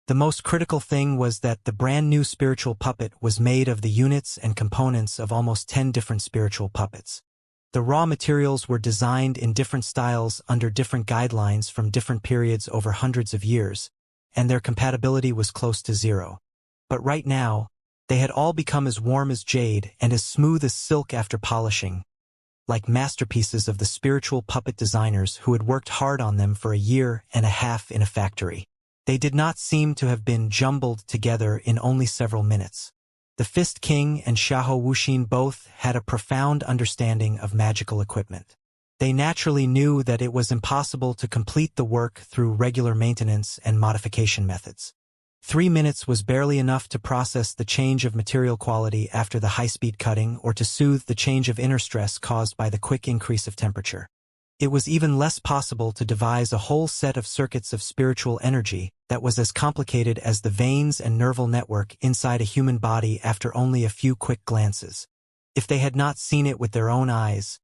The most critical thing was that the brand new spiritual puppet was made of the units and components of almost 10 different spiritual puppets. The raw materials were designed in different styles under different guidelines from different periods over hundreds of years, and their compatibility was close to zero. But right now, they had all become as warm as jade and as smooth as silk after polishing, like masterpieces of the spiritual puppet designers who had worked hard on them for a year and a half in a factory. They did not seem to have been jumbled together in only several minutes. The Fist King and Xiahou Wuxin both had a profound understanding of magical equipment. They naturally knew that it was impossible to complete the work through regular maintenance and modification methods. 3 minutes was barely enough to process the change of material quality after the high-speed cutting or to soothe the change of inner stress caused by the quick increase of temperature. It was even less possible to devise a whole set of circuits of spiritual energy that was as complicated as the veins and nerval network inside a human body after only a few quick glances. If they had not seen it with their own eyes,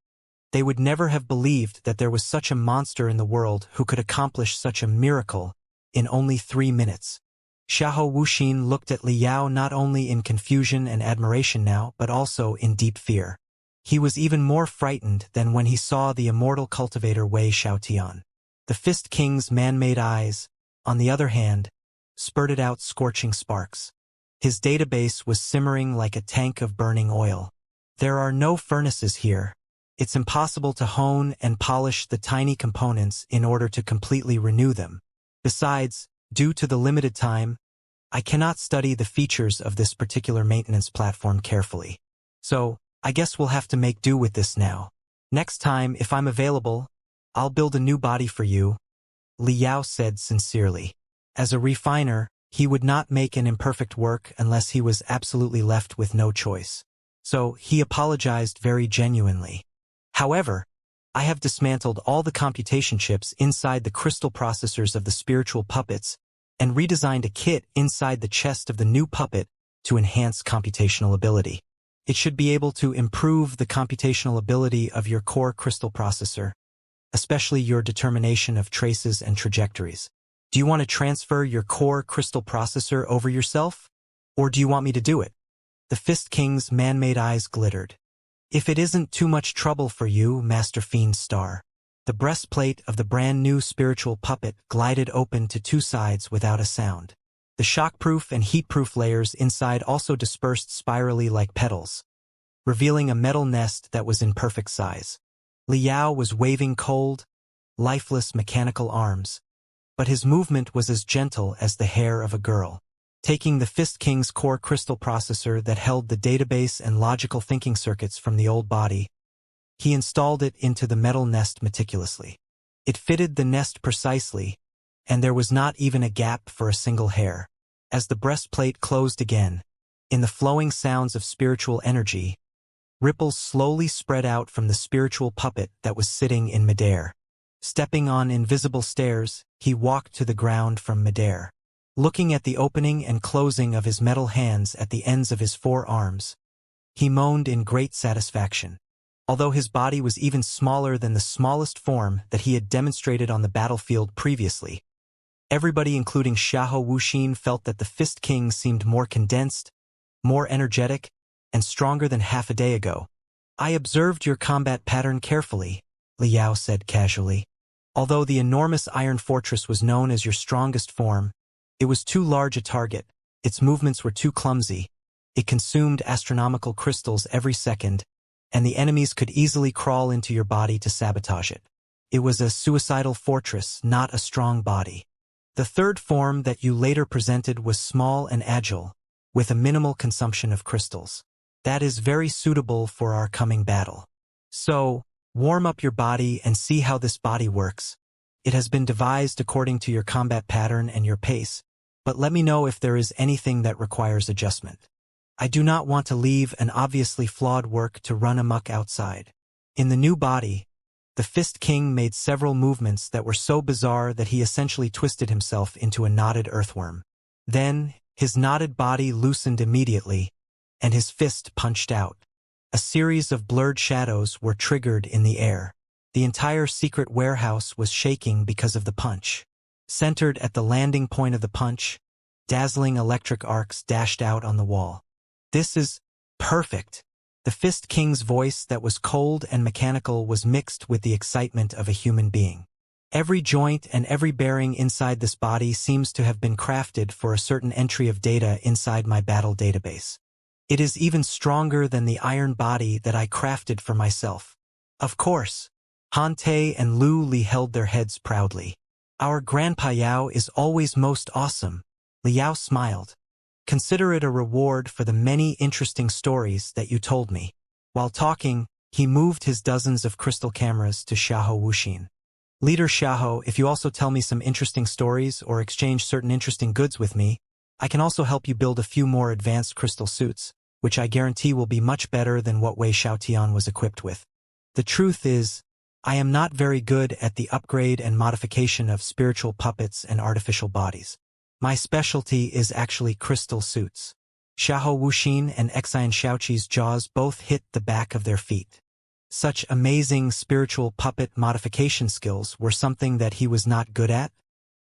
they would never have believed that there was such a monster in the world who could accomplish such a miracle in only 3 minutes. Xiahou Wuxin looked at Li Yao not only in confusion and admiration now, but also in deep fear. He was even more frightened than when he saw the immortal cultivator Wei Xiaotian. The Fist King's man-made eyes, on the other hand, spurted out scorching sparks. His database was simmering like a tank of burning oil. There are no furnaces here. It's impossible to hone and polish the tiny components in order to completely renew them. Besides, due to the limited time, I cannot study the features of this particular maintenance platform carefully. So, I guess we'll have to make do with this now. Next time, if I'm available, I'll build a new body for you, Li Yao said sincerely. As a refiner, he would not make an imperfect work unless he was absolutely left with no choice. So, he apologized very genuinely. However, I have dismantled all the computation chips inside the crystal processors of the spiritual puppets and redesigned a kit inside the chest of the new puppet to enhance computational ability. It should be able to improve the computational ability of your core crystal processor, especially your determination of traces and trajectories. Do you want to transfer your core crystal processor over yourself? Or do you want me to do it? The Fist King's man-made eyes glittered. If it isn't too much trouble for you, Master Fiend Star. The breastplate of the brand new spiritual puppet glided open to 2 sides without a sound. The shockproof and heatproof layers inside also dispersed spirally like petals, revealing a metal nest that was in perfect size. Li Yao was waving cold, lifeless mechanical arms, but his movement was as gentle as the hair of a girl. Taking the Fist King's core crystal processor that held the database and logical thinking circuits from the old body, he installed it into the metal nest meticulously. It fitted the nest precisely, and there was not even a gap for a single hair. As the breastplate closed again, in the flowing sounds of spiritual energy, ripples slowly spread out from the spiritual puppet that was sitting in midair. Stepping on invisible stairs, he walked to the ground from midair. Looking at the opening and closing of his metal hands at the ends of his 4 arms, he moaned in great satisfaction. Although his body was even smaller than the smallest form that he had demonstrated on the battlefield previously, everybody including Xiahou Wuxin felt that the Fist King seemed more condensed, more energetic, and stronger than half a day ago. I observed your combat pattern carefully, Li Yao said casually. Although the enormous iron fortress was known as your strongest form, it was too large a target, its movements were too clumsy, it consumed astronomical crystals every second, and the enemies could easily crawl into your body to sabotage it. It was a suicidal fortress, not a strong body. The third form that you later presented was small and agile, with a minimal consumption of crystals. That is very suitable for our coming battle. So, warm up your body and see how this body works. It has been devised according to your combat pattern and your pace, but let me know if there is anything that requires adjustment. I do not want to leave an obviously flawed work to run amok outside. In the new body, the Fist King made several movements that were so bizarre that he essentially twisted himself into a knotted earthworm. Then, his knotted body loosened immediately, and his fist punched out. A series of blurred shadows were triggered in the air. The entire secret warehouse was shaking because of the punch. Centered at the landing point of the punch, Dazzling electric arcs dashed out on the wall. This is perfect. The Fist King's voice that was cold and mechanical was mixed with the excitement of a human being. Every joint and every bearing inside this body seems to have been crafted for a certain entry of data inside my battle database. It is even stronger than the iron body that I crafted for myself. Of course. Han Te and Lu Li held their heads proudly. Our Grandpa Yao is always most awesome. Liao smiled. Consider it a reward for the many interesting stories that you told me. While talking, he moved his dozens of crystal cameras to Xiahou Wuxin. Leader Xiahou, if you also tell me some interesting stories or exchange certain interesting goods with me, I can also help you build a few more advanced crystal suits, which I guarantee will be much better than what Wei Xiaotian was equipped with. The truth is, I am not very good at the upgrade and modification of spiritual puppets and artificial bodies. My specialty is actually crystal suits. Xiahou Wuxin and Xian Xiaoqi's jaws both hit the back of their feet. Such amazing spiritual puppet modification skills were something that he was not good at?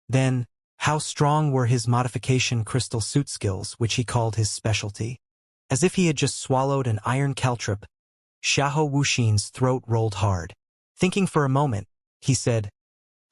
Then, how strong were his modification crystal suit skills, which he called his specialty? As if he had just swallowed an iron caltrip, Xiahou Wuxin's throat rolled hard. Thinking for a moment, he said,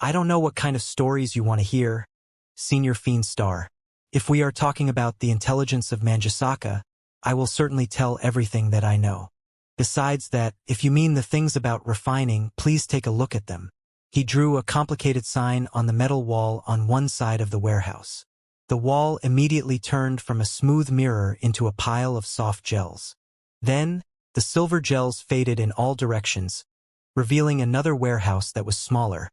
I don't know what kind of stories you want to hear, Senior Fiend Star. If we are talking about the intelligence of Manjusaka, I will certainly tell everything that I know. Besides that, if you mean the things about refining, please take a look at them. He drew a complicated sign on the metal wall on one side of the warehouse. The wall immediately turned from a smooth mirror into a pile of soft gels. Then, the silver gels faded in all directions, revealing another warehouse that was smaller,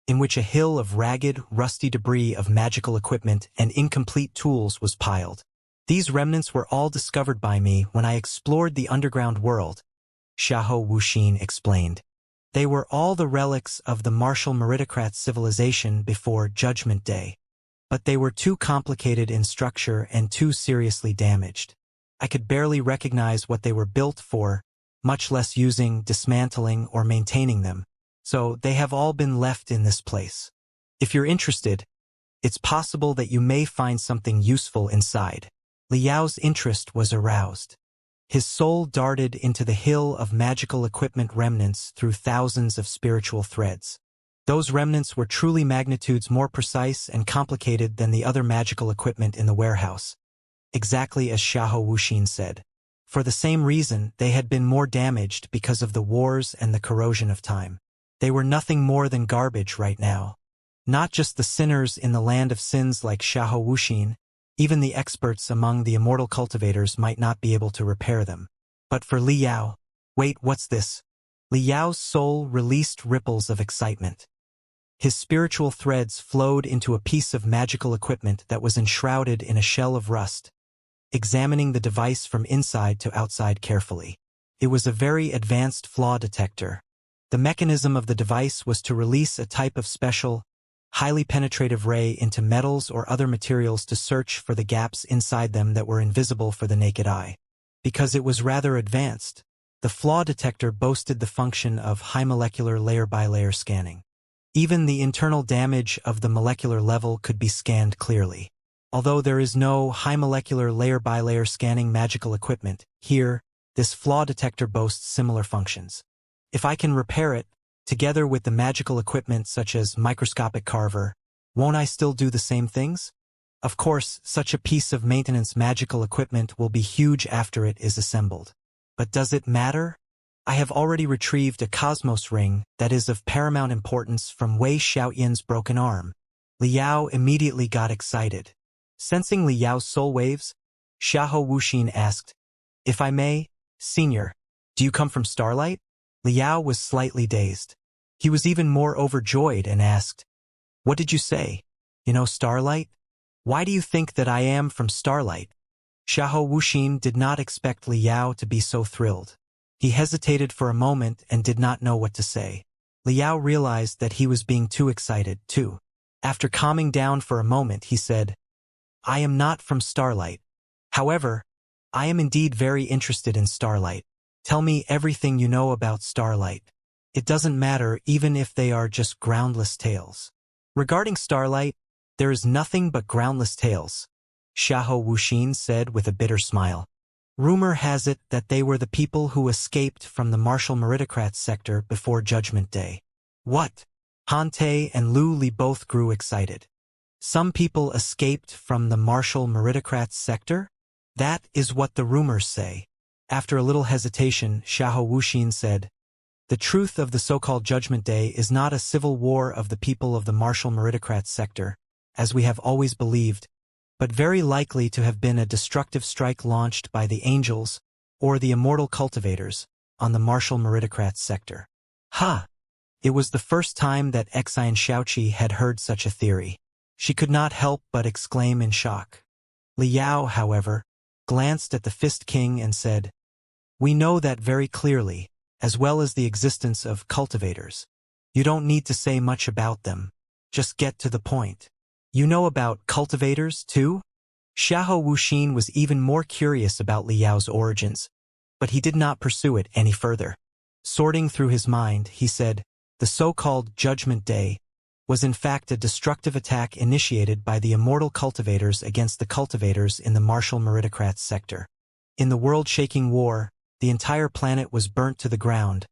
in which a hill of ragged, rusty debris of magical equipment and incomplete tools was piled. These remnants were all discovered by me when I explored the underground world, Xiahou Wuxin explained. They were all the relics of the martial meritocrat civilization before Judgment Day. But they were too complicated in structure and too seriously damaged. I could barely recognize what they were built for, much less using, dismantling, or maintaining them. So they have all been left in this place. If you're interested, it's possible that you may find something useful inside. Liao's interest was aroused. His soul darted into the hill of magical equipment remnants through thousands of spiritual threads. Those remnants were truly magnitudes more precise and complicated than the other magical equipment in the warehouse. Exactly as Xiahou Wuxin said. For the same reason, they had been more damaged because of the wars and the corrosion of time. They were nothing more than garbage right now. Not just the sinners in the land of sins like Xiahou Wuxin, even the experts among the immortal cultivators might not be able to repair them. But for Li Yao, wait, what's this? Li Yao's soul released ripples of excitement. His spiritual threads flowed into a piece of magical equipment that was enshrouded in a shell of rust, examining the device from inside to outside carefully. It was a very advanced flaw detector. The mechanism of the device was to release a type of special, highly penetrative ray into metals or other materials to search for the gaps inside them that were invisible for the naked eye. Because it was rather advanced, the flaw detector boasted the function of high molecular layer-by-layer scanning. Even the internal damage of the molecular level could be scanned clearly. Although there is no high molecular layer-by-layer scanning magical equipment, here, this flaw detector boasts similar functions. If I can repair it, together with the magical equipment such as microscopic carver, won't I still do the same things? Of course, such a piece of maintenance magical equipment will be huge after it is assembled. But does it matter? I have already retrieved a cosmos ring that is of paramount importance from Wei Xiaoyan's broken arm. Li Yao immediately got excited. Sensing Li Yao's soul waves, Xiahou Wuxin asked, If I may, Senior, do you come from Starlight? Li Yao was slightly dazed. He was even more overjoyed and asked, What did you say? You know Starlight? Why do you think that I am from Starlight? Xiahou Wuxin did not expect Li Yao to be so thrilled. He hesitated for a moment and did not know what to say. Li Yao realized that he was being too excited, too. After calming down for a moment, he said, I am not from Starlight. However, I am indeed very interested in Starlight. Tell me everything you know about Starlight. It doesn't matter even if they are just groundless tales. Regarding Starlight, there is nothing but groundless tales. Xiahou Wuxin said with a bitter smile. Rumor has it that they were the people who escaped from the martial meritocrats sector before Judgment Day. What? Han Te and Lu Li both grew excited. Some people escaped from the martial meritocrats sector? That is what the rumors say. After a little hesitation, Xiahou Wuxin said, the truth of the so-called Judgment Day is not a civil war of the people of the martial meritocrats sector, as we have always believed, but very likely to have been a destructive strike launched by the angels, or the immortal cultivators, on the martial meritocrats sector. Ha! It was the first time that Xianxia had heard such a theory. She could not help but exclaim in shock. Liao, however, glanced at the Fist King and said, we know that very clearly, as well as the existence of cultivators. You don't need to say much about them. Just get to the point. You know about cultivators, too? Xiahou Wuxin was even more curious about Liao's origins, but he did not pursue it any further. Sorting through his mind, he said, the so-called Judgment Day was in fact a destructive attack initiated by the immortal cultivators against the cultivators in the martial meritocrats sector. In the world-shaking war, the entire planet was burnt to the ground,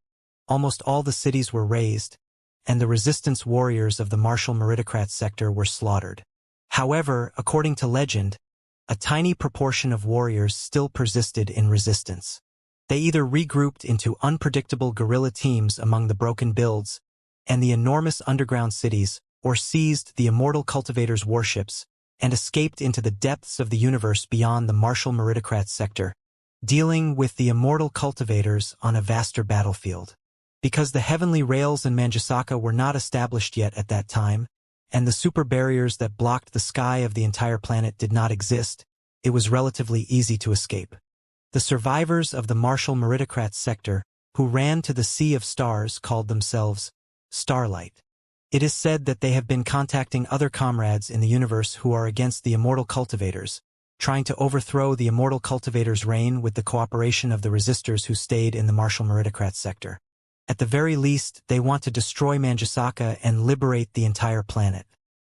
almost all the cities were razed, and the resistance warriors of the martial meritocrats sector were slaughtered. However, according to legend, a tiny proportion of warriors still persisted in resistance. They either regrouped into unpredictable guerrilla teams among the broken builds and the enormous underground cities, or seized the immortal cultivators' warships and escaped into the depths of the universe beyond the martial meritocrats sector, dealing with the immortal cultivators on a vaster battlefield. Because the heavenly rails in Manjusaka were not established yet at that time, and the super barriers that blocked the sky of the entire planet did not exist, it was relatively easy to escape. The survivors of the martial meritocrats sector, who ran to the Sea of Stars, called themselves Starlight. It is said that they have been contacting other comrades in the universe who are against the immortal cultivators, trying to overthrow the immortal cultivators' reign with the cooperation of the resistors who stayed in the martial meritocrats sector. At the very least, they want to destroy Manjusaka and liberate the entire planet.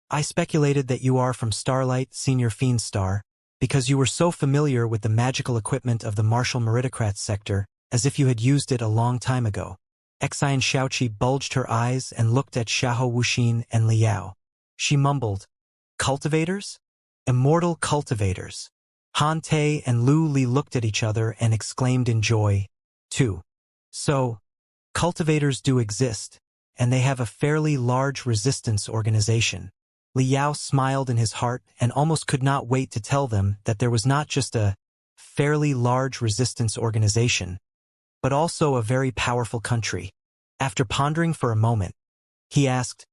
I speculated that you are from Starlight, Senior Fiend Star, because you were so familiar with the magical equipment of the martial meritocrats sector, as if you had used it a long time ago. Xianxia bulged her eyes and looked at Xiahou Wuxin and Liao. She mumbled, cultivators? Immortal cultivators. Han Te and Lu Li looked at each other and exclaimed in joy, too. So, cultivators do exist, and they have a fairly large resistance organization. Liao smiled in his heart and almost could not wait to tell them that there was not just a fairly large resistance organization, but also a very powerful country. After pondering for a moment, he asked,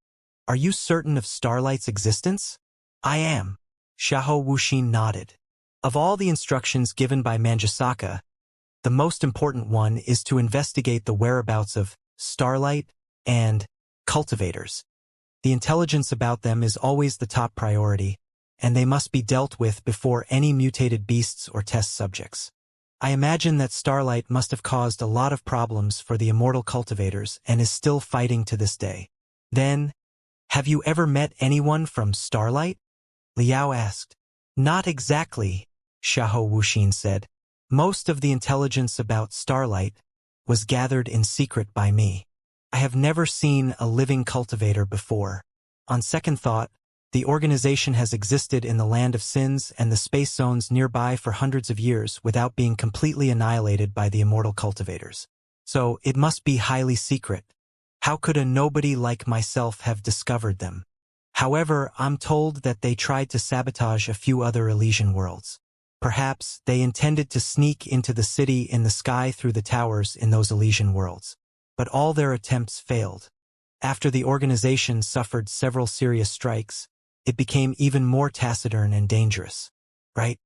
are you certain of Starlight's existence? I am. Xiahou Wuxin nodded. Of all the instructions given by Manjusaka, the most important one is to investigate the whereabouts of Starlight and cultivators. The intelligence about them is always the top priority, and they must be dealt with before any mutated beasts or test subjects. I imagine that Starlight must have caused a lot of problems for the immortal cultivators and is still fighting to this day. Then, have you ever met anyone from Starlight? Liao asked. Not exactly, Xiahou Wuxin said. Most of the intelligence about Starlight was gathered in secret by me. I have never seen a living cultivator before. On second thought, the organization has existed in the Land of Sins and the space zones nearby for hundreds of years without being completely annihilated by the immortal cultivators. So it must be highly secret. How could a nobody like myself have discovered them? However, I'm told that they tried to sabotage a few other Elysian worlds. Perhaps they intended to sneak into the city in the sky through the towers in those Elysian worlds. But all their attempts failed. After the organization suffered several serious strikes, it became even more taciturn and dangerous. Right?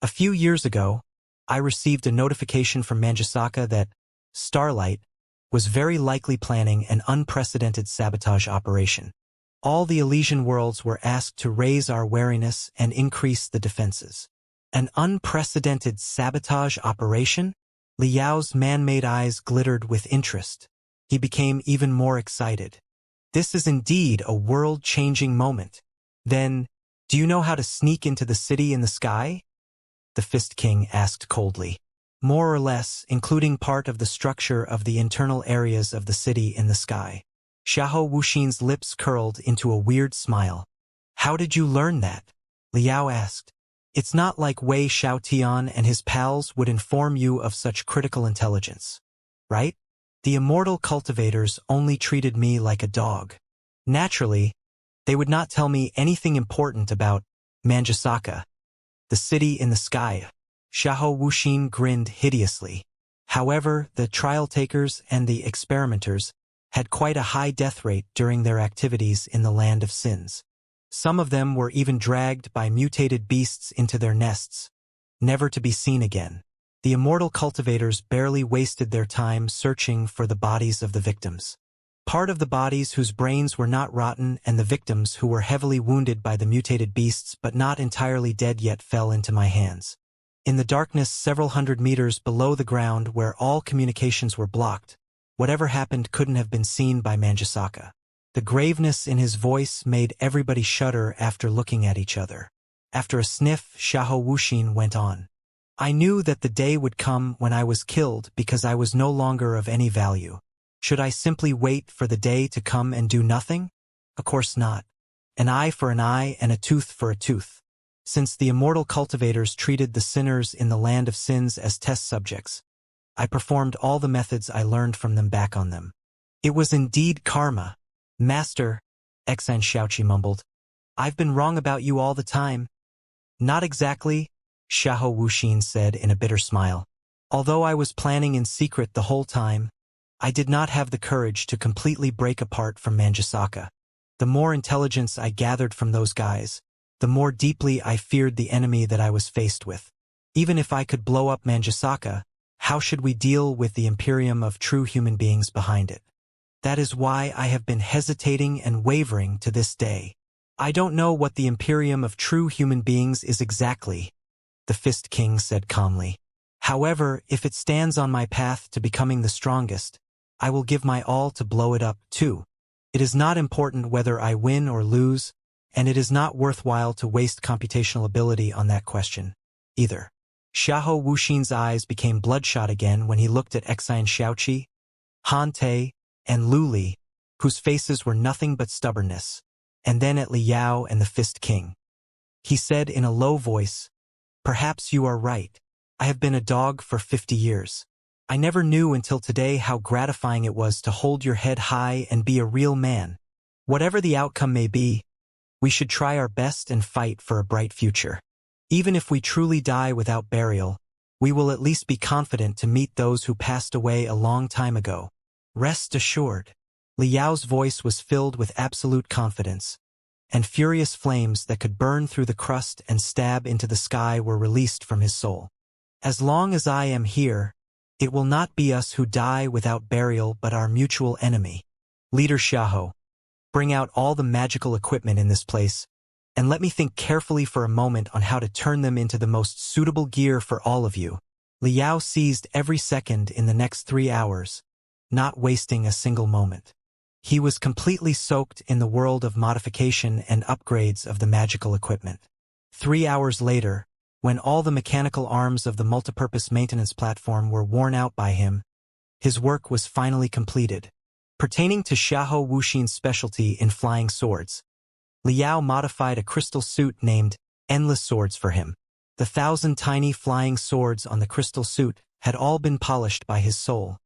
A few years ago, I received a notification from Manjusaka that Starlight was very likely planning an unprecedented sabotage operation. All the Elysian worlds were asked to raise our wariness and increase the defenses. An unprecedented sabotage operation? Liao's man-made eyes glittered with interest. He became even more excited. This is indeed a world-changing moment. Then, Do you know how to sneak into the city in the sky? The Fist King asked coldly. More or less, including part of the structure of the internal areas of the city in the sky. Xiahou Wuxin's lips curled into a weird smile. How did you learn that? Liao asked. It's not like Wei Xiaotian and his pals would inform you of such critical intelligence. Right? The immortal cultivators only treated me like a dog. Naturally, they would not tell me anything important about Manjasaka, the city in the sky. Xiahou Wuxin grinned hideously. However, the trial takers and the experimenters had quite a high death rate during their activities in the land of sins. Some of them were even dragged by mutated beasts into their nests, never to be seen again. The immortal cultivators barely wasted their time searching for the bodies of the victims. Part of the bodies whose brains were not rotten and the victims who were heavily wounded by the mutated beasts but not entirely dead yet fell into my hands. In the darkness several hundred meters below the ground where all communications were blocked, whatever happened couldn't have been seen by Manjasaka. The graveness in his voice made everybody shudder after looking at each other. After a sniff, Xiahou Wuxin went on. I knew that the day would come when I was killed because I was no longer of any value. Should I simply wait for the day to come and do nothing? Of course not. An eye for an eye and a tooth for a tooth. Since the immortal cultivators treated the sinners in the land of sins as test subjects, I performed all the methods I learned from them back on them. It was indeed karma. Master, Xianxia mumbled. I've been wrong about you all the time. Not exactly, Xiahou Wuxin said in a bitter smile. Although I was planning in secret the whole time, I did not have the courage to completely break apart from Manjasaka. The more intelligence I gathered from those guys, the more deeply I feared the enemy that I was faced with. Even if I could blow up Manjasaka, how should we deal with the Imperium of true human beings behind it? That is why I have been hesitating and wavering to this day. I don't know what the Imperium of true human beings is exactly, the Fist King said calmly. However, if it stands on my path to becoming the strongest, I will give my all to blow it up, too. It is not important whether I win or lose, and it is not worthwhile to waste computational ability on that question, either. Xiahou Wuxin's eyes became bloodshot again when he looked at Xianxia, Han Te, and Lu Li, whose faces were nothing but stubbornness, and then at Liao and the Fist King. He said in a low voice, Perhaps you are right. I have been a dog for 50 years. I never knew until today how gratifying it was to hold your head high and be a real man. Whatever the outcome may be, we should try our best and fight for a bright future. Even if we truly die without burial, we will at least be confident to meet those who passed away a long time ago. Rest assured. Liao's voice was filled with absolute confidence, and furious flames that could burn through the crust and stab into the sky were released from his soul. As long as I am here, it will not be us who die without burial but our mutual enemy. Leader Xiahou, bring out all the magical equipment in this place, and let me think carefully for a moment on how to turn them into the most suitable gear for all of you. Liao seized every second in the next 3 hours, not wasting a single moment. He was completely soaked in the world of modification and upgrades of the magical equipment. 3 hours later, when all the mechanical arms of the multipurpose maintenance platform were worn out by him, his work was finally completed. Pertaining to Xiahou Wuxin's specialty in flying swords, Liao modified a crystal suit named Endless Swords for him. The 1,000 tiny flying swords on the crystal suit had all been polished by his soul,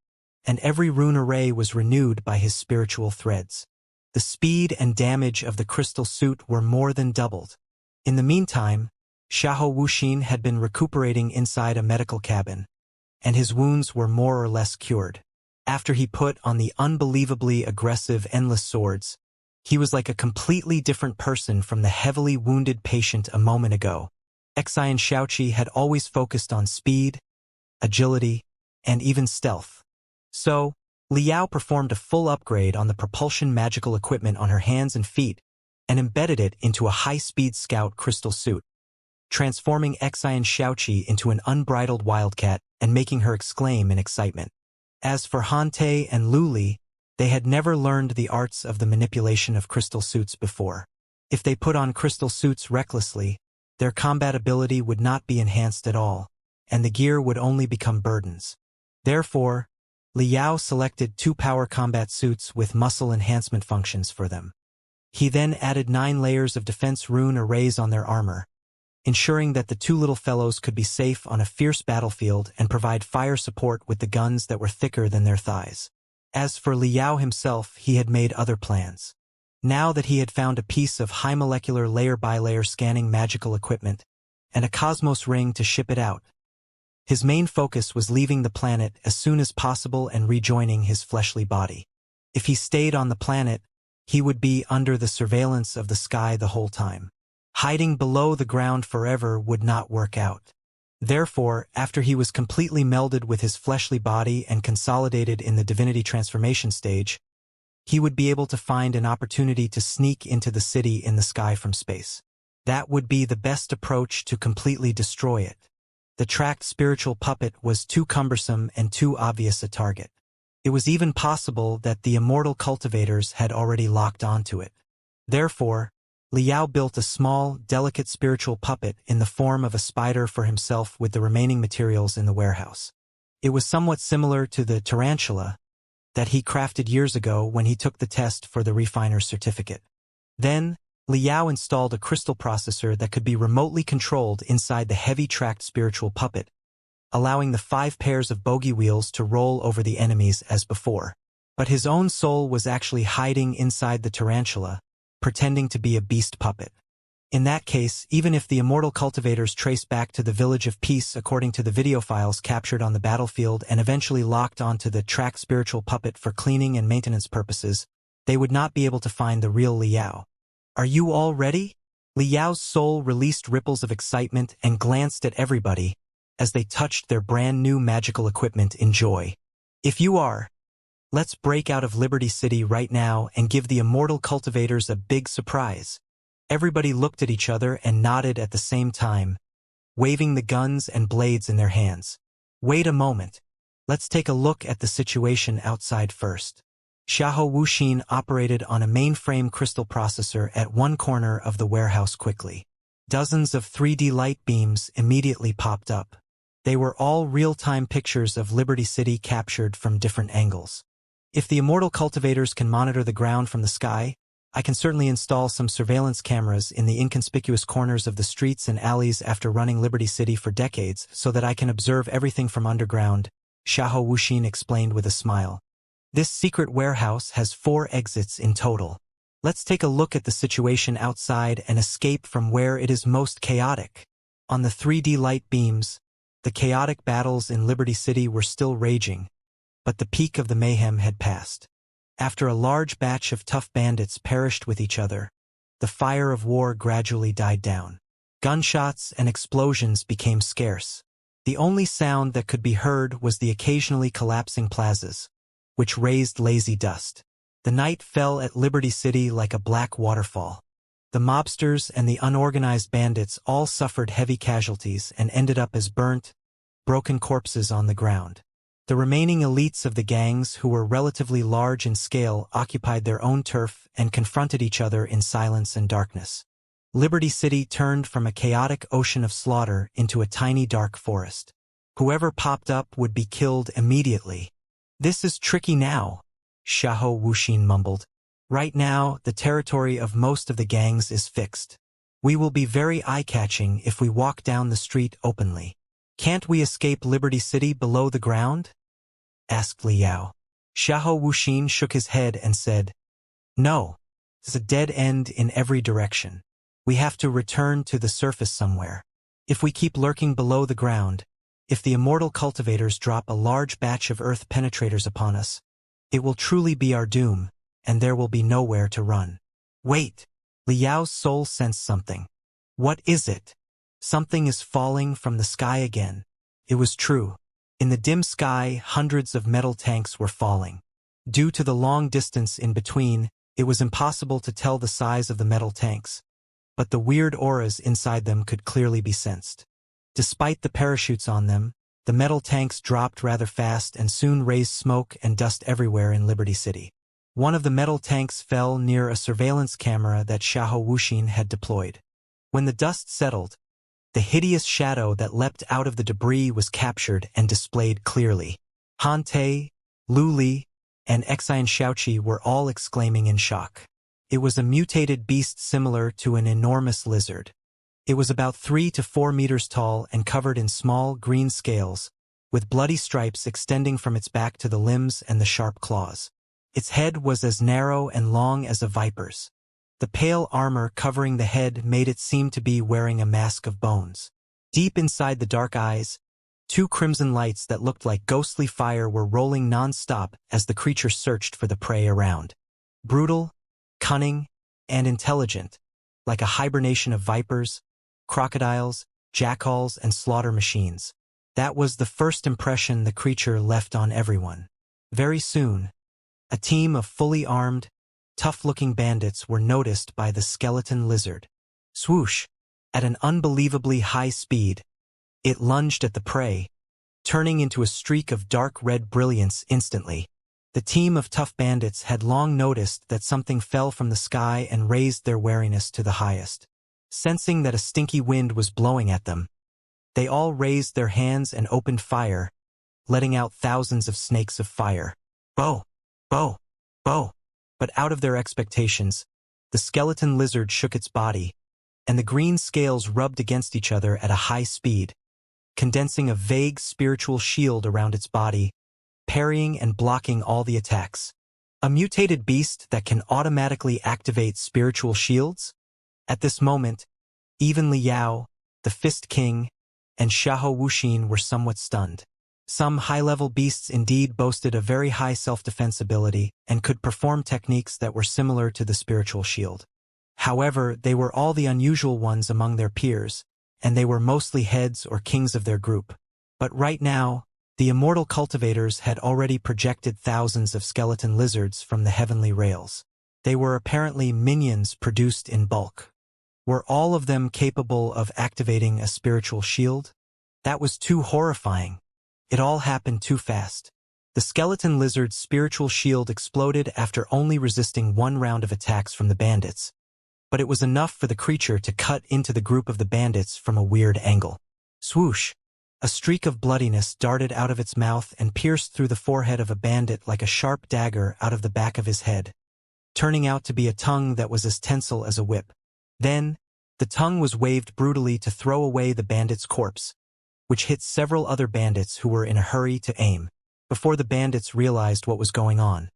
and every rune array was renewed by his spiritual threads. The speed and damage of the crystal suit were more than doubled. In the meantime, Xiahou Wuxin had been recuperating inside a medical cabin, and his wounds were more or less cured. After he put on the unbelievably aggressive Endless Swords, he was like a completely different person from the heavily wounded patient a moment ago. Xianxia had always focused on speed, agility, and even stealth. So, Liao performed a full upgrade on the propulsion magical equipment on her hands and feet and embedded it into a high-speed scout crystal suit, transforming Xianxia into an unbridled wildcat and making her exclaim in excitement. As for Han Te and Lu Li, they had never learned the arts of the manipulation of crystal suits before. If they put on crystal suits recklessly, their combat ability would not be enhanced at all, and the gear would only become burdens. Therefore, Liao selected 2 power combat suits with muscle enhancement functions for them. He then added 9 layers of defense rune arrays on their armor, ensuring that the 2 little fellows could be safe on a fierce battlefield and provide fire support with the guns that were thicker than their thighs. As for Liao himself, he had made other plans. Now that he had found a piece of high molecular layer-by-layer scanning magical equipment and a cosmos ring to ship it out, his main focus was leaving the planet as soon as possible and rejoining his fleshly body. If he stayed on the planet, he would be under the surveillance of the sky the whole time. Hiding below the ground forever would not work out. Therefore, after he was completely melded with his fleshly body and consolidated in the divinity transformation stage, he would be able to find an opportunity to sneak into the city in the sky from space. That would be the best approach to completely destroy it. The tracked spiritual puppet was too cumbersome and too obvious a target. It was even possible that the immortal cultivators had already locked onto it. Therefore, Liao built a small, delicate spiritual puppet in the form of a spider for himself with the remaining materials in the warehouse. It was somewhat similar to the tarantula that he crafted years ago when he took the test for the refiner's certificate. Then, Liao installed a crystal processor that could be remotely controlled inside the heavy tracked spiritual puppet, allowing the 5 pairs of bogey wheels to roll over the enemies as before. But his own soul was actually hiding inside the tarantula, pretending to be a beast puppet. In that case, even if the immortal cultivators traced back to the Village of Peace according to the video files captured on the battlefield and eventually locked onto the tracked spiritual puppet for cleaning and maintenance purposes, they would not be able to find the real Liao. Are you all ready? Liao's soul released ripples of excitement and glanced at everybody as they touched their brand new magical equipment in joy. If you are, let's break out of Liberty City right now and give the immortal cultivators a big surprise. Everybody looked at each other and nodded at the same time, waving the guns and blades in their hands. Wait a moment. Let's take a look at the situation outside first. Xiahou Wuxin operated on a mainframe crystal processor at one corner of the warehouse quickly. Dozens of 3D light beams immediately popped up. They were all real-time pictures of Liberty City captured from different angles. If the immortal cultivators can monitor the ground from the sky, I can certainly install some surveillance cameras in the inconspicuous corners of the streets and alleys after running Liberty City for decades so that I can observe everything from underground, Xiahou Wuxin explained with a smile. This secret warehouse has 4 exits in total. Let's take a look at the situation outside and escape from where it is most chaotic. On the 3D light beams, the chaotic battles in Liberty City were still raging, but the peak of the mayhem had passed. After a large batch of tough bandits perished with each other, the fire of war gradually died down. Gunshots and explosions became scarce. The only sound that could be heard was the occasionally collapsing plazas, which raised lazy dust. The night fell at Liberty City like a black waterfall. The mobsters and the unorganized bandits all suffered heavy casualties and ended up as burnt, broken corpses on the ground. The remaining elites of the gangs, who were relatively large in scale, occupied their own turf and confronted each other in silence and darkness. Liberty City turned from a chaotic ocean of slaughter into a tiny dark forest. Whoever popped up would be killed immediately. This is tricky now, Xiahou Wuxin mumbled. Right now, the territory of most of the gangs is fixed. We will be very eye-catching if we walk down the street openly. Can't we escape Liberty City below the ground? Asked Liao. Xiahou Wuxin shook his head and said, No, it's a dead end in every direction. We have to return to the surface somewhere. If we keep lurking below the ground, if the immortal cultivators drop a large batch of earth penetrators upon us, it will truly be our doom, and there will be nowhere to run. Wait! Liao's soul sensed something. What is it? Something is falling from the sky again. It was true. In the dim sky, hundreds of metal tanks were falling. Due to the long distance in between, it was impossible to tell the size of the metal tanks, but the weird auras inside them could clearly be sensed. Despite the parachutes on them, the metal tanks dropped rather fast and soon raised smoke and dust everywhere in Liberty City. One of the metal tanks fell near a surveillance camera that Xiahou Wuxin had deployed. When the dust settled, the hideous shadow that leapt out of the debris was captured and displayed clearly. Han Te, Lu Li, and Xianxia were all exclaiming in shock. It was a mutated beast similar to an enormous lizard. It was about 3 to 4 meters tall and covered in small, green scales, with bloody stripes extending from its back to the limbs and the sharp claws. Its head was as narrow and long as a viper's. The pale armor covering the head made it seem to be wearing a mask of bones. Deep inside the dark eyes, 2 crimson lights that looked like ghostly fire were rolling non-stop as the creature searched for the prey around. Brutal, cunning, and intelligent, like a hibernation of vipers, crocodiles, jackals, and slaughter machines. That was the first impression the creature left on everyone. Very soon, a team of fully armed, tough-looking bandits were noticed by the skeleton lizard. Swoosh! At an unbelievably high speed, it lunged at the prey, turning into a streak of dark red brilliance instantly. The team of tough bandits had long noticed that something fell from the sky and raised their wariness to the highest. Sensing that a stinky wind was blowing at them, they all raised their hands and opened fire, letting out thousands of snakes of fire. Bow! Bow! Bow! But out of their expectations, the skeleton lizard shook its body, and the green scales rubbed against each other at a high speed, condensing a vague spiritual shield around its body, parrying and blocking all the attacks. A mutated beast that can automatically activate spiritual shields? At this moment, even Liao, the Fist King, and Xiahou Wuxin were somewhat stunned. Some high-level beasts indeed boasted a very high self-defense ability and could perform techniques that were similar to the spiritual shield. However, they were all the unusual ones among their peers, and they were mostly heads or kings of their group. But right now, the immortal cultivators had already projected thousands of skeleton lizards from the heavenly rails. They were apparently minions produced in bulk. Were all of them capable of activating a spiritual shield? That was too horrifying. It all happened too fast. The skeleton lizard's spiritual shield exploded after only resisting 1 round of attacks from the bandits. But it was enough for the creature to cut into the group of the bandits from a weird angle. Swoosh! A streak of bloodiness darted out of its mouth and pierced through the forehead of a bandit like a sharp dagger out of the back of his head, turning out to be a tongue that was as tensile as a whip. Then, the tongue was waved brutally to throw away the bandit's corpse, which hit several other bandits who were in a hurry to aim. Before the bandits realized what was going on,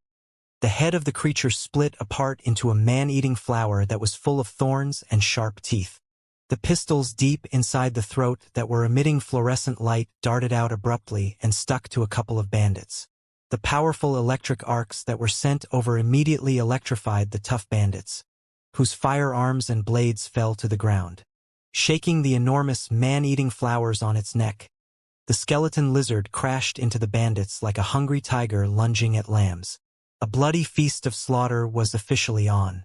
the head of the creature split apart into a man-eating flower that was full of thorns and sharp teeth. The pistols deep inside the throat that were emitting fluorescent light darted out abruptly and stuck to a couple of bandits. The powerful electric arcs that were sent over immediately electrified the tough bandits, whose firearms and blades fell to the ground. Shaking the enormous man-eating flowers on its neck, the skeleton lizard crashed into the bandits like a hungry tiger lunging at lambs. A bloody feast of slaughter was officially on.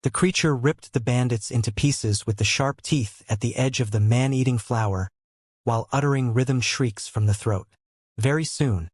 The creature ripped the bandits into pieces with the sharp teeth at the edge of the man-eating flower, while uttering rhythmed shrieks from the throat. Very soon,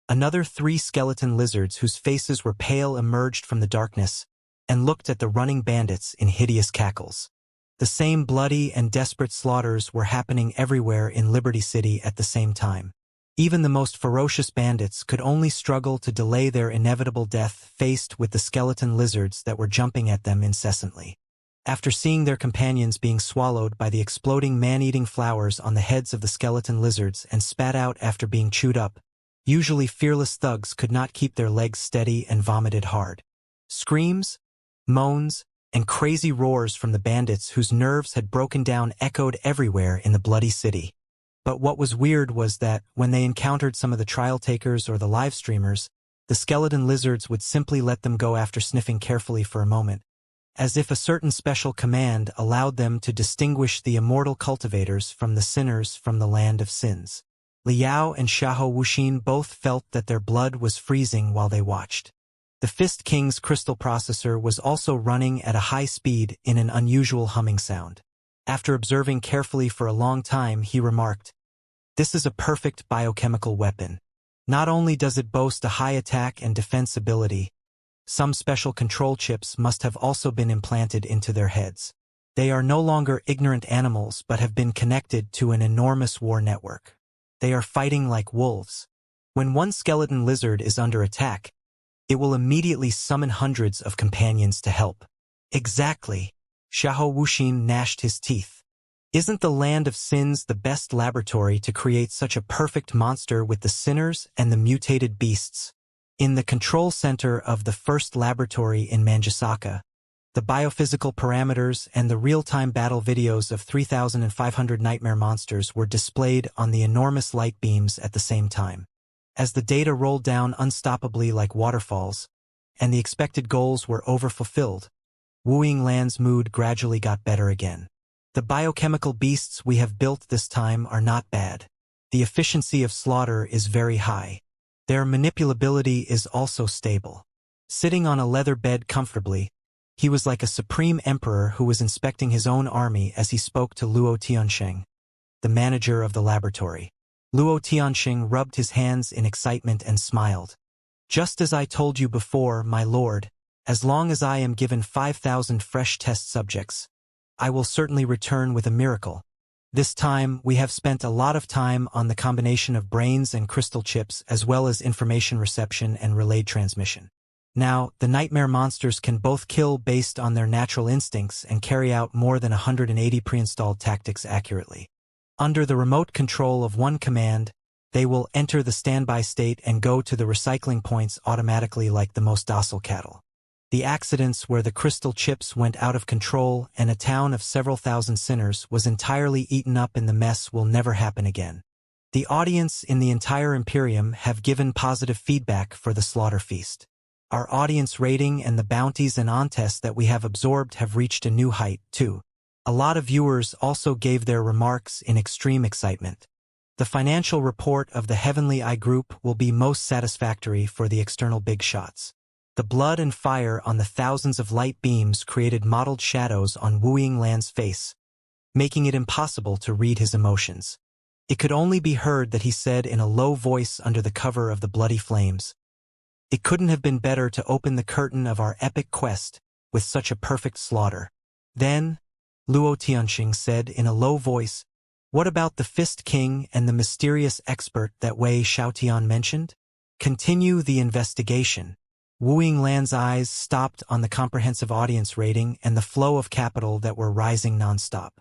another 3 skeleton lizards whose faces were pale emerged from the darkness and looked at the running bandits in hideous cackles. The same bloody and desperate slaughters were happening everywhere in Liberty City at the same time. Even the most ferocious bandits could only struggle to delay their inevitable death faced with the skeleton lizards that were jumping at them incessantly. After seeing their companions being swallowed by the exploding man-eating flowers on the heads of the skeleton lizards and spat out after being chewed up, usually fearless thugs could not keep their legs steady and vomited hard. Screams, moans, and crazy roars from the bandits whose nerves had broken down echoed everywhere in the bloody city. But what was weird was that, when they encountered some of the trial takers or the live streamers, the skeleton lizards would simply let them go after sniffing carefully for a moment, as if a certain special command allowed them to distinguish the immortal cultivators from the sinners from the land of sins. Liao and Xiahou Wuxin both felt that their blood was freezing while they watched. The Fist King's crystal processor was also running at a high speed in an unusual humming sound. After observing carefully for a long time, he remarked, "This is a perfect biochemical weapon. Not only does it boast a high attack and defense ability, Some special control chips must have also been implanted into their heads. They are no longer ignorant animals but have been connected to an enormous war network. They are fighting like wolves. When one skeleton lizard is under attack, it will immediately summon hundreds of companions to help. Exactly. Xiahou Wuxin gnashed his teeth. Isn't the land of sins the best laboratory to create such a perfect monster with the sinners and the mutated beasts? In the control center of the first laboratory in Manjasaka, the biophysical parameters and the real-time battle videos of 3,500 nightmare monsters were displayed on the enormous light beams at the same time. As the data rolled down unstoppably like waterfalls, and the expected goals were overfulfilled, Wu Yinglan's mood gradually got better again. The biochemical beasts we have built this time are not bad. The efficiency of slaughter is very high. Their manipulability is also stable. Sitting on a leather bed comfortably, he was like a supreme emperor who was inspecting his own army as he spoke to Luo Tianxing, the manager of the laboratory. Luo Tianxing rubbed his hands in excitement and smiled. Just as I told you before, my lord, as long as I am given 5,000 fresh test subjects, I will certainly return with a miracle. This time, we have spent a lot of time on the combination of brains and crystal chips as well as information reception and relayed transmission. Now, the nightmare monsters can both kill based on their natural instincts and carry out more than 180 pre-installed tactics accurately. Under the remote control of one command, they will enter the standby state and go to the recycling points automatically like the most docile cattle. The accidents where the crystal chips went out of control and a town of several thousand sinners was entirely eaten up in the mess will never happen again. The audience in the entire Imperium have given positive feedback for the slaughter feast. Our audience rating and the bounties and contests that we have absorbed have reached a new height, too. A lot of viewers also gave their remarks in extreme excitement. The financial report of the Heavenly Eye Group will be most satisfactory for the external big shots. The blood and fire on the thousands of light beams created mottled shadows on Wu Yinglan's face, making it impossible to read his emotions. It could only be heard that he said in a low voice under the cover of the bloody flames, "It couldn't have been better to open the curtain of our epic quest with such a perfect slaughter." Then, Luo Tianxing said in a low voice, "What about the Fist King and the mysterious expert that Wei Xiaotian mentioned? Continue the investigation." Wu Yinglan's eyes stopped on the comprehensive audience rating and the flow of capital that were rising nonstop.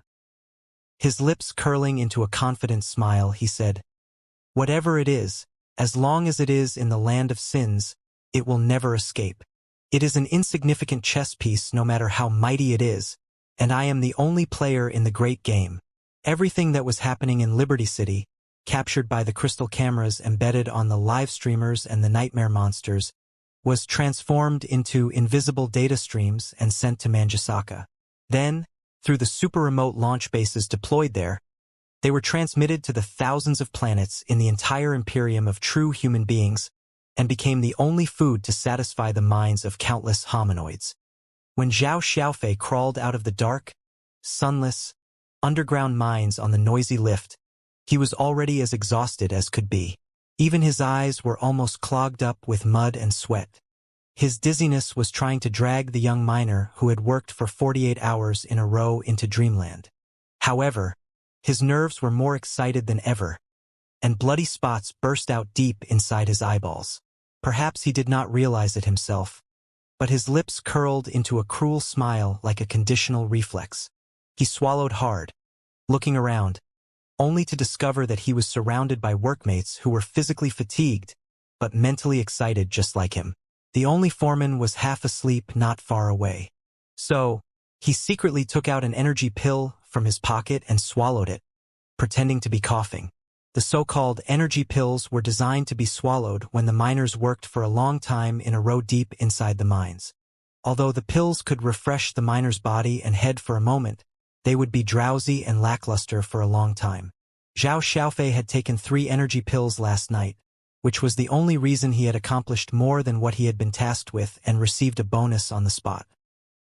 His lips curling into a confident smile, he said, "Whatever it is, as long as it is in the land of sins, it will never escape. It is an insignificant chess piece no matter how mighty it is, and I am the only player in the great game. Everything that was happening in Liberty City, captured by the crystal cameras embedded on the live streamers and the nightmare monsters, was transformed into invisible data streams and sent to Manjasaka. Then, through the super-remote launch bases deployed there, they were transmitted to the thousands of planets in the entire Imperium of true human beings and became the only food to satisfy the minds of countless hominoids. When Zhao Xiaofei crawled out of the dark, sunless, underground mines on the noisy lift, he was already as exhausted as could be. Even his eyes were almost clogged up with mud and sweat. His dizziness was trying to drag the young miner who had worked for 48 hours in a row into dreamland. However, his nerves were more excited than ever, and bloody spots burst out deep inside his eyeballs. Perhaps he did not realize it himself, but his lips curled into a cruel smile like a conditional reflex. He swallowed hard, looking around, only to discover that he was surrounded by workmates who were physically fatigued, but mentally excited just like him. The only foreman was half asleep not far away. So, he secretly took out an energy pill from his pocket and swallowed it, pretending to be coughing. The so-called energy pills were designed to be swallowed when the miners worked for a long time in a row deep inside the mines. Although the pills could refresh the miner's body and head for a moment, they would be drowsy and lackluster for a long time. Zhao Xiaofei had taken 3 energy pills last night, which was the only reason he had accomplished more than what he had been tasked with and received a bonus on the spot.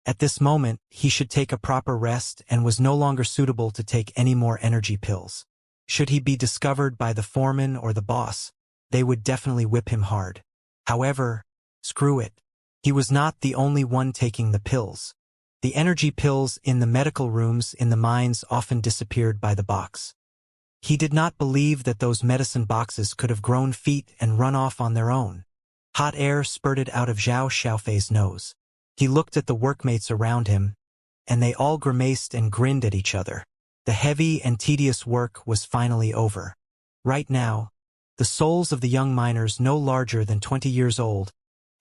At this moment, he should take a proper rest and was no longer suitable to take any more energy pills. Should he be discovered by the foreman or the boss, they would definitely whip him hard. However, screw it. He was not the only one taking the pills. The energy pills in the medical rooms in the mines often disappeared by the box. He did not believe that those medicine boxes could have grown feet and run off on their own. Hot air spurted out of Zhao Xiaofei's nose. He looked at the workmates around him, and they all grimaced and grinned at each other. The heavy and tedious work was finally over. Right now, the souls of the young miners, no larger than 20 years old,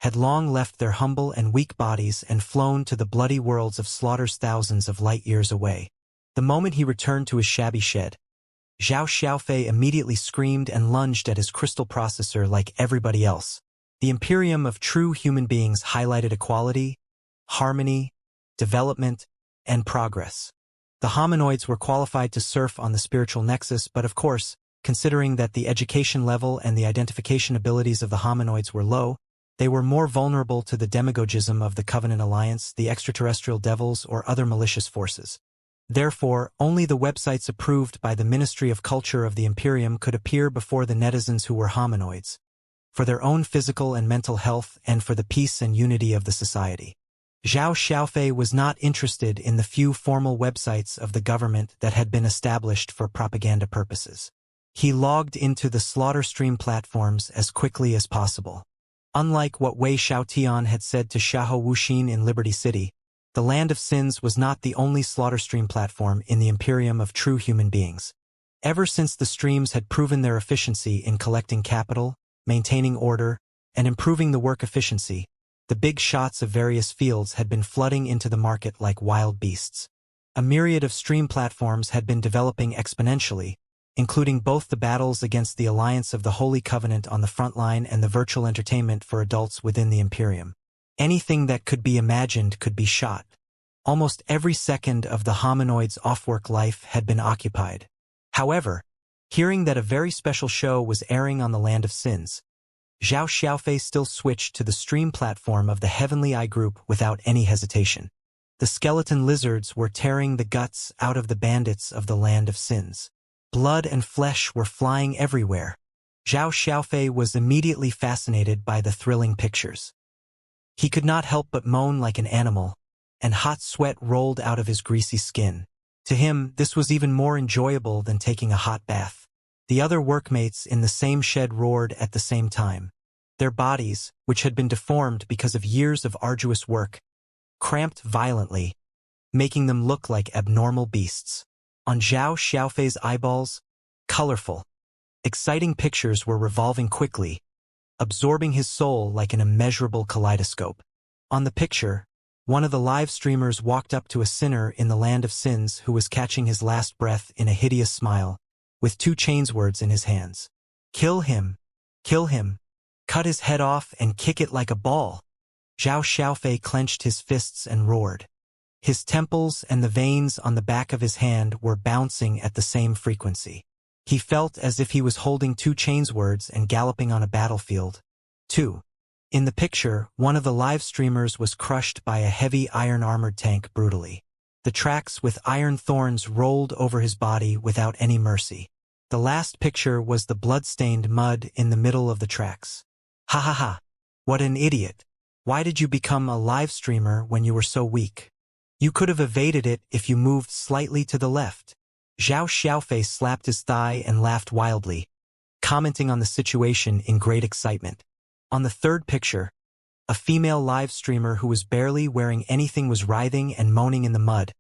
had long left their humble and weak bodies and flown to the bloody worlds of slaughters thousands of light years away. The moment he returned to his shabby shed, Zhao Xiaofei immediately screamed and lunged at his crystal processor like everybody else. The Imperium of true human beings highlighted equality, harmony, development, and progress. The hominoids were qualified to surf on the spiritual nexus, but of course, considering that the education level and the identification abilities of the hominoids were low, they were more vulnerable to the demagogism of the Covenant Alliance, the extraterrestrial devils, or other malicious forces. Therefore, only the websites approved by the Ministry of Culture of the Imperium could appear before the netizens who were hominoids, for their own physical and mental health and for the peace and unity of the society. Zhao Xiaofei was not interested in the few formal websites of the government that had been established for propaganda purposes. He logged into the slaughter stream platforms as quickly as possible. Unlike what Wei Xiaotian had said to Xiahou Wuxin in Liberty City, the Land of Sins was not the only slaughter stream platform in the Imperium of true human beings. Ever since the streams had proven their efficiency in collecting capital, maintaining order, and improving the work efficiency, the big shots of various fields had been flooding into the market like wild beasts. A myriad of stream platforms had been developing exponentially, including both the battles against the Alliance of the Holy Covenant on the front line and the virtual entertainment for adults within the Imperium. Anything that could be imagined could be shot. Almost every second of the hominoid's off-work life had been occupied. However, hearing that a very special show was airing on the Land of Sins, Zhao Xiaofei still switched to the stream platform of the Heavenly Eye Group without any hesitation. The skeleton lizards were tearing the guts out of the bandits of the Land of Sins. Blood and flesh were flying everywhere. Zhao Xiaofei was immediately fascinated by the thrilling pictures. He could not help but moan like an animal, and hot sweat rolled out of his greasy skin. To him, this was even more enjoyable than taking a hot bath. The other workmates in the same shed roared at the same time. Their bodies, which had been deformed because of years of arduous work, cramped violently, making them look like abnormal beasts. On Zhao Xiaofei's eyeballs, colorful, exciting pictures were revolving quickly, absorbing his soul like an immeasurable kaleidoscope. On the picture, one of the live streamers walked up to a sinner in the Land of Sins who was catching his last breath in a hideous smile, with 2 chainswords in his hands. Kill him! Kill him! Cut his head off and kick it like a ball! Zhao Xiaofei clenched his fists and roared. His temples and the veins on the back of his hand were bouncing at the same frequency. He felt as if he was holding 2 chainswords and galloping on a battlefield. 2. In the picture, one of the live streamers was crushed by a heavy iron-armored tank brutally. The tracks with iron thorns rolled over his body without any mercy. The last picture was the blood-stained mud in the middle of the tracks. Ha ha ha! What an idiot! Why did you become a live streamer when you were so weak? You could have evaded it if you moved slightly to the left. Zhao Xiaofei slapped his thigh and laughed wildly, commenting on the situation in great excitement. On the third picture, a female live streamer who was barely wearing anything was writhing and moaning in the mud,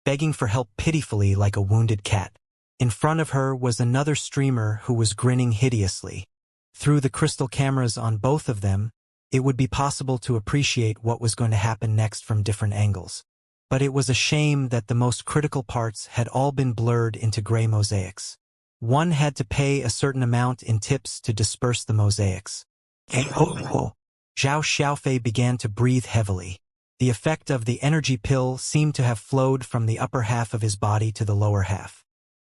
begging for help pitifully like a wounded cat. In front of her was another streamer who was grinning hideously. Through the crystal cameras on both of them, it would be possible to appreciate what was going to happen next from different angles. But it was a shame that the most critical parts had all been blurred into gray mosaics. One had to pay a certain amount in tips to disperse the mosaics. Zhao Xiaofei began to breathe heavily. The effect of the energy pill seemed to have flowed from the upper half of his body to the lower half.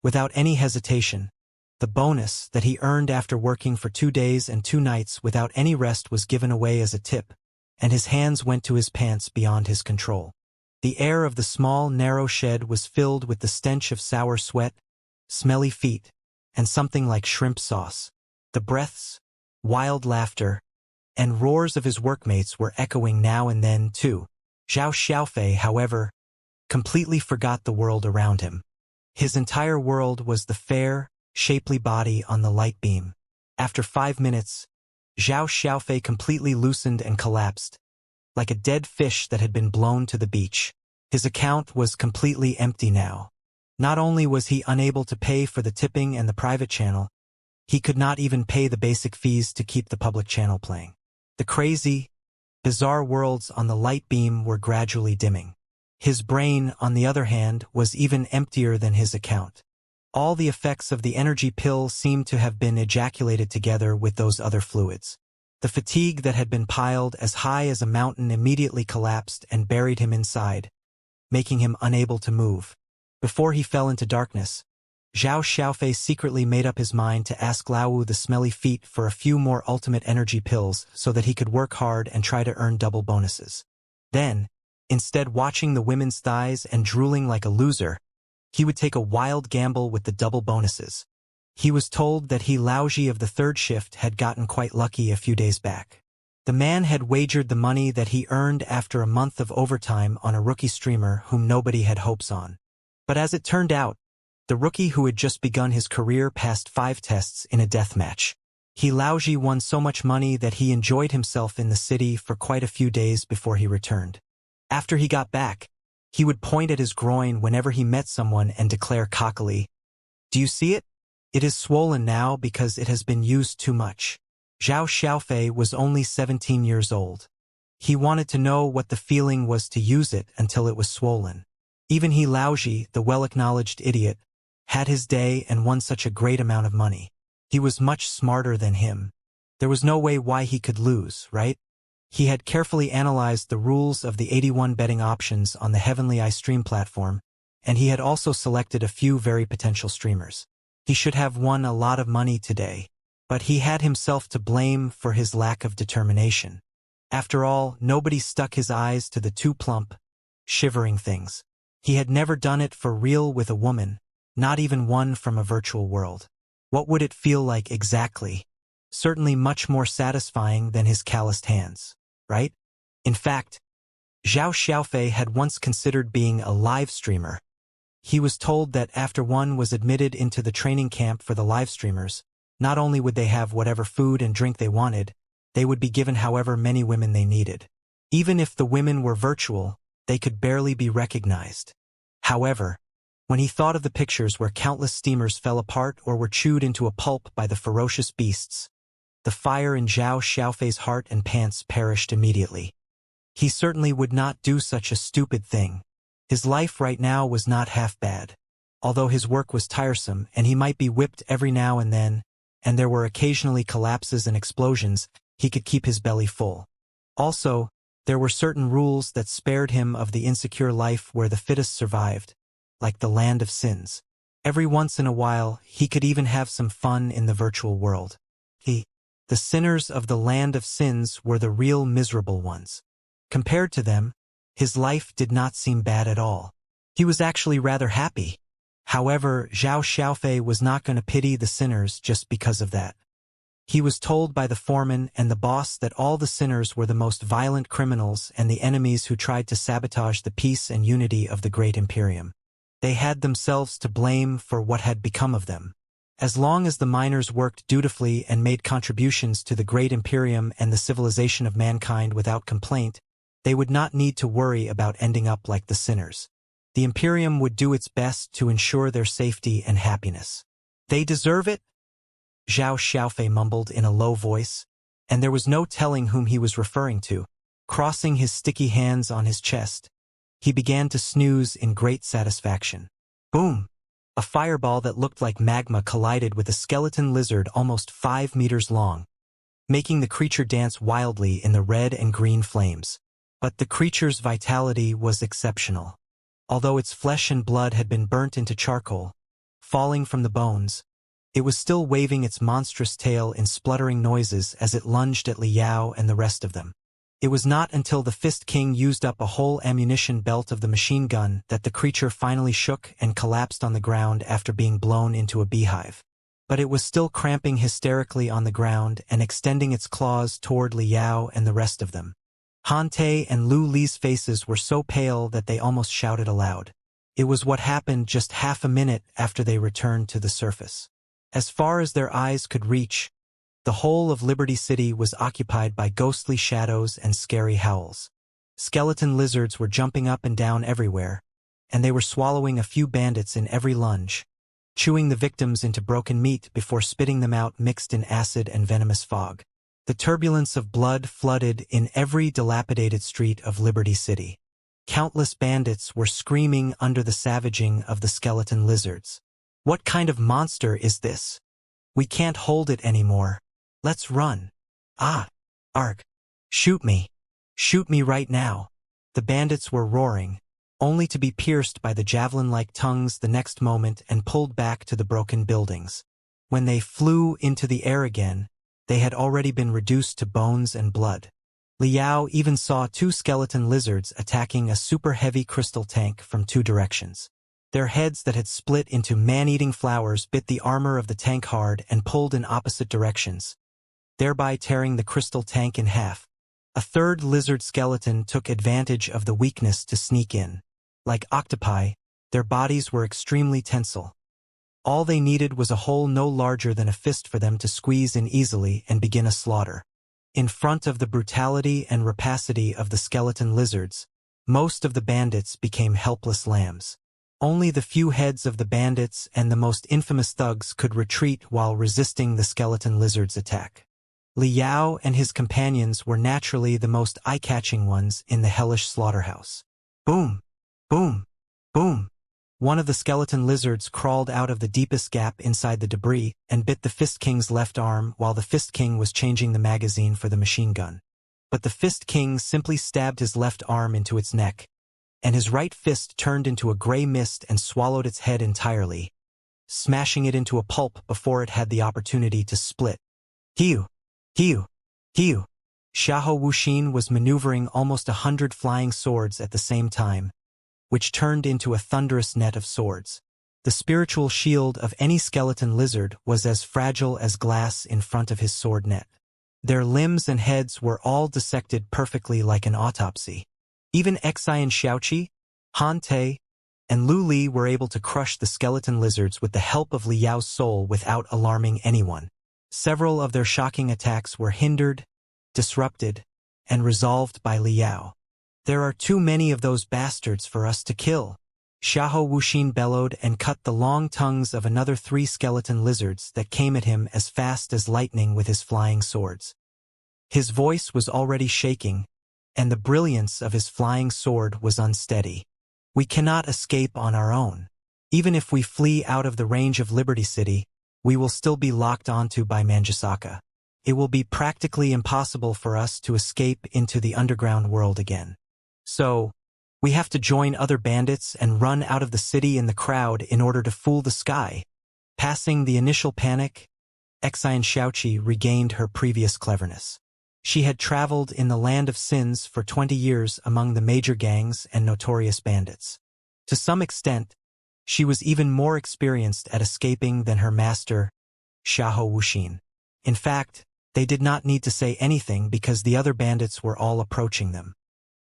Without any hesitation, the bonus that he earned after working for 2 days and 2 nights without any rest was given away as a tip, and his hands went to his pants beyond his control. The air of the small, narrow shed was filled with the stench of sour sweat, smelly feet, and something like shrimp sauce. The breaths, wild laughter, and roars of his workmates were echoing now and then, too. Zhao Xiaofei, however, completely forgot the world around him. His entire world was the fair, shapely body on the light beam. After 5 minutes, Zhao Xiaofei completely loosened and collapsed, like a dead fish that had been blown to the beach. His account was completely empty now. Not only was he unable to pay for the tipping and the private channel, he could not even pay the basic fees to keep the public channel playing. The crazy, bizarre worlds on the light beam were gradually dimming. His brain, on the other hand, was even emptier than his account. All the effects of the energy pill seemed to have been ejaculated together with those other fluids. The fatigue that had been piled as high as a mountain immediately collapsed and buried him inside, making him unable to move. Before he fell into darkness, Zhao Xiaofei secretly made up his mind to ask Laowu the smelly feet for a few more ultimate energy pills so that he could work hard and try to earn double bonuses. Then, instead watching the women's thighs and drooling like a loser, he would take a wild gamble with the double bonuses. He was told that Laoji of the third shift had gotten quite lucky a few days back. The man had wagered the money that he earned after a month of overtime on a rookie streamer whom nobody had hopes on. But as it turned out, the rookie who had just begun his career passed 5 tests in a deathmatch. Laoji won so much money that he enjoyed himself in the city for quite a few days before he returned. After he got back, he would point at his groin whenever he met someone and declare cockily, "Do you see it? It is swollen now because it has been used too much." Zhao Xiaofei was only 17 years old. He wanted to know what the feeling was to use it until it was swollen. Even Laoji, the well-acknowledged idiot, had his day and won such a great amount of money. He was much smarter than him. There was no way why he could lose, right? He had carefully analyzed the rules of the 81 betting options on the Heavenly Eye stream platform, and he had also selected a few very potential streamers. He should have won a lot of money today, but he had himself to blame for his lack of determination. After all, nobody stuck his eyes to the 2 plump, shivering things. He had never done it for real with a woman, not even one from a virtual world. What would it feel like exactly? Certainly much more satisfying than his calloused hands, right? In fact, Zhao Xiaofei had once considered being a live streamer. He was told that after one was admitted into the training camp for the live streamers, not only would they have whatever food and drink they wanted, they would be given however many women they needed. Even if the women were virtual, they could barely be recognized. However, when he thought of the pictures where countless steamers fell apart or were chewed into a pulp by the ferocious beasts, the fire in Zhao Xiaofei's heart and pants perished immediately. He certainly would not do such a stupid thing. His life right now was not half bad. Although his work was tiresome and he might be whipped every now and then, and there were occasionally collapses and explosions, he could keep his belly full. Also, there were certain rules that spared him of the insecure life where the fittest survived, like the land of sins. Every once in a while, he could even have some fun in the virtual world. The sinners of the land of sins were the real miserable ones. Compared to them, his life did not seem bad at all. He was actually rather happy. However, Zhao Xiaofei was not going to pity the sinners just because of that. He was told by the foreman and the boss that all the sinners were the most violent criminals and the enemies who tried to sabotage the peace and unity of the great Imperium. They had themselves to blame for what had become of them. As long as the miners worked dutifully and made contributions to the great Imperium and the civilization of mankind without complaint, they would not need to worry about ending up like the sinners. The Imperium would do its best to ensure their safety and happiness. They deserve it? Zhao Xiaofei mumbled in a low voice, and there was no telling whom he was referring to. Crossing his sticky hands on his chest, he began to snooze in great satisfaction. Boom! A fireball that looked like magma collided with a skeleton lizard almost 5 meters long, making the creature dance wildly in the red and green flames. But the creature's vitality was exceptional. Although its flesh and blood had been burnt into charcoal, falling from the bones, it was still waving its monstrous tail in spluttering noises as it lunged at Li Yao and the rest of them. It was not until the Fist King used up a whole ammunition belt of the machine gun that the creature finally shook and collapsed on the ground after being blown into a beehive. but it was still cramping hysterically on the ground and extending its claws toward Liao and the rest of them. Han Te and Lu Li's faces were so pale that they almost shouted aloud. It was what happened just half a minute after they returned to the surface. As far as their eyes could reach, the whole of Liberty City was occupied by ghostly shadows and scary howls. Skeleton lizards were jumping up and down everywhere, and they were swallowing a few bandits in every lunge, chewing the victims into broken meat before spitting them out mixed in acid and venomous fog. The turbulence of blood flooded in every dilapidated street of Liberty City. Countless bandits were screaming under the savaging of the skeleton lizards. What kind of monster is this? We can't hold it anymore. Let's run. Ah! Arg! Shoot me! Shoot me right now! The bandits were roaring, only to be pierced by the javelin-like tongues the next moment and pulled back to the broken buildings. When they flew into the air again, they had already been reduced to bones and blood. Liao even saw two skeleton lizards attacking a super-heavy crystal tank from two directions. Their heads that had split into man-eating flowers bit the armor of the tank hard and pulled in opposite directions, thereby tearing the crystal tank in half. A third lizard skeleton took advantage of the weakness to sneak in. Like octopi, their bodies were extremely tensile. All they needed was a hole no larger than a fist for them to squeeze in easily and begin a slaughter. In front of the brutality and rapacity of the skeleton lizards, most of the bandits became helpless lambs. Only the few heads of the bandits and the most infamous thugs could retreat while resisting the skeleton lizard's attack. Liao and his companions were naturally the most eye-catching ones in the hellish slaughterhouse. Boom! Boom! Boom! One of the skeleton lizards crawled out of the deepest gap inside the debris and bit the Fist King's left arm while the Fist King was changing the magazine for the machine gun. But the Fist King simply stabbed his left arm into its neck, and his right fist turned into a gray mist and swallowed its head entirely, smashing it into a pulp before it had the opportunity to split. Hiu! Hiu! Hiu! Xiahou Wuxin was maneuvering almost 100 flying swords at the same time, which turned into a thunderous net of swords. The spiritual shield of any skeleton lizard was as fragile as glass in front of his sword net. Their limbs and heads were all dissected perfectly like an autopsy. Even Xianxia, Han Te, and Lu Li were able to crush the skeleton lizards with the help of Liao's soul without alarming anyone. Several of their shocking attacks were hindered, disrupted, and resolved by Liao. There are too many of those bastards for us to kill. Xiahou Wuxin bellowed and cut the long tongues of another 3 skeleton lizards that came at him as fast as lightning with his flying swords. His voice was already shaking, and the brilliance of his flying sword was unsteady. We cannot escape on our own. Even if we flee out of the range of Liberty City, we will still be locked onto by Manjusaka. It will be practically impossible for us to escape into the underground world again. So, we have to join other bandits and run out of the city in the crowd in order to fool the sky. Passing the initial panic, Xianxia regained her previous cleverness. She had traveled in the land of sins for 20 years among the major gangs and notorious bandits. To some extent, she was even more experienced at escaping than her master, Xiahou Wuxin. In fact, they did not need to say anything because the other bandits were all approaching them.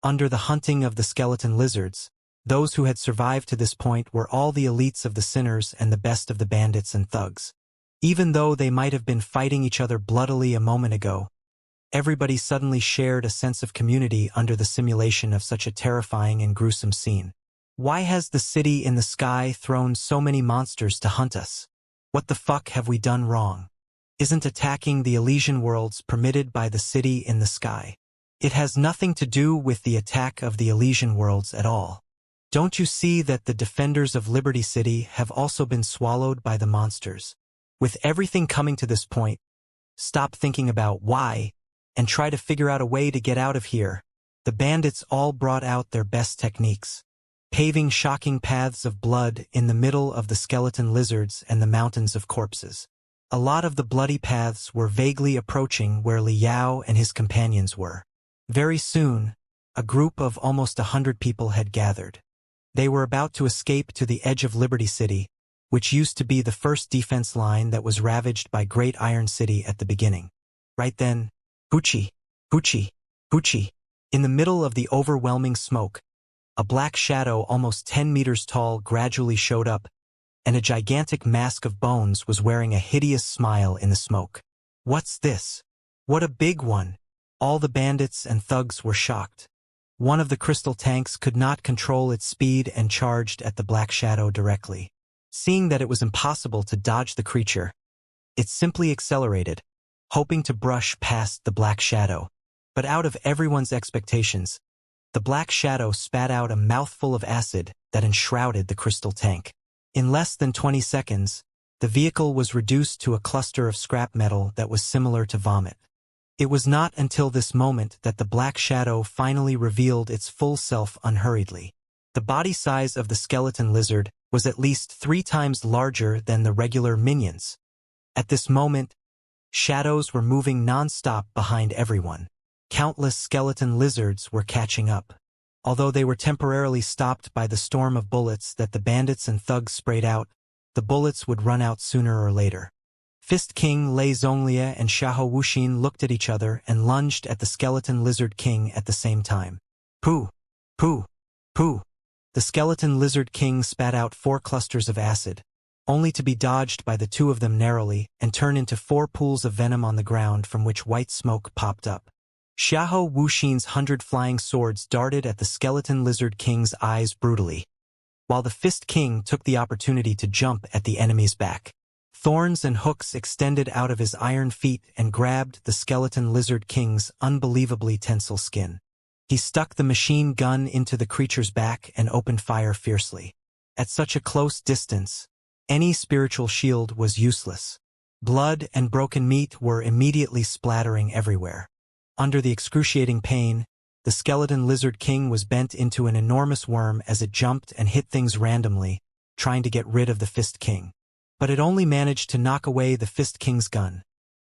Under the hunting of the skeleton lizards, those who had survived to this point were all the elites of the sinners and the best of the bandits and thugs. Even though they might have been fighting each other bloodily a moment ago, everybody suddenly shared a sense of community under the simulation of such a terrifying and gruesome scene. Why has the city in the sky thrown so many monsters to hunt us? What the fuck have we done wrong? Isn't attacking the Elysian worlds permitted by the city in the sky? It has nothing to do with the attack of the Elysian worlds at all. Don't you see that the defenders of Liberty City have also been swallowed by the monsters? With everything coming to this point, stop thinking about why and try to figure out a way to get out of here. The bandits all brought out their best techniques, paving shocking paths of blood in the middle of the skeleton lizards and the mountains of corpses. A lot of the bloody paths were vaguely approaching where Liao and his companions were. Very soon, a group of almost 100 people had gathered. They were about to escape to the edge of Liberty City, which used to be the first defense line that was ravaged by Great Iron City at the beginning. Right then, Wuxia, Wuxia, Wuxia. In the middle of the overwhelming smoke, a black shadow almost 10 meters tall gradually showed up, and a gigantic mask of bones was wearing a hideous smile in the smoke. What's this? What a big one! All the bandits and thugs were shocked. One of the crystal tanks could not control its speed and charged at the black shadow directly. Seeing that it was impossible to dodge the creature, it simply accelerated, hoping to brush past the black shadow. But out of everyone's expectations, the black shadow spat out a mouthful of acid that enshrouded the crystal tank. In less than 20 seconds, the vehicle was reduced to a cluster of scrap metal that was similar to vomit. It was not until this moment that the black shadow finally revealed its full self unhurriedly. The body size of the skeleton lizard was at least 3 times larger than the regular minions. At this moment, shadows were moving non-stop behind everyone. Countless skeleton lizards were catching up. Although they were temporarily stopped by the storm of bullets that the bandits and thugs sprayed out, the bullets would run out sooner or later. Fist King Xianxia and Xiahou Wuxin looked at each other and lunged at the skeleton lizard king at the same time. Pooh! Pooh! Pooh! The skeleton lizard king spat out 4 clusters of acid, only to be dodged by the 2 of them narrowly and turn into 4 pools of venom on the ground from which white smoke popped up. Xiahou Wuxin's 100 flying swords darted at the skeleton lizard king's eyes brutally, while the Fist King took the opportunity to jump at the enemy's back. Thorns and hooks extended out of his iron feet and grabbed the skeleton lizard king's unbelievably tensile skin. He stuck the machine gun into the creature's back and opened fire fiercely. At such a close distance, any spiritual shield was useless. Blood and broken meat were immediately splattering everywhere. Under the excruciating pain, the skeleton lizard king was bent into an enormous worm as it jumped and hit things randomly, trying to get rid of the Fist King. But it only managed to knock away the Fist King's gun,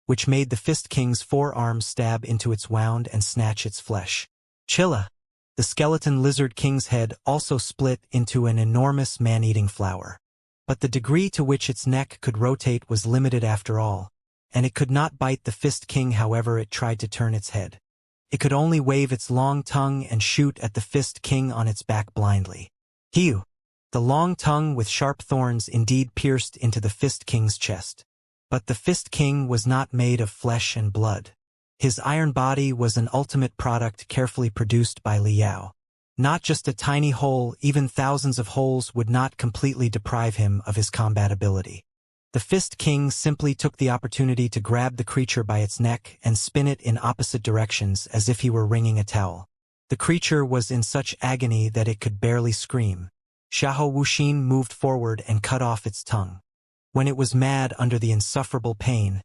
which made the Fist King's 4 arms stab into its wound and snatch its flesh. Chilla! The skeleton lizard king's head also split into an enormous man-eating flower. But the degree to which its neck could rotate was limited after all, and it could not bite the Fist King however it tried to turn its head. It could only wave its long tongue and shoot at the Fist King on its back blindly. Heu! The long tongue with sharp thorns indeed pierced into the Fist King's chest. But the Fist King was not made of flesh and blood. His iron body was an ultimate product carefully produced by Liao. Not just a tiny hole, even thousands of holes would not completely deprive him of his combat ability. The Fist King simply took the opportunity to grab the creature by its neck and spin it in opposite directions as if he were wringing a towel. The creature was in such agony that it could barely scream. Xiahou Wuxin moved forward and cut off its tongue. When it was mad under the insufferable pain,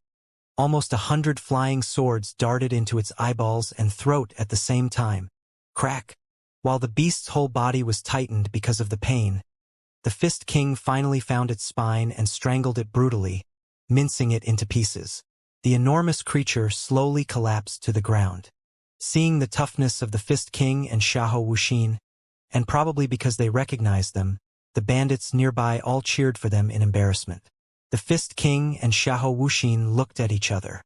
almost 100 flying swords darted into its eyeballs and throat at the same time. Crack! While the beast's whole body was tightened because of the pain, the Fist King finally found its spine and strangled it brutally, mincing it into pieces. The enormous creature slowly collapsed to the ground. Seeing the toughness of the Fist King and Xiahou Wuxin, and probably because they recognized them, the bandits nearby all cheered for them in embarrassment. The Fist King and Xiahou Wuxin looked at each other.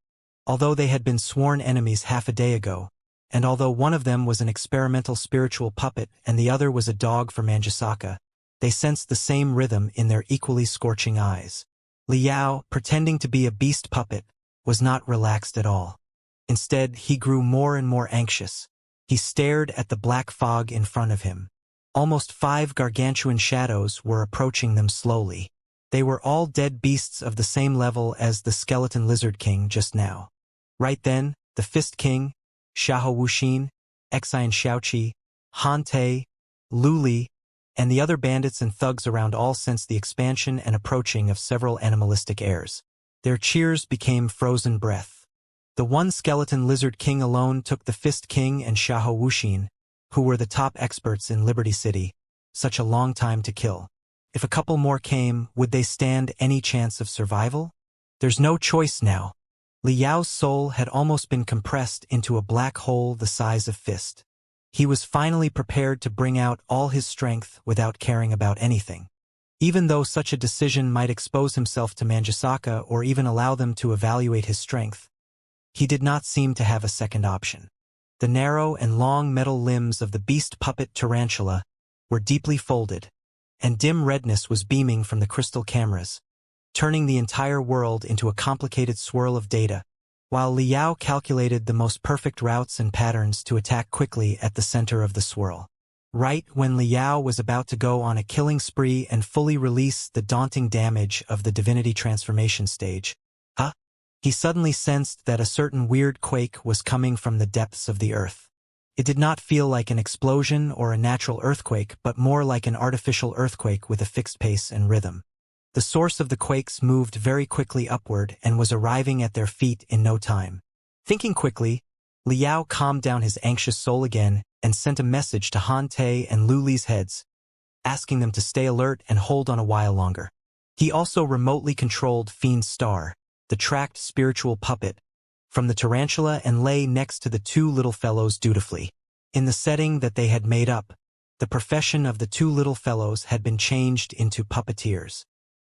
Although they had been sworn enemies half a day ago, and although one of them was an experimental spiritual puppet and the other was a dog for Manjusaka, they sensed the same rhythm in their equally scorching eyes. Liao, pretending to be a beast puppet, was not relaxed at all. Instead, he grew more and more anxious. He stared at the black fog in front of him. Almost 5 gargantuan shadows were approaching them slowly. They were all dead beasts of the same level as the skeleton lizard king just now. Right then, the Fist King, Xiahou Wuxin, Xianxia, Han Te, Luli, and the other bandits and thugs around all sensed the expansion and approaching of several animalistic heirs. Their cheers became frozen breath. The one skeleton lizard king alone took the Fist King and Xiahou Wuxin, who were the top experts in Liberty City, such a long time to kill. If a couple more came, would they stand any chance of survival? There's no choice now. Liao's soul had almost been compressed into a black hole the size of fist. He was finally prepared to bring out all his strength without caring about anything. Even though such a decision might expose himself to Manjusaka or even allow them to evaluate his strength, he did not seem to have a second option. The narrow and long metal limbs of the beast puppet tarantula were deeply folded, and dim redness was beaming from the crystal cameras, turning the entire world into a complicated swirl of data, while Liao calculated the most perfect routes and patterns to attack quickly at the center of the swirl. Right when Liao was about to go on a killing spree and fully release the daunting damage of the divinity transformation stage, he suddenly sensed that a certain weird quake was coming from the depths of the earth. It did not feel like an explosion or a natural earthquake, but more like an artificial earthquake with a fixed pace and rhythm. The source of the quakes moved very quickly upward and was arriving at their feet in no time. Thinking quickly, Liao calmed down his anxious soul again and sent a message to Han Te and Lu Li's heads, asking them to stay alert and hold on a while longer. He also remotely controlled Fiend Star, the tracked spiritual puppet, from the tarantula and lay next to the two little fellows dutifully. In the setting that they had made up, the profession of the two little fellows had been changed into puppeteers.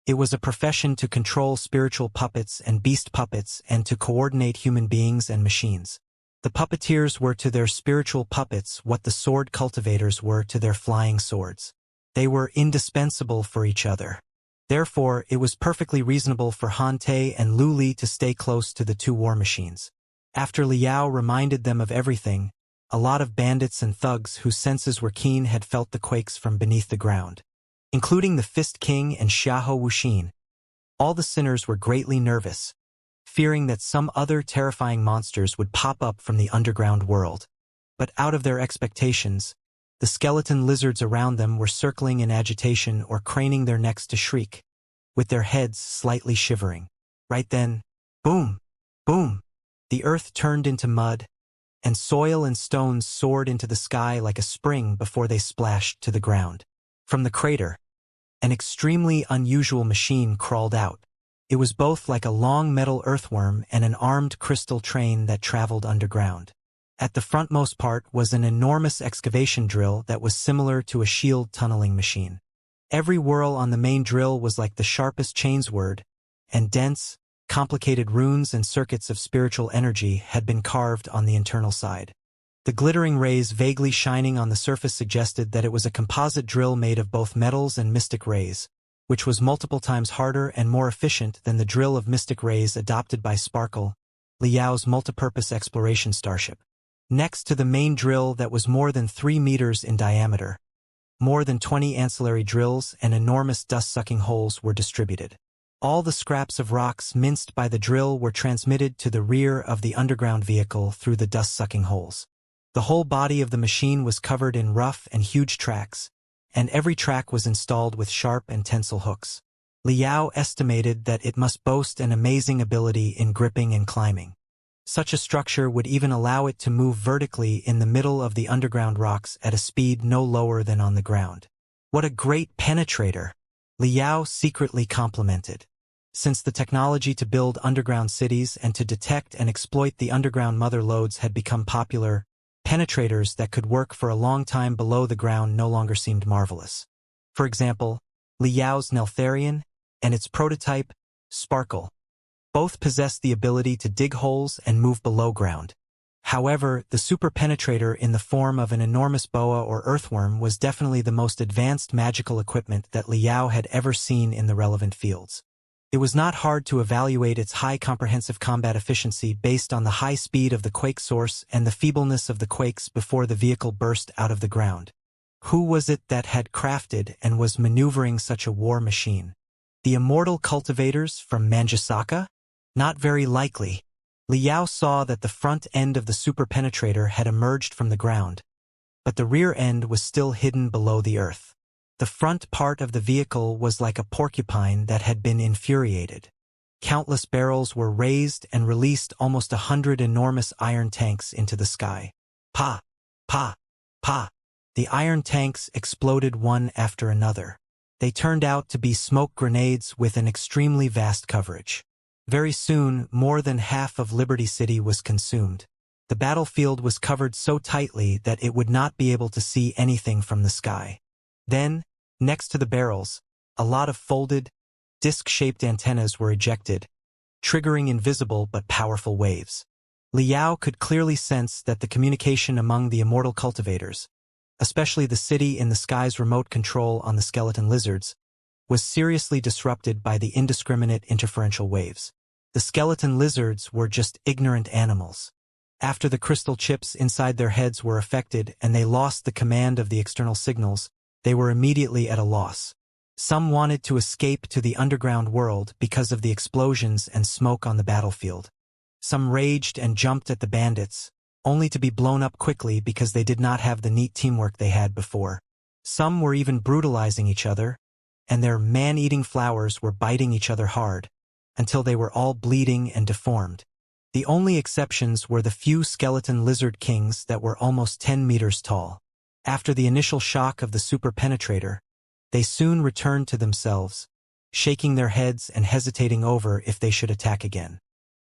It was a profession to control spiritual puppets and beast puppets and to coordinate human beings and machines. The puppeteers were to their spiritual puppets what the sword cultivators were to their flying swords. They were indispensable for each other. Therefore, it was perfectly reasonable for Han Te and Lu Li to stay close to the two war machines. After Liao reminded them of everything, a lot of bandits and thugs whose senses were keen had felt the quakes from beneath the ground, including the Fist King and Xiahou Wuxin. All the sinners were greatly nervous, fearing that some other terrifying monsters would pop up from the underground world. But out of their expectations, the skeleton lizards around them were circling in agitation or craning their necks to shriek, with their heads slightly shivering. Right then, boom, boom, the earth turned into mud, and soil and stones soared into the sky like a spring before they splashed to the ground. From the crater, an extremely unusual machine crawled out. It was both like a long metal earthworm and an armed crystal train that traveled underground. At the frontmost part was an enormous excavation drill that was similar to a shield tunneling machine. Every whirl on the main drill was like the sharpest chain's word, and dense, complicated runes and circuits of spiritual energy had been carved on the internal side. The glittering rays vaguely shining on the surface suggested that it was a composite drill made of both metals and mystic rays, which was multiple times harder and more efficient than the drill of mystic rays adopted by Sparkle, Liao's multipurpose exploration starship. Next to the main drill that was more than 3 meters in diameter, more than 20 ancillary drills and enormous dust-sucking holes were distributed. All the scraps of rocks minced by the drill were transmitted to the rear of the underground vehicle through the dust-sucking holes. The whole body of the machine was covered in rough and huge tracks, and every track was installed with sharp and tensile hooks. Liao estimated that it must boast an amazing ability in gripping and climbing. Such a structure would even allow it to move vertically in the middle of the underground rocks at a speed no lower than on the ground. What a great penetrator! Liao secretly complimented. Since the technology to build underground cities and to detect and exploit the underground mother lodes had become popular, penetrators that could work for a long time below the ground no longer seemed marvelous. For example, Liao's Neltharion and its prototype, Sparkle, both possessed the ability to dig holes and move below ground. However, the super penetrator in the form of an enormous boa or earthworm was definitely the most advanced magical equipment that Liao had ever seen in the relevant fields. It was not hard to evaluate its high comprehensive combat efficiency based on the high speed of the quake source and the feebleness of the quakes before the vehicle burst out of the ground. Who was it that had crafted and was maneuvering such a war machine? The immortal cultivators from Manjusaka? Not very likely. Liao saw that the front end of the super penetrator had emerged from the ground, but the rear end was still hidden below the earth. The front part of the vehicle was like a porcupine that had been infuriated. Countless barrels were raised and released almost 100 enormous iron tanks into the sky. Pa! Pa! Pa! The iron tanks exploded one after another. They turned out to be smoke grenades with an extremely vast coverage. Very soon, more than half of Liberty City was consumed. The battlefield was covered so tightly that it would not be able to see anything from the sky. Then, next to the barrels, A lot of folded, disc-shaped antennas were ejected, triggering invisible but powerful waves. Liao could clearly sense that the communication among the immortal cultivators, especially the city in the sky's remote control on the skeleton lizards, was seriously disrupted by the indiscriminate interferential waves. The skeleton lizards were just ignorant animals. After the crystal chips inside their heads were affected and they lost the command of the external signals, they were immediately at a loss. Some wanted to escape to the underground world because of the explosions and smoke on the battlefield. Some raged and jumped at the bandits, only to be blown up quickly because they did not have the neat teamwork they had before. Some were even brutalizing each other, and their man-eating flowers were biting each other hard, until they were all bleeding and deformed. The only exceptions were the few skeleton lizard kings that were almost 10 meters tall. After the initial shock of the super penetrator, they soon returned to themselves, shaking their heads and hesitating over if they should attack again.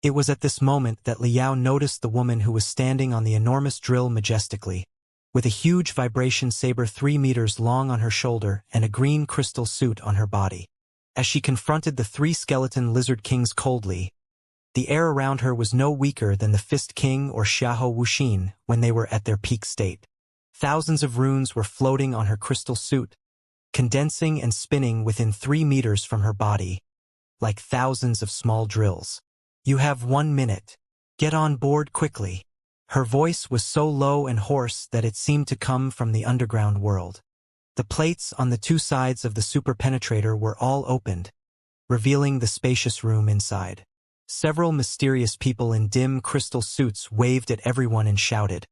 It was at this moment that Liao noticed the woman who was standing on the enormous drill majestically, with a huge vibration saber 3 meters long on her shoulder and a green crystal suit on her body. As she confronted the 3 skeleton lizard kings coldly, the air around her was no weaker than the Fist King or Xiahou Wuxin when they were at their peak state. Thousands of runes were floating on her crystal suit, condensing and spinning within 3 meters from her body, like thousands of small drills. "You have 1 minute. Get on board quickly." Her voice was so low and hoarse that it seemed to come from the underground world. The plates on the 2 sides of the super penetrator were all opened, revealing the spacious room inside. Several mysterious people in dim crystal suits waved at everyone and shouted,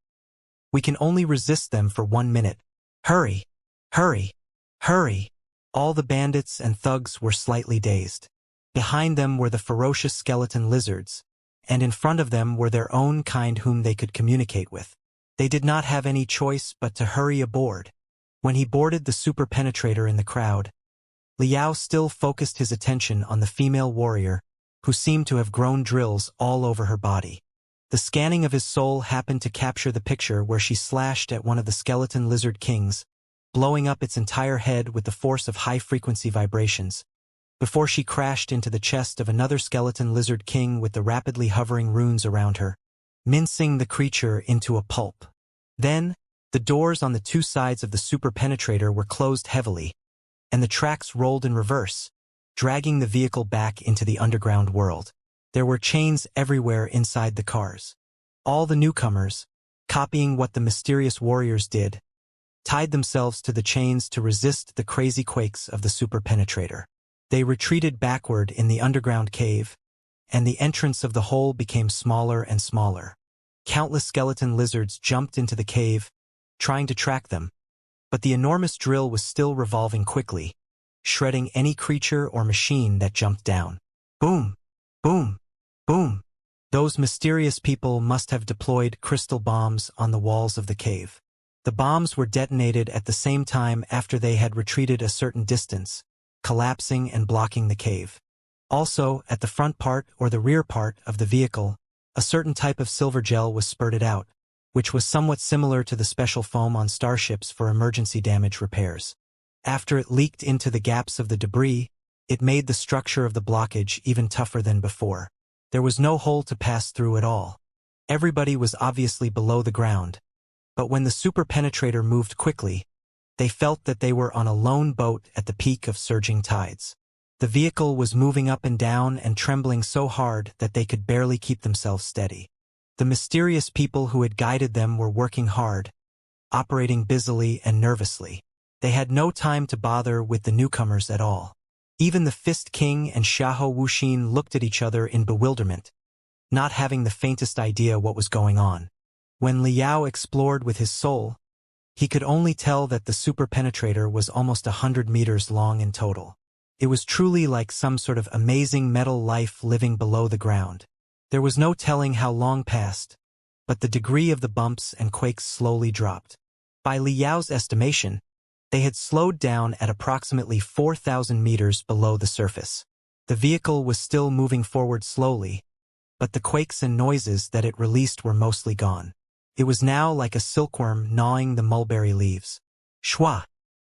"We can only resist them for 1 minute. Hurry! Hurry! Hurry!" All the bandits and thugs were slightly dazed. Behind them were the ferocious skeleton lizards, and in front of them were their own kind whom they could communicate with. They did not have any choice but to hurry aboard. When he boarded the super penetrator in the crowd, Liao still focused his attention on the female warrior, who seemed to have grown drills all over her body. The scanning of his soul happened to capture the picture where she slashed at one of the skeleton lizard kings, blowing up its entire head with the force of high-frequency vibrations, before she crashed into the chest of another skeleton lizard king with the rapidly hovering runes around her, mincing the creature into a pulp. Then, the doors on the 2 sides of the super penetrator were closed heavily, and the tracks rolled in reverse, dragging the vehicle back into the underground world. There were chains everywhere inside the cars. All the newcomers, copying what the mysterious warriors did, tied themselves to the chains to resist the crazy quakes of the super penetrator. They retreated backward in the underground cave, and the entrance of the hole became smaller and smaller. Countless skeleton lizards jumped into the cave, trying to track them, but the enormous drill was still revolving quickly, shredding any creature or machine that jumped down. Boom! Boom! Boom! Those mysterious people must have deployed crystal bombs on the walls of the cave. The bombs were detonated at the same time after they had retreated a certain distance, collapsing and blocking the cave. Also, at the front part or the rear part of the vehicle, a certain type of silver gel was spurted out, which was somewhat similar to the special foam on starships for emergency damage repairs. After it leaked into the gaps of the debris, it made the structure of the blockage even tougher than before. There was no hole to pass through at all. Everybody was obviously below the ground, but when the super penetrator moved quickly, they felt that they were on a lone boat at the peak of surging tides. The vehicle was moving up and down and trembling so hard that they could barely keep themselves steady. The mysterious people who had guided them were working hard, operating busily and nervously. They had no time to bother with the newcomers at all. Even the Fist King and Xiahou Wuxin looked at each other in bewilderment, not having the faintest idea what was going on. When Liao explored with his soul, he could only tell that the super penetrator was almost 100 meters long in total. It was truly like some sort of amazing metal life living below the ground. There was no telling how long passed, but the degree of the bumps and quakes slowly dropped. By Liao's estimation, they had slowed down at approximately 4,000 meters below the surface. The vehicle was still moving forward slowly, but the quakes and noises that it released were mostly gone. It was now like a silkworm gnawing the mulberry leaves. Shwa!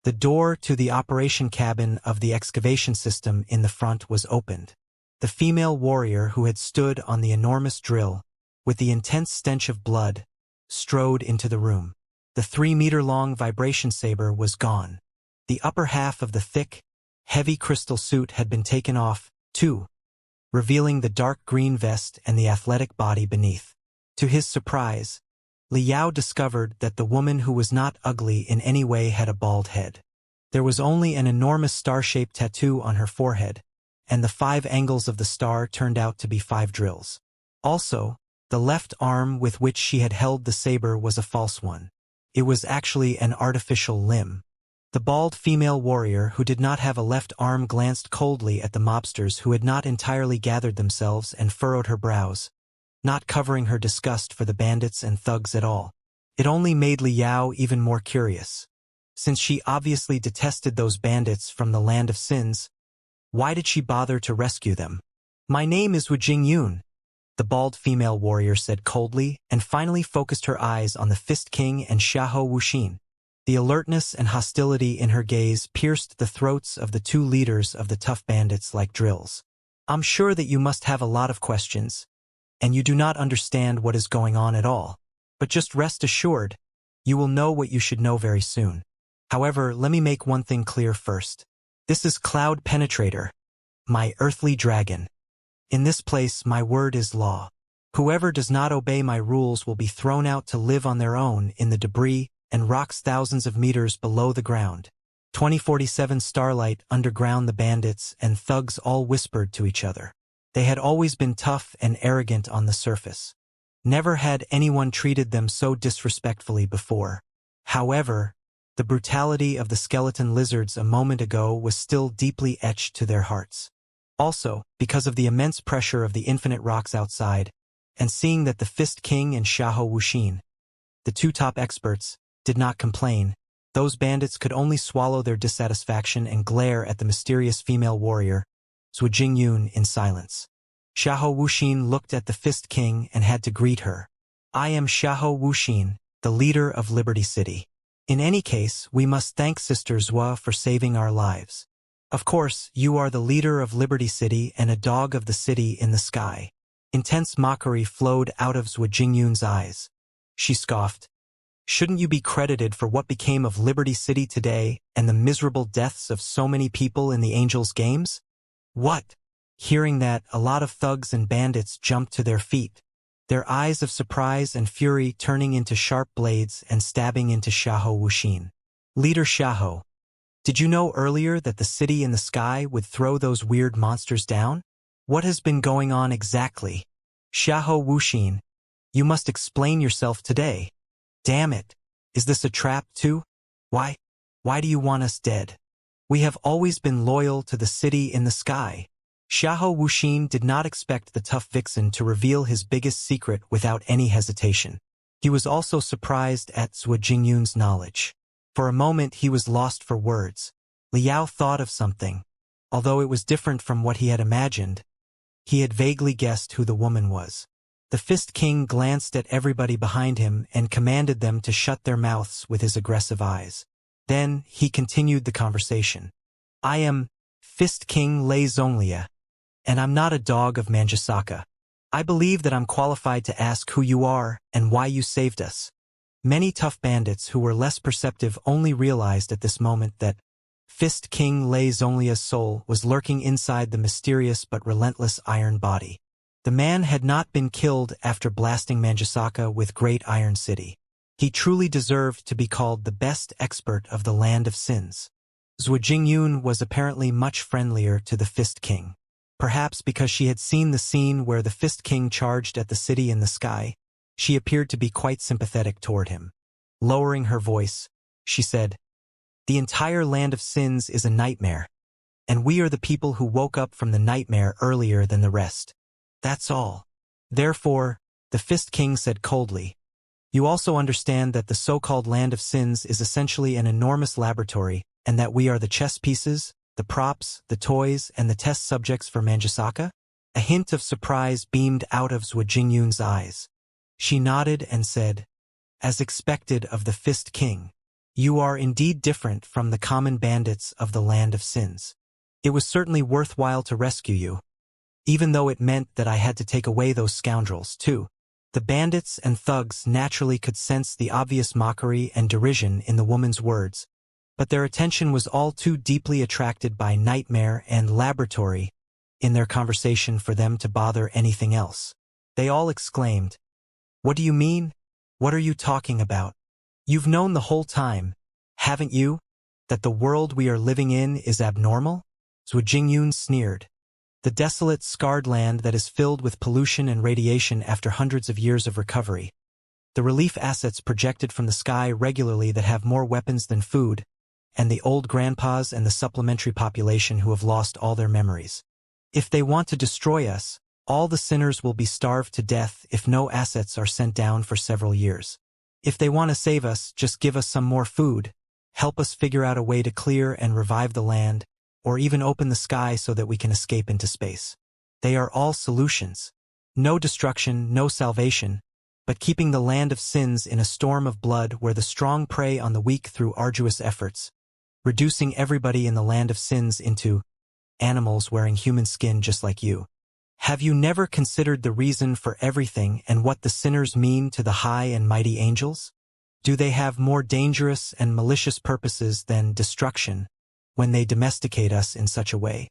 The door to the operation cabin of the excavation system in the front was opened. The female warrior who had stood on the enormous drill, with the intense stench of blood, strode into the room. The 3-meter-long vibration saber was gone. The upper half of the thick, heavy crystal suit had been taken off, too, revealing the dark green vest and the athletic body beneath. To his surprise, Liao discovered that the woman who was not ugly in any way had a bald head. There was only an enormous star-shaped tattoo on her forehead, and the 5 angles of the star turned out to be 5 drills. Also, the left arm with which she had held the saber was a false one. It was actually an artificial limb. The bald female warrior who did not have a left arm glanced coldly at the mobsters who had not entirely gathered themselves and furrowed her brows, not covering her disgust for the bandits and thugs at all. It only made Liao even more curious. Since she obviously detested those bandits from the land of sins, why did she bother to rescue them? "My name is Wu Jingyun," the bald female warrior said coldly, and finally focused her eyes on the Fist King and Xiahou Wuxin. The alertness and hostility in her gaze pierced the throats of the 2 leaders of the tough bandits like drills. "I'm sure that you must have a lot of questions, and you do not understand what is going on at all. But just rest assured, you will know what you should know very soon. However, let me make one thing clear first. This is Cloud Penetrator, my earthly dragon. In this place, my word is law. Whoever does not obey my rules will be thrown out to live on their own in the debris and rocks thousands of meters below the ground." 2047 Starlight underground. The bandits and thugs all whispered to each other. They had always been tough and arrogant on the surface. Never had anyone treated them so disrespectfully before. However, the brutality of the skeleton lizards a moment ago was still deeply etched to their hearts. Also, because of the immense pressure of the infinite rocks outside, and seeing that the Fist King and Xiahou Wuxin, the 2 top experts, did not complain, those bandits could only swallow their dissatisfaction and glare at the mysterious female warrior, Zhu Jingyun, in silence. Xiahou Wuxin looked at the Fist King and had to greet her. "I am Xiahou Wuxin, the leader of Liberty City. In any case, we must thank Sister Zhua for saving our lives. Of course, you are the leader of Liberty City and a dog of the city in the sky." Intense mockery flowed out of Zhu Jingyun's eyes. She scoffed. "Shouldn't you be credited for what became of Liberty City today and the miserable deaths of so many people in the Angels' Games?" "What?" Hearing that, a lot of thugs and bandits jumped to their feet, their eyes of surprise and fury turning into sharp blades and stabbing into Xiahou Wuxin. "Leader Xiahou, did you know earlier that the city in the sky would throw those weird monsters down? What has been going on exactly? Xiahou Wuxin, you must explain yourself today. Damn it, is this a trap too? Why do you want us dead? We have always been loyal to the city in the sky." Xiahou Wuxin did not expect the tough vixen to reveal his biggest secret without any hesitation. He was also surprised at Zhu Jingyun's knowledge. For a moment he was lost for words. Liao thought of something. Although it was different from what he had imagined, he had vaguely guessed who the woman was. The Fist King glanced at everybody behind him and commanded them to shut their mouths with his aggressive eyes. Then he continued the conversation. "I am Fist King Lei Zonglia, and I'm not a dog of Manjasaka. I believe that I'm qualified to ask who you are and why you saved us." Many tough bandits who were less perceptive only realized at this moment that Fist King Lei Zonglia's soul was lurking inside the mysterious but relentless iron body. The man had not been killed after blasting Manjasaka with Great Iron City. He truly deserved to be called the best expert of the land of sins. Zhu Jingyun was apparently much friendlier to the Fist King. Perhaps because she had seen the scene where the Fist King charged at the city in the sky, she appeared to be quite sympathetic toward him. Lowering her voice, she said, "The entire land of sins is a nightmare, and we are the people who woke up from the nightmare earlier than the rest. That's all. Therefore," the Fist King said coldly, "you also understand that the so-called land of sins is essentially an enormous laboratory, and that we are the chess pieces, the props, the toys, and the test subjects for Manjasaka?" A hint of surprise beamed out of Zhu Jingyun's eyes. She nodded and said, "As expected of the Fist King. You are indeed different from the common bandits of the land of sins. It was certainly worthwhile to rescue you, even though it meant that I had to take away those scoundrels, too. The bandits and thugs naturally could sense the obvious mockery and derision in the woman's words, but their attention was all too deeply attracted by nightmare and laboratory in their conversation for them to bother anything else. They all exclaimed, "What do you mean? What are you talking about? You've known the whole time, haven't you, that the world we are living in is abnormal?" Zhu Jingyun sneered. The desolate, scarred land that is filled with pollution and radiation after hundreds of years of recovery. The relief assets projected from the sky regularly that have more weapons than food, and the old grandpas and the supplementary population who have lost all their memories. If they want to destroy us, all the sinners will be starved to death if no assets are sent down for several years. If they want to save us, just give us some more food, help us figure out a way to clear and revive the land, or even open the sky so that we can escape into space. They are all solutions. No destruction, no salvation, but keeping the land of sins in a storm of blood where the strong prey on the weak through arduous efforts, reducing everybody in the land of sins into animals wearing human skin just like you. Have you never considered the reason for everything and what the sinners mean to the high and mighty angels? Do they have more dangerous and malicious purposes than destruction when they domesticate us in such a way?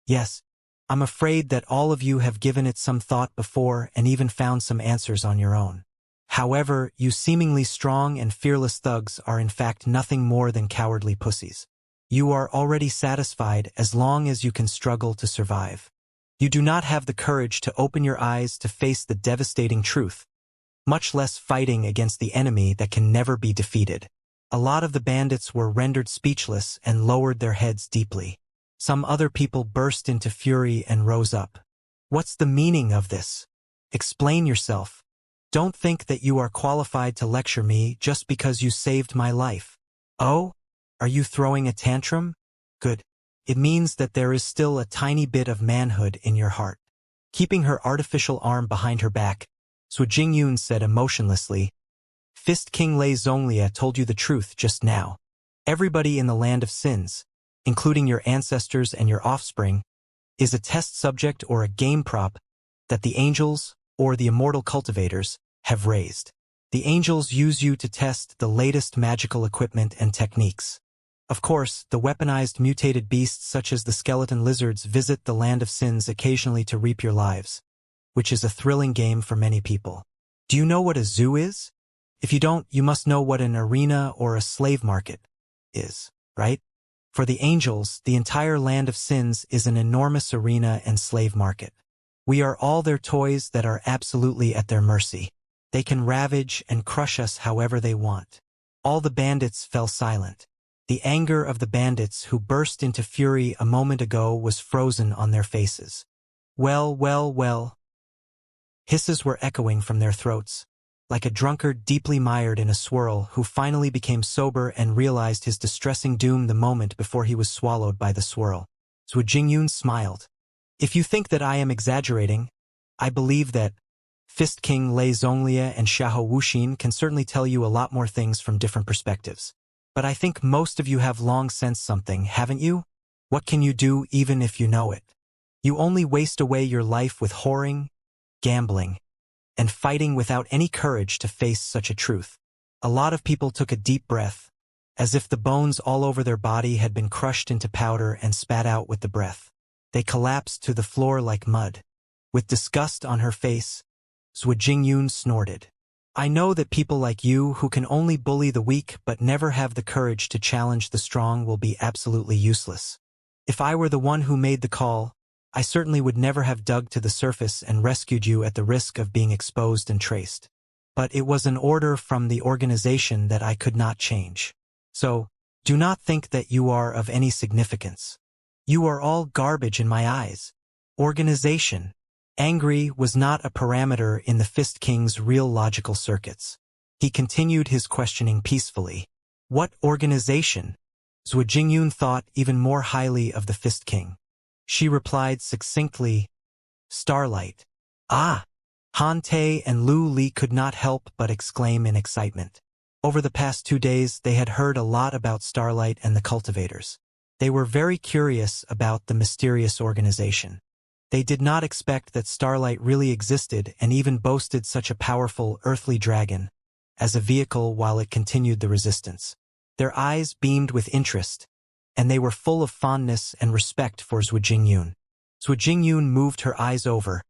Yes, I'm afraid that all of you have given it some thought before and even found some answers on your own. However, you seemingly strong and fearless thugs are in fact nothing more than cowardly pussies. You are already satisfied as long as you can struggle to survive. You do not have the courage to open your eyes to face the devastating truth, much less fighting against the enemy that can never be defeated. A lot of the bandits were rendered speechless and lowered their heads deeply. Some other people burst into fury and rose up. What's the meaning of this? Explain yourself. Don't think that you are qualified to lecture me just because you saved my life. Oh? Are you throwing a tantrum? Good. It means that there is still a tiny bit of manhood in your heart. Keeping her artificial arm behind her back, Zhu Jingyun said emotionlessly, Fist King Lei Zonglia told you the truth just now. Everybody in the land of sins, including your ancestors and your offspring, is a test subject or a game prop that the angels, or the immortal cultivators, have raised. The angels use you to test the latest magical equipment and techniques. Of course, the weaponized mutated beasts such as the skeleton lizards visit the land of sins occasionally to reap your lives, which is a thrilling game for many people. Do you know what a zoo is? If you don't, you must know what an arena or a slave market is, right? For the angels, the entire land of sins is an enormous arena and slave market. We are all their toys that are absolutely at their mercy. They can ravage and crush us however they want. All the bandits fell silent. The anger of the bandits who burst into fury a moment ago was frozen on their faces. Well, well, well. Hisses were echoing from their throats, like a drunkard deeply mired in a swirl who finally became sober and realized his distressing doom the moment before he was swallowed by the swirl. Zhu Jingyun smiled. If you think that I am exaggerating, I believe that Fist King Lei Zonglia and Xiahou Wuxin can certainly tell you a lot more things from different perspectives. But I think most of you have long sensed something, haven't you? What can you do even if you know it? You only waste away your life with whoring, gambling, and fighting without any courage to face such a truth. A lot of people took a deep breath, as if the bones all over their body had been crushed into powder and spat out with the breath. They collapsed to the floor like mud. With disgust on her face, Zhu Jingyun snorted. I know that people like you who can only bully the weak but never have the courage to challenge the strong will be absolutely useless. If I were the one who made the call, I certainly would never have dug to the surface and rescued you at the risk of being exposed and traced. But it was an order from the organization that I could not change. So, do not think that you are of any significance. You are all garbage in my eyes. Organization. Angry was not a parameter in the Fist King's real logical circuits. He continued his questioning peacefully. What organization? Zhu Jingyun thought even more highly of the Fist King. She replied succinctly, Starlight. Ah! Han Te and Lu Li could not help but exclaim in excitement. Over the past 2 days, they had heard a lot about Starlight and the Cultivators. They were very curious about the mysterious organization. They did not expect that Starlight really existed and even boasted such a powerful earthly dragon as a vehicle while it continued the resistance. Their eyes beamed with interest, and they were full of fondness and respect for Zhu Jingyun. Zhu Jingyun moved her eyes over,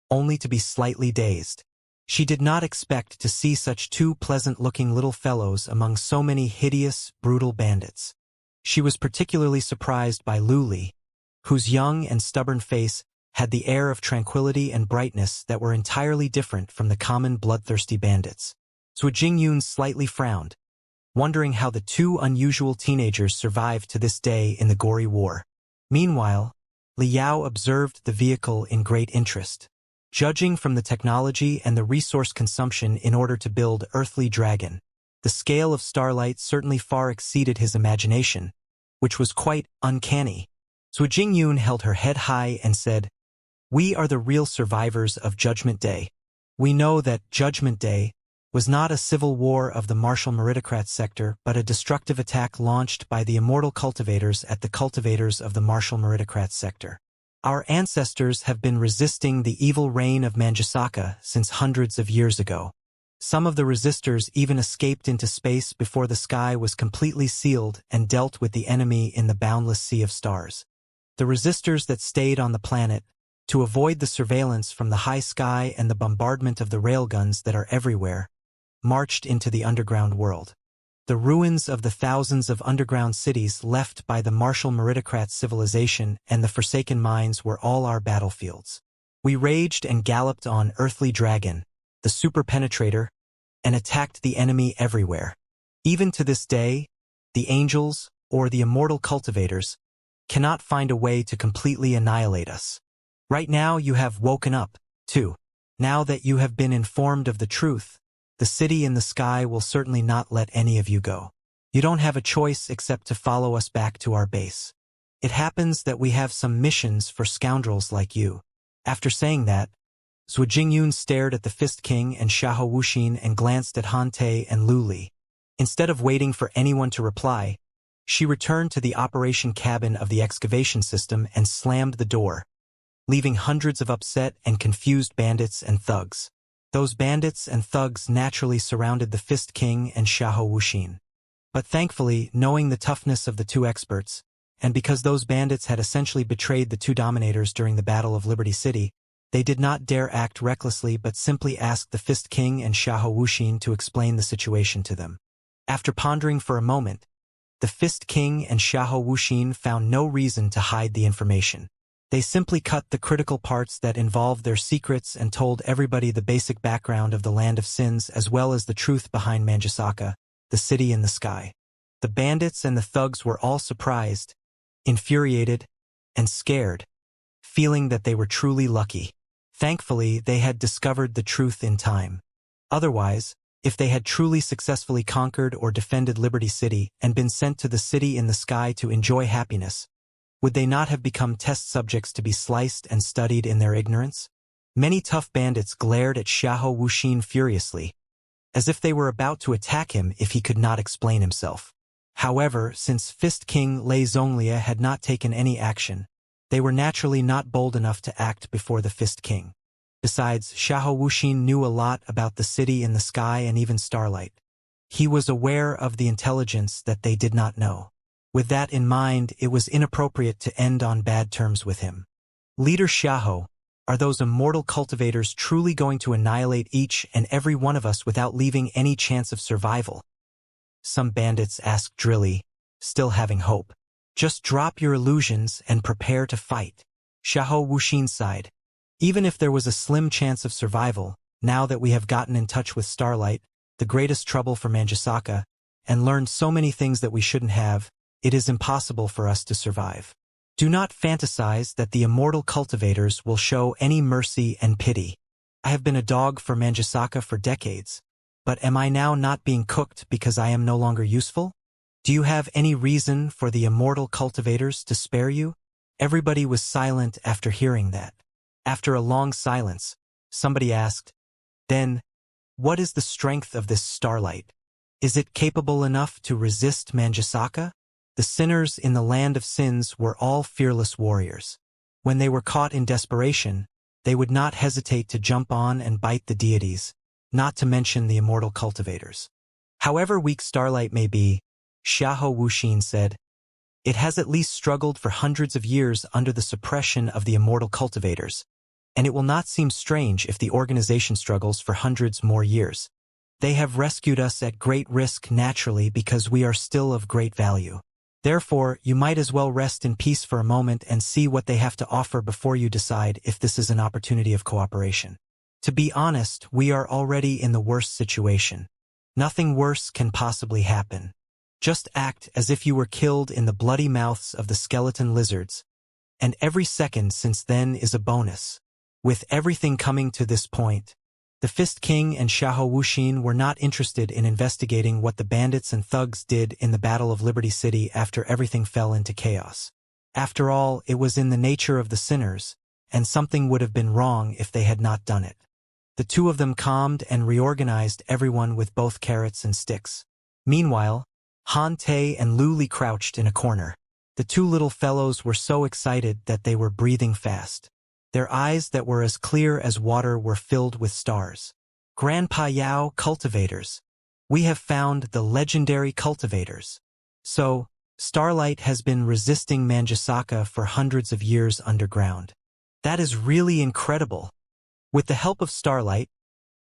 only to be slightly dazed. She did not expect to see such two pleasant-looking little fellows among so many hideous, brutal bandits. She was particularly surprised by Lu Li, whose young and stubborn face had the air of tranquility and brightness that were entirely different from the common bloodthirsty bandits. Zhu Jingyun slightly frowned, wondering how the two unusual teenagers survived to this day in the gory war. Meanwhile, Li Yao observed the vehicle in great interest. Judging from the technology and the resource consumption in order to build Earthly Dragon, the scale of Starlight certainly far exceeded his imagination, which was quite uncanny. Zhu Jingyun held her head high and said, "We are the real survivors of Judgment Day. We know that Judgment Day was not a civil war of the martial meritocrat sector but a destructive attack launched by the immortal cultivators at the cultivators of the martial meritocrat sector. Our ancestors have been resisting the evil reign of Manjusaka since hundreds of years ago. Some of the resistors even escaped into space before the sky was completely sealed and dealt with the enemy in the boundless sea of stars. The resistors that stayed on the planet, to avoid the surveillance from the high sky and the bombardment of the railguns that are everywhere, marched into the underground world. The ruins of the thousands of underground cities left by the martial meritocrat civilization and the forsaken mines were all our battlefields. We raged and galloped on Earthly Dragon, the super penetrator, and attacked the enemy everywhere. Even to this day, the angels, or the immortal cultivators, cannot find a way to completely annihilate us. Right now you have woken up, too. Now that you have been informed of the truth, the city in the sky will certainly not let any of you go. You don't have a choice except to follow us back to our base. It happens that we have some missions for scoundrels like you." After saying that, Zhu Jingyun stared at the Fist King and Xiahou Wuxin and glanced at Han Te and Lu Li. Instead of waiting for anyone to reply, she returned to the operation cabin of the excavation system and slammed the door, leaving hundreds of upset and confused bandits and thugs. Those bandits and thugs naturally surrounded the Fist King and Xiahou Wuxin. But thankfully, knowing the toughness of the two experts, and because those bandits had essentially betrayed the two dominators during the Battle of Liberty City, they did not dare act recklessly but simply asked the Fist King and Xiahou Wuxin to explain the situation to them. After pondering for a moment, the Fist King and Xiahou Wuxin found no reason to hide the information. They simply cut the critical parts that involved their secrets and told everybody the basic background of the Land of Sins as well as the truth behind Manjusaka, the city in the sky. The bandits and the thugs were all surprised, infuriated, and scared, feeling that they were truly lucky. Thankfully, they had discovered the truth in time. Otherwise, if they had truly successfully conquered or defended Liberty City and been sent to the city in the sky to enjoy happiness, would they not have become test subjects to be sliced and studied in their ignorance? Many tough bandits glared at Xiahou Wuxin furiously, as if they were about to attack him if he could not explain himself. However, since Fist King Lei Zhonglia had not taken any action, they were naturally not bold enough to act before the Fist King. Besides, Xiahou Wuxin knew a lot about the city in the sky and even Starlight. He was aware of the intelligence that they did not know. With that in mind, it was inappropriate to end on bad terms with him. "Leader Xiahou, are those immortal cultivators truly going to annihilate each and every one of us without leaving any chance of survival?" some bandits asked Drilly, still having hope. "Just drop your illusions and prepare to fight." Xiahou Wuxin sighed. Even if there was a slim chance of survival, now that we have gotten in touch with Starlight, the greatest trouble for Manjusaka, and learned so many things that we shouldn't have, it is impossible for us to survive. Do not fantasize that the immortal cultivators will show any mercy and pity. I have been a dog for Manjusaka for decades, but am I now not being cooked because I am no longer useful? Do you have any reason for the immortal cultivators to spare you? Everybody was silent after hearing that. After a long silence, somebody asked, "Then, what is the strength of this Starlight? Is it capable enough to resist Manjasaka? The sinners in the land of sins were all fearless warriors. When they were caught in desperation, they would not hesitate to jump on and bite the deities, not to mention the immortal cultivators. However weak Starlight may be, Xiahou Wuxin said, it has at least struggled for hundreds of years under the suppression of the immortal cultivators, and it will not seem strange if the organization struggles for hundreds more years. They have rescued us at great risk naturally because we are still of great value. Therefore, you might as well rest in peace for a moment and see what they have to offer before you decide if this is an opportunity of cooperation. To be honest, we are already in the worst situation. Nothing worse can possibly happen. Just act as if you were killed in the bloody mouths of the skeleton lizards, and every second since then is a bonus. With everything coming to this point, the Fist King and Xiahou Wuxin were not interested in investigating what the bandits and thugs did in the Battle of Liberty City after everything fell into chaos. After all, it was in the nature of the sinners, and something would have been wrong if they had not done it. The two of them calmed and reorganized everyone with both carrots and sticks. Meanwhile, Han Te and Lu Li crouched in a corner. The two little fellows were so excited that they were breathing fast. Their eyes that were as clear as water were filled with stars. Grandpa Yao, Cultivators. We have found the legendary Cultivators. So, Starlight has been resisting Manjasaka for hundreds of years underground. That is really incredible. With the help of Starlight,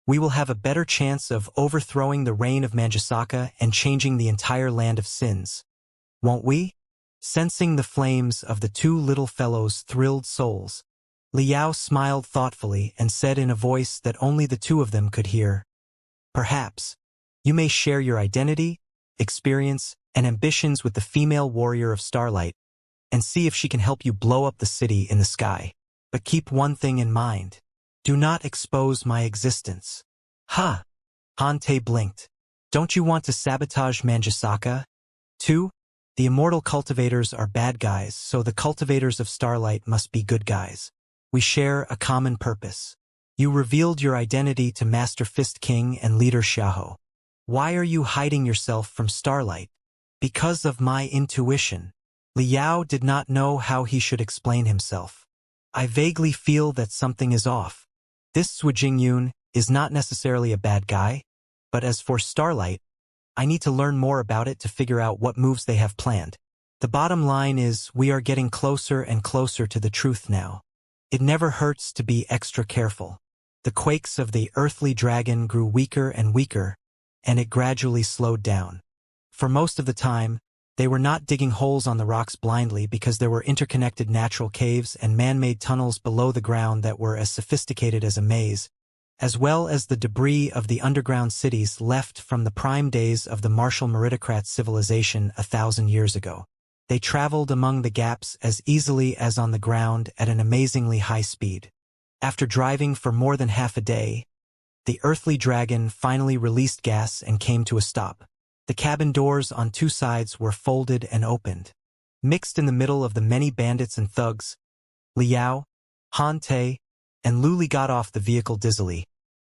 we will have a better chance of overthrowing the reign of Manjasaka and changing the entire land of sins. Won't we? Sensing the flames of the two little fellows' thrilled souls, Liao smiled thoughtfully and said in a voice that only the two of them could hear, perhaps, you may share your identity, experience, and ambitions with the female warrior of Starlight, and see if she can help you blow up the city in the sky. But keep one thing in mind. Do not expose my existence. Ha! Han Te blinked. Don't you want to sabotage Manjasaka? Too? The immortal cultivators are bad guys, so the cultivators of Starlight must be good guys. We share a common purpose. You revealed your identity to Master Fist King and Leader Xiahou. Why are you hiding yourself from Starlight? Because of my intuition. Liao did not know how he should explain himself. I vaguely feel that something is off. This Sui Jingyun is not necessarily a bad guy, but as for Starlight, I need to learn more about it to figure out what moves they have planned. The bottom line is we are getting closer and closer to the truth now. It never hurts to be extra careful. The quakes of the earthly dragon grew weaker and weaker, and it gradually slowed down. For most of the time, they were not digging holes on the rocks blindly because there were interconnected natural caves and man-made tunnels below the ground that were as sophisticated as a maze, as well as the debris of the underground cities left from the prime days of the martial meritocrat civilization 1,000 years ago. They traveled among the gaps as easily as on the ground at an amazingly high speed. After driving for more than half a day, the earthly dragon finally released gas and came to a stop. The cabin doors on two sides were folded and opened. Mixed in the middle of the many bandits and thugs, Liao, Han Te, and Lu Li got off the vehicle dizzily,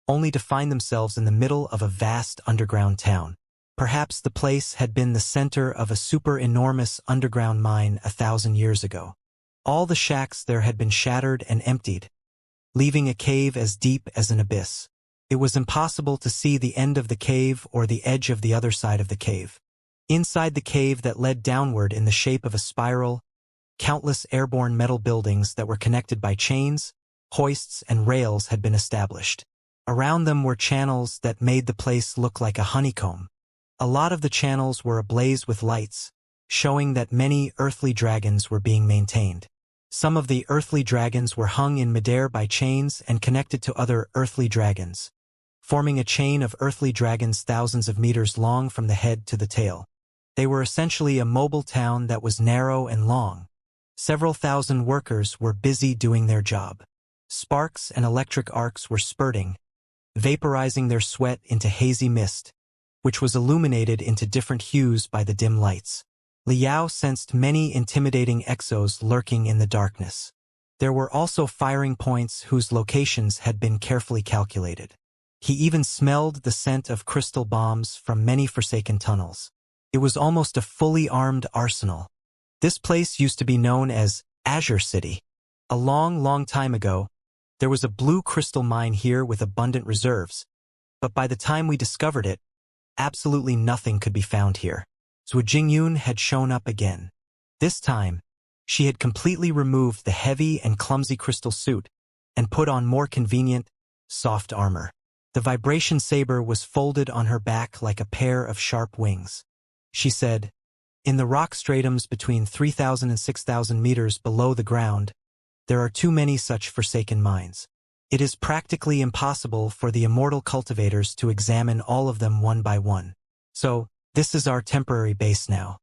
only to find themselves in the middle of a vast underground town. Perhaps the place had been the center of a super-enormous underground mine 1,000 years ago. All the shacks there had been shattered and emptied, leaving a cave as deep as an abyss. It was impossible to see the end of the cave or the edge of the other side of the cave. Inside the cave that led downward in the shape of a spiral, countless airborne metal buildings that were connected by chains, hoists, and rails had been established. Around them were channels that made the place look like a honeycomb. A lot of the channels were ablaze with lights, showing that many earthly dragons were being maintained. Some of the earthly dragons were hung in midair by chains and connected to other earthly dragons, forming a chain of earthly dragons thousands of meters long from the head to the tail. They were essentially a mobile town that was narrow and long. Several thousand workers were busy doing their job. Sparks and electric arcs were spurting, vaporizing their sweat into hazy mist, which was illuminated into different hues by the dim lights. Liao sensed many intimidating exos lurking in the darkness. There were also firing points whose locations had been carefully calculated. He even smelled the scent of crystal bombs from many forsaken tunnels. It was almost a fully armed arsenal. This place used to be known as Azure City. A long, long time ago, there was a blue crystal mine here with abundant reserves, but by the time we discovered it, absolutely nothing could be found here. Zhu Jingyun had shown up again. This time, she had completely removed the heavy and clumsy crystal suit and put on more convenient, soft armor. The vibration saber was folded on her back like a pair of sharp wings. She said, "In the rock stratums between 3,000 and 6,000 meters below the ground, there are too many such forsaken mines. It is practically impossible for the immortal cultivators to examine all of them one by one. So, this is our temporary base now.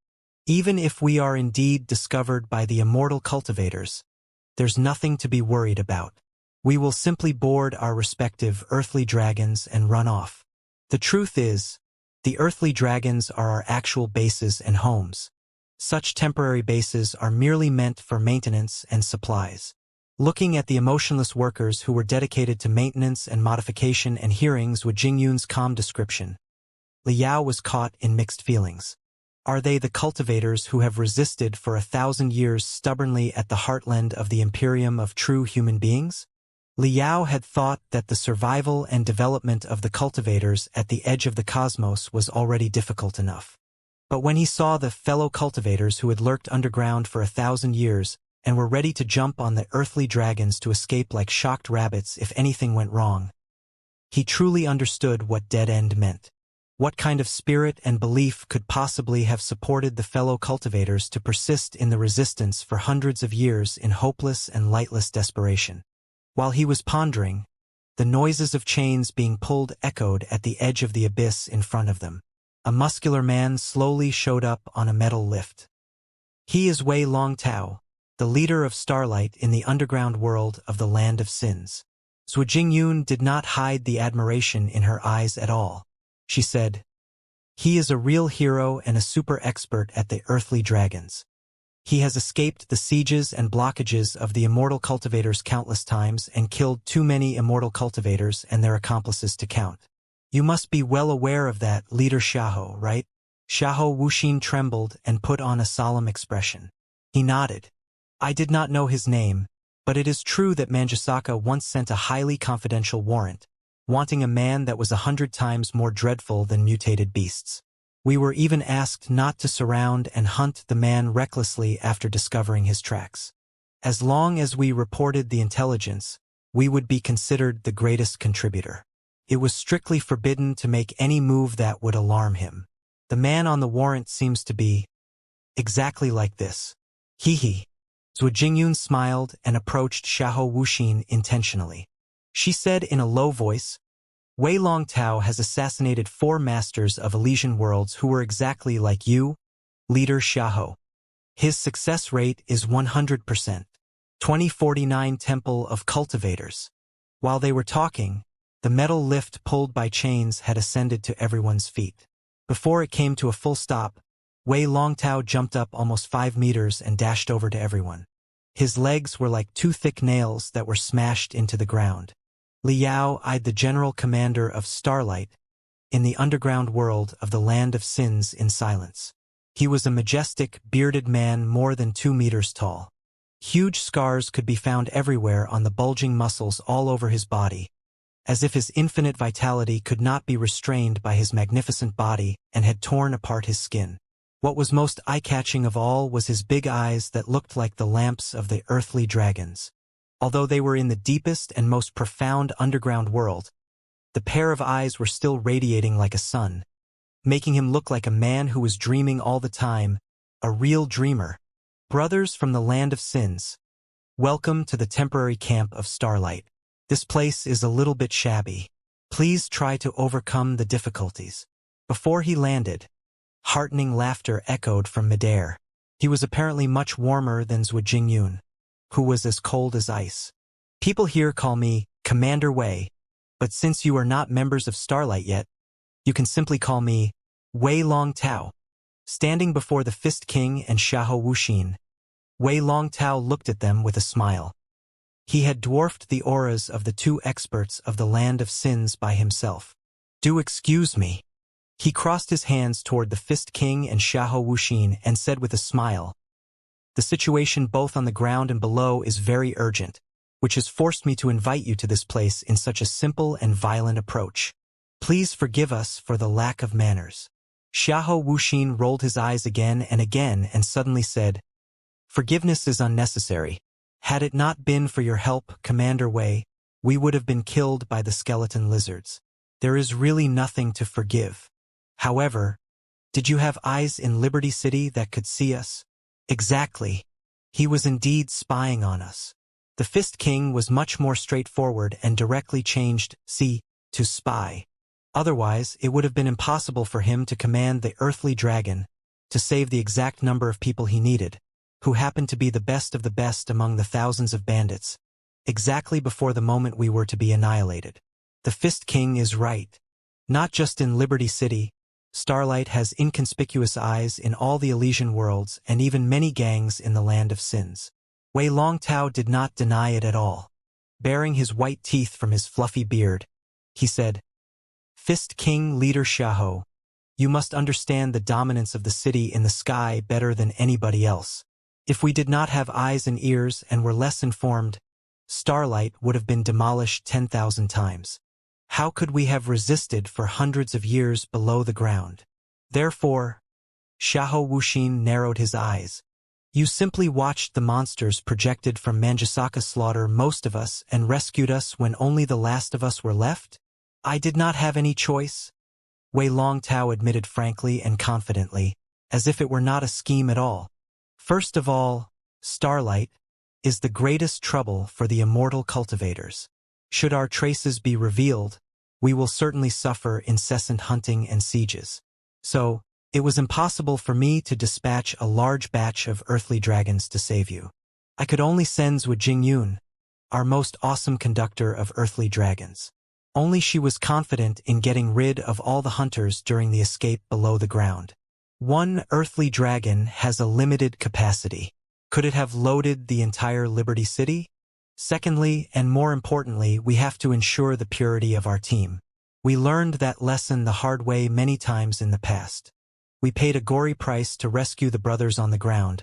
Even if we are indeed discovered by the immortal cultivators, there's nothing to be worried about. We will simply board our respective earthly dragons and run off. The truth is, the earthly dragons are our actual bases and homes. Such temporary bases are merely meant for maintenance and supplies." Looking at the emotionless workers who were dedicated to maintenance and modification and hearing Zhu Jingyun's calm description, Liao was caught in mixed feelings. Are they the cultivators who have resisted for 1,000 years stubbornly at the heartland of the Imperium of true human beings? Liao had thought that the survival and development of the cultivators at the edge of the cosmos was already difficult enough. But when he saw the fellow cultivators who had lurked underground for 1,000 years and were ready to jump on the earthly dragons to escape like shocked rabbits if anything went wrong, he truly understood what dead end meant. What kind of spirit and belief could possibly have supported the fellow cultivators to persist in the resistance for hundreds of years in hopeless and lightless desperation? While he was pondering, the noises of chains being pulled echoed at the edge of the abyss in front of them. A muscular man slowly showed up on a metal lift. He is Wei Longtao, the leader of Starlight in the underground world of the Land of Sins. Zhu Jingyun did not hide the admiration in her eyes at all. She said, "He is a real hero and a super expert at the earthly dragons. He has escaped the sieges and blockages of the immortal cultivators countless times and killed too many immortal cultivators and their accomplices to count. You must be well aware of that, Leader Xiahou, right?" Xiahou Wuxin trembled and put on a solemn expression. He nodded. "I did not know his name, but it is true that Manjusaka once sent a highly confidential warrant, wanting a man that was 100 times more dreadful than mutated beasts. We were even asked not to surround and hunt the man recklessly after discovering his tracks. As long as we reported the intelligence, we would be considered the greatest contributor. It was strictly forbidden to make any move that would alarm him. The man on the warrant seems to be exactly like this." Hee. Zhu Jingyun smiled and approached Xiahou Wuxin intentionally. She said in a low voice, "Wei Longtao has assassinated 4 masters of Elysian worlds who were exactly like you, Leader Xiahou. His success rate is 100%. 2049 Temple of Cultivators." While they were talking, the metal lift pulled by chains had ascended to everyone's feet. Before it came to a full stop, Wei Longtao jumped up almost 5 meters and dashed over to everyone. His legs were like 2 thick nails that were smashed into the ground. Liao eyed the general commander of Starlight in the underground world of the Land of Sins in silence. He was a majestic, bearded man more than 2 meters tall. Huge scars could be found everywhere on the bulging muscles all over his body, as if his infinite vitality could not be restrained by his magnificent body and had torn apart his skin. What was most eye-catching of all was his big eyes that looked like the lamps of the earthly dragons. Although they were in the deepest and most profound underground world, the pair of eyes were still radiating like a sun, making him look like a man who was dreaming all the time, a real dreamer. "Brothers from the Land of Sins, welcome to the temporary camp of Starlight. This place is a little bit shabby. Please try to overcome the difficulties." Before he landed, heartening laughter echoed from midair. He was apparently much warmer than Zhu Jingyun, who was as cold as ice. "People here call me Commander Wei, but since you are not members of Starlight yet, you can simply call me Wei Longtao." Standing before the Fist King and Xiahou Wuxin, Wei Longtao looked at them with a smile. He had dwarfed the auras of the two experts of the land of sins by himself. "Do excuse me." He crossed his hands toward the Fist King and Xiahou Wuxin and said with a smile, "The situation both on the ground and below is very urgent, which has forced me to invite you to this place in such a simple and violent approach. Please forgive us for the lack of manners." Xiahou Wuxin rolled his eyes again and suddenly said, "Forgiveness is unnecessary. Had it not been for your help, Commander Wei, we would have been killed by the skeleton lizards. There is really nothing to forgive. However, did you have eyes in Liberty City that could see us?" "Exactly. He was indeed spying on us." The Fist King was much more straightforward and directly changed "see" to "spy." Otherwise, it would have been impossible for him to command the earthly dragon to save the exact number of people he needed, who happened to be the best of the best among the thousands of bandits, exactly before the moment we were to be annihilated. The Fist King is right. Not just in Liberty City, Starlight has inconspicuous eyes in all the Elysian worlds and even many gangs in the land of sins. Wei Longtao did not deny it at all. Baring his white teeth from his fluffy beard, he said, "Fist King Leader Xiahou, you must understand the dominance of the city in the sky better than anybody else. If we did not have eyes and ears and were less informed, Starlight would have been demolished 10,000 times. How could we have resisted for hundreds of years below the ground? Therefore," Xiahou Wuxin narrowed his eyes, "you simply watched the monsters projected from Manjusaka slaughter most of us and rescued us when only the last of us were left? I did not have any choice," Wei Longtao admitted frankly and confidently, as if it were not a scheme at all. "First of all, Starlight is the greatest trouble for the immortal cultivators. Should our traces be revealed, we will certainly suffer incessant hunting and sieges. So, it was impossible for me to dispatch a large batch of earthly dragons to save you. I could only send Zhu Jingyun, our most awesome conductor of earthly dragons. Only she was confident in getting rid of all the hunters during the escape below the ground. One earthly dragon has a limited capacity. Could it have loaded the entire Liberty City? Secondly, and more importantly, we have to ensure the purity of our team. We learned that lesson the hard way many times in the past. We paid a gory price to rescue the brothers on the ground,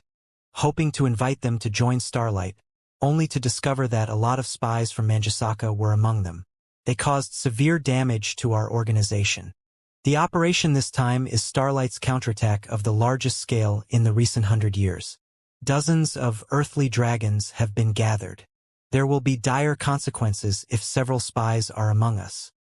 hoping to invite them to join Starlight, only to discover that a lot of spies from Manjusaka were among them. They caused severe damage to our organization. The operation this time is Starlight's counterattack of the largest scale in the recent 100 years. Dozens of earthly dragons have been gathered. There will be dire consequences if several spies are among us.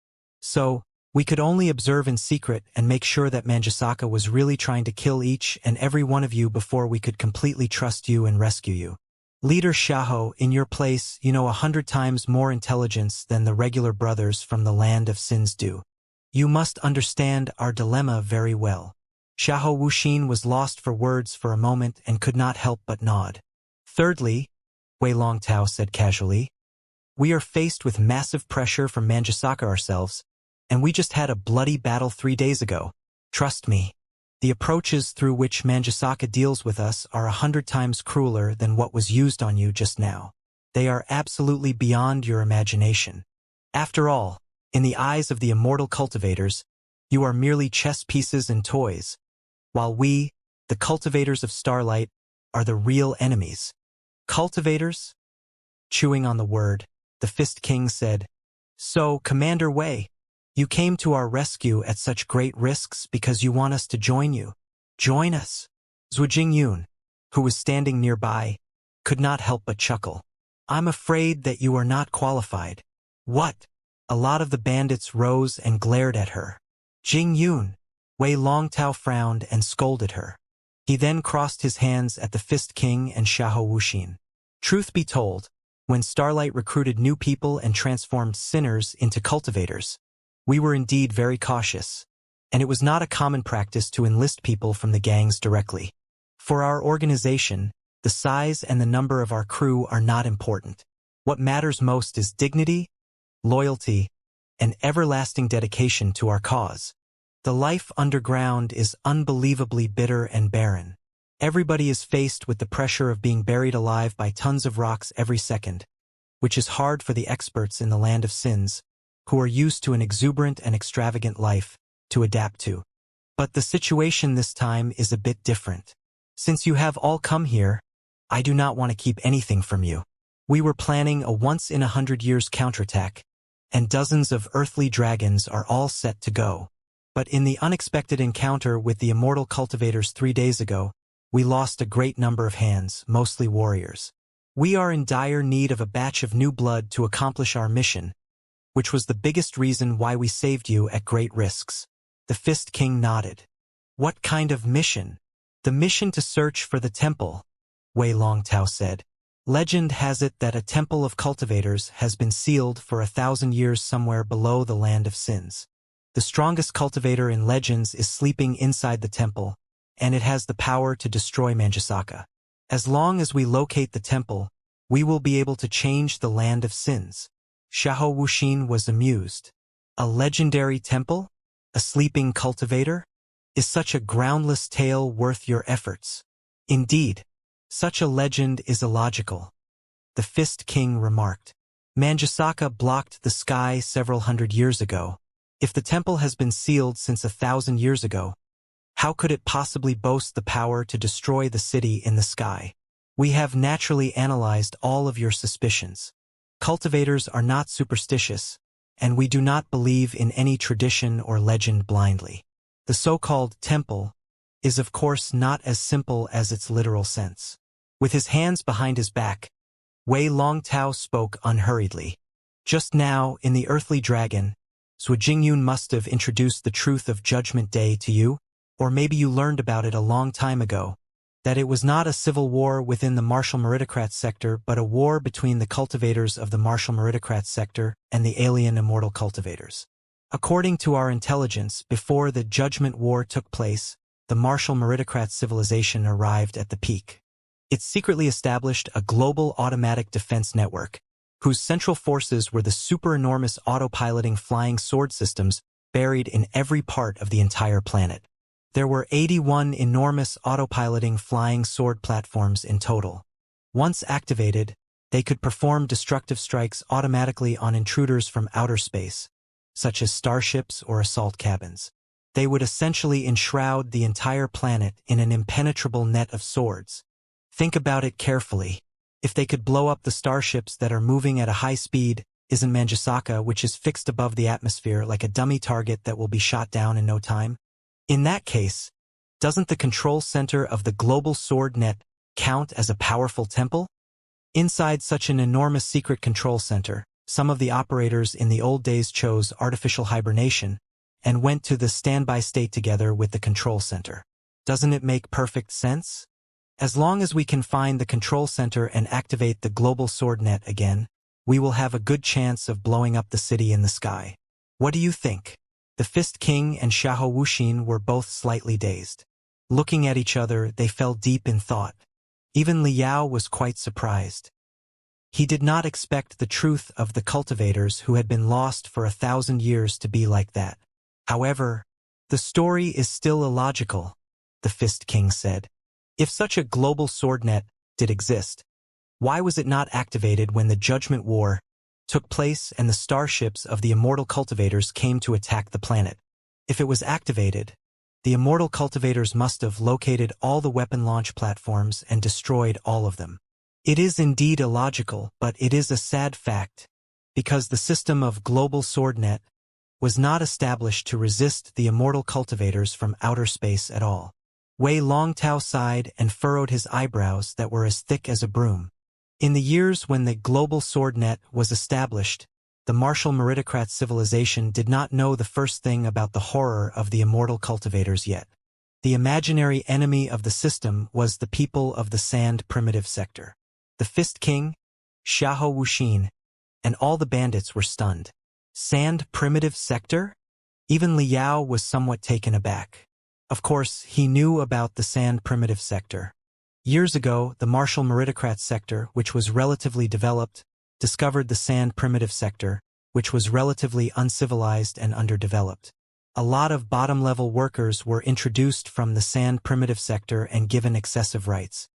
So, we could only observe in secret and make sure that Manjusaka was really trying to kill each and every one of you before we could completely trust you and rescue you. Leader Xiahou, in your place, you know 100 times more intelligence than the regular brothers from the land of sins do. You must understand our dilemma very well." Xiahou Wuxin was lost for words for a moment and could not help but nod. "Thirdly," Wei Longtao said casually, "we are faced with massive pressure from Manjusaka ourselves, and we just had a bloody battle 3 days ago. Trust me, the approaches through which Manjusaka deals with us are 100 times crueler than what was used on you just now. They are absolutely beyond your imagination. After all, in the eyes of the immortal cultivators, you are merely chess pieces and toys, while we, the cultivators of Starlight, are the real enemies." "Cultivators?" Chewing on the word, the Fist King said, "So, Commander Wei, you came to our rescue at such great risks because you want us to join you. Join us." Zhu Jingyun, who was standing nearby, could not help but chuckle. "I'm afraid that you are not qualified." "What?" A lot of the bandits rose and glared at her. "Jingyun," Wei Longtao frowned and scolded her. He then crossed his hands at the Fist King and Xiahou Wuxin. Truth be told, when Starlight recruited new people and transformed sinners into cultivators, we were indeed very cautious, and it was not a common practice to enlist people from the gangs directly. For our organization, the size and the number of our crew are not important. What matters most is dignity, loyalty, and everlasting dedication to our cause. The life underground is unbelievably bitter and barren. Everybody is faced with the pressure of being buried alive by tons of rocks every second. which is hard for the experts in the land of sins, who are used to an exuberant and extravagant life, to adapt to. But the situation this time is a bit different. Since you have all come here, I do not want to keep anything from you. We were planning a once-in-100 years counterattack, and dozens of earthly dragons are all set to go. But in the unexpected encounter with the immortal cultivators 3 days ago, we lost a great number of hands, mostly warriors. We are in dire need of a batch of new blood to accomplish our mission, which was the biggest reason why we saved you at great risks. The Fist King nodded. What kind of mission? The mission to search for the temple, Wei Longtao said. Legend has it that a temple of cultivators has been sealed for 1,000 years somewhere below the land of sins. The strongest cultivator in legends is sleeping inside the temple, and it has the power to destroy Manjasaka. As long as we locate the temple, we will be able to change the land of sins. Xiahou Wuxin was amused. A legendary temple? A sleeping cultivator? Is such a groundless tale worth your efforts? Indeed, such a legend is illogical, the Fist King remarked. Manjasaka blocked the sky several hundred years ago. If the temple has been sealed since 1,000 years ago, how could it possibly boast the power to destroy the city in the sky? We have naturally analyzed all of your suspicions. Cultivators are not superstitious, and we do not believe in any tradition or legend blindly. The so-called temple is of course not as simple as its literal sense. With his hands behind his back, Wei Longtao spoke unhurriedly. Just now, in the earthly dragon, Sui Jingyun must have introduced the truth of Judgment Day to you, or maybe you learned about it a long time ago, that it was not a civil war within the Martial Meritocrat sector but a war between the cultivators of the Martial Meritocrat sector and the alien immortal cultivators. According to our intelligence, before the Judgment War took place, the Martial Meritocrat civilization arrived at the peak. It secretly established a global automatic defense network, whose central forces were the super-enormous autopiloting flying sword systems buried in every part of the entire planet. There were 81 enormous autopiloting flying sword platforms in total. Once activated, they could perform destructive strikes automatically on intruders from outer space, such as starships or assault cabins. They would essentially enshroud the entire planet in an impenetrable net of swords. Think about it carefully. If they could blow up the starships that are moving at a high speed, isn't Manjasaka, which is fixed above the atmosphere, like a dummy target that will be shot down in no time? In that case, doesn't the control center of the global sword net count as a powerful temple? Inside such an enormous secret control center, some of the operators in the old days chose artificial hibernation and went to the standby state together with the control center. Doesn't it make perfect sense? As long as we can find the control center and activate the global sword net again, we will have a good chance of blowing up the city in the sky. What do you think? The Fist King and Xiahou Wuxin were both slightly dazed. Looking at each other, they fell deep in thought. Even Liao was quite surprised. He did not expect the truth of the cultivators who had been lost for 1,000 years to be like that. However, the story is still illogical, the Fist King said. If such a global sword net did exist, why was it not activated when the Judgment War took place and the starships of the immortal cultivators came to attack the planet? If it was activated, the immortal cultivators must have located all the weapon launch platforms and destroyed all of them. It is indeed illogical, but it is a sad fact, because the system of global sword net was not established to resist the immortal cultivators from outer space at all. Wei Longtao sighed and furrowed his eyebrows that were as thick as a broom. In the years when the global sword net was established, the Martial Meritocrat civilization did not know the first thing about the horror of the immortal cultivators yet. The imaginary enemy of the system was the people of the Sand Primitive sector. The Fist King, Xiahou Wuxin, and all the bandits were stunned. Sand Primitive sector? Even Liao was somewhat taken aback. Of course, he knew about the Sand Primitive sector. Years ago, the Martial Meritocrat sector, which was relatively developed, discovered the Sand Primitive sector, which was relatively uncivilized and underdeveloped. A lot of bottom-level workers were introduced from the Sand Primitive sector and given excessive rights.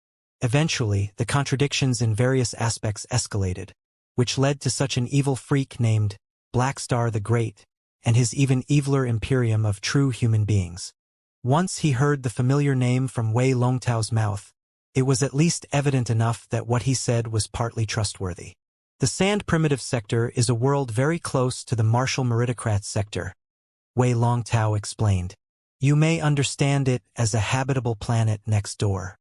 Eventually, the contradictions in various aspects escalated. which led to such an evil freak named Blackstar the Great, and his even eviler imperium of true human beings. Once he heard the familiar name from Wei Longtao's mouth, it was at least evident enough that what he said was partly trustworthy. The Sand Primitive Sector is a world very close to the Martial Meritocrat Sector, Wei Longtao explained. You may understand it as a habitable planet next door.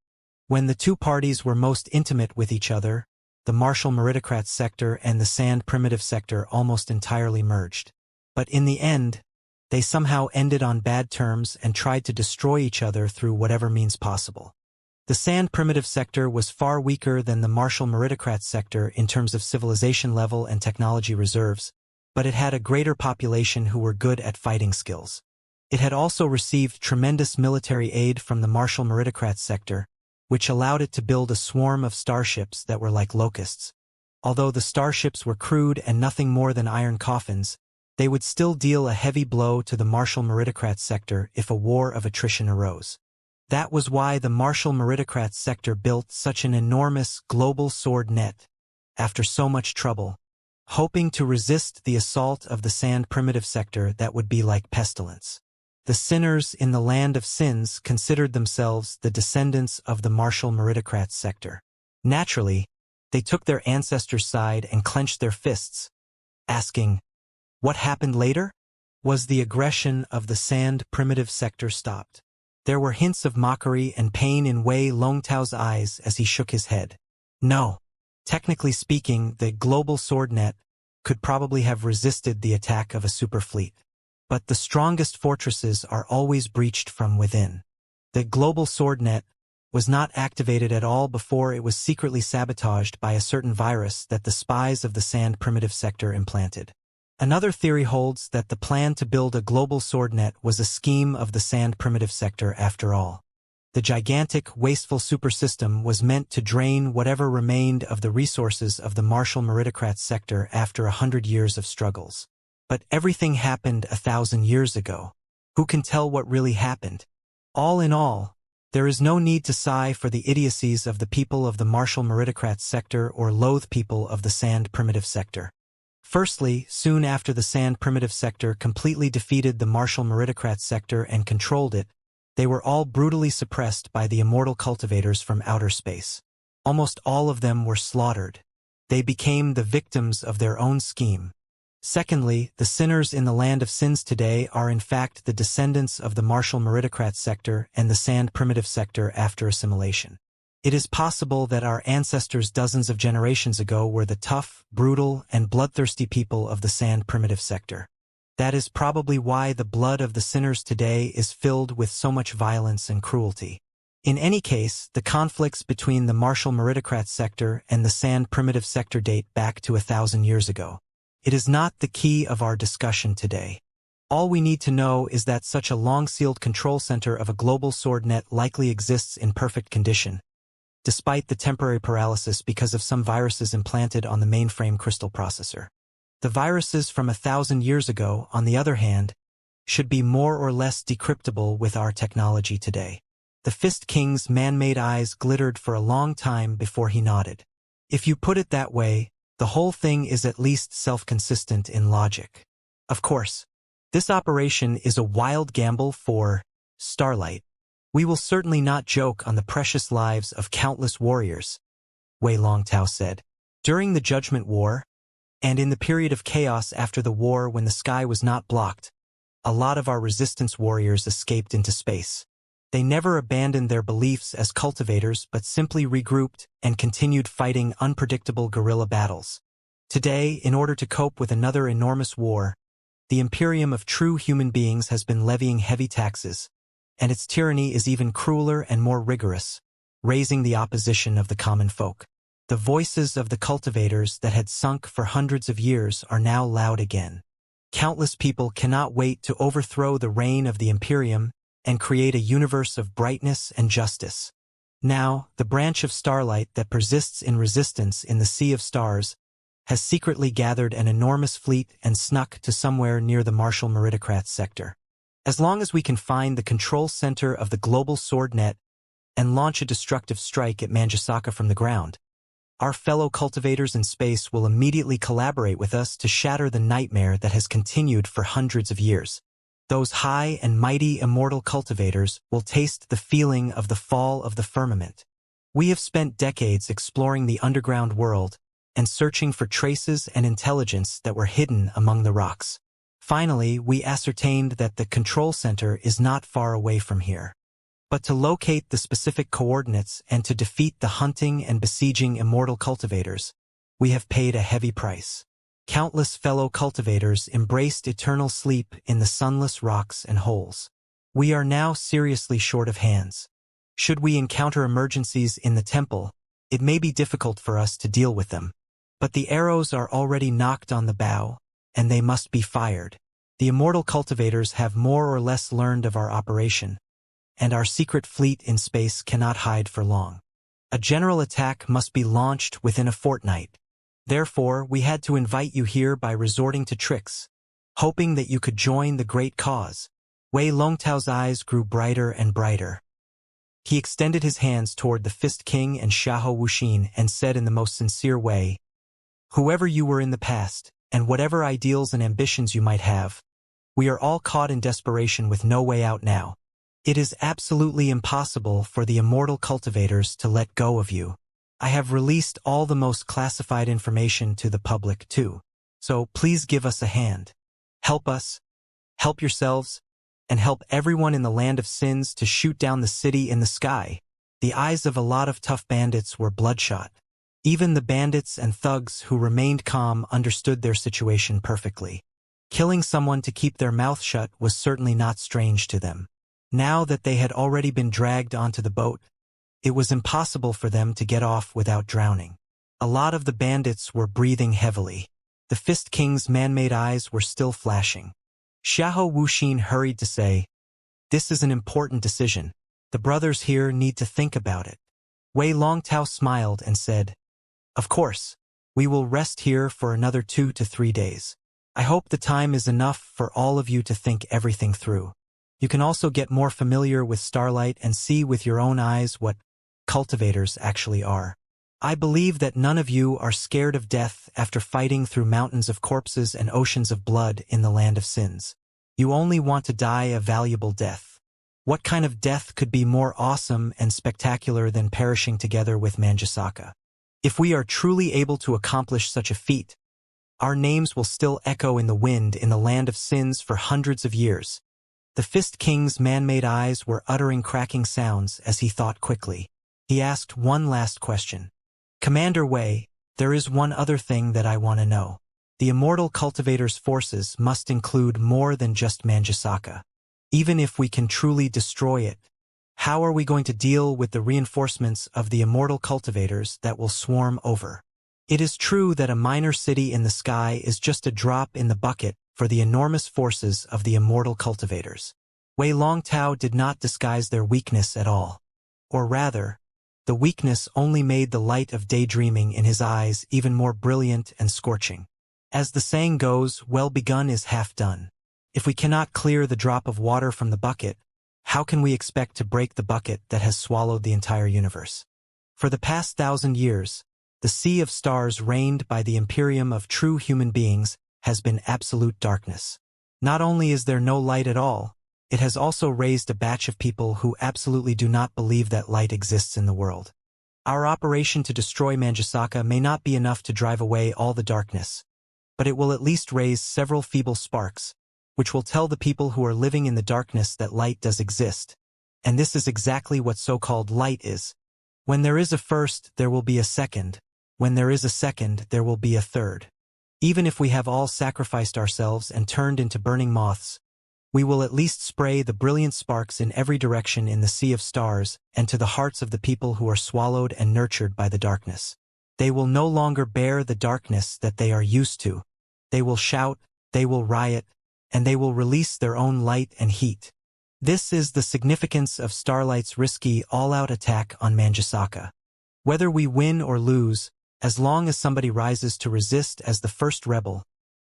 When the two parties were most intimate with each other, the Martial Meritocrat Sector and the Sand Primitive Sector almost entirely merged. But in the end, they somehow ended on bad terms and tried to destroy each other through whatever means possible. The Sand Primitive Sector was far weaker than the Martial Meritocrat Sector in terms of civilization level and technology reserves, but it had a greater population who were good at fighting skills. It had also received tremendous military aid from the Martial Meritocrat Sector, which allowed it to build a swarm of starships that were like locusts. Although the starships were crude and nothing more than iron coffins, they would still deal a heavy blow to the Martial Meritocrat Sector if a war of attrition arose. That was why the Martial Meritocrat Sector built such an enormous global sword net, after so much trouble, hoping to resist the assault of the Sand Primitive Sector that would be like pestilence. The sinners in the land of sins considered themselves the descendants of the Martial Meritocrat Sector. Naturally, they took their ancestors' side and clenched their fists, asking, what happened later? Was the aggression of the Sand Primitive Sector stopped? There were hints of mockery and pain in Wei Longtao's eyes as he shook his head. No. Technically speaking, the global sword net could probably have resisted the attack of a superfleet. But the strongest fortresses are always breached from within. The global sword net was not activated at all before it was secretly sabotaged by a certain virus that the spies of the Sand Primitive Sector implanted. Another theory holds that the plan to build a global sword net was a scheme of the Sand Primitive Sector after all. The gigantic, wasteful supersystem was meant to drain whatever remained of the resources of the Martial Meritocrat Sector after 100 years of struggles. But everything happened 1,000 years ago. Who can tell what really happened? All in all, there is no need to sigh for the idiocies of the people of the Martial Meritocrat Sector or loathe people of the Sand Primitive Sector. Firstly, soon after the Sand Primitive Sector completely defeated the Martial Meritocrat Sector and controlled it, they were all brutally suppressed by the immortal cultivators from outer space. Almost all of them were slaughtered. They became the victims of their own scheme. Secondly, the sinners in the land of sins today are in fact the descendants of the Martial Meritocrat Sector and the Sand Primitive Sector after assimilation. It is possible that our ancestors dozens of generations ago were the tough, brutal, and bloodthirsty people of the Sand Primitive Sector. That is probably why the blood of the sinners today is filled with so much violence and cruelty. In any case, the conflicts between the Martial Meritocrat Sector and the Sand Primitive Sector date back to 1,000 years ago. It is not the key of our discussion today. All we need to know is that such a long-sealed control center of a global sword net likely exists in perfect condition, despite the temporary paralysis because of some viruses implanted on the mainframe crystal processor. The viruses from 1,000 years ago, on the other hand, should be more or less decryptable with our technology today. The Fist King's man-made eyes glittered for a long time before he nodded. If you put it that way, the whole thing is at least self-consistent in logic. Of course, this operation is a wild gamble for Starlight. We will certainly not joke on the precious lives of countless warriors, Wei Longtao said. During the Judgment War, and in the period of chaos after the war when the sky was not blocked, a lot of our resistance warriors escaped into space. They never abandoned their beliefs as cultivators but simply regrouped and continued fighting unpredictable guerrilla battles. Today, in order to cope with another enormous war, the Imperium of true human beings has been levying heavy taxes, and its tyranny is even crueler and more rigorous, raising the opposition of the common folk. The voices of the cultivators that had sunk for hundreds of years are now loud again. Countless people cannot wait to overthrow the reign of the Imperium and create a universe of brightness and justice. Now, the branch of starlight that persists in resistance in the Sea of Stars has secretly gathered an enormous fleet and snuck to somewhere near the Martial Meritocrat Sector. As long as we can find the control center of the global sword net and launch a destructive strike at Manjasaka from the ground, Our fellow cultivators in space will immediately collaborate with us to shatter the nightmare that has continued for hundreds of years. Those high and mighty immortal cultivators will taste the feeling of the fall of the firmament. We have spent decades exploring the underground world and searching for traces and intelligence that were hidden among the rocks. Finally, we ascertained that the control center is not far away from here. But to locate the specific coordinates and to defeat the hunting and besieging immortal cultivators, we have paid a heavy price. Countless fellow cultivators embraced eternal sleep in the sunless rocks and holes. We are now seriously short of hands. Should we encounter emergencies in the temple, it may be difficult for us to deal with them. But the arrows are already knocked on the bow, and they must be fired. The immortal cultivators have more or less learned of our operation, and our secret fleet in space cannot hide for long. A general attack must be launched within a fortnight. Therefore, we had to invite you here by resorting to tricks, hoping that you could join the great cause. Wei Longtao's eyes grew brighter and brighter. He extended his hands toward the Fist King and Xiahou Wuxin and said in the most sincere way, "Whoever you were in the past, and whatever ideals and ambitions you might have, we are all caught in desperation with no way out now. It is absolutely impossible for the immortal cultivators to let go of you. I have released all the most classified information to the public too, so please give us a hand. Help us, help yourselves, and help everyone in the land of sins to shoot down the city in the sky." The eyes of a lot of tough bandits were bloodshot. Even the bandits and thugs who remained calm understood their situation perfectly. Killing someone to keep their mouth shut was certainly not strange to them. Now that they had already been dragged onto the boat, it was impossible for them to get off without drowning. A lot of the bandits were breathing heavily. The Fist King's man-made eyes were still flashing. Xiahou Wuxin hurried to say, "This is an important decision. The brothers here need to think about it." Wei Longtao smiled and said, "Of course, we will rest here for another 2 to 3 days. I hope the time is enough for all of you to think everything through. You can also get more familiar with Starlight and see with your own eyes what cultivators actually are. I believe that none of you are scared of death after fighting through mountains of corpses and oceans of blood in the land of sins. You only want to die a valuable death. What kind of death could be more awesome and spectacular than perishing together with Manjusaka? If we are truly able to accomplish such a feat, our names will still echo in the wind in the land of sins for hundreds of years." The Fist King's man-made eyes were uttering cracking sounds as he thought quickly. He asked one last question. "Commander Wei, there is one other thing that I want to know. The immortal cultivator's forces must include more than just Manjusaka. Even if we can truly destroy it, how are we going to deal with the reinforcements of the immortal cultivators that will swarm over? It is true that a minor city in the sky is just a drop in the bucket for the enormous forces of the immortal cultivators." Wei Longtao did not disguise their weakness at all. Or rather, the weakness only made the light of daydreaming in his eyes even more brilliant and scorching. As the saying goes, well begun is half done. If we cannot clear the drop of water from the bucket, how can we expect to break the bucket that has swallowed the entire universe? For the past 1,000 years, the sea of stars reigned by the imperium of true human beings has been absolute darkness. Not only is there no light at all, it has also raised a batch of people who absolutely do not believe that light exists in the world. Our operation to destroy Manjusaka may not be enough to drive away all the darkness, but it will at least raise several feeble sparks, which will tell the people who are living in the darkness that light does exist. And this is exactly what so-called light is. When there is a first, there will be a second. When there is a second, there will be a third. Even if we have all sacrificed ourselves and turned into burning moths, we will at least spray the brilliant sparks in every direction in the sea of stars and to the hearts of the people who are swallowed and nurtured by the darkness. They will no longer bear the darkness that they are used to. They will shout, they will riot, and they will release their own light and heat. This is the significance of Starlight's risky all-out attack on Manjusaka. Whether we win or lose, as long as somebody rises to resist as the first rebel,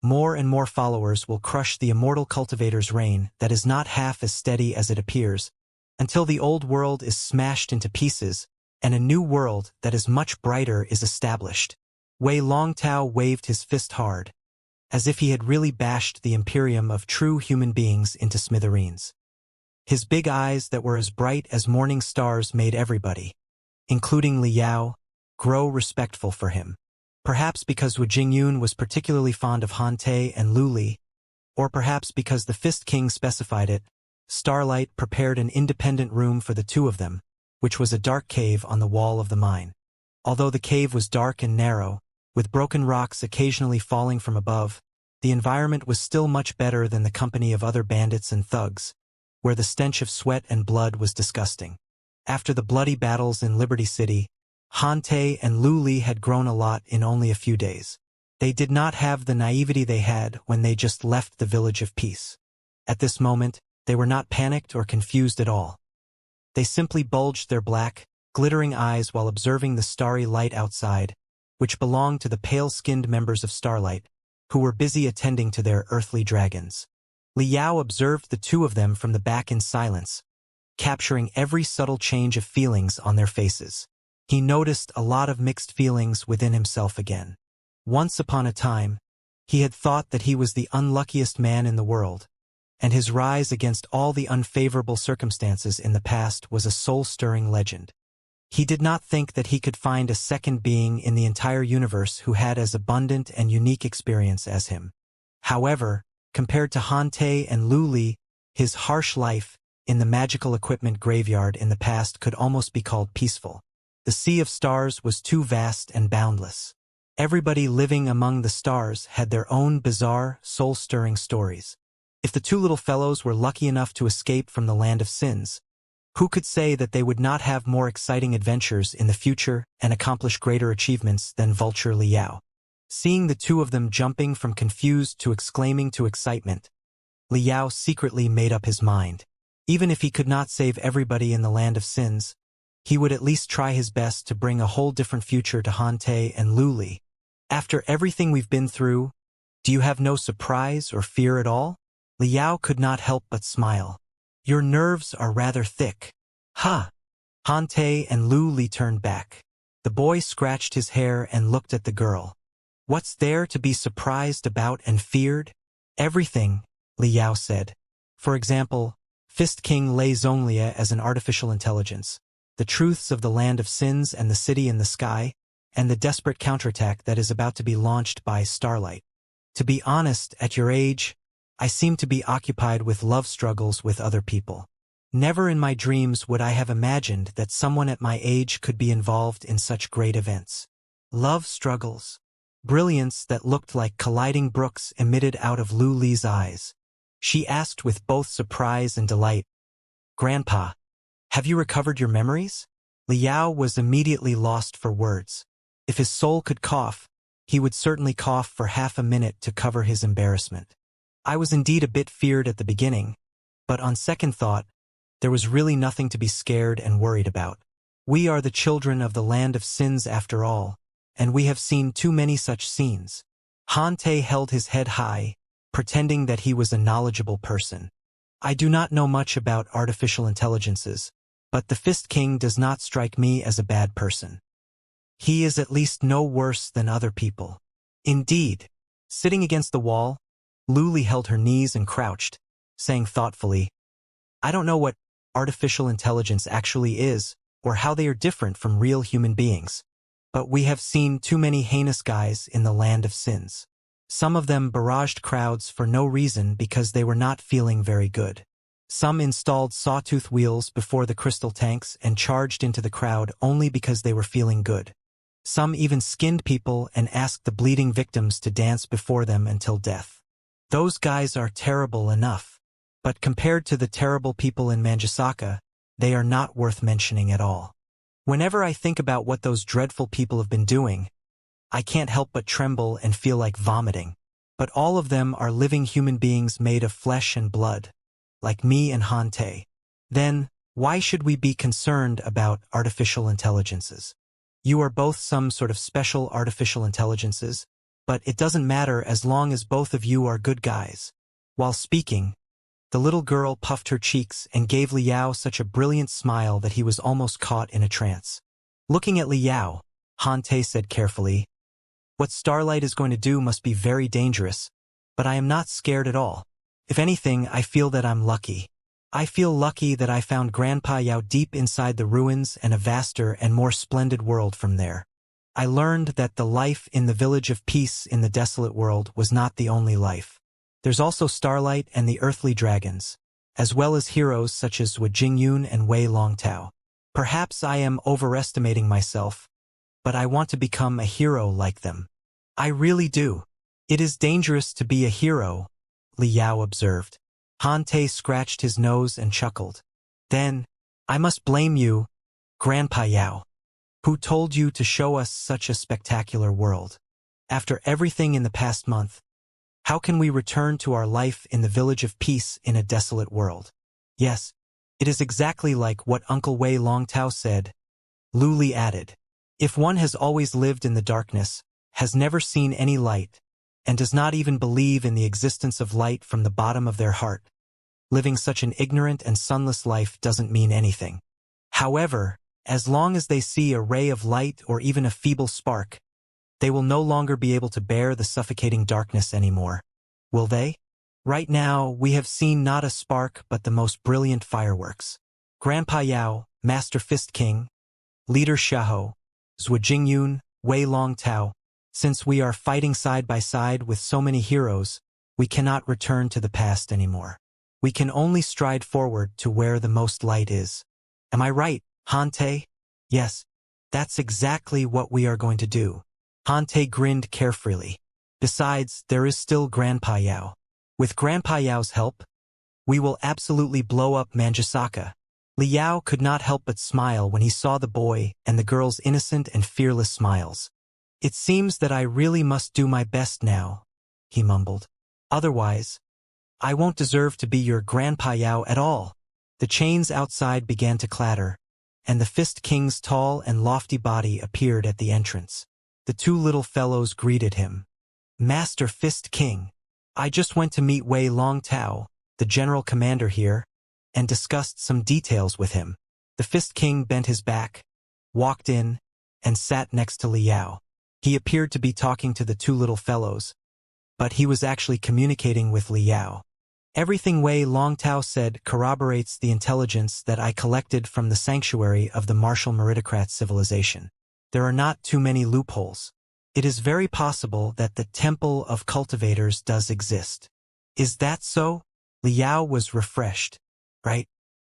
more and more followers will crush the immortal cultivator's reign that is not half as steady as it appears, until the old world is smashed into pieces and a new world that is much brighter is established. Wei Longtao waved his fist hard, as if he had really bashed the imperium of true human beings into smithereens. His big eyes that were as bright as morning stars made everybody, including Li Yao, grow respectful for him. Perhaps because Wu Jingyun was particularly fond of Han Te and Lu Li, or perhaps because the Fist King specified it, Starlight prepared an independent room for the two of them, which was a dark cave on the wall of the mine. Although the cave was dark and narrow, with broken rocks occasionally falling from above, the environment was still much better than the company of other bandits and thugs, where the stench of sweat and blood was disgusting. After the bloody battles in Liberty City, Han Te and Lu Li had grown a lot in only a few days. They did not have the naivety they had when they just left the Village of Peace. At this moment, they were not panicked or confused at all. They simply bulged their black, glittering eyes while observing the starry light outside, which belonged to the pale-skinned members of Starlight, who were busy attending to their earthly dragons. Li Yao observed the two of them from the back in silence, capturing every subtle change of feelings on their faces. He noticed a lot of mixed feelings within himself again. Once upon a time, he had thought that he was the unluckiest man in the world, and his rise against all the unfavorable circumstances in the past was a soul-stirring legend. He did not think that he could find a second being in the entire universe who had as abundant and unique experience as him. However, compared to Han Te and Lu Li, his harsh life in the magical equipment graveyard in the past could almost be called peaceful. The sea of stars was too vast and boundless. Everybody living among the stars had their own bizarre, soul-stirring stories. If the two little fellows were lucky enough to escape from the land of sins, who could say that they would not have more exciting adventures in the future and accomplish greater achievements than Vulture Li Yao? Seeing the two of them jumping from confused to exclaiming to excitement, Li Yao secretly made up his mind. Even if he could not save everybody in the land of sins, he would at least try his best to bring a whole different future to Han Te and Lu Li. After everything we've been through, do you have no surprise or fear at all? Li Yao could not help but smile. Your nerves are rather thick. Ha! Han Te and Lu Li turned back. The boy scratched his hair and looked at the girl. What's there to be surprised about and feared? Everything, Li Yao said. For example, Fist King Lei Zhonglia as an artificial intelligence, the truths of the land of sins and the city in the sky, and the desperate counterattack that is about to be launched by Starlight. To be honest, at your age, I seem to be occupied with love struggles with other people. Never in my dreams would I have imagined that someone at my age could be involved in such great events. Love struggles. Brilliance that looked like colliding brooks emitted out of Lu Li's eyes. She asked with both surprise and delight, Grandpa, have you recovered your memories? Li Yao was immediately lost for words. If his soul could cough, he would certainly cough for half a minute to cover his embarrassment. I was indeed a bit feared at the beginning, but on second thought, there was really nothing to be scared and worried about. We are the children of the land of sins after all, and we have seen too many such scenes. Han Te held his head high, pretending that he was a knowledgeable person. I do not know much about artificial intelligences, but the Fist King does not strike me as a bad person. He is at least no worse than other people. Indeed. Sitting against the wall, Lu Li held her knees and crouched, saying thoughtfully, I don't know what artificial intelligence actually is, or how they are different from real human beings, but we have seen too many heinous guys in the land of sins. Some of them barraged crowds for no reason because they were not feeling very good. Some installed sawtooth wheels before the crystal tanks and charged into the crowd only because they were feeling good. Some even skinned people and asked the bleeding victims to dance before them until death. Those guys are terrible enough, but compared to the terrible people in Manjusaka, they are not worth mentioning at all. Whenever I think about what those dreadful people have been doing, I can't help but tremble and feel like vomiting. But all of them are living human beings made of flesh and blood, like me and Han Te. Then, why should we be concerned about artificial intelligences? You are both some sort of special artificial intelligences, but it doesn't matter as long as both of you are good guys. While speaking, the little girl puffed her cheeks and gave Li Yao such a brilliant smile that he was almost caught in a trance. Looking at Liao, Han Te said carefully, "What Starlight is going to do must be very dangerous, but I am not scared at all. If anything, I feel that I'm lucky. I feel lucky that I found Grandpa Yao deep inside the ruins and a vaster and more splendid world from there. I learned that the life in the village of peace in the desolate world was not the only life. There's also Starlight and the earthly dragons, as well as heroes such as Wu Jingyun and Wei Longtao. Perhaps I am overestimating myself, but I want to become a hero like them. I really do. It is dangerous to be a hero," Liao observed. Han Te scratched his nose and chuckled. "Then, I must blame you, Grandpa Yao. Who told you to show us such a spectacular world? After everything in the past month, how can we return to our life in the village of peace in a desolate world?" "Yes, it is exactly like what Uncle Wei Longtao said," Lu Li added. "If one has always lived in the darkness, has never seen any light, and does not even believe in the existence of light from the bottom of their heart, living such an ignorant and sunless life doesn't mean anything. However, as long as they see a ray of light or even a feeble spark, they will no longer be able to bear the suffocating darkness anymore. Will they? Right now, we have seen not a spark but the most brilliant fireworks. Grandpa Yao, Master Fist King, Leader Xiahou, Zhu Jingyun, Wei Longtao, since we are fighting side by side with so many heroes, we cannot return to the past anymore. We can only stride forward to where the most light is. Am I right, Han Te?" "Yes, that's exactly what we are going to do." Han Te grinned carefreely. "Besides, there is still Grandpa Yao. With Grandpa Yao's help, we will absolutely blow up Manjusaka." Liao could not help but smile when he saw the boy and the girl's innocent and fearless smiles. "It seems that I really must do my best now," he mumbled. "Otherwise, I won't deserve to be your Grandpa Yao at all." The chains outside began to clatter, and the Fist King's tall and lofty body appeared at the entrance. The two little fellows greeted him. "Master Fist King, I just went to meet Wei Longtao, the general commander here, and discussed some details with him." The Fist King bent his back, walked in, and sat next to Liao. He appeared to be talking to the two little fellows, but he was actually communicating with Liao. "Everything Wei Longtao said corroborates the intelligence that I collected from the sanctuary of the martial meritocrat civilization. There are not too many loopholes. It is very possible that the Temple of Cultivators does exist." "Is that so?" Liao was refreshed. "Right?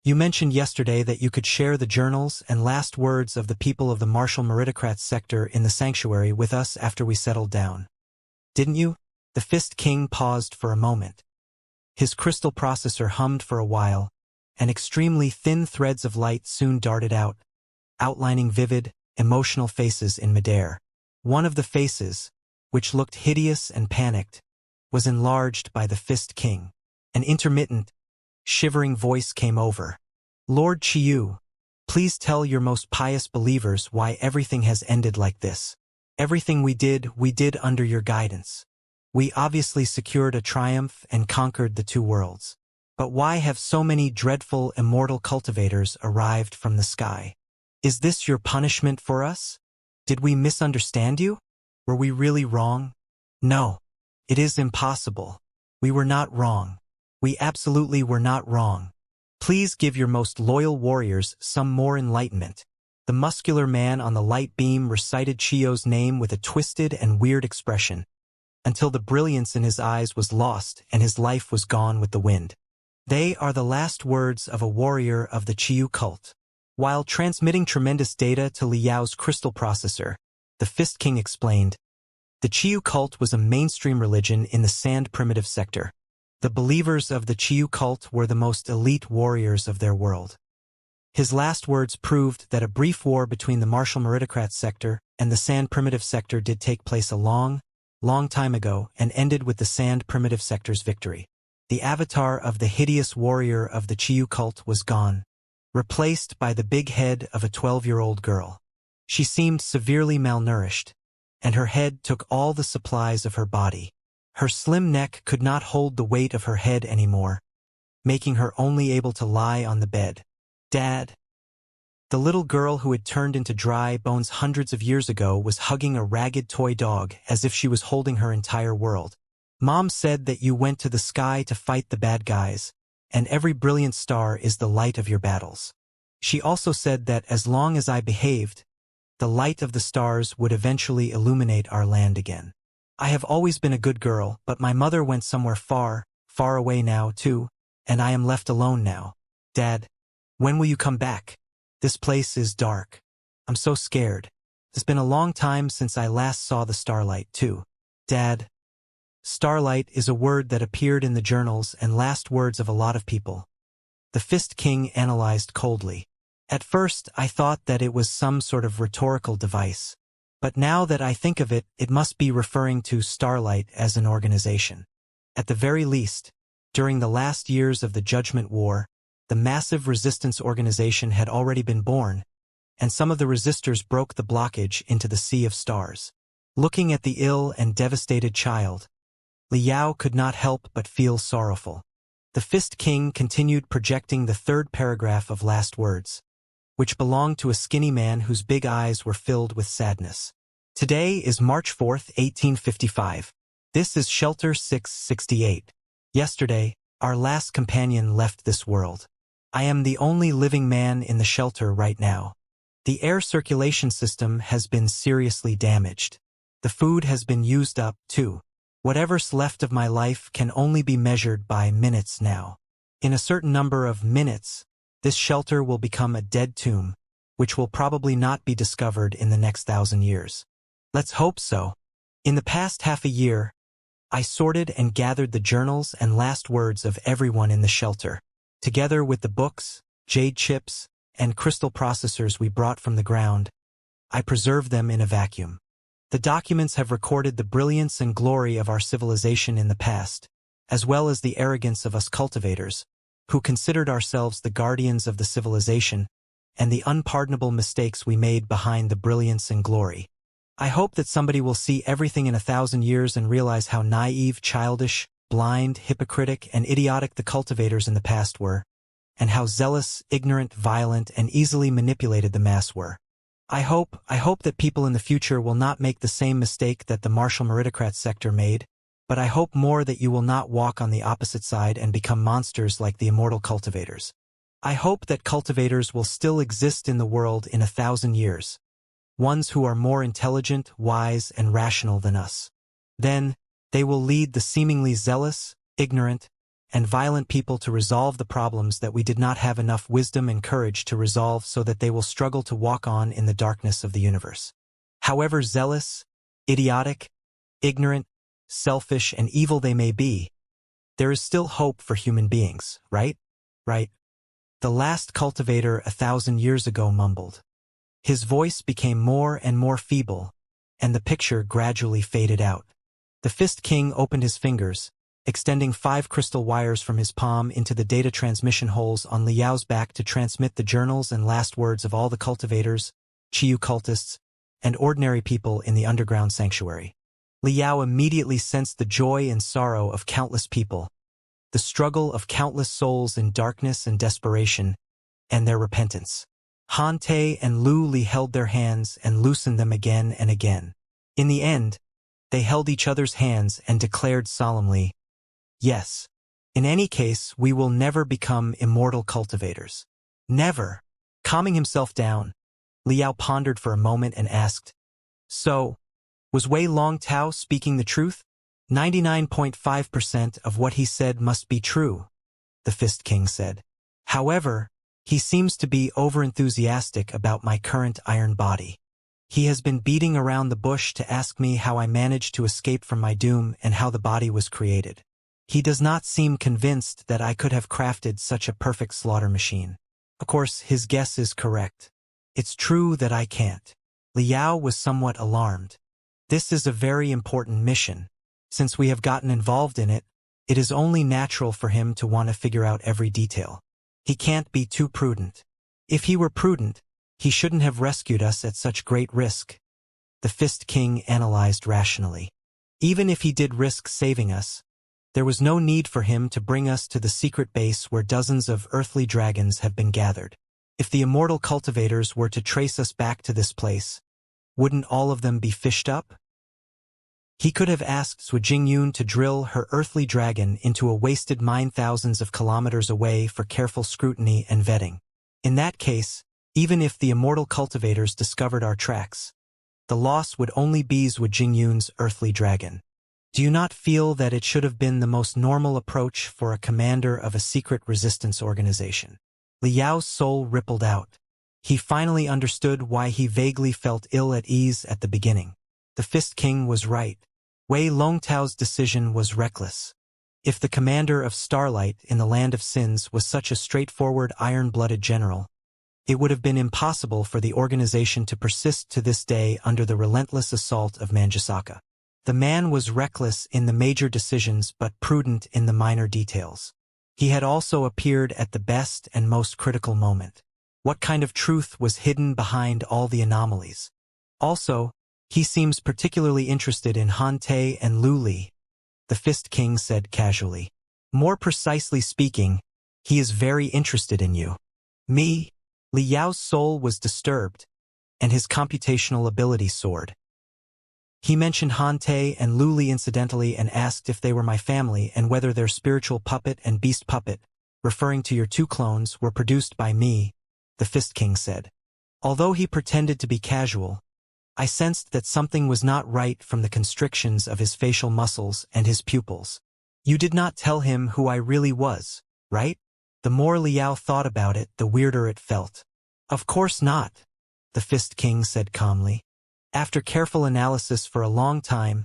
You mentioned yesterday that you could share the journals and last words of the people of the martial meritocrat sector in the sanctuary with us after we settled down. Didn't you?" The Fist King paused for a moment. His crystal processor hummed for a while, and extremely thin threads of light soon darted out, outlining vivid, emotional faces in midair. One of the faces, which looked hideous and panicked, was enlarged by the Fist King. An intermittent, shivering voice came over. "Lord Chiyu, please tell your most pious believers why everything has ended like this. Everything we did under your guidance. We obviously secured a triumph and conquered the two worlds. But why have so many dreadful immortal cultivators arrived from the sky? Is this your punishment for us? Did we misunderstand you? Were we really wrong?" "No. It is impossible. We were not wrong. We absolutely were not wrong. Please give your most loyal warriors some more enlightenment." The muscular man on the light beam recited Chiyo's name with a twisted and weird expression, until the brilliance in his eyes was lost and his life was gone with the wind. "They are the last words of a warrior of the Chiyu cult." While transmitting tremendous data to Liao's crystal processor, the Fist King explained, "The Chiyu cult was a mainstream religion in the Sand Primitive sector. The believers of the Chiyu cult were the most elite warriors of their world." His last words proved that a brief war between the martial meritocrat sector and the Sand Primitive sector did take place a long time ago and ended with the Sand Primitive sector's victory. The avatar of the hideous warrior of the Chiyu cult was gone, replaced by the big head of a 12-year-old girl. She seemed severely malnourished, and her head took all the supplies of her body. Her slim neck could not hold the weight of her head anymore, making her only able to lie on the bed. "Dad, The little girl who had turned into dry bones hundreds of years ago was hugging a ragged toy dog as if she was holding her entire world. Mom said that you went to the sky to fight the bad guys, and every brilliant star is the light of your battles. She also said that as long as I behaved, the light of the stars would eventually illuminate our land again. I have always been a good girl, but my mother went somewhere far, far away now, too, and I am left alone now. Dad, when will you come back? This place is dark. I'm so scared. It's been a long time since I last saw the starlight, too. Dad. Starlight is a word that appeared in the journals and last words of a lot of people. The Fist King analyzed coldly. At first, I thought that it was some sort of rhetorical device. But now that I think of it, it must be referring to Starlight as an organization. At the very least, during the last years of the Judgment War, the massive resistance organization had already been born, and some of the resistors broke the blockage into the Sea of Stars. Looking at the ill and devastated child, Liao could not help but feel sorrowful. The Fist King continued projecting the third paragraph of last words, which belonged to a skinny man whose big eyes were filled with sadness. Today is March 4th, 1855. This is Shelter 668. Yesterday, our last companion left this world. I am the only living man in the shelter right now. The air circulation system has been seriously damaged. The food has been used up, too. Whatever's left of my life can only be measured by minutes now. In a certain number of minutes, this shelter will become a dead tomb, which will probably not be discovered in the next 1,000 years. Let's hope so. In the past half a year, I sorted and gathered the journals and last words of everyone in the shelter. Together with the books, jade chips, and crystal processors we brought from the ground, I preserved them in a vacuum. The documents have recorded the brilliance and glory of our civilization in the past, as well as the arrogance of us cultivators, who considered ourselves the guardians of the civilization, and the unpardonable mistakes we made behind the brilliance and glory. I hope that somebody will see everything in 1,000 years and realize how naive, childish, blind, hypocritic, and idiotic the cultivators in the past were, and how zealous, ignorant, violent, and easily manipulated the mass were. I hope that people in the future will not make the same mistake that the Martial Meritocrat sector made, but I hope more that you will not walk on the opposite side and become monsters like the immortal cultivators. I hope that cultivators will still exist in the world in 1,000 years. Ones who are more intelligent, wise, and rational than us. Then, they will lead the seemingly zealous, ignorant, and violent people to resolve the problems that we did not have enough wisdom and courage to resolve, so that they will struggle to walk on in the darkness of the universe. However zealous, idiotic, ignorant, selfish, and evil they may be, there is still hope for human beings, right? Right. The last cultivator 1,000 years ago mumbled. His voice became more and more feeble, and the picture gradually faded out. The Fist King opened his fingers, extending 5 crystal wires from his palm into the data transmission holes on Liao's back to transmit the journals and last words of all the cultivators, Chiyu cultists, and ordinary people in the underground sanctuary. Liao immediately sensed the joy and sorrow of countless people, the struggle of countless souls in darkness and desperation, and their repentance. Han Te and Lu Li held their hands and loosened them again and again. In the end, they held each other's hands and declared solemnly, "Yes. In any case, we will never become immortal cultivators. Never." Calming himself down, Liao pondered for a moment and asked, "So, was Wei Long Tao speaking the truth?" 99.5% of what he said must be true," the Fist King said. "However, he seems to be overenthusiastic about my current iron body. He has been beating around the bush to ask me how I managed to escape from my doom and how the body was created. He does not seem convinced that I could have crafted such a perfect slaughter machine. Of course, his guess is correct. It's true that I can't." Liao was somewhat alarmed. "This is a very important mission. Since we have gotten involved in it, it is only natural for him to want to figure out every detail. He can't be too prudent. If he were prudent, he shouldn't have rescued us at such great risk," the Fist King analyzed rationally. "Even if he did risk saving us, there was no need for him to bring us to the secret base where dozens of earthly dragons have been gathered. If the immortal cultivators were to trace us back to this place, wouldn't all of them be fished up? He could have asked Zhujingyun to drill her earthly dragon into a wasted mine thousands of kilometers away for careful scrutiny and vetting. In that case, even if the immortal cultivators discovered our tracks, the loss would only be Zhujingyun's earthly dragon. Do you not feel that it should have been the most normal approach for a commander of a secret resistance organization? Liao's soul rippled out. He finally understood why he vaguely felt ill at ease at the beginning. The Fist King was right. Wei Longtao's decision was reckless. If the commander of Starlight in the Land of Sins was such a straightforward iron-blooded general, it would have been impossible for the organization to persist to this day under the relentless assault of Manjusaka. The man was reckless in the major decisions but prudent in the minor details. He had also appeared at the best and most critical moment. What kind of truth was hidden behind all the anomalies? Also, he seems particularly interested in Han Te and Lu Li, the Fist King said casually. More precisely speaking, he is very interested in you. Me? Li Yao's soul was disturbed, and his computational ability soared. He mentioned Han Te and Lu Li incidentally and asked if they were my family and whether their spiritual puppet and beast puppet, referring to your two clones, were produced by me, the Fist King said. Although he pretended to be casual, I sensed that something was not right from the constrictions of his facial muscles and his pupils. You did not tell him who I really was, right? The more Liao thought about it, the weirder it felt. Of course not, the Fist King said calmly. After careful analysis for a long time,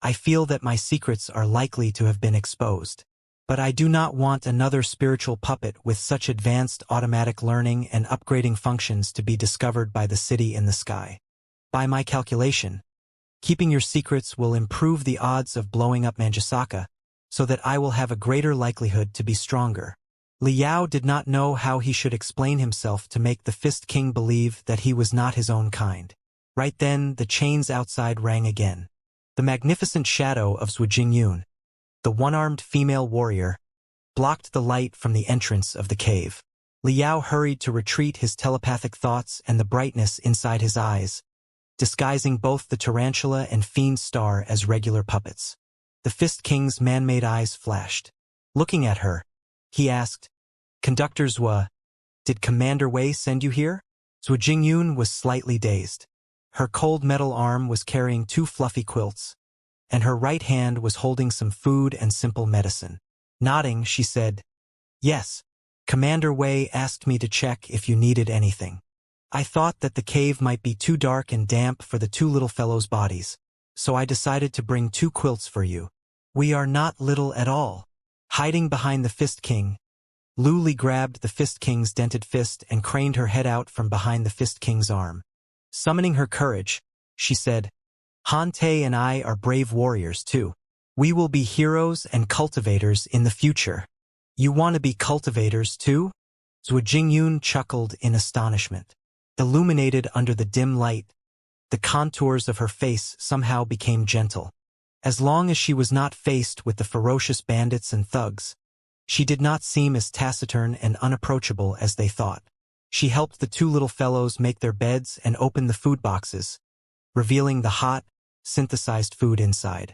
I feel that my secrets are likely to have been exposed. But I do not want another spiritual puppet with such advanced automatic learning and upgrading functions to be discovered by the city in the sky. By my calculation, keeping your secrets will improve the odds of blowing up Manjusaka, so that I will have a greater likelihood to be stronger. Liao did not know how he should explain himself to make the Fist King believe that he was not his own kind. Right then, the chains outside rang again. The magnificent shadow of Zhujingyun, the one-armed female warrior, blocked the light from the entrance of the cave. Liao hurried to retreat his telepathic thoughts and the brightness inside his eyes, disguising both the tarantula and fiend star as regular puppets. The Fist King's man-made eyes flashed. Looking at her, he asked, Conductor Zhua, did Commander Wei send you here? Zhujingyun was slightly dazed. Her cold metal arm was carrying two fluffy quilts, and her right hand was holding some food and simple medicine. Nodding, she said, Yes, Commander Wei asked me to check if you needed anything. I thought that the cave might be too dark and damp for the two little fellows' bodies, so I decided to bring two quilts for you. We are not little at all. Hiding behind the Fist King, Lu Li grabbed the Fist King's dented fist and craned her head out from behind the Fist King's arm. Summoning her courage, she said, Han Te and I are brave warriors too. We will be heroes and cultivators in the future. You want to be cultivators too? Zhujingyun chuckled in astonishment. Illuminated under the dim light, the contours of her face somehow became gentle. As long as she was not faced with the ferocious bandits and thugs, she did not seem as taciturn and unapproachable as they thought. She helped the two little fellows make their beds and open the food boxes, revealing the hot, synthesized food inside.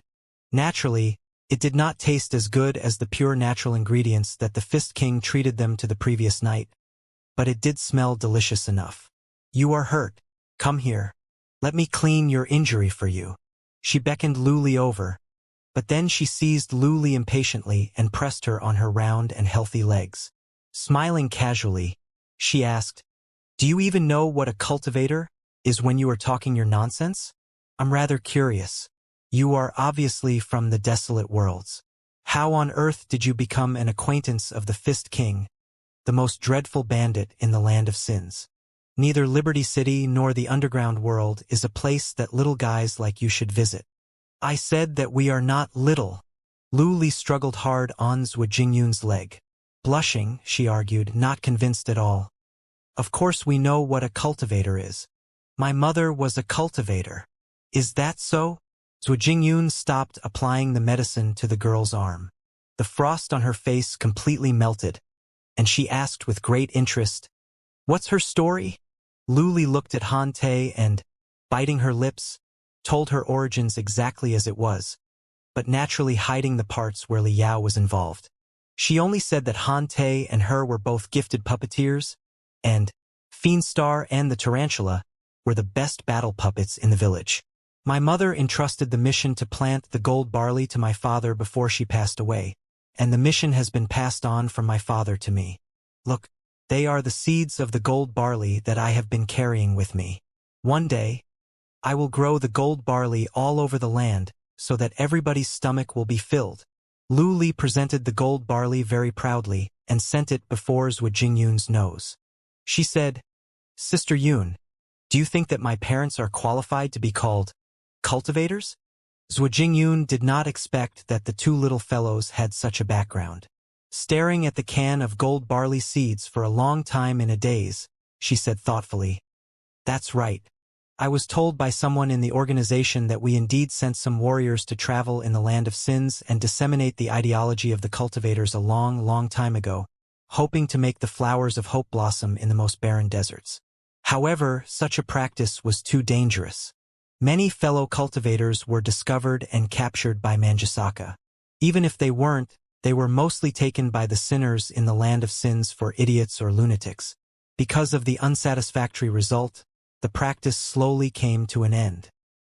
Naturally, it did not taste as good as the pure natural ingredients that the Fist King treated them to the previous night, but it did smell delicious enough. You are hurt. Come here. Let me clean your injury for you. She beckoned Lu Li over, but then she seized Lu Li impatiently and pressed her on her round and healthy legs. Smiling casually, she asked, Do you even know what a cultivator is when you are talking your nonsense? I'm rather curious. You are obviously from the desolate worlds. How on earth did you become an acquaintance of the Fist King, the most dreadful bandit in the Land of Sins? Neither Liberty City nor the underground world is a place that little guys like you should visit. I said that we are not little. Lu Li struggled hard on Zhujingyun's leg. Blushing, she argued, not convinced at all. Of course we know what a cultivator is. My mother was a cultivator. Is that so? Zhujingyun stopped applying the medicine to the girl's arm. The frost on her face completely melted, and she asked with great interest, What's her story? Luli looked at Han Te and, biting her lips, told her origins exactly as it was, but naturally hiding the parts where Liao was involved. She only said that Han Te and her were both gifted puppeteers, and Fiendstar and the Tarantula were the best battle puppets in the village. My mother entrusted the mission to plant the gold barley to my father before she passed away, and the mission has been passed on from my father to me. Look, they are the seeds of the gold barley that I have been carrying with me. One day, I will grow the gold barley all over the land so that everybody's stomach will be filled. Lu Li presented the gold barley very proudly and sent it before Zhuo Jingyun's nose. She said, "Sister Yun, do you think that my parents are qualified to be called cultivators?" Zhuo Jingyun did not expect that the two little fellows had such a background. Staring at the can of gold barley seeds for a long time in a daze, she said thoughtfully, "That's right. I was told by someone in the organization that we indeed sent some warriors to travel in the land of sins and disseminate the ideology of the cultivators a long, long time ago, hoping to make the flowers of hope blossom in the most barren deserts. However, such a practice was too dangerous. Many fellow cultivators were discovered and captured by Manjusaka. Even if they weren't, they were mostly taken by the sinners in the land of sins for idiots or lunatics. Because of the unsatisfactory result, the practice slowly came to an end.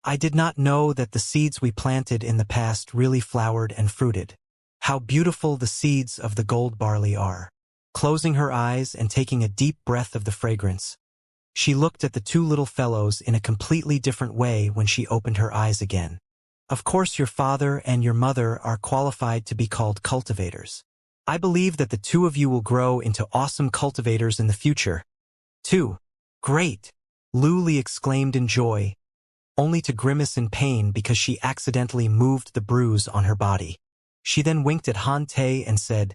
I did not know that the seeds we planted in the past really flowered and fruited. How beautiful the seeds of the gold barley are." Closing her eyes and taking a deep breath of the fragrance, she looked at the two little fellows in a completely different way when she opened her eyes again. "Of course your father and your mother are qualified to be called cultivators. I believe that the two of you will grow into awesome cultivators in the future, too." "Great!" Lu Li exclaimed in joy, only to grimace in pain because she accidentally moved the bruise on her body. She then winked at Han Te and said,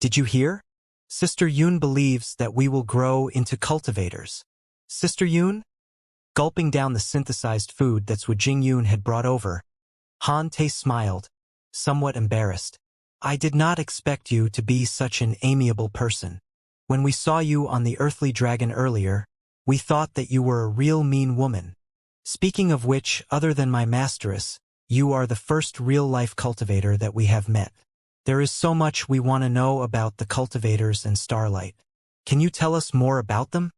"Did you hear? Sister Yun believes that we will grow into cultivators." "Sister Yun?" Gulping down the synthesized food that Zhuo Jingyun had brought over, Han Te smiled, somewhat embarrassed. "I did not expect you to be such an amiable person. When we saw you on the earthly dragon earlier, we thought that you were a real mean woman. Speaking of which, other than my masteress, you are the first real-life cultivator that we have met. There is so much we want to know about the cultivators and Starlight. Can you tell us more about them?"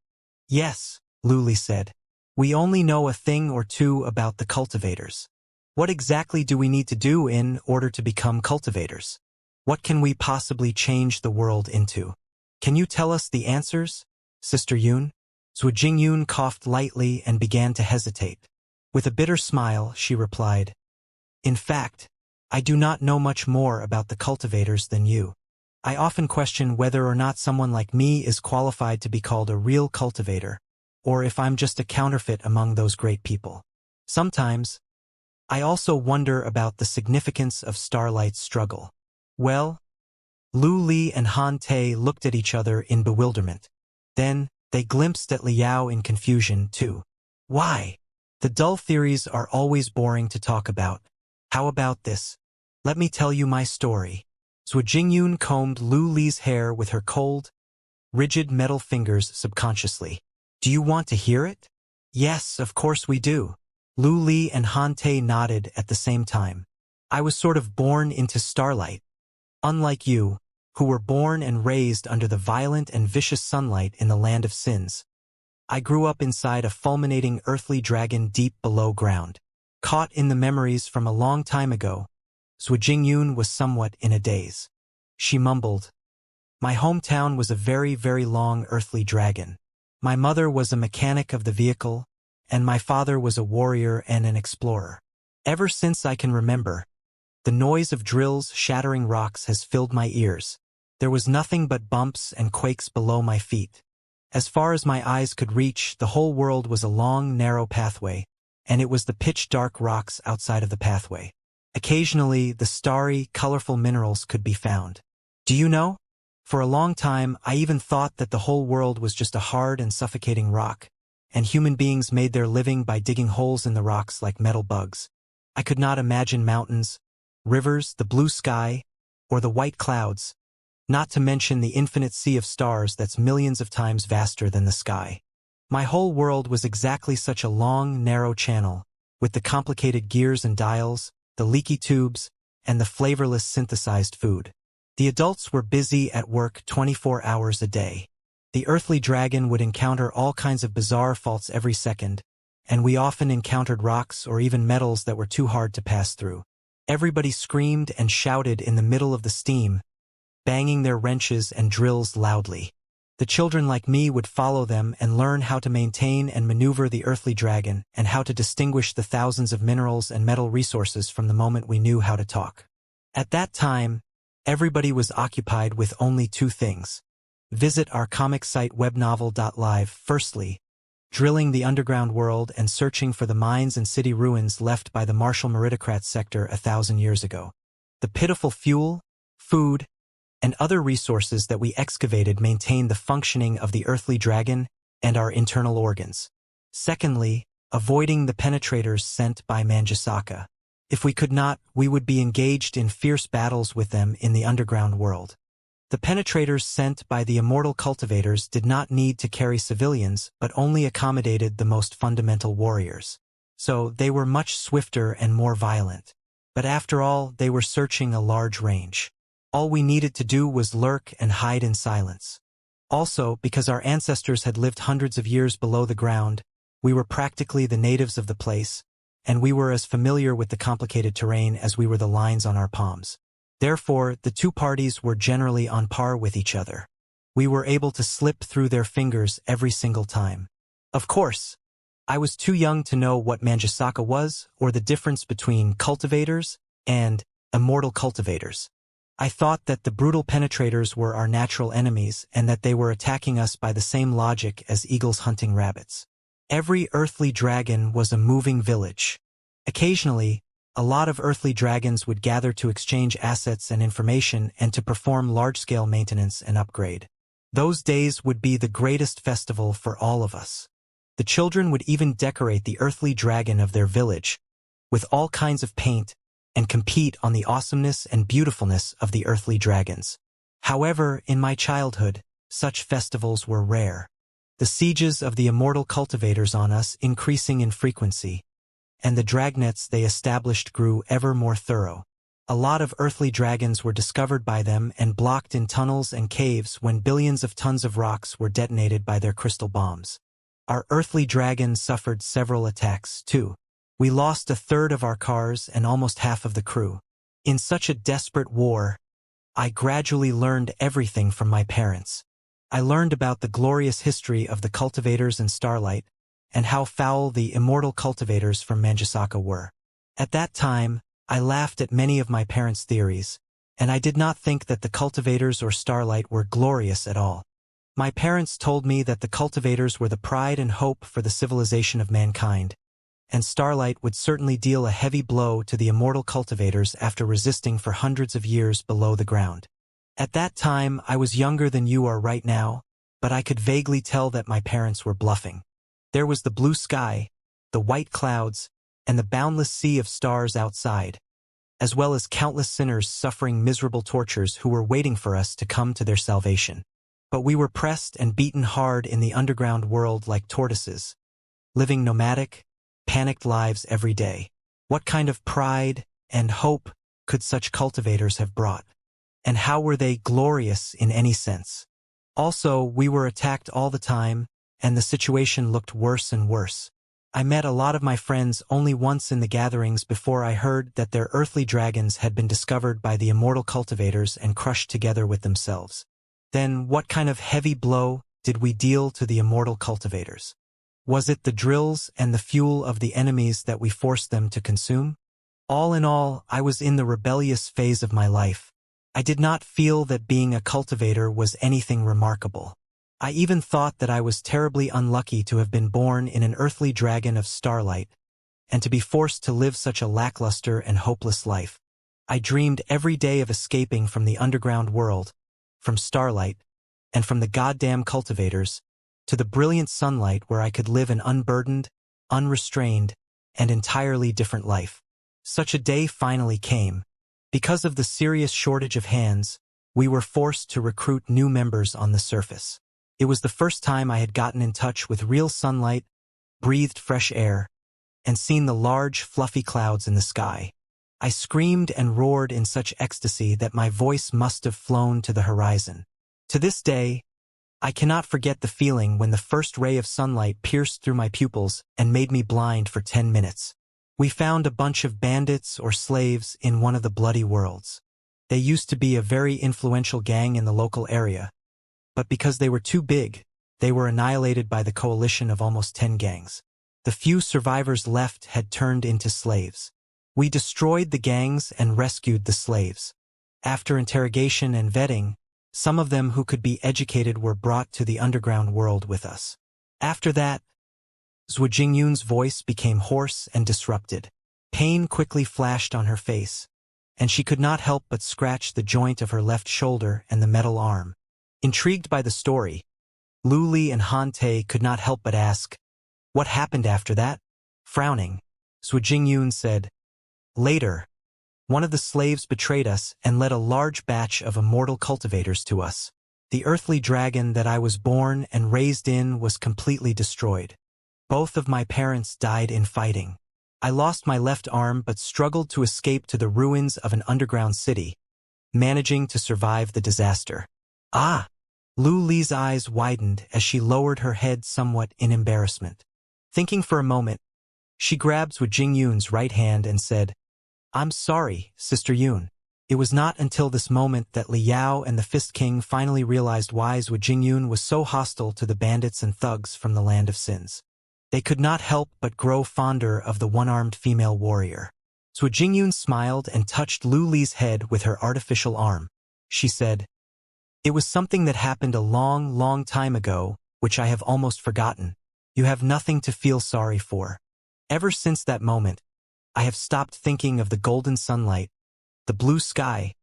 "Yes," Lu Li said. "We only know a thing or two about the cultivators. What exactly do we need to do in order to become cultivators? What can we possibly change the world into? Can you tell us the answers, Sister Yun?" Zhuo Jingyun coughed lightly and began to hesitate. With a bitter smile, she replied, "In fact, I do not know much more about the cultivators than you. I often question whether or not someone like me is qualified to be called a real cultivator, or if I'm just a counterfeit among those great people. Sometimes, I also wonder about the significance of Starlight's struggle." "Well?" Lu Li and Han Te looked at each other in bewilderment. Then, they glimpsed at Liao in confusion, too. "Why? The dull theories are always boring to talk about. How about this? Let me tell you my story." Zhuo Jingyun combed Lu Li's hair with her cold, rigid metal fingers subconsciously. "Do you want to hear it?" "Yes, of course we do." Lu Li and Han Te nodded at the same time. "I was sort of born into Starlight. Unlike you, who were born and raised under the violent and vicious sunlight in the land of sins, I grew up inside a fulminating earthly dragon deep below ground. Caught in the memories from a long time ago, Zhuo Jingyun was somewhat in a daze. She mumbled, "My hometown was a very, very long earthly dragon. My mother was a mechanic of the vehicle, and my father was a warrior and an explorer. Ever since I can remember, the noise of drills shattering rocks has filled my ears. There was nothing but bumps and quakes below my feet. As far as my eyes could reach, the whole world was a long, narrow pathway, and it was the pitch-dark rocks outside of the pathway. Occasionally, the starry, colorful minerals could be found. Do you know? For a long time, I even thought that the whole world was just a hard and suffocating rock, and human beings made their living by digging holes in the rocks like metal bugs. I could not imagine mountains, rivers, the blue sky, or the white clouds, not to mention the infinite sea of stars that's millions of times vaster than the sky. My whole world was exactly such a long, narrow channel, with the complicated gears and dials, the leaky tubes, and the flavorless synthesized food. The adults were busy at work 24 hours a day. The earthly dragon would encounter all kinds of bizarre faults every second, and we often encountered rocks or even metals that were too hard to pass through. Everybody screamed and shouted in the middle of the steam, banging their wrenches and drills loudly. The children like me would follow them and learn how to maintain and maneuver the earthly dragon and how to distinguish the thousands of minerals and metal resources from the moment we knew how to talk. At that time, everybody was occupied with only two things. Visit our comic site webnovel.live, firstly, drilling the underground world and searching for the mines and city ruins left by the Martial Meritocrat sector 1,000 years ago. The pitiful fuel, food, and other resources that we excavated maintained the functioning of the earthly dragon and our internal organs. Secondly, avoiding the penetrators sent by Manjasaka. If we could not, we would be engaged in fierce battles with them in the underground world. The penetrators sent by the immortal cultivators did not need to carry civilians but only accommodated the most fundamental warriors. So they were much swifter and more violent. But after all, they were searching a large range. All we needed to do was lurk and hide in silence. Also, because our ancestors had lived hundreds of years below the ground, we were practically the natives of the place, and we were as familiar with the complicated terrain as we were the lines on our palms. Therefore, the two parties were generally on par with each other. We were able to slip through their fingers every single time. Of course, I was too young to know what Manjasaka was or the difference between cultivators and immortal cultivators. I thought that the brutal penetrators were our natural enemies and that they were attacking us by the same logic as eagles hunting rabbits. Every earthly dragon was a moving village. Occasionally, a lot of earthly dragons would gather to exchange assets and information and to perform large-scale maintenance and upgrade. Those days would be the greatest festival for all of us. The children would even decorate the earthly dragon of their village with all kinds of paint and compete on the awesomeness and beautifulness of the earthly dragons. However, in my childhood, such festivals were rare. The sieges of the immortal cultivators on us increasing in frequency, and the dragnets they established grew ever more thorough. A lot of earthly dragons were discovered by them and blocked in tunnels and caves when billions of tons of rocks were detonated by their crystal bombs. Our earthly dragon suffered several attacks, too. We lost a third of our cars and almost half of the crew. In such a desperate war, I gradually learned everything from my parents. I learned about the glorious history of the cultivators and starlight, and how foul the immortal cultivators from Manjasaka were. At that time, I laughed at many of my parents' theories, and I did not think that the cultivators or starlight were glorious at all. My parents told me that the cultivators were the pride and hope for the civilization of mankind, and starlight would certainly deal a heavy blow to the immortal cultivators after resisting for hundreds of years below the ground. At that time, I was younger than you are right now, but I could vaguely tell that my parents were bluffing. There was the blue sky, the white clouds, and the boundless sea of stars outside, as well as countless sinners suffering miserable tortures who were waiting for us to come to their salvation. But we were pressed and beaten hard in the underground world like tortoises, living nomadic, panicked lives every day. What kind of pride and hope could such cultivators have brought? And how were they glorious in any sense? Also, we were attacked all the time, and the situation looked worse and worse. I met a lot of my friends only once in the gatherings before I heard that their earthly dragons had been discovered by the immortal cultivators and crushed together with themselves. Then what kind of heavy blow did we deal to the immortal cultivators? Was it the drills and the fuel of the enemies that we forced them to consume? All in all, I was in the rebellious phase of my life. I did not feel that being a cultivator was anything remarkable. I even thought that I was terribly unlucky to have been born in an earthly dragon of starlight, and to be forced to live such a lackluster and hopeless life. I dreamed every day of escaping from the underground world, from starlight, and from the goddamn cultivators, to the brilliant sunlight where I could live an unburdened, unrestrained, and entirely different life. Such a day finally came. Because of the serious shortage of hands, we were forced to recruit new members on the surface. It was the first time I had gotten in touch with real sunlight, breathed fresh air, and seen the large, fluffy clouds in the sky. I screamed and roared in such ecstasy that my voice must have flown to the horizon. To this day, I cannot forget the feeling when the first ray of sunlight pierced through my pupils and made me blind for 10 minutes. We found a bunch of bandits or slaves in one of the bloody worlds. They used to be a very influential gang in the local area, but because they were too big, they were annihilated by the coalition of almost 10 gangs. The few survivors left had turned into slaves. We destroyed the gangs and rescued the slaves. After interrogation and vetting, some of them who could be educated were brought to the underground world with us. After that, Zhu Jingyun's voice became hoarse and disrupted. Pain quickly flashed on her face, and she could not help but scratch the joint of her left shoulder and the metal arm. Intrigued by the story, Lu Li and Han Te could not help but ask, "What happened after that?" Frowning, Zhu Jingyun said, "Later, one of the slaves betrayed us and led a large batch of immortal cultivators to us. The earthly dragon that I was born and raised in was completely destroyed. Both of my parents died in fighting. I lost my left arm but struggled to escape to the ruins of an underground city, managing to survive the disaster." Ah! Lu Li's eyes widened as she lowered her head somewhat in embarrassment. Thinking for a moment, she grabbed Zhu Jingyun's right hand and said, "I'm sorry, Sister Yun." It was not until this moment that Li Yao and the Fist King finally realized why Zhu Jingyun was so hostile to the bandits and thugs from the Land of Sins. They could not help but grow fonder of the one-armed female warrior. Zhu Jingyun smiled and touched Lu Li's head with her artificial arm. She said, "It was something that happened a long, long time ago, which I have almost forgotten. You have nothing to feel sorry for. Ever since that moment, I have stopped thinking of the golden sunlight, the blue sky,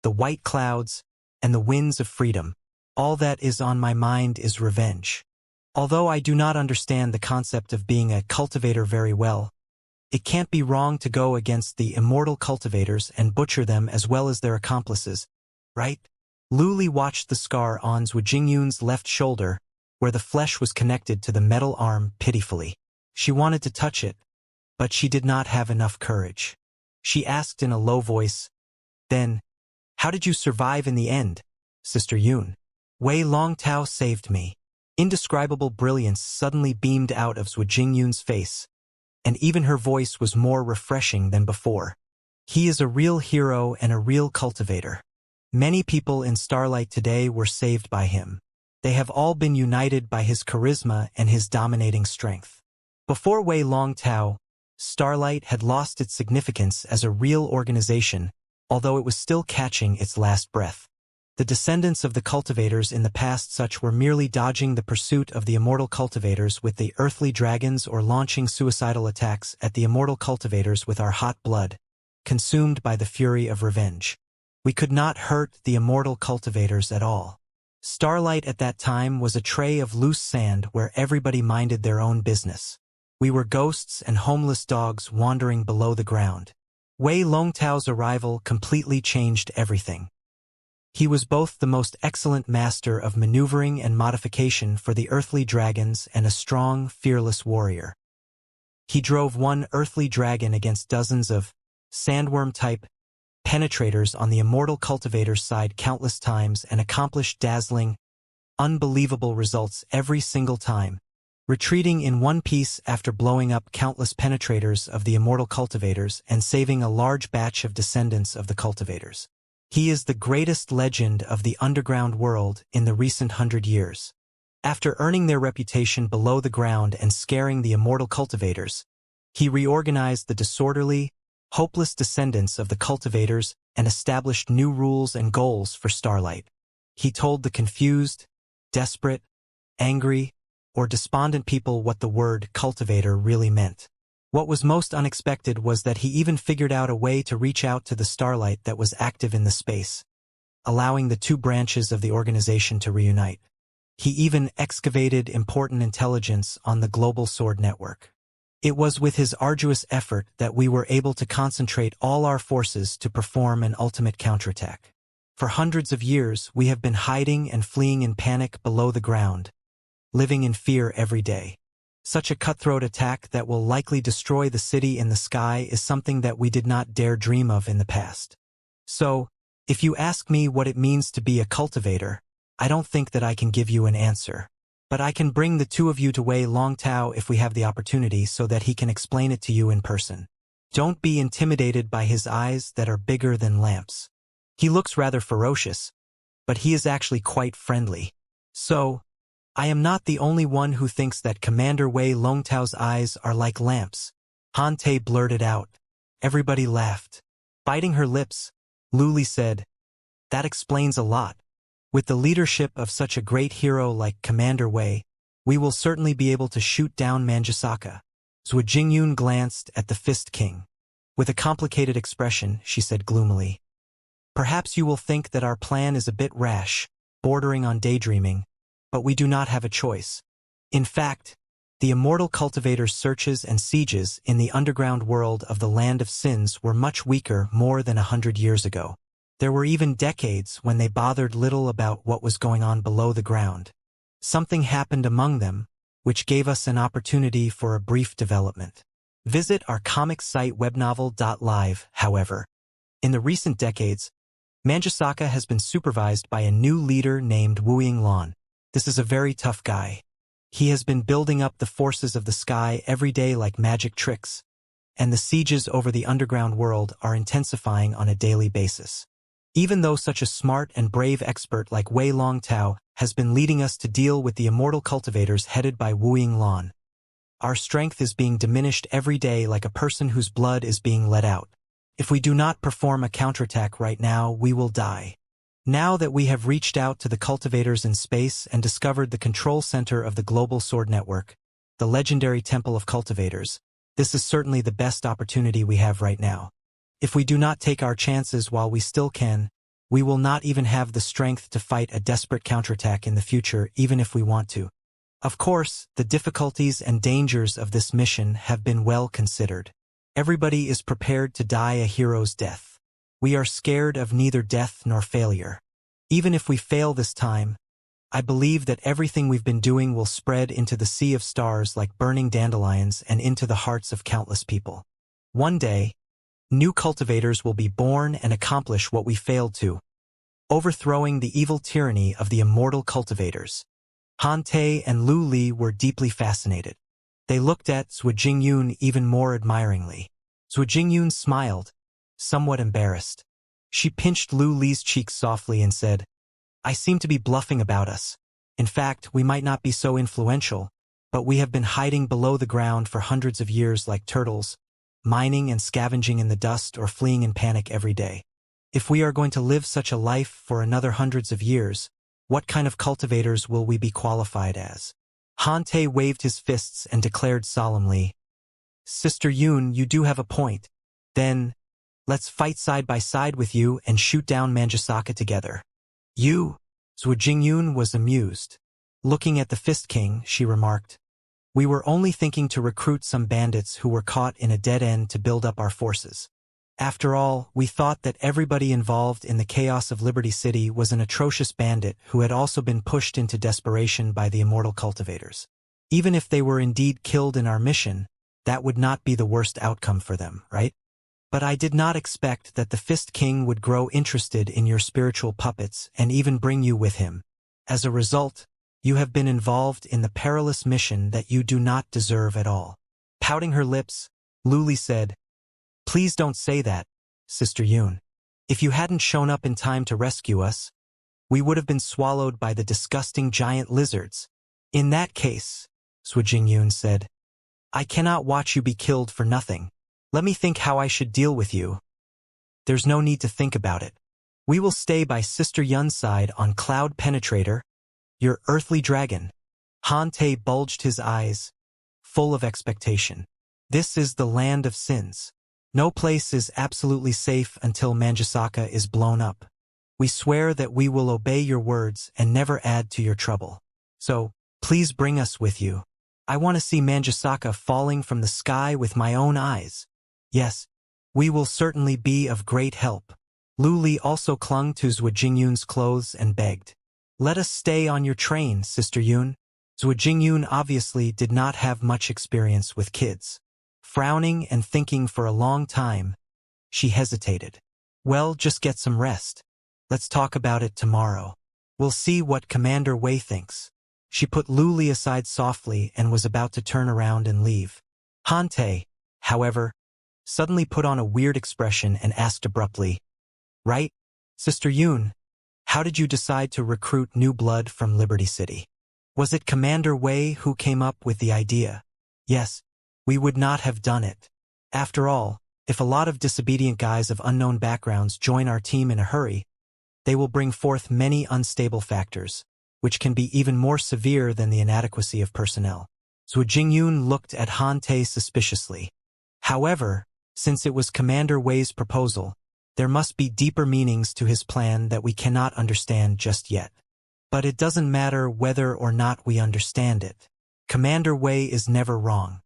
the white clouds, and the winds of freedom. All that is on my mind is revenge. Although I do not understand the concept of being a cultivator very well, it can't be wrong to go against the immortal cultivators and butcher them as well as their accomplices, right?" Lu Li watched the scar on Zhu Jingyun's left shoulder, where the flesh was connected to the metal arm, pitifully. She wanted to touch it, but she did not have enough courage. She asked in a low voice, "Then, how did you survive in the end, Sister Yun?" "Wei Longtao saved me." Indescribable brilliance suddenly beamed out of Zhu Jingyun's face, and even her voice was more refreshing than before. "He is a real hero and a real cultivator. Many people in Starlight today were saved by him. They have all been united by his charisma and his dominating strength." Before Wei Longtao, Starlight had lost its significance as a real organization, although it was still catching its last breath. The descendants of the cultivators in the past such were merely dodging the pursuit of the immortal cultivators with the earthly dragons or launching suicidal attacks at the immortal cultivators with our hot blood, consumed by the fury of revenge. We could not hurt the immortal cultivators at all. Starlight at that time was a tray of loose sand where everybody minded their own business. We were ghosts and homeless dogs wandering below the ground. Wei Longtao's arrival completely changed everything. He was both the most excellent master of maneuvering and modification for the earthly dragons and a strong, fearless warrior. He drove one earthly dragon against dozens of sandworm-type penetrators on the immortal cultivator's side countless times and accomplished dazzling, unbelievable results every single time, retreating in one piece after blowing up countless penetrators of the immortal cultivators and saving a large batch of descendants of the cultivators. He is the greatest legend of the underground world in the recent 100 years. After earning their reputation below the ground and scaring the immortal cultivators, he reorganized the disorderly, hopeless descendants of the cultivators and established new rules and goals for Starlight. He told the confused, desperate, angry, or despondent people what the word cultivator really meant. What was most unexpected was that he even figured out a way to reach out to the Starlight that was active in the space, allowing the two branches of the organization to reunite. He even excavated important intelligence on the global sword network. It was with his arduous effort that we were able to concentrate all our forces to perform an ultimate counterattack. For hundreds of years, we have been hiding and fleeing in panic below the ground, living in fear every day. Such a cutthroat attack that will likely destroy the city in the sky is something that we did not dare dream of in the past. So, if you ask me what it means to be a cultivator, I don't think that I can give you an answer. But I can bring the two of you to Wei Longtao if we have the opportunity so that he can explain it to you in person. Don't be intimidated by his eyes that are bigger than lamps. He looks rather ferocious, but he is actually quite friendly. So, I am not the only one who thinks that Commander Wei Longtao's eyes are like lamps. Han Te blurted out. Everybody laughed. Biting her lips, Luli said, "That explains a lot. With the leadership of such a great hero like Commander Wei, we will certainly be able to shoot down Manjusaka." Zhuo Jingyun glanced at the Fist King. With a complicated expression, she said gloomily, "Perhaps you will think that our plan is a bit rash, bordering on daydreaming, but we do not have a choice. In fact, the immortal cultivators' searches and sieges in the underground world of the Land of Sins were much weaker more than 100 years ago. There were even decades when they bothered little about what was going on below the ground. Something happened among them, which gave us an opportunity for a brief development. Visit our comic site webnovel.live, however. In the recent decades, Manjusaka has been supervised by a new leader named Wu Yinglan. This is a very tough guy. He has been building up the forces of the sky every day like magic tricks, and the sieges over the underground world are intensifying on a daily basis. Even though such a smart and brave expert like Wei Longtao has been leading us to deal with the immortal cultivators headed by Wu Yinglan, our strength is being diminished every day like a person whose blood is being let out. If we do not perform a counterattack right now, we will die. Now that we have reached out to the cultivators in space and discovered the control center of the global sword network, the legendary Temple of Cultivators, this is certainly the best opportunity we have right now. If we do not take our chances while we still can, we will not even have the strength to fight a desperate counterattack in the future even if we want to. Of course, the difficulties and dangers of this mission have been well considered. Everybody is prepared to die a hero's death. We are scared of neither death nor failure. Even if we fail this time, I believe that everything we've been doing will spread into the sea of stars like burning dandelions and into the hearts of countless people. One day, new cultivators will be born and accomplish what we failed to, overthrowing the evil tyranny of the immortal cultivators. Han Te and Lu Li were deeply fascinated. They looked at Zhuo Jingyun even more admiringly. Zhuo Jingyun smiled, somewhat embarrassed. She pinched Lu Li's cheeks softly and said, "I seem to be bluffing about us. In fact, we might not be so influential, but we have been hiding below the ground for hundreds of years like turtles, mining and scavenging in the dust or fleeing in panic every day. If we are going to live such a life for another hundreds of years, what kind of cultivators will we be qualified as?" Han Te waved his fists and declared solemnly, "Sister Yun, you do have a point. Then, let's fight side by side with you and shoot down Manjusaka together." "You?" Zhuo Jingyun was amused. Looking at the Fist King, she remarked, "We were only thinking to recruit some bandits who were caught in a dead end to build up our forces. After all, we thought that everybody involved in the chaos of Liberty City was an atrocious bandit who had also been pushed into desperation by the immortal cultivators. Even if they were indeed killed in our mission, that would not be the worst outcome for them, right? But I did not expect that the Fist King would grow interested in your spiritual puppets and even bring you with him. As a result, you have been involved in the perilous mission that you do not deserve at all." Pouting her lips, Luli said, "Please don't say that, Sister Yun. If you hadn't shown up in time to rescue us, we would have been swallowed by the disgusting giant lizards. In that case," Zhuo Jingyun said, "I cannot watch you be killed for nothing. Let me think how I should deal with you." "There's no need to think about it. We will stay by Sister Yun's side on Cloud Penetrator, your earthly dragon." Han Te bulged his eyes, full of expectation. "This is the Land of Sins. No place is absolutely safe until Manjusaka is blown up. We swear that we will obey your words and never add to your trouble. So, please bring us with you. I want to see Manjusaka falling from the sky with my own eyes. Yes, we will certainly be of great help." Lu Li also clung to Zhuo Jingyun's clothes and begged, "Let us stay on your train, Sister Yun." Zhuo Jingyun obviously did not have much experience with kids. Frowning and thinking for a long time, she hesitated. "Well, just get some rest. Let's talk about it tomorrow. We'll see what Commander Wei thinks." She put Lu Li aside softly and was about to turn around and leave. Han Te, however, suddenly put on a weird expression and asked abruptly, "Right, Sister Yun, how did you decide to recruit new blood from Liberty City? Was it Commander Wei who came up with the idea?" "Yes, we would not have done it. After all, if a lot of disobedient guys of unknown backgrounds join our team in a hurry, they will bring forth many unstable factors, which can be even more severe than the inadequacy of personnel." Zhuo Jingyun looked at Han Te suspiciously. However, since it was Commander Wei's proposal, there must be deeper meanings to his plan that we cannot understand just yet. But it doesn't matter whether or not we understand it. Commander Wei is never wrong.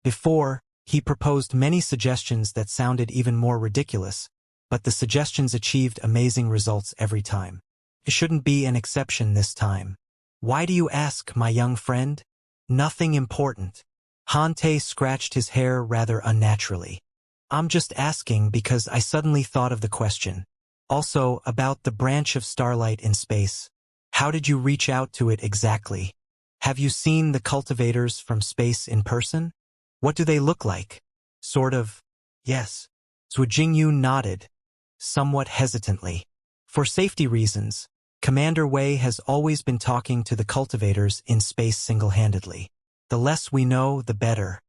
Before, he proposed many suggestions that sounded even more ridiculous, but the suggestions achieved amazing results every time. It shouldn't be an exception this time. "Why do you ask, my young friend?" "Nothing important." Han Te scratched his hair rather unnaturally. "I'm just asking because I suddenly thought of the question. Also, about the branch of starlight in space. How did you reach out to it exactly? Have you seen the cultivators from space in person? What do they look like?" "Sort of. Yes." Zhuo Jingyun nodded, somewhat hesitantly. For safety reasons, Commander Wei has always been talking to the cultivators in space single-handedly. The less we know, the better.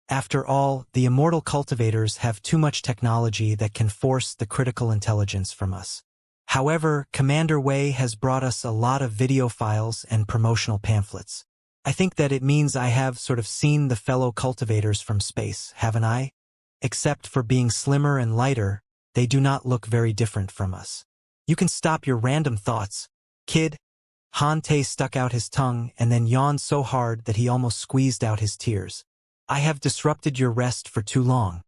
After all, the immortal cultivators have too much technology that can force the critical intelligence from us. However, Commander Wei has brought us a lot of video files and promotional pamphlets. I think that it means I have sort of seen the fellow cultivators from space, haven't I? Except for being slimmer and lighter, they do not look very different from us. You can stop your random thoughts, kid. Han Te stuck out his tongue and then yawned so hard that he almost squeezed out his tears. "I have disrupted your rest for too long.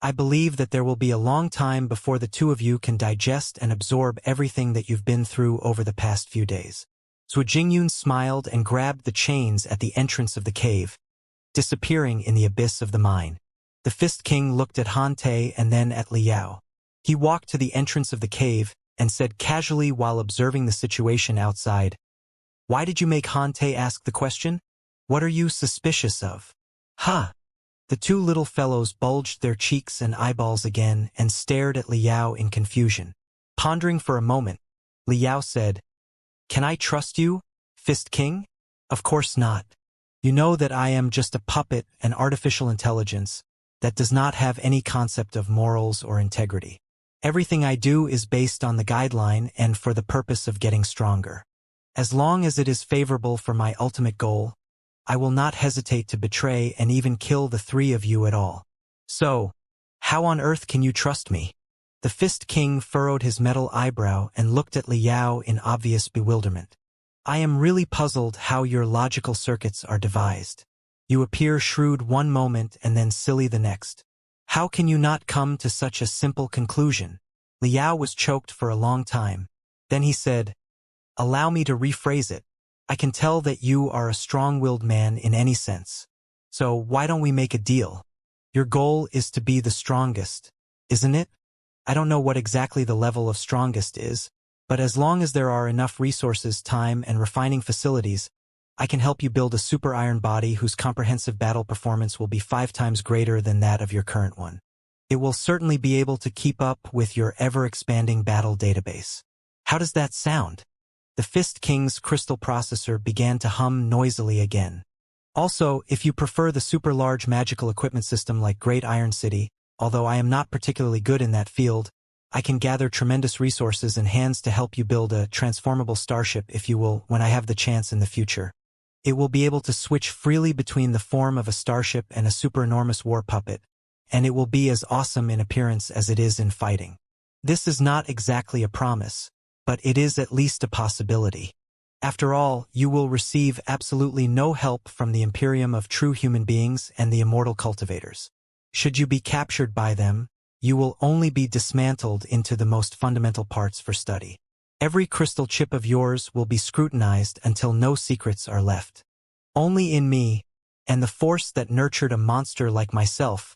I believe that there will be a long time before the two of you can digest and absorb everything that you've been through over the past few days." Zhuo Jingyun smiled and grabbed the chains at the entrance of the cave, disappearing in the abyss of the mine. The Fist King looked at Han Te and then at Liao. He walked to the entrance of the cave and said casually while observing the situation outside, "Why did you make Han Te ask the question? What are you suspicious of?" "Huh." The two little fellows bulged their cheeks and eyeballs again and stared at Liao in confusion. Pondering for a moment, Liao said, "Can I trust you, Fist King?" "Of course not. You know that I am just a puppet, an artificial intelligence, that does not have any concept of morals or integrity. Everything I do is based on the guideline and for the purpose of getting stronger. As long as it is favorable for my ultimate goal, I will not hesitate to betray and even kill the three of you at all. So, how on earth can you trust me?" The Fist King furrowed his metal eyebrow and looked at Liao in obvious bewilderment. "I am really puzzled how your logical circuits are devised. You appear shrewd one moment and then silly the next. How can you not come to such a simple conclusion?" Liao was choked for a long time. Then he said, "Allow me to rephrase it. I can tell that you are a strong-willed man in any sense. So why don't we make a deal? Your goal is to be the strongest, isn't it? I don't know what exactly the level of strongest is, but as long as there are enough resources, time, and refining facilities, I can help you build a super iron body whose comprehensive battle performance will be 5 times greater than that of your current one. It will certainly be able to keep up with your ever-expanding battle database. How does that sound?" The Fist King's crystal processor began to hum noisily again. "Also, if you prefer the super-large magical equipment system like Great Iron City, although I am not particularly good in that field, I can gather tremendous resources and hands to help you build a transformable starship if you will, when I have the chance in the future. It will be able to switch freely between the form of a starship and a super-enormous war puppet, and it will be as awesome in appearance as it is in fighting. This is not exactly a promise, but it is at least a possibility. After all, you will receive absolutely no help from the Imperium of true human beings and the immortal cultivators. Should you be captured by them, you will only be dismantled into the most fundamental parts for study. Every crystal chip of yours will be scrutinized until no secrets are left. Only in me, and the force that nurtured a monster like myself,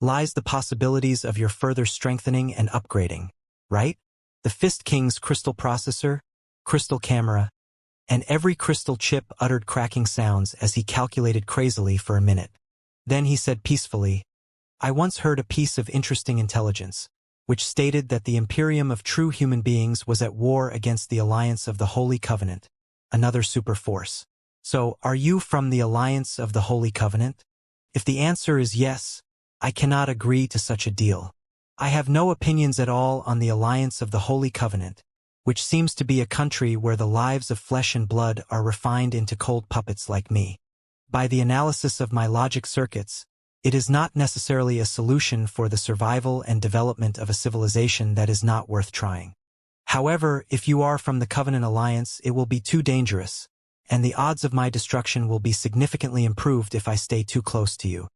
lies the possibilities of your further strengthening and upgrading, right? The Fist King's crystal processor, crystal camera, and every crystal chip uttered cracking sounds as he calculated crazily for a minute. Then he said peacefully, I once heard a piece of interesting intelligence, which stated that the Imperium of true human beings was at war against the Alliance of the Holy Covenant, another superforce. So, are you from the Alliance of the Holy Covenant? If the answer is yes, I cannot agree to such a deal. I have no opinions at all on the Alliance of the Holy Covenant, which seems to be a country where the lives of flesh and blood are refined into cold puppets like me. By the analysis of my logic circuits, it is not necessarily a solution for the survival and development of a civilization that is not worth trying. However, if you are from the Covenant Alliance, it will be too dangerous, and the odds of my destruction will be significantly improved if I stay too close to you.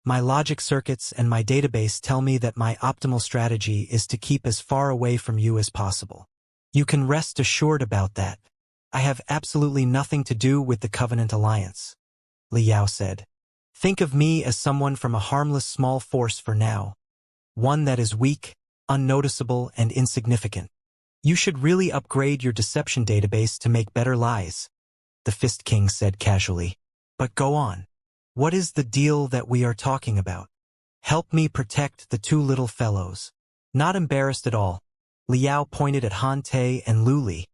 My logic circuits and my database tell me that my optimal strategy is to keep as far away from you as possible. You can rest assured about that. I have absolutely nothing to do with the Covenant Alliance, Li Yao said. Think of me as someone from a harmless small force for now, one that is weak, unnoticeable, and insignificant. You should really upgrade your deception database to make better lies, the Fist King said casually. But go on. What is the deal that we are talking about? Help me protect the two little fellows. Not embarrassed at all, Li Yao pointed at Han Te and Lu Li.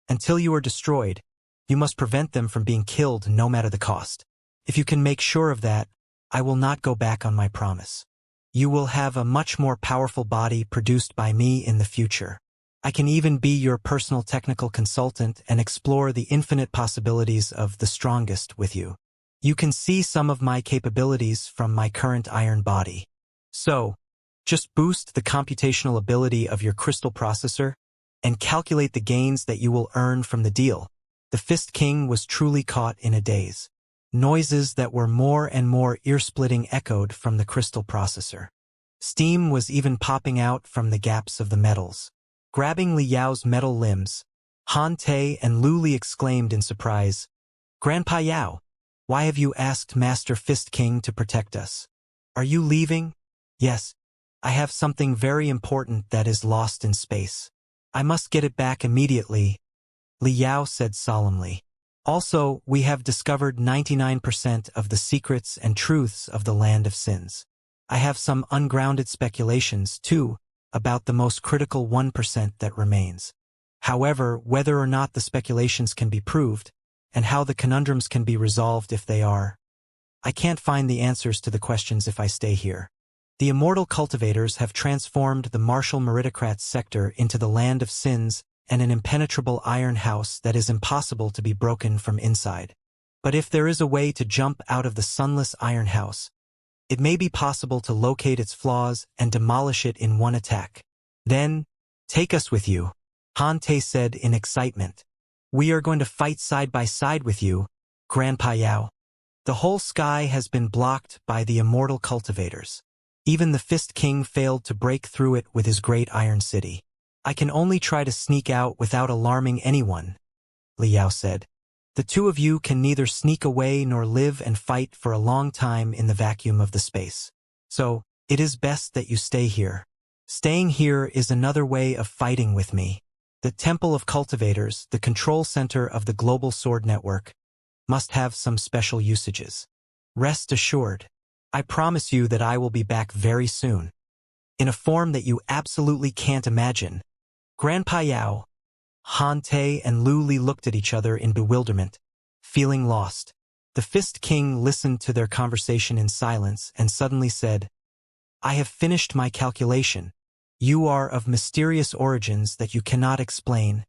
Until you are destroyed, you must prevent them from being killed no matter the cost. If you can make sure of that, I will not go back on my promise. You will have a much more powerful body produced by me in the future. I can even be your personal technical consultant and explore the infinite possibilities of the strongest with you. You can see some of my capabilities from my current iron body. So, just boost the computational ability of your crystal processor and calculate the gains that you will earn from the deal. The Fist King was truly caught in a daze. Noises that were more and more ear-splitting echoed from the crystal processor. Steam was even popping out from the gaps of the metals. Grabbing Li Yao's metal limbs, Han Te and Lu Li exclaimed in surprise, Grandpa Yao, why have you asked Master Fist King to protect us? Are you leaving? Yes, I have something very important that is lost in space. I must get it back immediately, Li Yao said solemnly. Also, we have discovered 99% of the secrets and truths of the Land of Sins. I have some ungrounded speculations, too, about the most critical 1% that remains. However, whether or not the speculations can be proved, and how the conundrums can be resolved if they are, I can't find the answers to the questions if I stay here. The immortal cultivators have transformed the martial meritocrats sector into the Land of Sins and an impenetrable iron house that is impossible to be broken from inside. But if there is a way to jump out of the sunless iron house, it may be possible to locate its flaws and demolish it in one attack. Then, take us with you, Han Te said in excitement. We are going to fight side by side with you, Grandpa Yao. The whole sky has been blocked by the immortal cultivators. Even the Fist King failed to break through it with his great iron city. I can only try to sneak out without alarming anyone, Li Yao said. The two of you can neither sneak away nor live and fight for a long time in the vacuum of the space. So, it is best that you stay here. Staying here is another way of fighting with me. The Temple of Cultivators, the control center of the global sword network, must have some special usages. Rest assured, I promise you that I will be back very soon. In a form that you absolutely can't imagine. Grandpa Yao, Han Te and Lu Li looked at each other in bewilderment, feeling lost. The Fist King listened to their conversation in silence and suddenly said, I have finished my calculation. You are of mysterious origins that you cannot explain,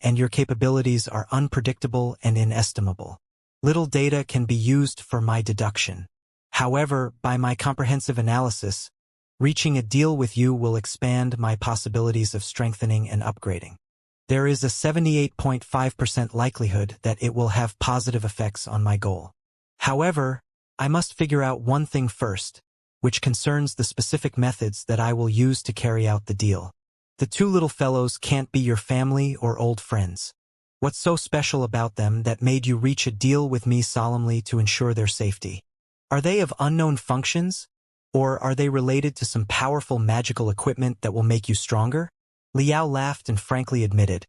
and your capabilities are unpredictable and inestimable. Little data can be used for my deduction. However, by my comprehensive analysis, reaching a deal with you will expand my possibilities of strengthening and upgrading. There is a 78.5% likelihood that it will have positive effects on my goal. However, I must figure out one thing first. which concerns the specific methods that I will use to carry out the deal. The two little fellows can't be your family or old friends. What's so special about them that made you reach a deal with me solemnly to ensure their safety? Are they of unknown functions? Or are they related to some powerful magical equipment that will make you stronger? Liao laughed and frankly admitted,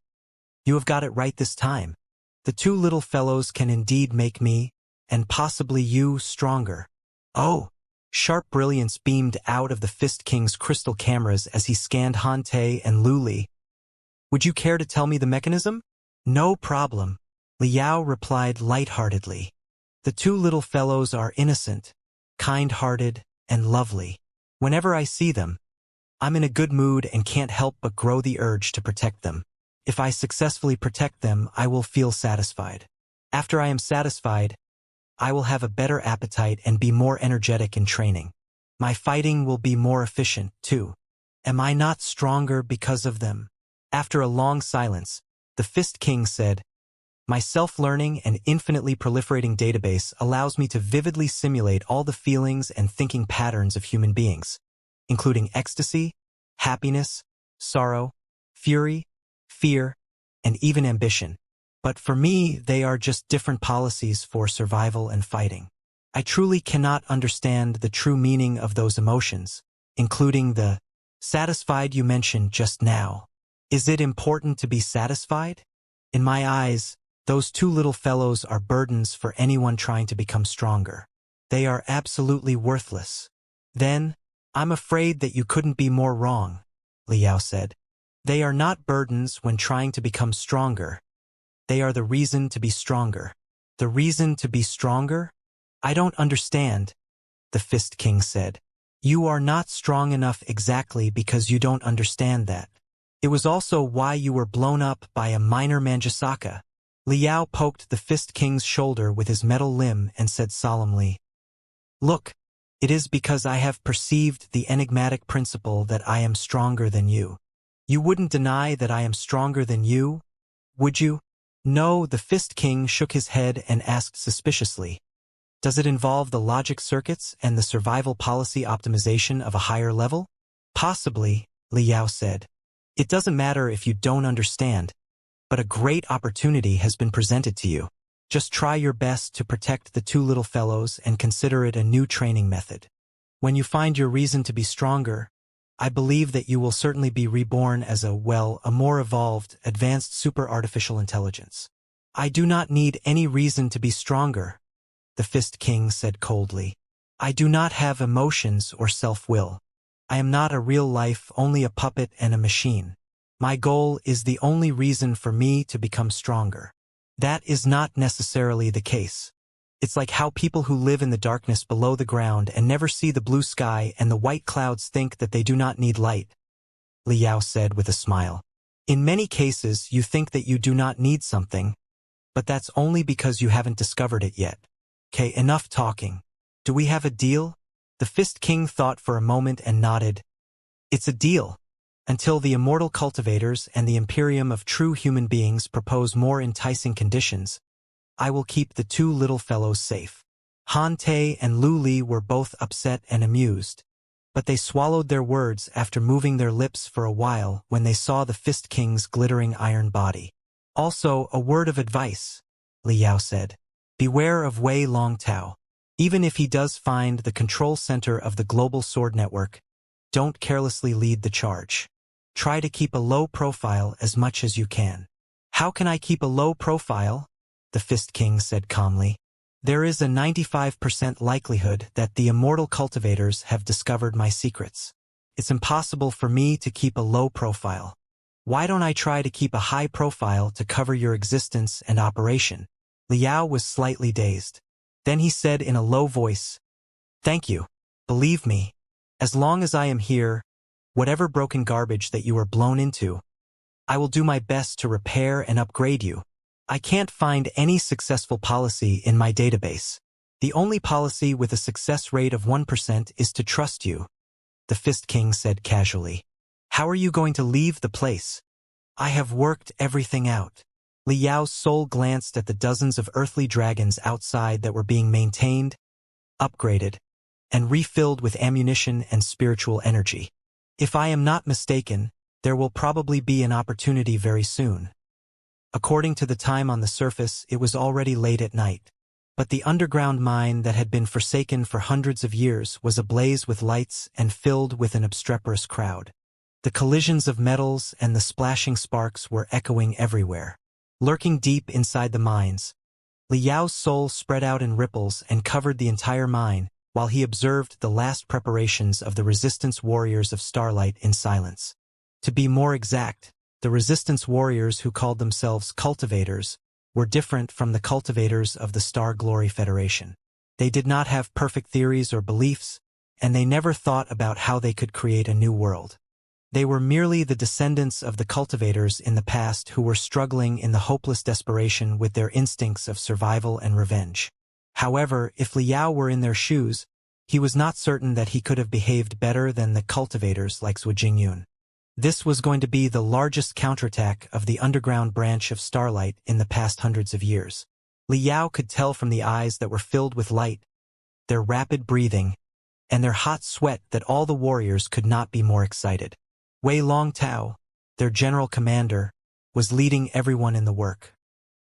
"You have got it right this time. The two little fellows can indeed make me, and possibly you, stronger." Oh! Sharp brilliance beamed out of the Fist King's crystal cameras as he scanned Han Te and Lu Li. "Would you care to tell me the mechanism?" "No problem," Liao replied lightheartedly. "The two little fellows are innocent, kind-hearted, and lovely. Whenever I see them, I'm in a good mood and can't help but grow the urge to protect them. If I successfully protect them, I will feel satisfied. After I am satisfied, I will have a better appetite and be more energetic in training. My fighting will be more efficient, too. Am I not stronger because of them?" After a long silence, the Fist King said, "My self-learning and infinitely proliferating database allows me to vividly simulate all the feelings and thinking patterns of human beings, including ecstasy, happiness, sorrow, fury, fear, and even ambition. But for me, they are just different policies for survival and fighting. I truly cannot understand the true meaning of those emotions, including the satisfied you mentioned just now. Is it important to be satisfied? In my eyes, those two little fellows are burdens for anyone trying to become stronger. They are absolutely worthless." "Then, I'm afraid that you couldn't be more wrong," Liao said. "They are not burdens when trying to become stronger. They are the reason to be stronger." "The reason to be stronger? I don't understand," the Fist King said. "You are not strong enough exactly because you don't understand that. It was also why you were blown up by a minor Manjasaka." Liao poked the Fist King's shoulder with his metal limb and said solemnly, "Look, it is because I have perceived the enigmatic principle that I am stronger than you. You wouldn't deny that I am stronger than you, would you?" "No," the Fist King shook his head and asked suspiciously, "Does it involve the logic circuits and the survival policy optimization of a higher level?" "Possibly," Liao said. "It doesn't matter if you don't understand, but a great opportunity has been presented to you. Just try your best to protect the two little fellows and consider it a new training method. When you find your reason to be stronger, I believe that you will certainly be reborn as a more evolved, advanced super-artificial intelligence." "I do not need any reason to be stronger," the Fist King said coldly. "I do not have emotions or self-will. I am not a real life, only a puppet and a machine. My goal is the only reason for me to become stronger." "That is not necessarily the case. It's like how people who live in the darkness below the ground and never see the blue sky and the white clouds think that they do not need light," Liao said with a smile. "In many cases, you think that you do not need something, but that's only because you haven't discovered it yet. Okay, enough talking. Do we have a deal?" The Fist King thought for a moment and nodded. "It's a deal. Until the immortal cultivators and the Imperium of true human beings propose more enticing conditions, I will keep the two little fellows safe." Han Te and Lu Li were both upset and amused, but they swallowed their words after moving their lips for a while when they saw the Fist King's glittering iron body. "Also, a word of advice," Liao said. "Beware of Wei Longtao. Even if he does find the control center of the global sword network, don't carelessly lead the charge. Try to keep a low profile as much as you can." "How can I keep a low profile?" the Fist King said calmly. "There is a 95% likelihood that the immortal cultivators have discovered my secrets. It's impossible for me to keep a low profile. Why don't I try to keep a high profile to cover your existence and operation?" Liao was slightly dazed. Then he said in a low voice, "Thank you. Believe me, as long as I am here, whatever broken garbage that you are blown into, I will do my best to repair and upgrade you. I can't find any successful policy in my database. The only policy with a success rate of 1% is to trust you," the Fist King said casually. "How are you going to leave the place?" "I have worked everything out." Liao's soul glanced at the dozens of earthly dragons outside that were being maintained, upgraded, and refilled with ammunition and spiritual energy. If I am not mistaken, there will probably be an opportunity very soon. According to the time on the surface, it was already late at night. But the underground mine that had been forsaken for hundreds of years was ablaze with lights and filled with an obstreperous crowd. The collisions of metals and the splashing sparks were echoing everywhere. Lurking deep inside the mines, Liao's soul spread out in ripples and covered the entire mine, while he observed the last preparations of the resistance warriors of Starlight in silence. To be more exact, the resistance warriors who called themselves Cultivators were different from the cultivators of the Star Glory Federation. They did not have perfect theories or beliefs, and they never thought about how they could create a new world. They were merely the descendants of the cultivators in the past who were struggling in the hopeless desperation with their instincts of survival and revenge. However, if Liao were in their shoes, he was not certain that he could have behaved better than the cultivators like Zhu Jingyun. This was going to be the largest counterattack of the underground branch of Starlight in the past hundreds of years. Liao could tell from the eyes that were filled with light, their rapid breathing, and their hot sweat that all the warriors could not be more excited. Wei Longtao, their general commander, was leading everyone in the work.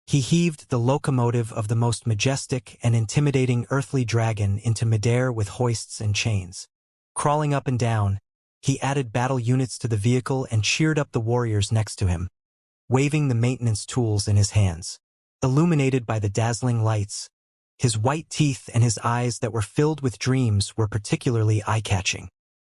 He heaved the locomotive of the most majestic and intimidating earthly dragon into midair with hoists and chains. Crawling up and down, he added battle units to the vehicle and cheered up the warriors next to him, waving the maintenance tools in his hands. Illuminated by the dazzling lights, his white teeth and his eyes that were filled with dreams were particularly eye-catching.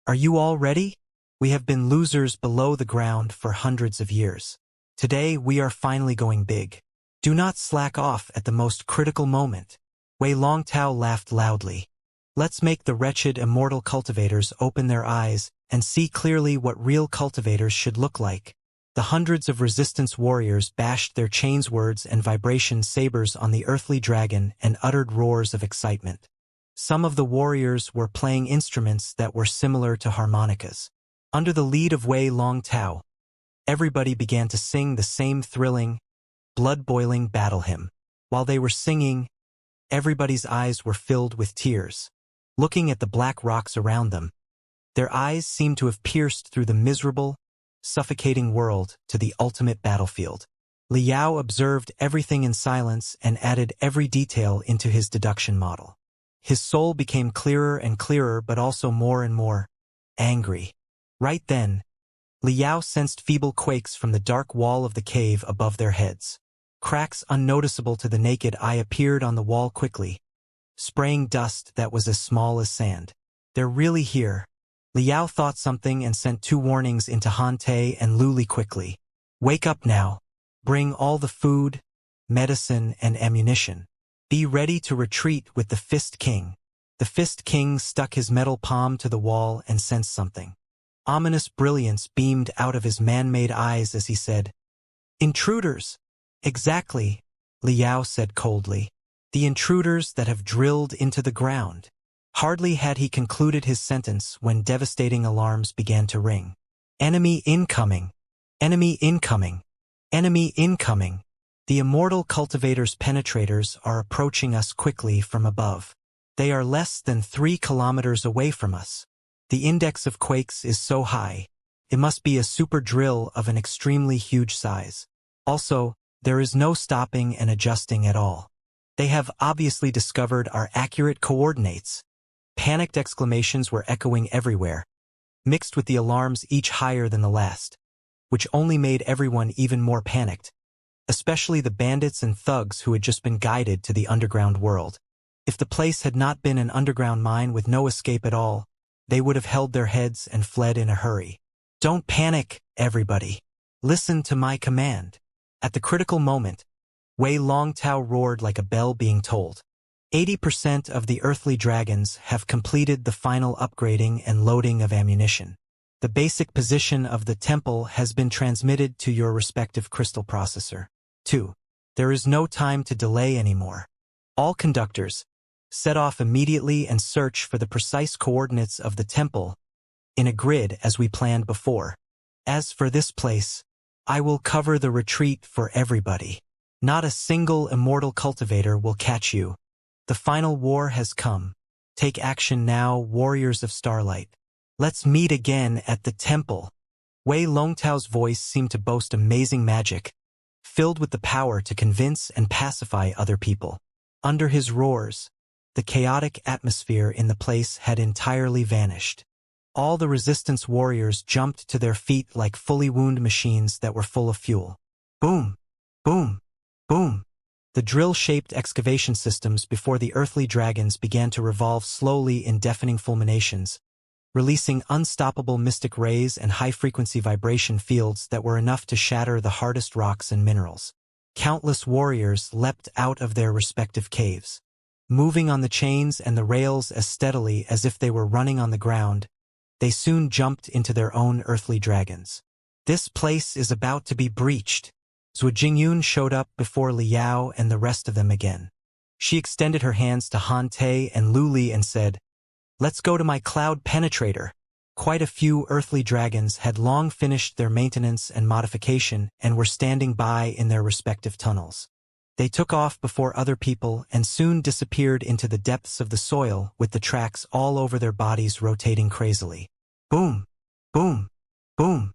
"Are you all ready? We have been losers below the ground for hundreds of years. Today we are finally going big. Do not slack off at the most critical moment." Wei Longtao laughed loudly. "Let's make the wretched immortal cultivators open their eyes and see clearly what real cultivators should look like." The hundreds of resistance warriors bashed their chainswords and vibration sabers on the earthly dragon and uttered roars of excitement. Some of the warriors were playing instruments that were similar to harmonicas. Under the lead of Wei Longtao, everybody began to sing the same thrilling, blood-boiling battle hymn. While they were singing, everybody's eyes were filled with tears. Looking at the black rocks around them, their eyes seemed to have pierced through the miserable, suffocating world to the ultimate battlefield. Liao observed everything in silence and added every detail into his deduction model. His soul became clearer and clearer, but also more and more angry. Right then, Liao sensed feeble quakes from the dark wall of the cave above their heads. Cracks unnoticeable to the naked eye appeared on the wall quickly, spraying dust that was as small as sand. "They're really here." Liao thought something and sent 2 warnings into Han Te and Luli quickly. "Wake up now. Bring all the food, medicine, and ammunition. Be ready to retreat with the Fist King." The Fist King stuck his metal palm to the wall and sensed something. Ominous brilliance beamed out of his man-made eyes as he said, "Intruders." "Exactly," Liao said coldly. "The intruders that have drilled into the ground." Hardly had he concluded his sentence when devastating alarms began to ring. "Enemy incoming! Enemy incoming! Enemy incoming! The immortal cultivators' penetrators are approaching us quickly from above. They are less than 3 kilometers away from us. The index of quakes is so high, it must be a super drill of an extremely huge size. Also, there is no stopping and adjusting at all. They have obviously discovered our accurate coordinates." Panicked exclamations were echoing everywhere, mixed with the alarms each higher than the last, which only made everyone even more panicked, especially the bandits and thugs who had just been guided to the underground world. If the place had not been an underground mine with no escape at all, they would have held their heads and fled in a hurry. "Don't panic, everybody. Listen to my command." At the critical moment, Wei Longtao roared like a bell being tolled. 80% of the earthly dragons have completed the final upgrading and loading of ammunition. The basic position of the temple has been transmitted to your respective crystal processor. 2. There is no time to delay anymore. All conductors, set off immediately and search for the precise coordinates of the temple in a grid as we planned before. As for this place, I will cover the retreat for everybody. Not a single immortal cultivator will catch you. The final war has come. Take action now, warriors of starlight. Let's meet again at the temple. Wei Longtao's voice seemed to boast amazing magic, filled with the power to convince and pacify other people. Under his roars, the chaotic atmosphere in the place had entirely vanished. All the resistance warriors jumped to their feet like fully wound machines that were full of fuel. Boom! Boom! Boom! The drill-shaped excavation systems before the earthly dragons began to revolve slowly in deafening fulminations, releasing unstoppable mystic rays and high-frequency vibration fields that were enough to shatter the hardest rocks and minerals. Countless warriors leapt out of their respective caves, moving on the chains and the rails as steadily as if they were running on the ground. They soon jumped into their own earthly dragons. This place is about to be breached. Zhuo Jingyun showed up before Liao and the rest of them again. She extended her hands to Han Te and Lu Li and said, "Let's go to my cloud penetrator." Quite a few earthly dragons had long finished their maintenance and modification and were standing by in their respective tunnels. They took off before other people and soon disappeared into the depths of the soil with the tracks all over their bodies rotating crazily. Boom! Boom! Boom!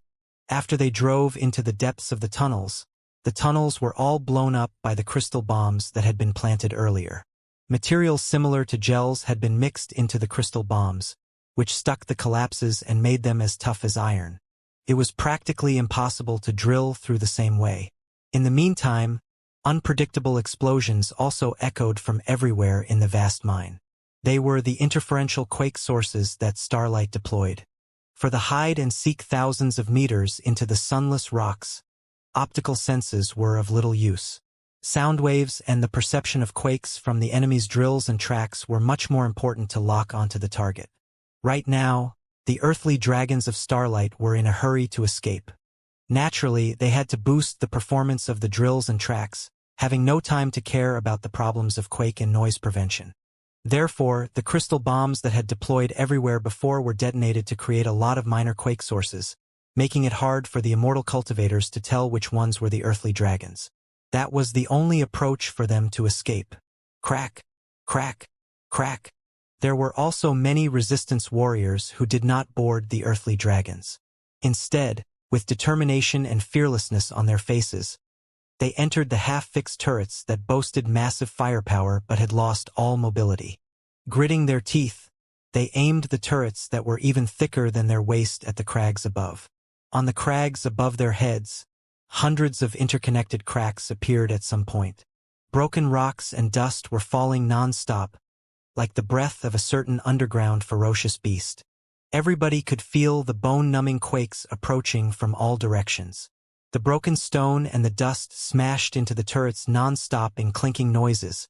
After they drove into the depths of the tunnels were all blown up by the crystal bombs that had been planted earlier. Materials similar to gels had been mixed into the crystal bombs, which stuck the collapses and made them as tough as iron. It was practically impossible to drill through the same way. In the meantime, unpredictable explosions also echoed from everywhere in the vast mine. They were the interferential quake sources that Starlight deployed. For the hide-and-seek thousands of meters into the sunless rocks, optical senses were of little use. Sound waves and the perception of quakes from the enemy's drills and tracks were much more important to lock onto the target. Right now, the earthly dragons of Starlight were in a hurry to escape. Naturally, they had to boost the performance of the drills and tracks, having no time to care about the problems of quake and noise prevention. Therefore, the crystal bombs that had deployed everywhere before were detonated to create a lot of minor quake sources, making it hard for the immortal cultivators to tell which ones were the earthly dragons. That was the only approach for them to escape. Crack, crack, crack. There were also many resistance warriors who did not board the earthly dragons. Instead, with determination and fearlessness on their faces, they entered the half-fixed turrets that boasted massive firepower but had lost all mobility. Gritting their teeth, they aimed the turrets that were even thicker than their waist at the crags above. On the crags above their heads, hundreds of interconnected cracks appeared at some point. Broken rocks and dust were falling non-stop, like the breath of a certain underground ferocious beast. Everybody could feel the bone-numbing quakes approaching from all directions. The broken stone and the dust smashed into the turrets non-stop in clinking noises,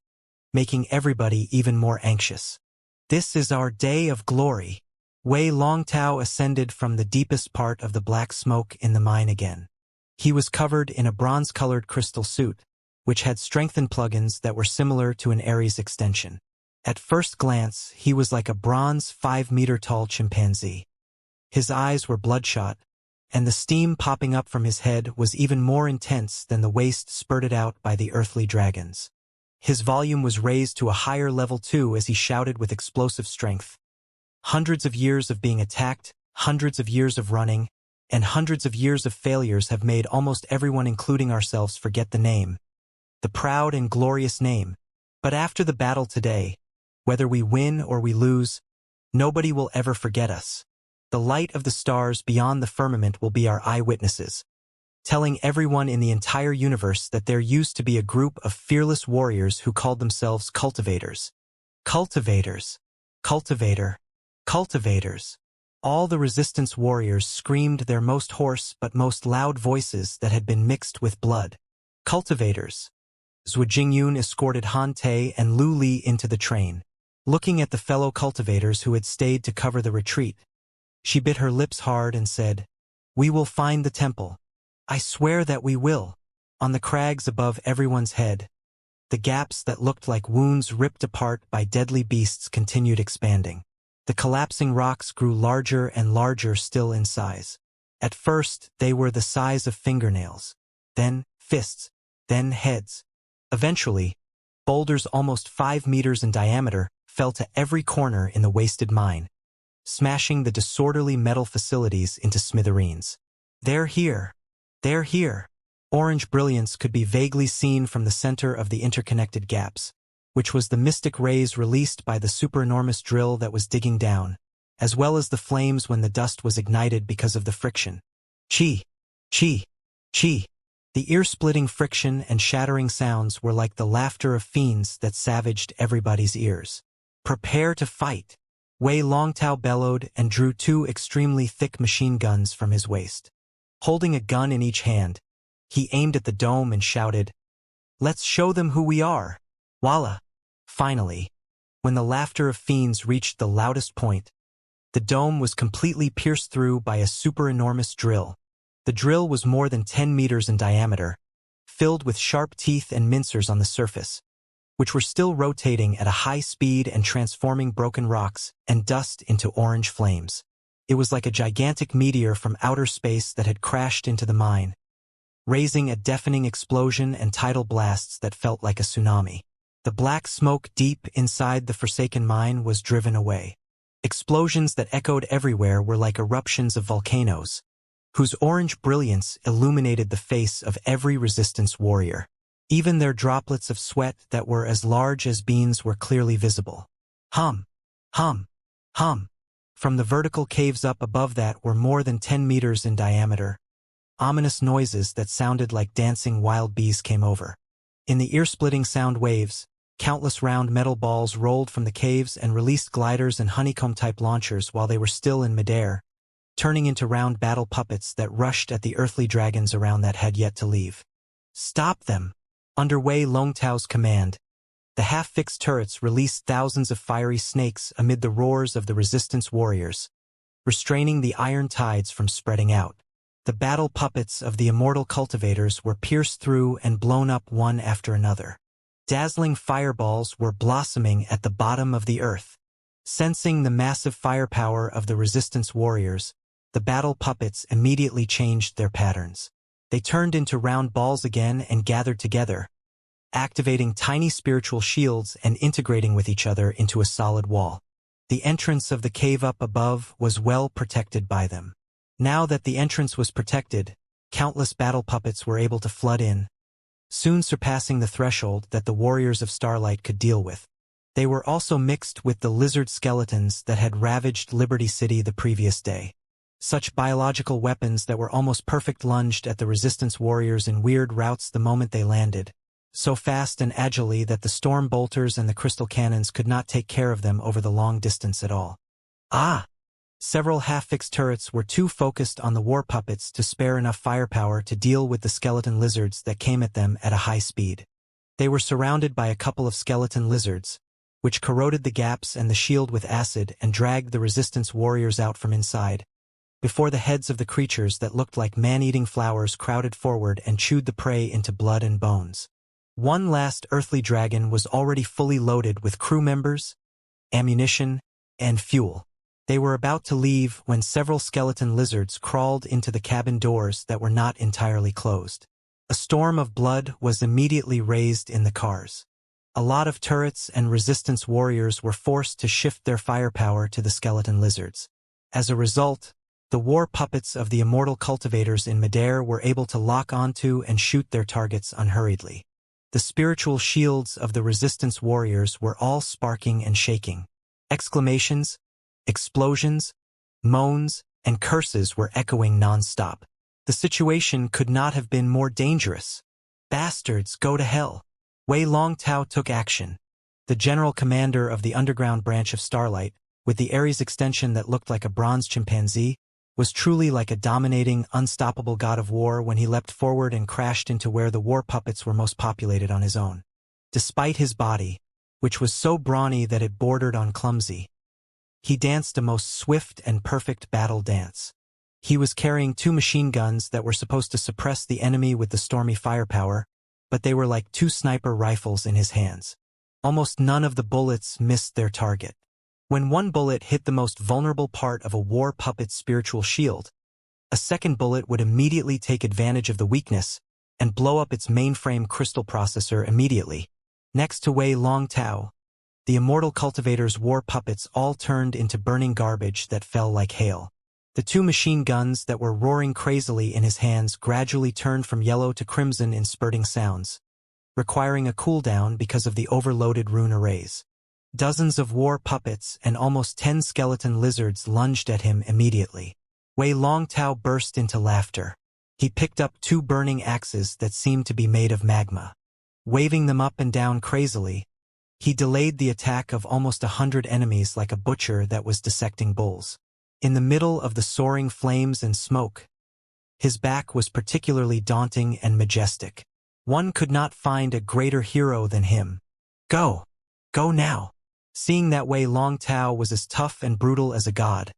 making everybody even more anxious. This is our day of glory. Wei Longtao ascended from the deepest part of the black smoke in the mine again. He was covered in a bronze-colored crystal suit, which had strengthened plugins that were similar to an Ares extension. At first glance, he was like a bronze 5-meter-tall chimpanzee. His eyes were bloodshot, and the steam popping up from his head was even more intense than the waste spurted out by the earthly dragons. His volume was raised to a higher level too as he shouted with explosive strength. Hundreds of years of being attacked, hundreds of years of running, and hundreds of years of failures have made almost everyone including ourselves forget the name. The proud and glorious name. But after the battle today, whether we win or we lose, nobody will ever forget us. The light of the stars beyond the firmament will be our eyewitnesses, telling everyone in the entire universe that there used to be a group of fearless warriors who called themselves Cultivators. Cultivators. Cultivator. Cultivators. All the resistance warriors screamed their most hoarse but most loud voices that had been mixed with blood. Cultivators. Zhuo Jingyun escorted Han Te and Lu Li into the train. Looking at the fellow cultivators who had stayed to cover the retreat, she bit her lips hard and said, "We will find the temple. I swear that we will." On the crags above everyone's head, the gaps that looked like wounds ripped apart by deadly beasts continued expanding. The collapsing rocks grew larger and larger still in size. At first, they were the size of fingernails, then fists, then heads. Eventually, boulders almost 5 meters in diameter fell to every corner in the wasted mine, smashing the disorderly metal facilities into smithereens. "They're here! They're here!" Orange brilliance could be vaguely seen from the center of the interconnected gaps, which was the mystic rays released by the superenormous drill that was digging down, as well as the flames when the dust was ignited because of the friction. Chi! Chi! Chi! The ear-splitting friction and shattering sounds were like the laughter of fiends that savaged everybody's ears. "Prepare to fight!" Wei Longtao bellowed and drew two extremely thick machine guns from his waist. Holding a gun in each hand, he aimed at the dome and shouted, "Let's show them who we are!" Voila! Finally, when the laughter of fiends reached the loudest point, the dome was completely pierced through by a super-enormous drill. The drill was more than 10 meters in diameter, filled with sharp teeth and mincers on the surface, which were still rotating at a high speed and transforming broken rocks and dust into orange flames. It was like a gigantic meteor from outer space that had crashed into the mine, raising a deafening explosion and tidal blasts that felt like a tsunami. The black smoke deep inside the forsaken mine was driven away. Explosions that echoed everywhere were like eruptions of volcanoes, whose orange brilliance illuminated the face of every resistance warrior. Even their droplets of sweat that were as large as beans were clearly visible. Hum! Hum! Hum! From the vertical caves up above that were more than 10 meters in diameter, ominous noises that sounded like dancing wild bees came over. In the ear-splitting sound waves, countless round metal balls rolled from the caves and released gliders and honeycomb-type launchers while they were still in midair, turning into round battle puppets that rushed at the earthly dragons around that had yet to leave. "Stop them!" Under Wei Longtao's command, the half-fixed turrets released thousands of fiery snakes amid the roars of the resistance warriors, restraining the iron tides from spreading out. The battle puppets of the immortal cultivators were pierced through and blown up one after another. Dazzling fireballs were blossoming at the bottom of the earth. Sensing the massive firepower of the resistance warriors, the battle puppets immediately changed their patterns. They turned into round balls again and gathered together, activating tiny spiritual shields and integrating with each other into a solid wall. The entrance of the cave up above was well protected by them. Now that the entrance was protected, countless battle puppets were able to flood in, soon surpassing the threshold that the warriors of Starlight could deal with. They were also mixed with the lizard skeletons that had ravaged Liberty City the previous day. Such biological weapons that were almost perfect lunged at the resistance warriors in weird routes the moment they landed, so fast and agilely that the storm bolters and the crystal cannons could not take care of them over the long distance at all. Several half-fixed turrets were too focused on the war puppets to spare enough firepower to deal with the skeleton lizards that came at them at a high speed. They were surrounded by a couple of skeleton lizards, which corroded the gaps and the shield with acid and dragged the resistance warriors out from inside, before the heads of the creatures that looked like man-eating flowers crowded forward and chewed the prey into blood and bones. One last earthly dragon was already fully loaded with crew members, ammunition, and fuel. They were about to leave when several skeleton lizards crawled into the cabin doors that were not entirely closed. A storm of blood was immediately raised in the cars. A lot of turrets and resistance warriors were forced to shift their firepower to the skeleton lizards. As a result, the war puppets of the immortal cultivators in midair were able to lock onto and shoot their targets unhurriedly. The spiritual shields of the resistance warriors were all sparking and shaking. Exclamations, explosions, moans, and curses were echoing non-stop. The situation could not have been more dangerous. Bastards, go to hell. Wei Longtao took action. The general commander of the underground branch of Starlight, with the Ares extension that looked like a bronze chimpanzee, was truly like a dominating, unstoppable god of war when he leapt forward and crashed into where the war puppets were most populated on his own. Despite his body, which was so brawny that it bordered on clumsy, he danced a most swift and perfect battle dance. He was carrying two machine guns that were supposed to suppress the enemy with the stormy firepower, but they were like two sniper rifles in his hands. Almost none of the bullets missed their target. When one bullet hit the most vulnerable part of a war puppet's spiritual shield, a second bullet would immediately take advantage of the weakness and blow up its mainframe crystal processor immediately. Next to Wei Longtao, The immortal cultivators' war puppets all turned into burning garbage that fell like hail. The two machine guns that were roaring crazily in his hands gradually turned from yellow to crimson in spurting sounds, requiring a cooldown because of the overloaded rune arrays. Dozens of war puppets and almost 10 skeleton lizards lunged at him immediately. Wei Longtao burst into laughter. He picked up 2 burning axes that seemed to be made of magma. Waving them up and down crazily, he delayed the attack of almost 100 enemies like a butcher that was dissecting bulls. In the middle of the soaring flames and smoke, his back was particularly daunting and majestic. One could not find a greater hero than him. Go! Go now! Seeing that Wei Longtao was as tough and brutal as a god,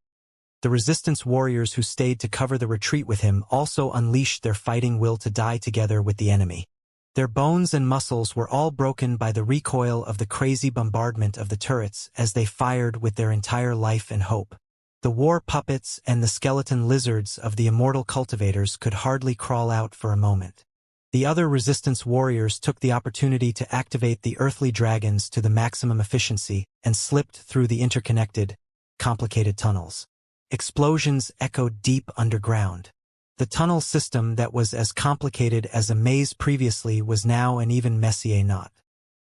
the resistance warriors who stayed to cover the retreat with him also unleashed their fighting will to die together with the enemy. Their bones and muscles were all broken by the recoil of the crazy bombardment of the turrets as they fired with their entire life and hope. The war puppets and the skeleton lizards of the immortal cultivators could hardly crawl out for a moment. The other resistance warriors took the opportunity to activate the earthly dragons to the maximum efficiency and slipped through the interconnected, complicated tunnels. Explosions echoed deep underground. The tunnel system that was as complicated as a maze previously was now an even messier knot.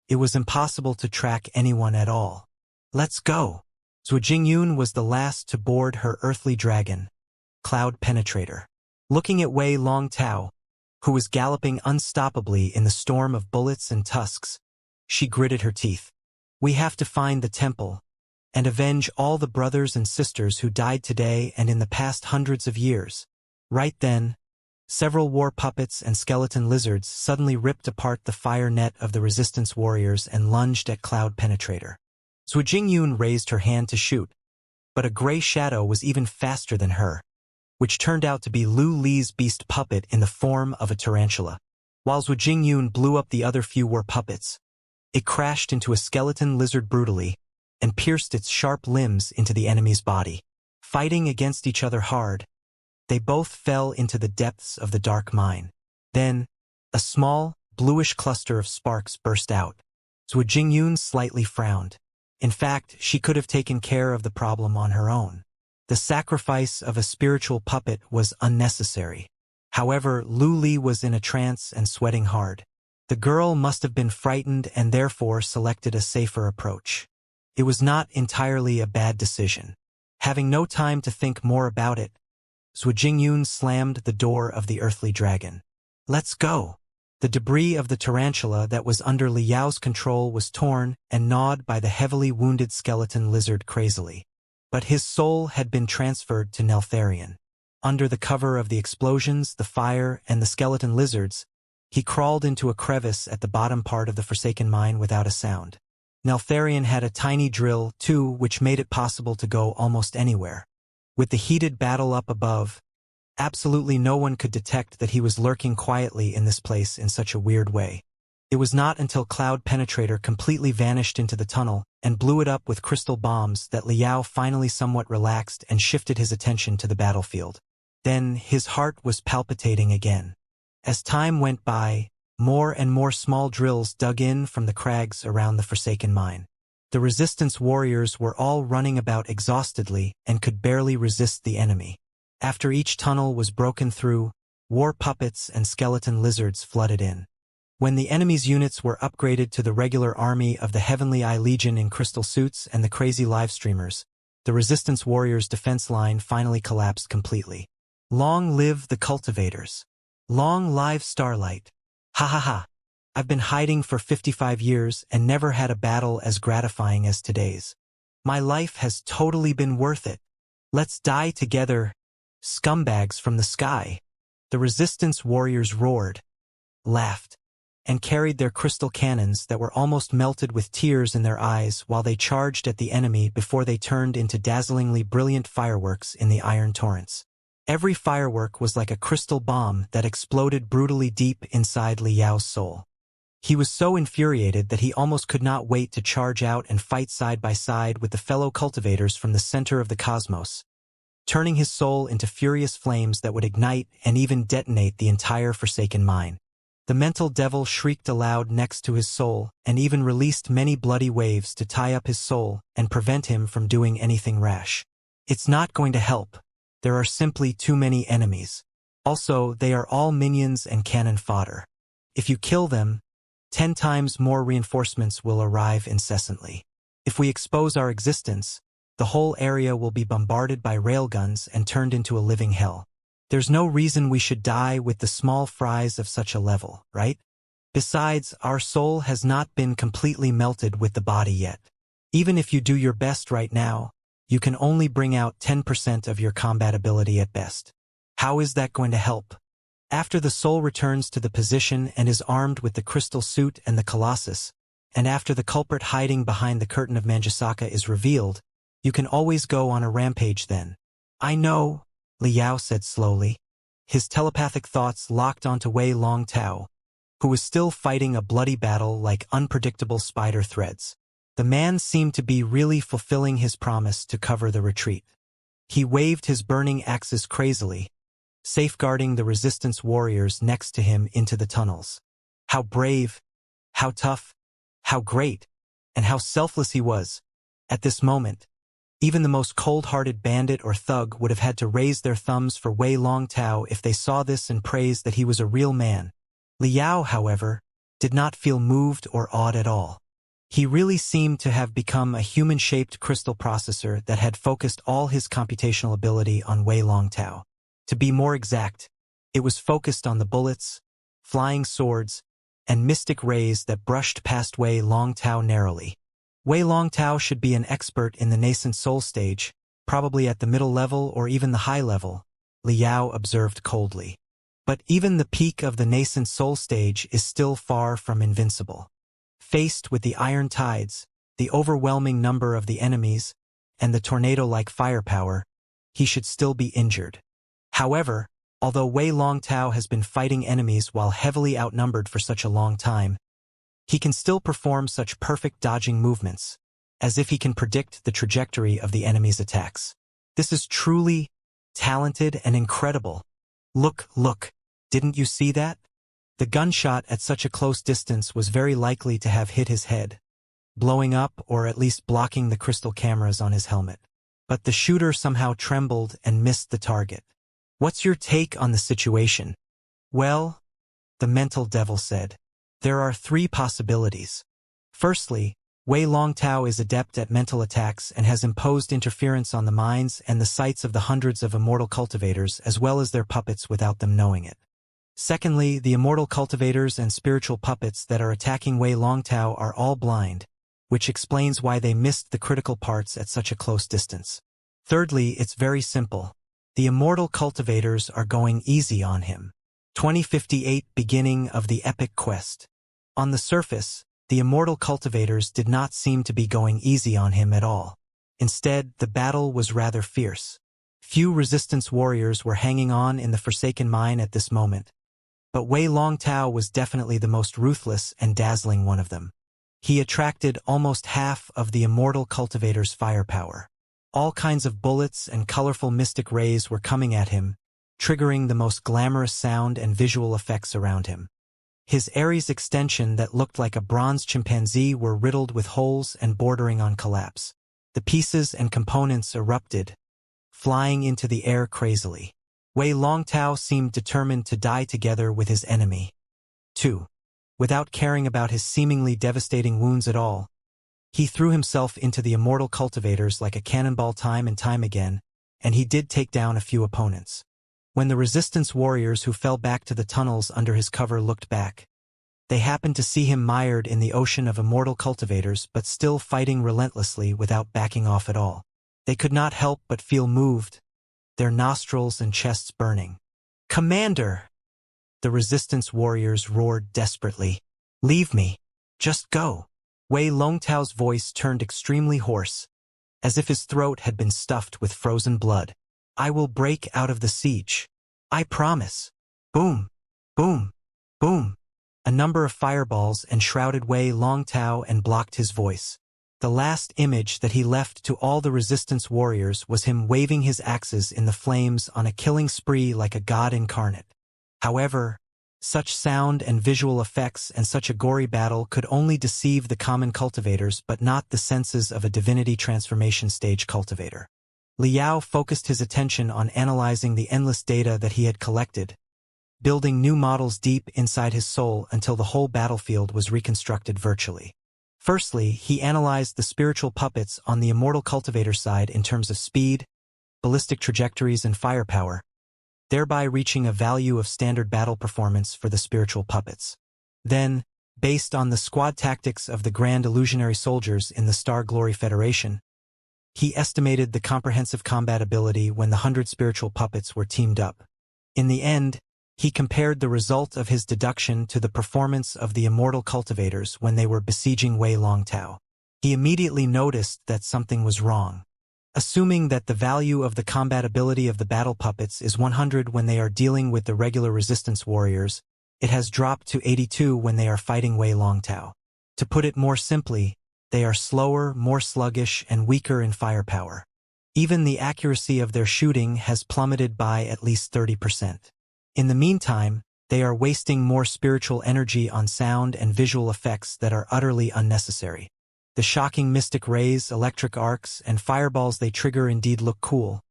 It was impossible to track anyone at all. Let's go! Zhu Jingyun was the last to board her earthly dragon, Cloud Penetrator. Looking at Wei Longtao, who was galloping unstoppably in the storm of bullets and tusks, she gritted her teeth. We have to find the temple and avenge all the brothers and sisters who died today and in the past hundreds of years. Right then, several war puppets and skeleton lizards suddenly ripped apart the fire net of the resistance warriors and lunged at Cloud Penetrator. Zhu Jingyun raised her hand to shoot, but a gray shadow was even faster than her, which turned out to be Lu Li's beast puppet in the form of a tarantula. While Zhu Jingyun blew up the other few war puppets, it crashed into a skeleton lizard brutally and pierced its sharp limbs into the enemy's body. Fighting against each other hard, they both fell into the depths of the dark mine. Then, a small, bluish cluster of sparks burst out. Zhu Jingyun slightly frowned. In fact, she could have taken care of the problem on her own. The sacrifice of a spiritual puppet was unnecessary. However, Lu Li was in a trance and sweating hard. The girl must have been frightened and therefore selected a safer approach. It was not entirely a bad decision. Having no time to think more about it, Zhu Jingyun slammed the door of the earthly dragon. Let's go! The debris of the tarantula that was under Li Yao's control was torn and gnawed by the heavily wounded skeleton lizard crazily. But his soul had been transferred to Neltharion. Under the cover of the explosions, the fire, and the skeleton lizards, he crawled into a crevice at the bottom part of the Forsaken Mine without a sound. Neltharion had a tiny drill, too, which made it possible to go almost anywhere. With the heated battle up above, absolutely no one could detect that he was lurking quietly in this place in such a weird way. It was not until Cloud Penetrator completely vanished into the tunnel and blew it up with crystal bombs that Li Yao finally somewhat relaxed and shifted his attention to the battlefield. Then his heart was palpitating again. As time went by, more and more small drills dug in from the crags around the Forsaken Mine. The resistance warriors were all running about exhaustedly and could barely resist the enemy. After each tunnel was broken through, war puppets and skeleton lizards flooded in. When the enemy's units were upgraded to the regular army of the Heavenly Eye Legion in crystal suits and the crazy livestreamers, the resistance warriors' defense line finally collapsed completely. Long live the cultivators! Long live Starlight! Ha ha ha! I've been hiding for 55 years and never had a battle as gratifying as today's. My life has totally been worth it. Let's die together, scumbags from the sky! The resistance warriors roared, laughed, and carried their crystal cannons that were almost melted with tears in their eyes while they charged at the enemy before they turned into dazzlingly brilliant fireworks in the iron torrents. Every firework was like a crystal bomb that exploded brutally deep inside Li Yao's soul. He was so infuriated that he almost could not wait to charge out and fight side by side with the fellow cultivators from the center of the cosmos, turning his soul into furious flames that would ignite and even detonate the entire Forsaken Mine. The mental devil shrieked aloud next to his soul, and even released many bloody waves to tie up his soul and prevent him from doing anything rash. It's not going to help. There are simply too many enemies. Also, they are all minions and cannon fodder. If you kill them, 10 times more reinforcements will arrive incessantly. If we expose our existence, the whole area will be bombarded by railguns and turned into a living hell. There's no reason we should die with the small fries of such a level, right? Besides, our soul has not been completely melted with the body yet. Even if you do your best right now, you can only bring out 10% of your combat ability at best. How is that going to help? After the soul returns to the position and is armed with the crystal suit and the colossus, and after the culprit hiding behind the curtain of Manjusaka is revealed, you can always go on a rampage then. I know, Liao said slowly. His telepathic thoughts locked onto Wei Longtao, who was still fighting a bloody battle like unpredictable spider threads. The man seemed to be really fulfilling his promise to cover the retreat. He waved his burning axes crazily, safeguarding the resistance warriors next to him into the tunnels. How brave, how tough, how great, and how selfless he was. At this moment, even the most cold-hearted bandit or thug would have had to raise their thumbs for Wei Longtao if they saw this and praised that he was a real man. Liao, however, did not feel moved or awed at all. He really seemed to have become a human-shaped crystal processor that had focused all his computational ability on Wei Longtao. To be more exact, it was focused on the bullets, flying swords, and mystic rays that brushed past Wei Longtao narrowly. Wei Longtao should be an expert in the nascent soul stage, probably at the middle level or even the high level, Liao observed coldly. But even the peak of the nascent soul stage is still far from invincible. Faced with the iron tides, the overwhelming number of the enemies, and the tornado-like firepower, he should still be injured. However, although Wei Longtao has been fighting enemies while heavily outnumbered for such a long time, he can still perform such perfect dodging movements, as if he can predict the trajectory of the enemy's attacks. This is truly talented and incredible. Look, didn't you see that? The gunshot at such a close distance was very likely to have hit his head, blowing up or at least blocking the crystal cameras on his helmet. But the shooter somehow trembled and missed the target. What's your take on the situation? Well, the mental devil said, there are 3 possibilities. Firstly, Wei Longtao is adept at mental attacks and has imposed interference on the minds and the sights of the hundreds of immortal cultivators as well as their puppets without them knowing it. Secondly, the immortal cultivators and spiritual puppets that are attacking Wei Longtao are all blind, which explains why they missed the critical parts at such a close distance. Thirdly, it's very simple. The immortal cultivators are going easy on him. 2058 Beginning of the Epic Quest. On the surface, the immortal cultivators did not seem to be going easy on him at all. Instead, the battle was rather fierce. Few resistance warriors were hanging on in the Forsaken Mine at this moment, but Wei Longtao was definitely the most ruthless and dazzling one of them. He attracted almost half of the immortal cultivators' firepower. All kinds of bullets and colorful mystic rays were coming at him, triggering the most glamorous sound and visual effects around him. His Ares extension that looked like a bronze chimpanzee were riddled with holes and bordering on collapse. The pieces and components erupted, flying into the air crazily. Wei Longtao seemed determined to die together with his enemy. 2. Without caring about his seemingly devastating wounds at all, he threw himself into the immortal cultivators like a cannonball time and time again, and he did take down a few opponents. When the resistance warriors who fell back to the tunnels under his cover looked back, they happened to see him mired in the ocean of immortal cultivators but still fighting relentlessly without backing off at all. They could not help but feel moved, their nostrils and chests burning. "Commander!" The resistance warriors roared desperately. "Leave me. Just go." Wei Longtao's voice turned extremely hoarse, as if his throat had been stuffed with frozen blood. "I will break out of the siege. I promise." Boom, boom, boom. A number of fireballs enshrouded Wei Longtao and blocked his voice. The last image that he left to all the resistance warriors was him waving his axes in the flames on a killing spree like a god incarnate. However, Such sound and visual effects and such a gory battle could only deceive the common cultivators but not the senses of a divinity transformation stage cultivator. Liao focused his attention on analyzing the endless data that he had collected, building new models deep inside his soul until the whole battlefield was reconstructed virtually. Firstly, he analyzed the spiritual puppets on the immortal cultivator side in terms of speed, ballistic trajectories and firepower, thereby reaching a value of standard battle performance for the spiritual puppets. Then, based on the squad tactics of the Grand Illusionary soldiers in the Star Glory Federation, he estimated the comprehensive combat ability when the 100 spiritual puppets were teamed up. In the end, he compared the result of his deduction to the performance of the immortal cultivators when they were besieging Wei Longtao. He immediately noticed that something was wrong. Assuming that the value of the combat ability of the battle puppets is 100 when they are dealing with the regular resistance warriors, it has dropped to 82 when they are fighting Wei Longtao. To put it more simply, they are slower, more sluggish, and weaker in firepower. Even the accuracy of their shooting has plummeted by at least 30%. In the meantime, they are wasting more spiritual energy on sound and visual effects that are utterly unnecessary. The shocking mystic rays, electric arcs, and fireballs they trigger indeed look cool,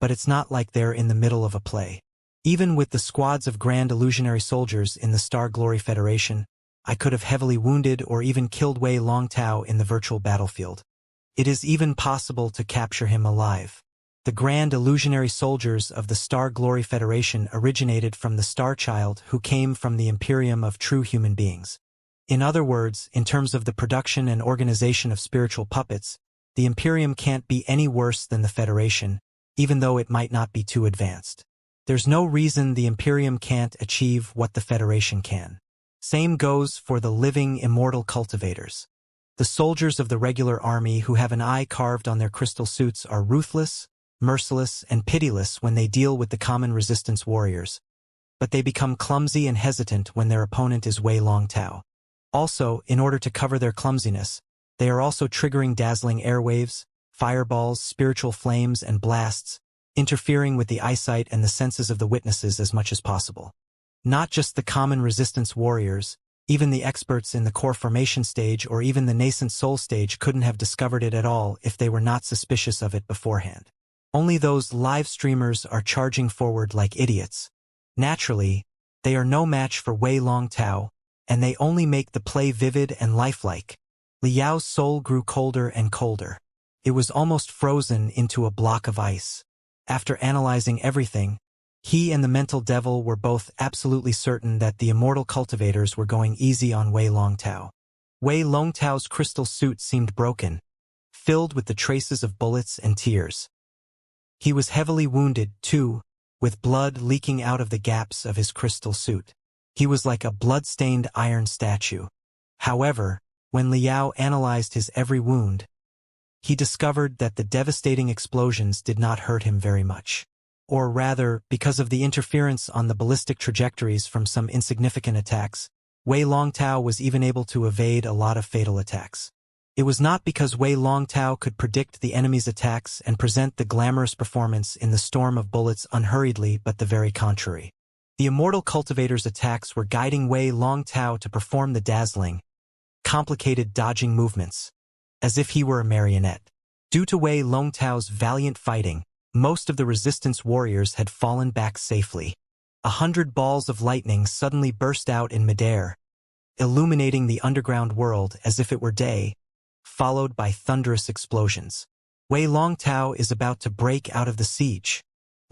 but it's not like they're in the middle of a play. Even with the squads of Grand Illusionary soldiers in the Star Glory Federation, I could have heavily wounded or even killed Wei Longtao in the virtual battlefield. It is even possible to capture him alive. The Grand Illusionary soldiers of the Star Glory Federation originated from the Star Child who came from the Imperium of true human beings. In other words, in terms of the production and organization of spiritual puppets, the Imperium can't be any worse than the Federation, even though it might not be too advanced. There's no reason the Imperium can't achieve what the Federation can. Same goes for the living immortal cultivators. The soldiers of the regular army who have an eye carved on their crystal suits are ruthless, merciless, and pitiless when they deal with the common resistance warriors, but they become clumsy and hesitant when their opponent is Wei Longtao. Also, in order to cover their clumsiness, they are also triggering dazzling airwaves, fireballs, spiritual flames, and blasts, interfering with the eyesight and the senses of the witnesses as much as possible. Not just the common resistance warriors, even the experts in the core formation stage or even the nascent soul stage couldn't have discovered it at all if they were not suspicious of it beforehand. Only those live streamers are charging forward like idiots. Naturally, they are no match for Wei Longtao, and they only make the play vivid and lifelike. Liao's soul grew colder and colder. It was almost frozen into a block of ice. After analyzing everything, he and the mental devil were both absolutely certain that the immortal cultivators were going easy on Wei Longtao. Wei Longtao's crystal suit seemed broken, filled with the traces of bullets and tears. He was heavily wounded, too, with blood leaking out of the gaps of his crystal suit. He was like a blood-stained iron statue. However, when Liao analyzed his every wound, he discovered that the devastating explosions did not hurt him very much. Or rather, because of the interference on the ballistic trajectories from some insignificant attacks, Wei Longtao was even able to evade a lot of fatal attacks. It was not because Wei Longtao could predict the enemy's attacks and present the glamorous performance in the storm of bullets unhurriedly, but the very contrary. The immortal cultivator's attacks were guiding Wei Longtao to perform the dazzling, complicated dodging movements, as if he were a marionette. Due to Wei Longtao's valiant fighting, most of the resistance warriors had fallen back safely. 100 balls of lightning suddenly burst out in midair, illuminating the underground world as if it were day, followed by thunderous explosions. Wei Longtao is about to break out of the siege.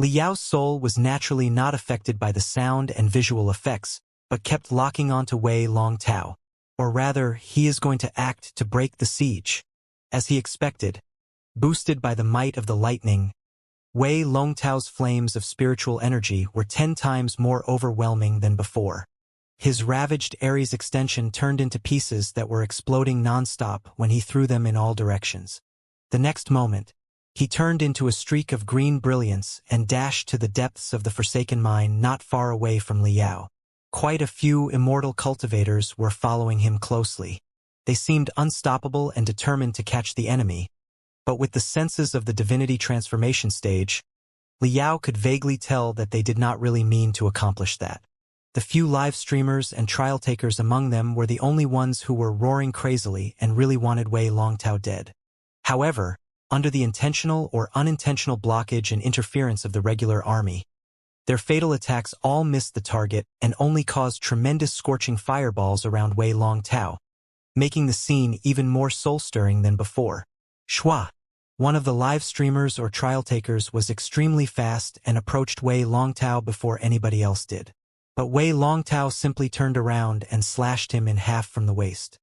Liao's soul was naturally not affected by the sound and visual effects, but kept locking onto Wei Longtao. Or rather, he is going to act to break the siege. As he expected, boosted by the might of the lightning, Wei Longtao's flames of spiritual energy were 10 times more overwhelming than before. His ravaged Ares extension turned into pieces that were exploding non-stop when he threw them in all directions. The next moment, he turned into a streak of green brilliance and dashed to the depths of the Forsaken Mine not far away from Liao. Quite a few immortal cultivators were following him closely. They seemed unstoppable and determined to catch the enemy, but with the senses of the divinity transformation stage, Liao could vaguely tell that they did not really mean to accomplish that. The few live streamers and trial takers among them were the only ones who were roaring crazily and really wanted Wei Longtao dead. However, under the intentional or unintentional blockage and interference of the regular army, their fatal attacks all missed the target and only caused tremendous scorching fireballs around Wei Longtao, making the scene even more soul-stirring than before. Shua, one of the live streamers or trial takers, was extremely fast and approached Wei Longtao before anybody else did. But Wei Longtao simply turned around and slashed him in half from the waist.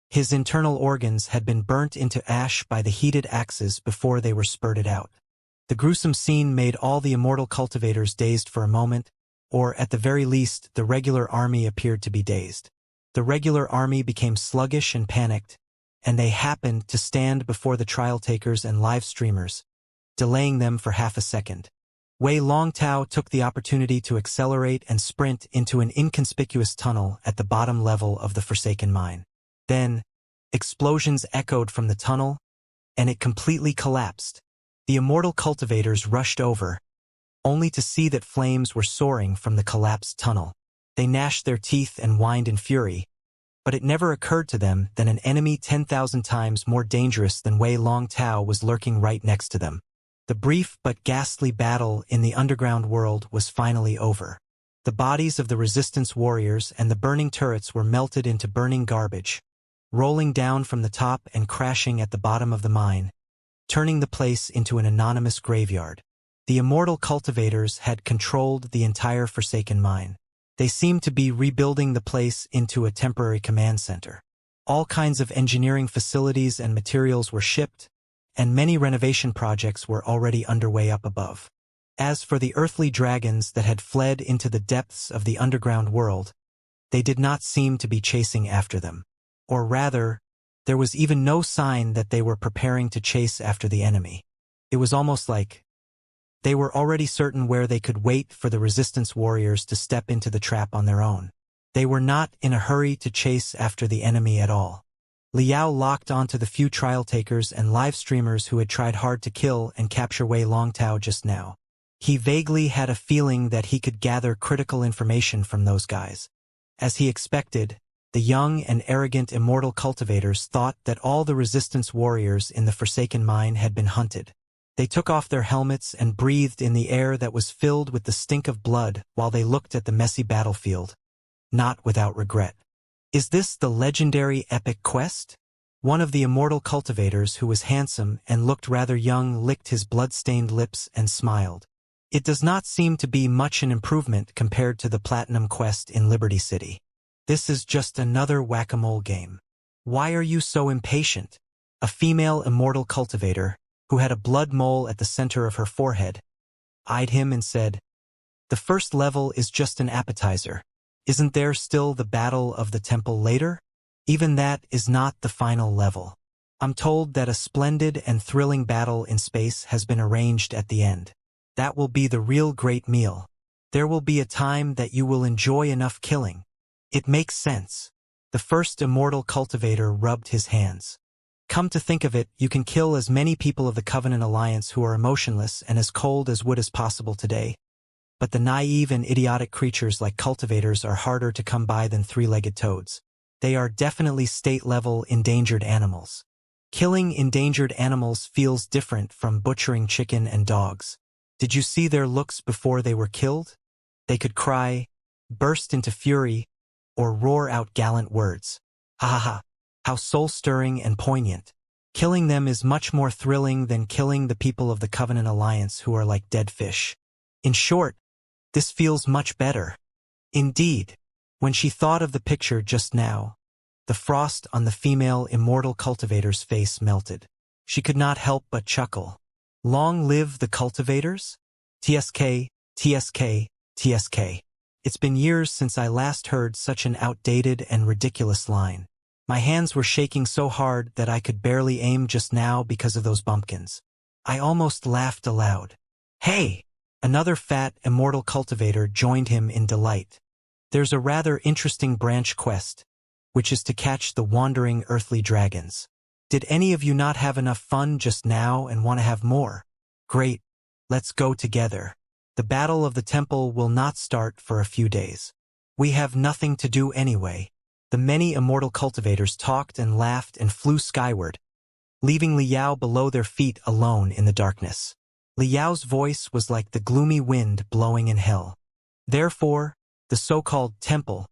His internal organs had been burnt into ash by the heated axes before they were spurted out. The gruesome scene made all the immortal cultivators dazed for a moment, or at the very least, the regular army appeared to be dazed. The regular army became sluggish and panicked, and they happened to stand before the trial takers and live streamers, delaying them for half a second. Wei Longtao took the opportunity to accelerate and sprint into an inconspicuous tunnel at the bottom level of the Forsaken Mine. Then, explosions echoed from the tunnel, and it completely collapsed. The immortal cultivators rushed over, only to see that flames were soaring from the collapsed tunnel. They gnashed their teeth and whined in fury, but it never occurred to them that an enemy 10,000 times more dangerous than Wei Longtao was lurking right next to them. The brief but ghastly battle in the underground world was finally over. The bodies of the resistance warriors and the burning turrets were melted into burning garbage, rolling down from the top and crashing at the bottom of the mine, turning the place into an anonymous graveyard. The immortal cultivators had controlled the entire Forsaken Mine. They seemed to be rebuilding the place into a temporary command center. All kinds of engineering facilities and materials were shipped, and many renovation projects were already underway up above. As for the earthly dragons that had fled into the depths of the underground world, they did not seem to be chasing after them. Or rather, there was even no sign that they were preparing to chase after the enemy. It was almost like they were already certain where they could wait for the resistance warriors to step into the trap on their own. They were not in a hurry to chase after the enemy at all. Liao locked onto the few trial takers and live streamers who had tried hard to kill and capture Wei Longtao just now. He vaguely had a feeling that he could gather critical information from those guys. As he expected, the young and arrogant immortal cultivators thought that all the resistance warriors in the Forsaken Mine had been hunted. They took off their helmets and breathed in the air that was filled with the stink of blood while they looked at the messy battlefield, not without regret. Is this the legendary epic quest? One of the immortal cultivators, who was handsome and looked rather young, licked his blood-stained lips and smiled. It does not seem to be much an improvement compared to the Platinum quest in Liberty City. This is just another whack-a-mole game. Why are you so impatient? A female immortal cultivator, who had a blood mole at the center of her forehead, eyed him and said, "The first level is just an appetizer. Isn't there still the Battle of the Temple later? Even that is not the final level. I'm told that a splendid and thrilling battle in space has been arranged at the end. That will be the real great meal. There will be a time that you will enjoy enough killing." It makes sense. The first immortal cultivator rubbed his hands. Come to think of it, you can kill as many people of the Covenant Alliance who are emotionless and as cold as wood as possible today. But the naive and idiotic creatures like cultivators are harder to come by than three-legged toads. They are definitely state-level endangered animals. Killing endangered animals feels different from butchering chicken and dogs. Did you see their looks before they were killed? They could cry, burst into fury, or roar out gallant words. Ha ha ha, how soul-stirring and poignant. Killing them is much more thrilling than killing the people of the Covenant Alliance who are like dead fish. In short, this feels much better. Indeed, when she thought of the picture just now, the frost on the female immortal cultivator's face melted. She could not help but chuckle. Long live the cultivators? TSK, TSK, TSK. It's been years since I last heard such an outdated and ridiculous line. My hands were shaking so hard that I could barely aim just now because of those bumpkins. I almost laughed aloud. Hey! Another fat, immortal cultivator joined him in delight. There's a rather interesting branch quest, which is to catch the wandering earthly dragons. Did any of you not have enough fun just now and want to have more? Great, let's go together. The Battle of the Temple will not start for a few days. We have nothing to do anyway. The many immortal cultivators talked and laughed and flew skyward, leaving Liao below their feet alone in the darkness. Liao's voice was like the gloomy wind blowing in hell. Therefore, the so-called temple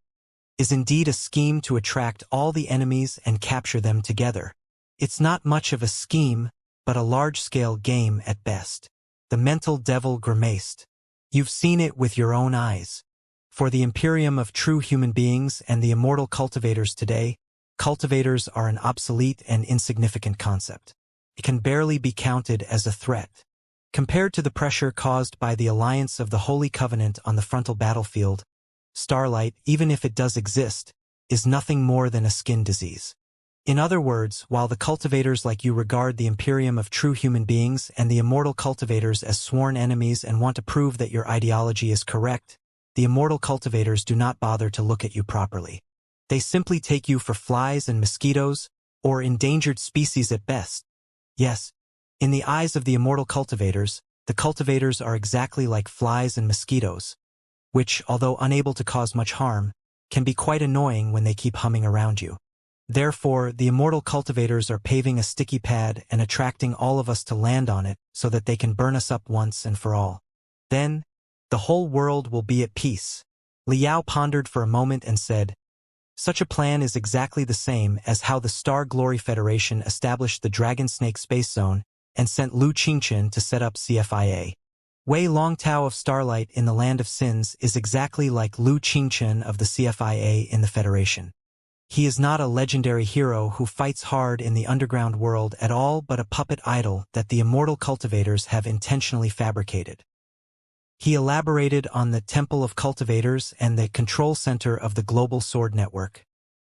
is indeed a scheme to attract all the enemies and capture them together. It's not much of a scheme, but a large-scale game at best. The mental devil grimaced. You've seen it with your own eyes. For the Imperium of true human beings and the immortal cultivators today, cultivators are an obsolete and insignificant concept. It can barely be counted as a threat. Compared to the pressure caused by the alliance of the Holy Covenant on the frontal battlefield, Starlight, even if it does exist, is nothing more than a skin disease. In other words, while the cultivators like you regard the Imperium of true human beings and the immortal cultivators as sworn enemies and want to prove that your ideology is correct, the immortal cultivators do not bother to look at you properly. They simply take you for flies and mosquitoes, or endangered species at best. Yes, in the eyes of the immortal cultivators, the cultivators are exactly like flies and mosquitoes, which, although unable to cause much harm, can be quite annoying when they keep humming around you. Therefore, the immortal cultivators are paving a sticky pad and attracting all of us to land on it so that they can burn us up once and for all. Then, the whole world will be at peace. Liao pondered for a moment and said, such a plan is exactly the same as how the Star Glory Federation established the Dragon Snake Space Zone and sent Lu Qingchen to set up CFIA. Wei Longtao of Starlight in the Land of Sins is exactly like Lu Qingchen of the CFIA in the Federation. He is not a legendary hero who fights hard in the underground world at all, but a puppet idol that the immortal cultivators have intentionally fabricated. He elaborated on the Temple of Cultivators and the control center of the Global Sword Network,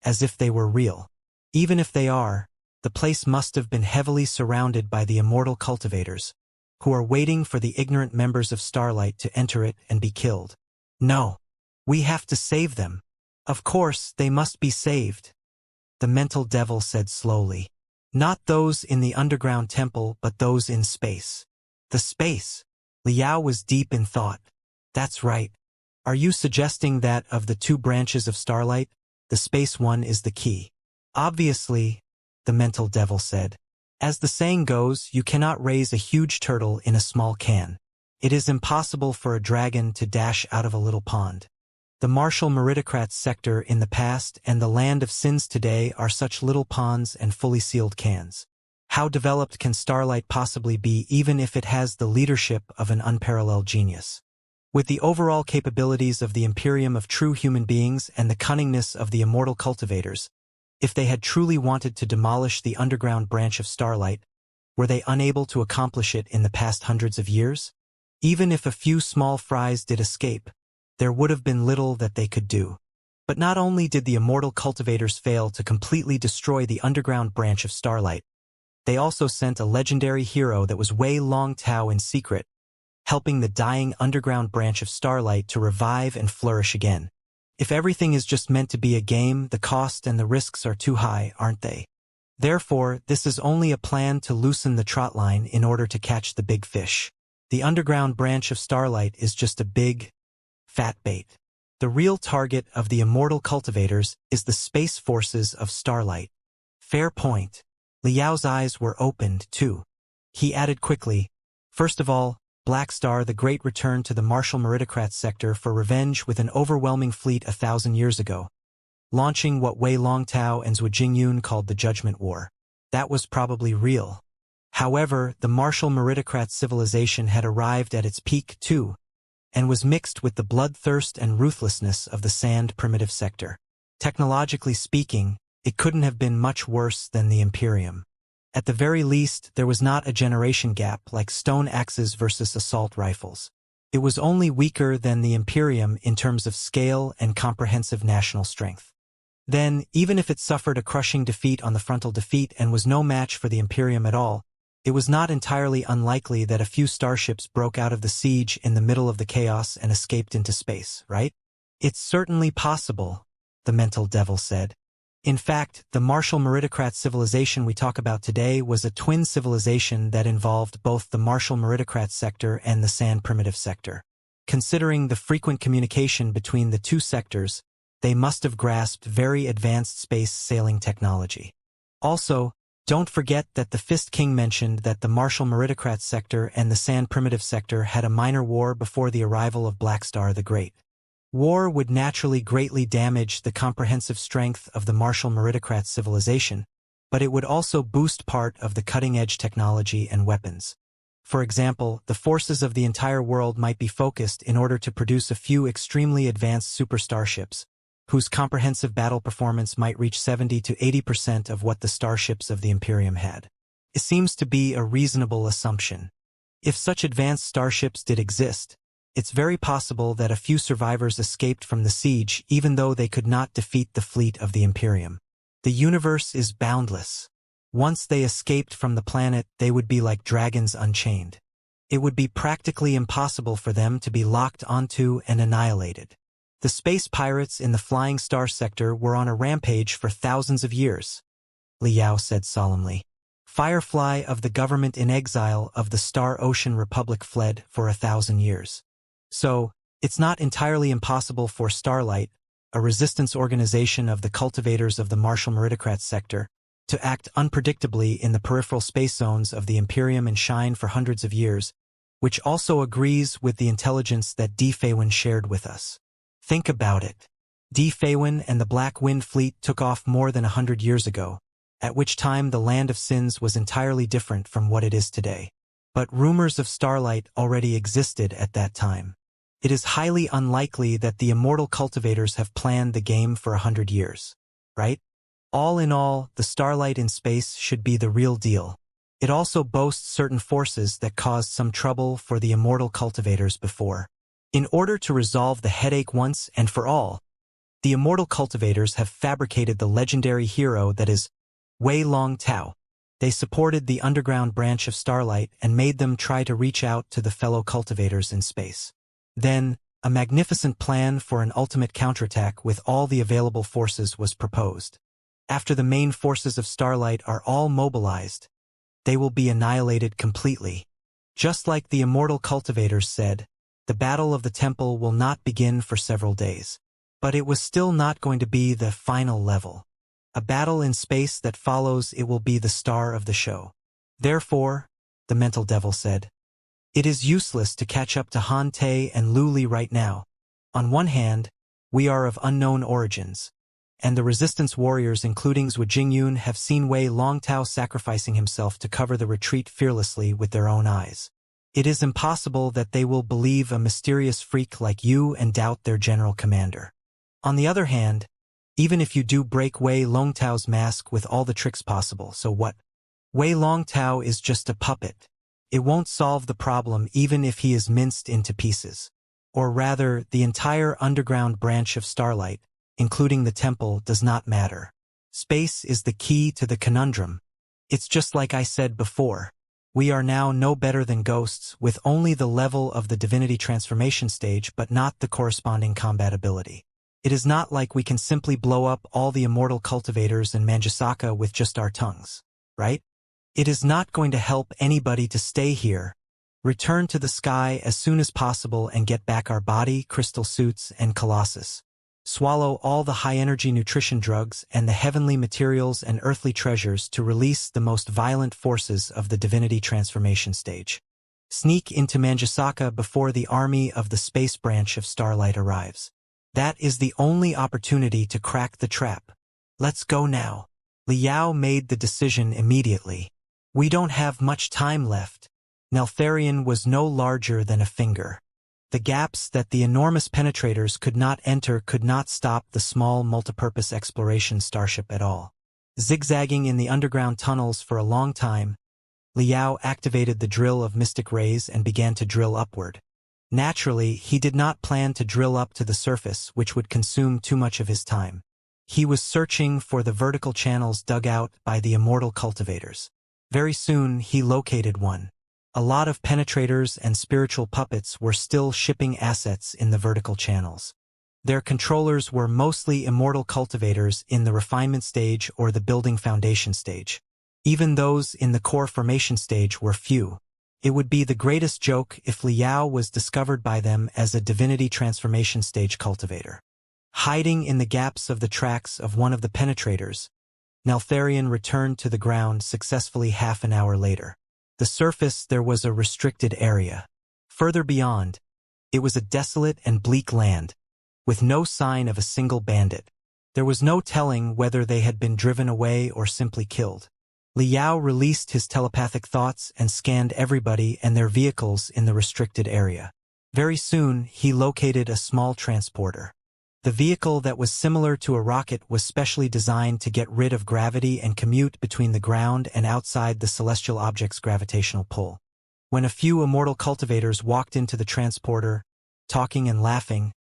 as if they were real. Even if they are, the place must have been heavily surrounded by the immortal cultivators, who are waiting for the ignorant members of Starlight to enter it and be killed. No, we have to save them. Of course, they must be saved, the mental devil said slowly. Not those in the underground temple, but those in space. The space. Liao was deep in thought. That's right. Are you suggesting that of the two branches of Starlight, the space one is the key? Obviously, the mental devil said. As the saying goes, you cannot raise a huge turtle in a small can. It is impossible for a dragon to dash out of a little pond. The Martial Meritocrats sector in the past and the Land of Sins today are such little ponds and fully sealed cans. How developed can Starlight possibly be even if it has the leadership of an unparalleled genius? With the overall capabilities of the Imperium of true human beings and the cunningness of the immortal cultivators, if they had truly wanted to demolish the underground branch of Starlight, were they unable to accomplish it in the past hundreds of years? Even if a few small fries did escape, there would have been little that they could do. But not only did the immortal cultivators fail to completely destroy the underground branch of Starlight, they also sent a legendary hero that was Wei Longtao in secret, helping the dying underground branch of Starlight to revive and flourish again. If everything is just meant to be a game, the cost and the risks are too high, aren't they? Therefore, this is only a plan to loosen the trot line in order to catch the big fish. The underground branch of Starlight is just a big, fat bait. The real target of the immortal cultivators is the space forces of Starlight. Fair point. Liao's eyes were opened, too. He added quickly, first of all, Black Star the Great returned to the Martial Meritocrats sector for revenge with an overwhelming fleet 1,000 years ago, launching what Wei Longtao and Zhu Jingyun called the Judgment War. That was probably real. However, the Martial Meritocrats civilization had arrived at its peak, too, and was mixed with the bloodthirst and ruthlessness of the Sand Primitive sector. Technologically speaking, it couldn't have been much worse than the Imperium. At the very least, there was not a generation gap like stone axes versus assault rifles. It was only weaker than the Imperium in terms of scale and comprehensive national strength. Then, even if it suffered a crushing defeat on the frontal defeat and was no match for the Imperium at all, it was not entirely unlikely that a few starships broke out of the siege in the middle of the chaos and escaped into space, right? It's certainly possible, the mental devil said. In fact, the Martial Meritocrat civilization we talk about today was a twin civilization that involved both the Martial Meritocrat sector and the Sand Primitive sector. Considering the frequent communication between the two sectors, they must have grasped very advanced space sailing technology. Also, don't forget that the Fist King mentioned that the Martial Meritocrat sector and the Sand Primitive sector had a minor war before the arrival of Blackstar the Great. War would naturally greatly damage the comprehensive strength of the Martial Meritocrat civilization, but it would also boost part of the cutting-edge technology and weapons. For example, the forces of the entire world might be focused in order to produce a few extremely advanced super starships, whose comprehensive battle performance might reach 70 to 80% of what the starships of the Imperium had. It seems to be a reasonable assumption. If such advanced starships did exist, it's very possible that a few survivors escaped from the siege even though they could not defeat the fleet of the Imperium. The universe is boundless. Once they escaped from the planet, they would be like dragons unchained. It would be practically impossible for them to be locked onto and annihilated. The space pirates in the Flying Star sector were on a rampage for thousands of years, Liao said solemnly. Firefly of the government in exile of the Star Ocean Republic fled for 1,000 years. So, it's not entirely impossible for Starlight, a resistance organization of the cultivators of the Martial Meritocrat sector, to act unpredictably in the peripheral space zones of the Imperium and shine for hundreds of years, which also agrees with the intelligence that D. Faywin shared with us. Think about it. D. Faywin and the Black Wind Fleet took off more than 100 years ago, at which time the Land of Sins was entirely different from what it is today. But rumors of Starlight already existed at that time. It is highly unlikely that the immortal cultivators have planned the game for 100 years, right? All in all, the Starlight in space should be the real deal. It also boasts certain forces that caused some trouble for the immortal cultivators before. In order to resolve the headache once and for all, the immortal cultivators have fabricated the legendary hero that is Wei Long Tao. They supported the underground branch of Starlight and made them try to reach out to the fellow cultivators in space. Then, a magnificent plan for an ultimate counterattack with all the available forces was proposed. After the main forces of Starlight are all mobilized, they will be annihilated completely. Just like the immortal cultivators said, the Battle of the Temple will not begin for several days. But it was still not going to be the final level. A battle in space that follows it will be the star of the show. Therefore, the mental devil said, it is useless to catch up to Han Te and Lu Li right now. On one hand, we are of unknown origins, and the resistance warriors including Zhu Jingyun have seen Wei Longtao sacrificing himself to cover the retreat fearlessly with their own eyes. It is impossible that they will believe a mysterious freak like you and doubt their general commander. On the other hand, even if you do break Wei Longtao's mask with all the tricks possible, so what? Wei Longtao is just a puppet. It won't solve the problem even if he is minced into pieces. Or rather, the entire underground branch of Starlight, including the temple, does not matter. Space is the key to the conundrum. It's just like I said before. We are now no better than ghosts with only the level of the divinity transformation stage but not the corresponding combat ability. It is not like we can simply blow up all the immortal cultivators in Manjusaka with just our tongues, right? It is not going to help anybody to stay here. Return to the sky as soon as possible and get back our body, crystal suits, and Colossus. Swallow all the high-energy nutrition drugs and the heavenly materials and earthly treasures to release the most violent forces of the divinity transformation stage. Sneak into Manjusaka before the army of the space branch of Starlight arrives. That is the only opportunity to crack the trap. Let's go now. Liao made the decision immediately. We don't have much time left. Neltharion was no larger than a finger. The gaps that the enormous penetrators could not enter could not stop the small multipurpose exploration starship at all. Zigzagging in the underground tunnels for a long time, Liao activated the drill of mystic rays and began to drill upward. Naturally, he did not plan to drill up to the surface, which would consume too much of his time. He was searching for the vertical channels dug out by the immortal cultivators. Very soon, he located one. A lot of penetrators and spiritual puppets were still shipping assets in the vertical channels. Their controllers were mostly immortal cultivators in the refinement stage or the building foundation stage. Even those in the core formation stage were few. It would be the greatest joke if Liao was discovered by them as a divinity transformation stage cultivator. Hiding in the gaps of the tracks of one of the penetrators, Neltharion returned to the ground successfully half an hour later. The surface there was a restricted area. Further beyond, it was a desolate and bleak land, with no sign of a single bandit. There was no telling whether they had been driven away or simply killed. Liao released his telepathic thoughts and scanned everybody and their vehicles in the restricted area. Very soon, he located a small transporter. The vehicle that was similar to a rocket was specially designed to get rid of gravity and commute between the ground and outside the celestial object's gravitational pull. When a few immortal cultivators walked into the transporter, talking and laughing,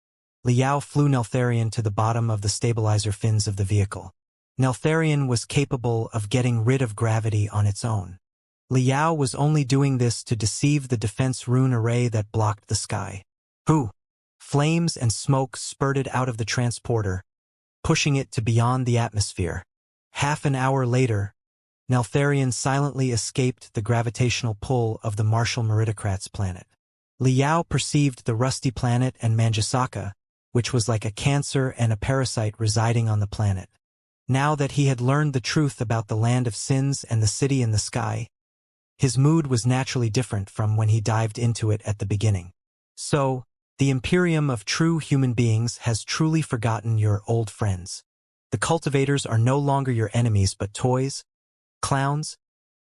Liao flew Neltharion to the bottom of the stabilizer fins of the vehicle. Neltharion was capable of getting rid of gravity on its own. Liao was only doing this to deceive the defense rune array that blocked the sky. Whew! Flames and smoke spurted out of the transporter, pushing it to beyond the atmosphere. Half an hour later, Neltharion silently escaped the gravitational pull of the Martial Meritocrats planet. Liao perceived the rusty planet and Manjasaka, which was like a cancer and a parasite residing on the planet. Now that he had learned the truth about the land of sins and the city in the sky, his mood was naturally different from when he dived into it at the beginning. So, the Imperium of true human beings has truly forgotten your old friends. The cultivators are no longer your enemies but toys, clowns,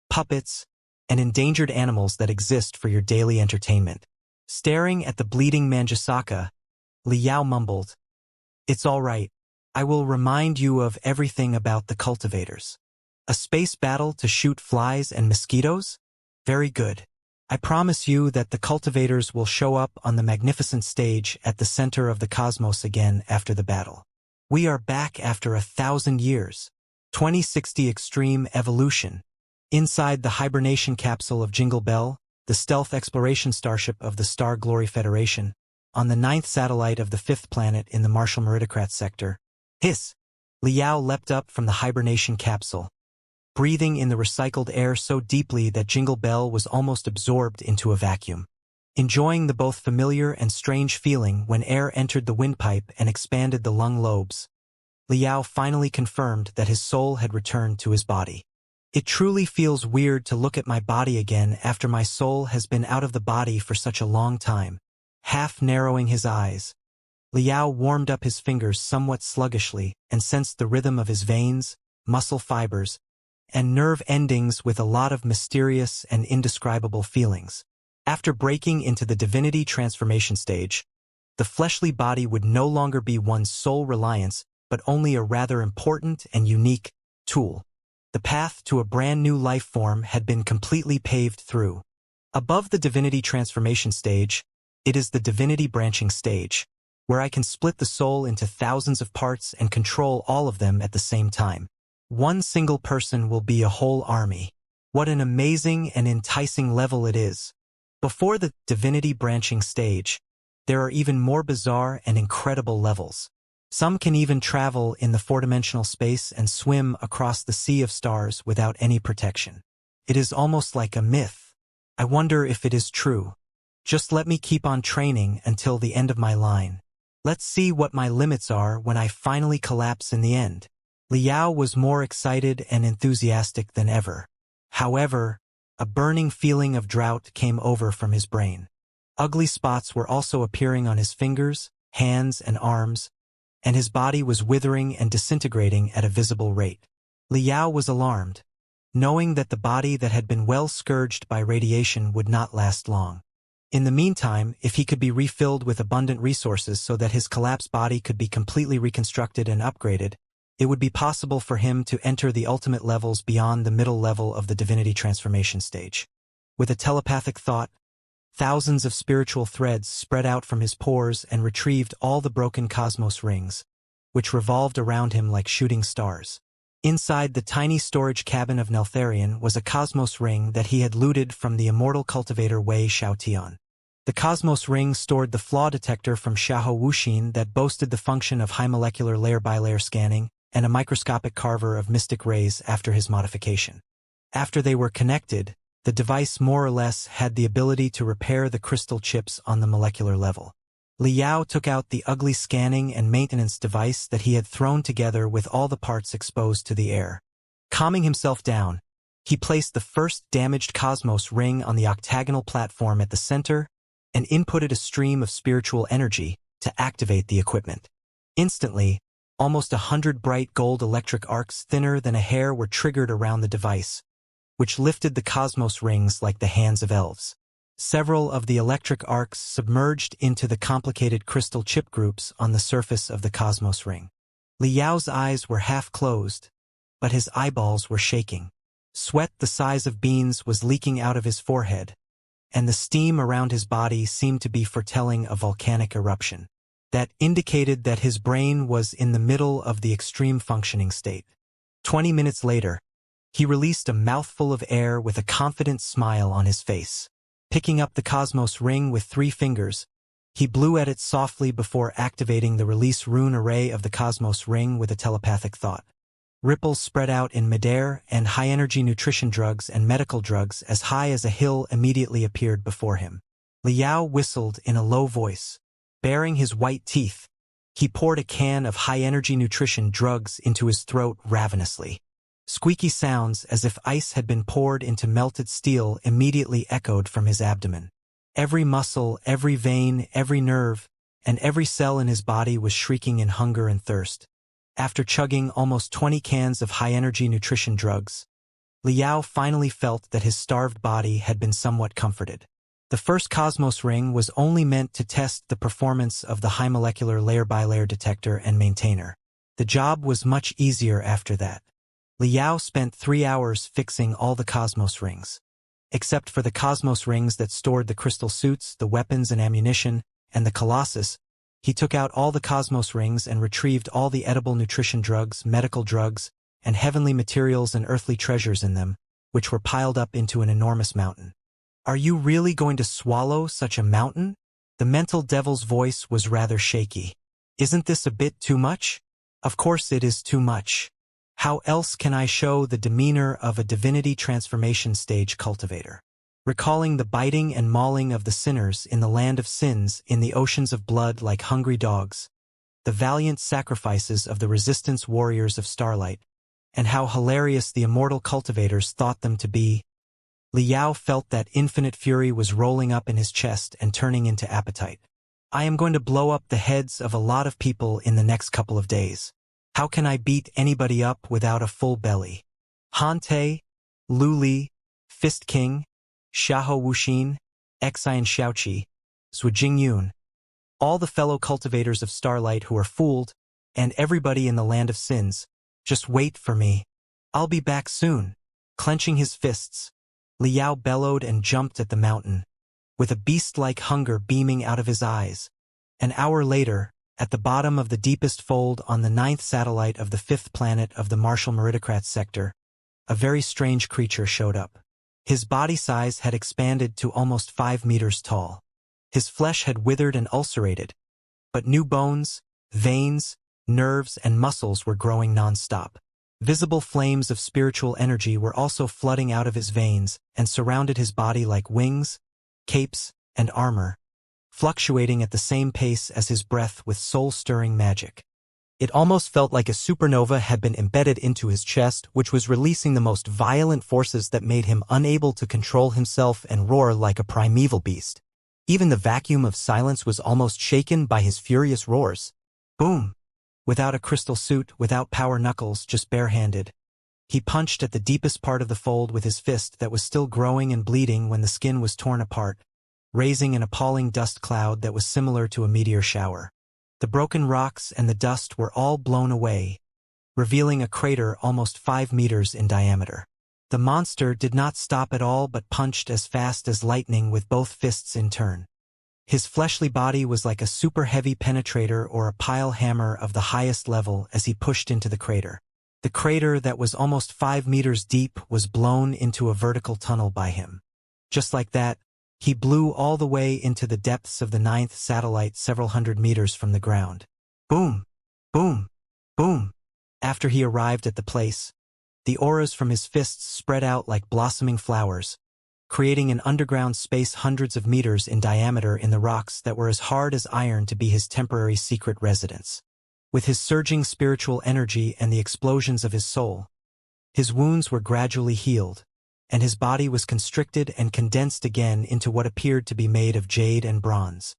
puppets, and endangered animals that exist for your daily entertainment. Staring at the bleeding Manjasaka, Liao mumbled, "It's all right. I will remind you of everything about the cultivators. A space battle to shoot flies and mosquitoes? Very good. I promise you that the cultivators will show up on the magnificent stage at the center of the cosmos again after the battle. We are back after 1,000 years. 2060 Extreme Evolution. Inside the hibernation capsule of Jingle Bell, the stealth exploration starship of the Star Glory Federation, on the 9th satellite of the 5th planet in the Martial Meritocrat sector. Hiss! Liao leapt up from the hibernation capsule, breathing in the recycled air so deeply that Jingle Bell was almost absorbed into a vacuum. Enjoying the both familiar and strange feeling when air entered the windpipe and expanded the lung lobes, Liao finally confirmed that his soul had returned to his body. It truly feels weird to look at my body again after my soul has been out of the body for such a long time. Half narrowing his eyes, Liao warmed up his fingers somewhat sluggishly and sensed the rhythm of his veins, muscle fibers, and nerve endings with a lot of mysterious and indescribable feelings. After breaking into the divinity transformation stage, the fleshly body would no longer be one's sole reliance, but only a rather important and unique tool. The path to a brand new life form had been completely paved through. Above the divinity transformation stage, it is the divinity branching stage, where I can split the soul into thousands of parts and control all of them at the same time. One single person will be a whole army. What an amazing and enticing level it is. Before the divinity branching stage, there are even more bizarre and incredible levels. Some can even travel in the four-dimensional space and swim across the sea of stars without any protection. It is almost like a myth. I wonder if it is true. Just let me keep on training until the end of my line. Let's see what my limits are when I finally collapse in the end. Liao was more excited and enthusiastic than ever. However, a burning feeling of drought came over from his brain. Ugly spots were also appearing on his fingers, hands, and arms, and his body was withering and disintegrating at a visible rate. Liao was alarmed, knowing that the body that had been well scourged by radiation would not last long. In the meantime, if he could be refilled with abundant resources so that his collapsed body could be completely reconstructed and upgraded, it would be possible for him to enter the ultimate levels beyond the middle level of the divinity transformation stage. With a telepathic thought, thousands of spiritual threads spread out from his pores and retrieved all the broken cosmos rings, which revolved around him like shooting stars. Inside the tiny storage cabin of Neltharion was a cosmos ring that he had looted from the immortal cultivator Wei Xiaotian. The cosmos ring stored the flaw detector from Xiahou Wuxin that boasted the function of high molecular layer-by-layer scanning and a microscopic carver of mystic rays after his modification. After they were connected, the device more or less had the ability to repair the crystal chips on the molecular level. Liao took out the ugly scanning and maintenance device that he had thrown together with all the parts exposed to the air. Calming himself down, he placed the first damaged cosmos ring on the octagonal platform at the center and inputted a stream of spiritual energy to activate the equipment. Instantly, almost 100 bright gold electric arcs thinner than a hair were triggered around the device, which lifted the cosmos rings like the hands of elves. Several of the electric arcs submerged into the complicated crystal chip groups on the surface of the cosmos ring. Liao's eyes were half closed, but his eyeballs were shaking. Sweat the size of beans was leaking out of his forehead, and the steam around his body seemed to be foretelling a volcanic eruption. That indicated that his brain was in the middle of the extreme functioning state. 20 minutes later, he released a mouthful of air with a confident smile on his face. Picking up the cosmos ring with 3 fingers, he blew at it softly before activating the release rune array of the cosmos ring with a telepathic thought. Ripples spread out in midair, and high-energy nutrition drugs and medical drugs as high as a hill immediately appeared before him. Liao whistled in a low voice. Baring his white teeth, he poured a can of high-energy nutrition drugs into his throat ravenously. Squeaky sounds as if ice had been poured into melted steel immediately echoed from his abdomen. Every muscle, every vein, every nerve, and every cell in his body was shrieking in hunger and thirst. After chugging almost 20 cans of high-energy nutrition drugs, Liao finally felt that his starved body had been somewhat comforted. The first cosmos ring was only meant to test the performance of the high molecular layer-by-layer detector and maintainer. The job was much easier after that. Liao spent 3 hours fixing all the cosmos rings. Except for the cosmos rings that stored the crystal suits, the weapons and ammunition, and the colossus, he took out all the cosmos rings and retrieved all the edible nutrition drugs, medical drugs, and heavenly materials and earthly treasures in them, which were piled up into an enormous mountain. "Are you really going to swallow such a mountain?" The mental devil's voice was rather shaky. "Isn't this a bit too much?" "Of course it is too much. How else can I show the demeanor of a divinity transformation stage cultivator?" Recalling the biting and mauling of the sinners in the land of sins in the oceans of blood like hungry dogs, the valiant sacrifices of the resistance warriors of starlight, and how hilarious the immortal cultivators thought them to be, Liao felt that infinite fury was rolling up in his chest and turning into appetite. "I am going to blow up the heads of a lot of people in the next couple of days. How can I beat anybody up without a full belly?" Han Te, Lu Li, Fist King, Xiahou Wuxin, Xianxia, Zhuijing Yun, all the fellow cultivators of starlight who are fooled, and everybody in the land of sins, just wait for me. I'll be back soon. Clenching his fists, Liao bellowed and jumped at the mountain, with a beast-like hunger beaming out of his eyes. An hour later, at the bottom of the deepest fold on the 9th satellite of the 5th planet of the Martial Meritocrat sector, a very strange creature showed up. His body size had expanded to almost 5 meters tall. His flesh had withered and ulcerated, but new bones, veins, nerves, and muscles were growing non-stop. Visible flames of spiritual energy were also flooding out of his veins and surrounded his body like wings, capes, and armor, fluctuating at the same pace as his breath with soul-stirring magic. It almost felt like a supernova had been embedded into his chest, which was releasing the most violent forces that made him unable to control himself and roar like a primeval beast. Even the vacuum of silence was almost shaken by his furious roars. Boom! Without a crystal suit, without power knuckles, just barehanded, he punched at the deepest part of the fold with his fist that was still growing and bleeding when the skin was torn apart, raising an appalling dust cloud that was similar to a meteor shower. The broken rocks and the dust were all blown away, revealing a crater almost 5 meters in diameter. The monster did not stop at all but punched as fast as lightning with both fists in turn. His fleshly body was like a super-heavy penetrator or a pile hammer of the highest level as he pushed into the crater. The crater that was almost 5 meters deep was blown into a vertical tunnel by him. Just like that, he blew all the way into the depths of the 9th satellite several hundred meters from the ground. Boom! Boom! Boom! After he arrived at the place, the auras from his fists spread out like blossoming flowers, creating an underground space hundreds of meters in diameter in the rocks that were as hard as iron to be his temporary secret residence. With his surging spiritual energy and the explosions of his soul, his wounds were gradually healed, and his body was constricted and condensed again into what appeared to be made of jade and bronze.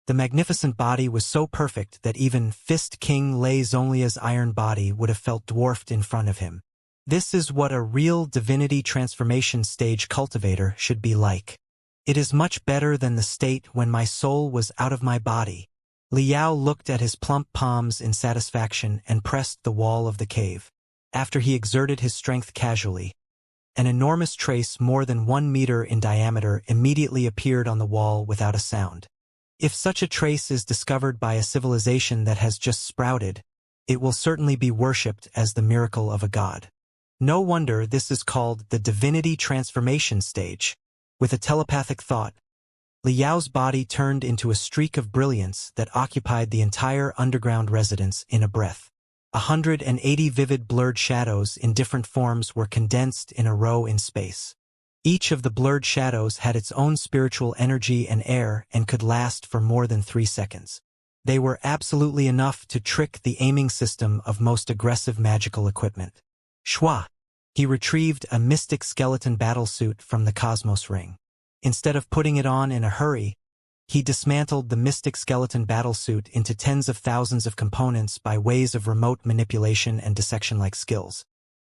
The magnificent body was so perfect that even Fist King Lei Zhonglia's iron body would have felt dwarfed in front of him. This is what a real divinity transformation stage cultivator should be like. It is much better than the state when my soul was out of my body. Liao looked at his plump palms in satisfaction and pressed the wall of the cave. After he exerted his strength casually, an enormous trace more than 1 meter in diameter immediately appeared on the wall without a sound. If such a trace is discovered by a civilization that has just sprouted, it will certainly be worshipped as the miracle of a god. No wonder this is called the divinity transformation stage. With a telepathic thought, Liao's body turned into a streak of brilliance that occupied the entire underground residence in a breath. 180 vivid blurred shadows in different forms were condensed in a row in space. Each of the blurred shadows had its own spiritual energy and air and could last for more than 3 seconds. They were absolutely enough to trick the aiming system of most aggressive magical equipment. Shua! He retrieved a mystic skeleton battlesuit from the Cosmos Ring. Instead of putting it on in a hurry, he dismantled the mystic skeleton battlesuit into tens of thousands of components by ways of remote manipulation and dissection-like skills.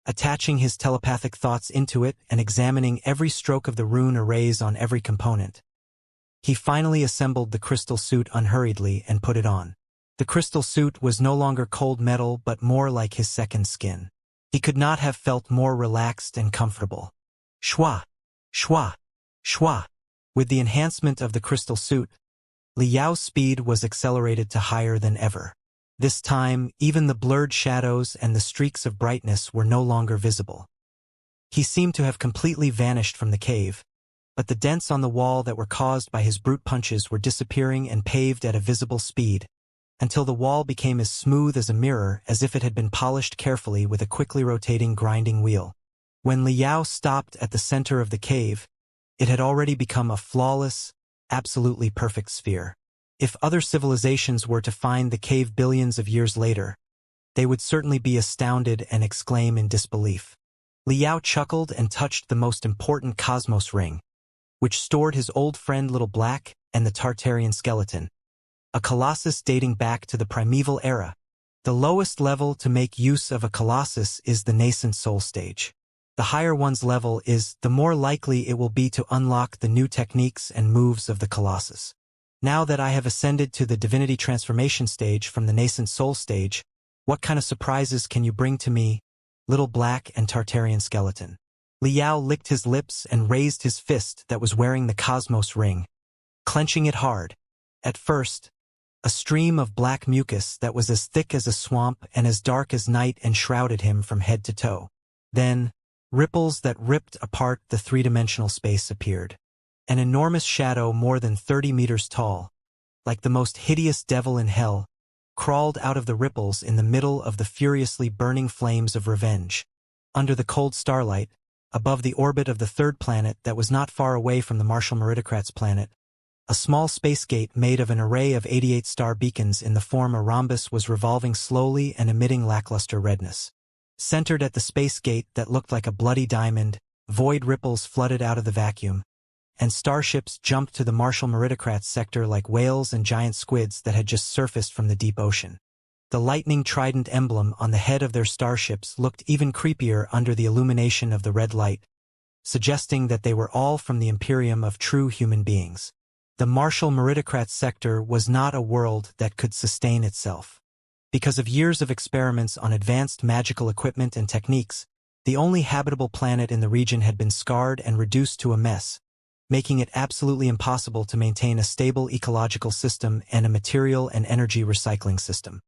Attaching his telepathic thoughts into it and examining every stroke of the rune arrays on every component, he finally assembled the crystal suit unhurriedly and put it on. The crystal suit was no longer cold metal but more like his second skin. He could not have felt more relaxed and comfortable. Shua! Shua! Shua! With the enhancement of the crystal suit, Liao's speed was accelerated to higher than ever. This time, even the blurred shadows and the streaks of brightness were no longer visible. He seemed to have completely vanished from the cave, but the dents on the wall that were caused by his brute punches were disappearing and paved at a visible speed, until the wall became as smooth as a mirror, as if it had been polished carefully with a quickly rotating grinding wheel. When Liao stopped at the center of the cave, it had already become a flawless, absolutely perfect sphere. If other civilizations were to find the cave billions of years later, they would certainly be astounded and exclaim in disbelief. Liao chuckled and touched the most important Cosmos Ring, which stored his old friend Little Black and the Tartarian skeleton, a colossus dating back to the primeval era. The lowest level to make use of a colossus is the nascent soul stage. The higher one's level is, the more likely it will be to unlock the new techniques and moves of the colossus. Now that I have ascended to the divinity transformation stage from the nascent soul stage, what kind of surprises can you bring to me, Little Black and Tartarian skeleton? Liao licked his lips and raised his fist that was wearing the Cosmos Ring, clenching it hard. At first, a stream of black mucus that was as thick as a swamp and as dark as night enshrouded him from head to toe. Then, ripples that ripped apart the three-dimensional space appeared. An enormous shadow more than 30 meters tall, like the most hideous devil in hell, crawled out of the ripples in the middle of the furiously burning flames of revenge. Under the cold starlight, above the orbit of the third planet that was not far away from the Martial Meritocrats planet, a small space gate made of an array of 88 star beacons in the form a rhombus was revolving slowly and emitting lackluster redness. Centered at the space gate that looked like a bloody diamond, void ripples flooded out of the vacuum, and starships jumped to the Martial Meritocrats sector like whales and giant squids that had just surfaced from the deep ocean. The lightning trident emblem on the head of their starships looked even creepier under the illumination of the red light, suggesting that they were all from the Imperium of true human beings. The Martial Meritocrats sector was not a world that could sustain itself. Because of years of experiments on advanced magical equipment and techniques, the only habitable planet in the region had been scarred and reduced to a mess, making it absolutely impossible to maintain a stable ecological system and a material and energy recycling system.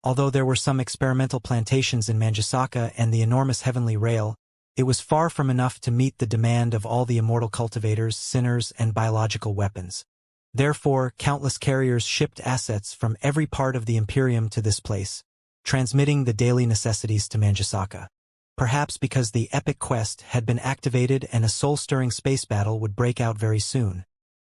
Although there were some experimental plantations in Manjusaka and the enormous heavenly rail, it was far from enough to meet the demand of all the immortal cultivators, sinners, and biological weapons. Therefore, countless carriers shipped assets from every part of the Imperium to this place, transmitting the daily necessities to Manjusaka. perhaps because the epic quest had been activated and a soul-stirring space battle would break out very soon.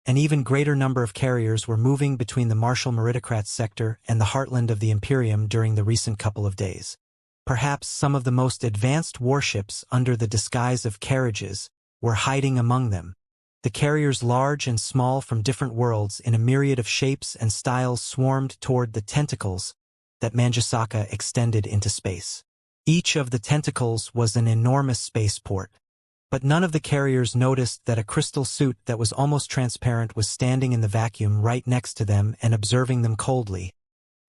An even greater number of carriers were moving between the Martial Meritocrats sector and the heartland of the Imperium during the recent couple of days. Perhaps some of the most advanced warships under the disguise of carriages were hiding among them. The carriers, large and small from different worlds in a myriad of shapes and styles, swarmed toward the tentacles that Manjusaka extended into space. Each of the tentacles was an enormous spaceport. But none of the carriers noticed that a crystal suit that was almost transparent was standing in the vacuum right next to them and observing them coldly,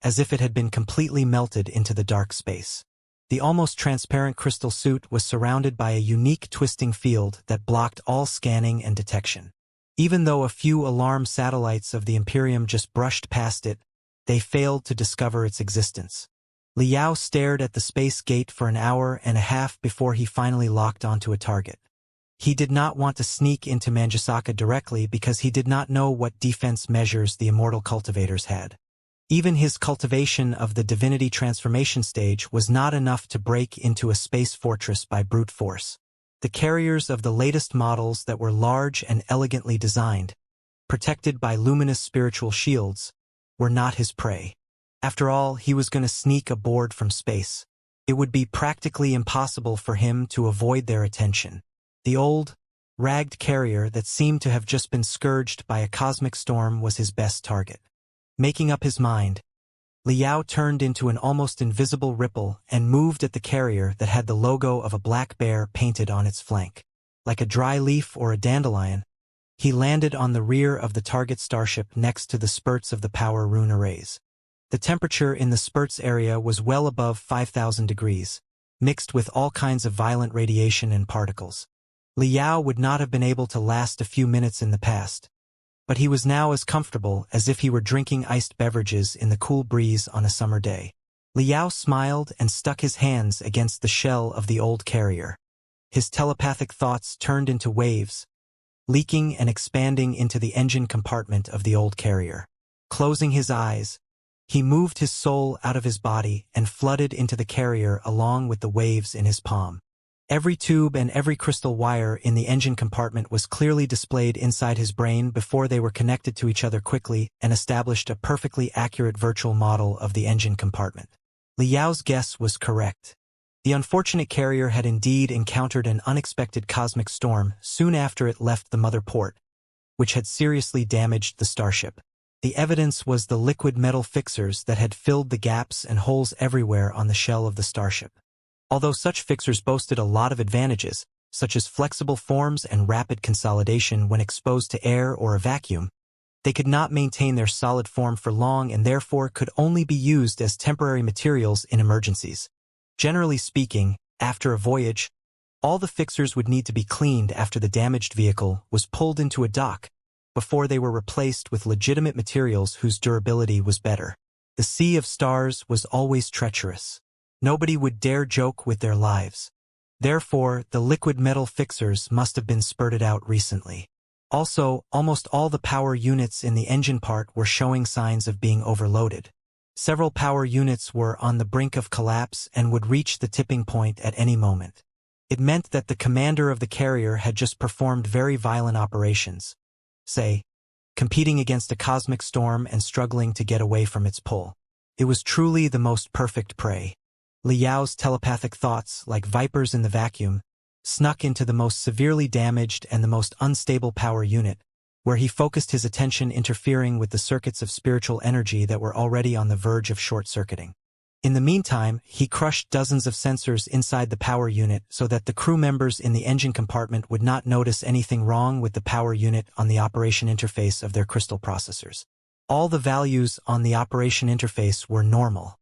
as if it had been completely melted into the dark space. The almost transparent crystal suit was surrounded by a unique twisting field that blocked all scanning and detection. Even though a few alarm satellites of the Imperium just brushed past it, they failed to discover its existence. Liao stared at the space gate for an hour and a half before he finally locked onto a target. He did not want to sneak into Manjusaka directly because he did not know what defense measures the immortal cultivators had. Even his cultivation of the divinity transformation stage was not enough to break into a space fortress by brute force. The carriers of the latest models that were large and elegantly designed, protected by luminous spiritual shields, were not his prey. After all, he was going to sneak aboard from space. It would be practically impossible for him to avoid their attention. The old, ragged carrier that seemed to have just been scourged by a cosmic storm was his best target. Making up his mind, Liao turned into an almost invisible ripple and moved at the carrier that had the logo of a black bear painted on its flank. Like a dry leaf or a dandelion, he landed on the rear of the target starship next to the spurts of the power rune arrays. The temperature in the spurts area was well above 5,000 degrees, mixed with all kinds of violent radiation and particles. Liao would not have been able to last a few minutes in the past, but he was now as comfortable as if he were drinking iced beverages in the cool breeze on a summer day. Liao smiled and stuck his hands against the shell of the old carrier. His telepathic thoughts turned into waves, leaking and expanding into the engine compartment of the old carrier. Closing his eyes, he moved his soul out of his body and flooded into the carrier along with the waves in his palm. Every tube and every crystal wire in the engine compartment was clearly displayed inside his brain before they were connected to each other quickly and established a perfectly accurate virtual model of the engine compartment. Liao's guess was correct. The unfortunate carrier had indeed encountered an unexpected cosmic storm soon after it left the mother port, which had seriously damaged the starship. The evidence was the liquid metal fixers that had filled the gaps and holes everywhere on the shell of the starship. Although such fixers boasted a lot of advantages, such as flexible forms and rapid consolidation when exposed to air or a vacuum, they could not maintain their solid form for long and therefore could only be used as temporary materials in emergencies. Generally speaking, after a voyage, all the fixers would need to be cleaned after the damaged vehicle was pulled into a dock, before they were replaced with legitimate materials whose durability was better. The Sea of Stars was always treacherous. Nobody would dare joke with their lives. Therefore, the liquid metal fixers must have been spurted out recently. Also, almost all the power units in the engine part were showing signs of being overloaded. Several power units were on the brink of collapse and would reach the tipping point at any moment. It meant that the commander of the carrier had just performed very violent operations, say, competing against a cosmic storm and struggling to get away from its pull. It was truly the most perfect prey. Liao's telepathic thoughts, like vipers in the vacuum, snuck into the most severely damaged and the most unstable power unit, where he focused his attention, interfering with the circuits of spiritual energy that were already on the verge of short-circuiting. In the meantime, he crushed dozens of sensors inside the power unit so that the crew members in the engine compartment would not notice anything wrong with the power unit on the operation interface of their crystal processors. All the values on the operation interface were normal.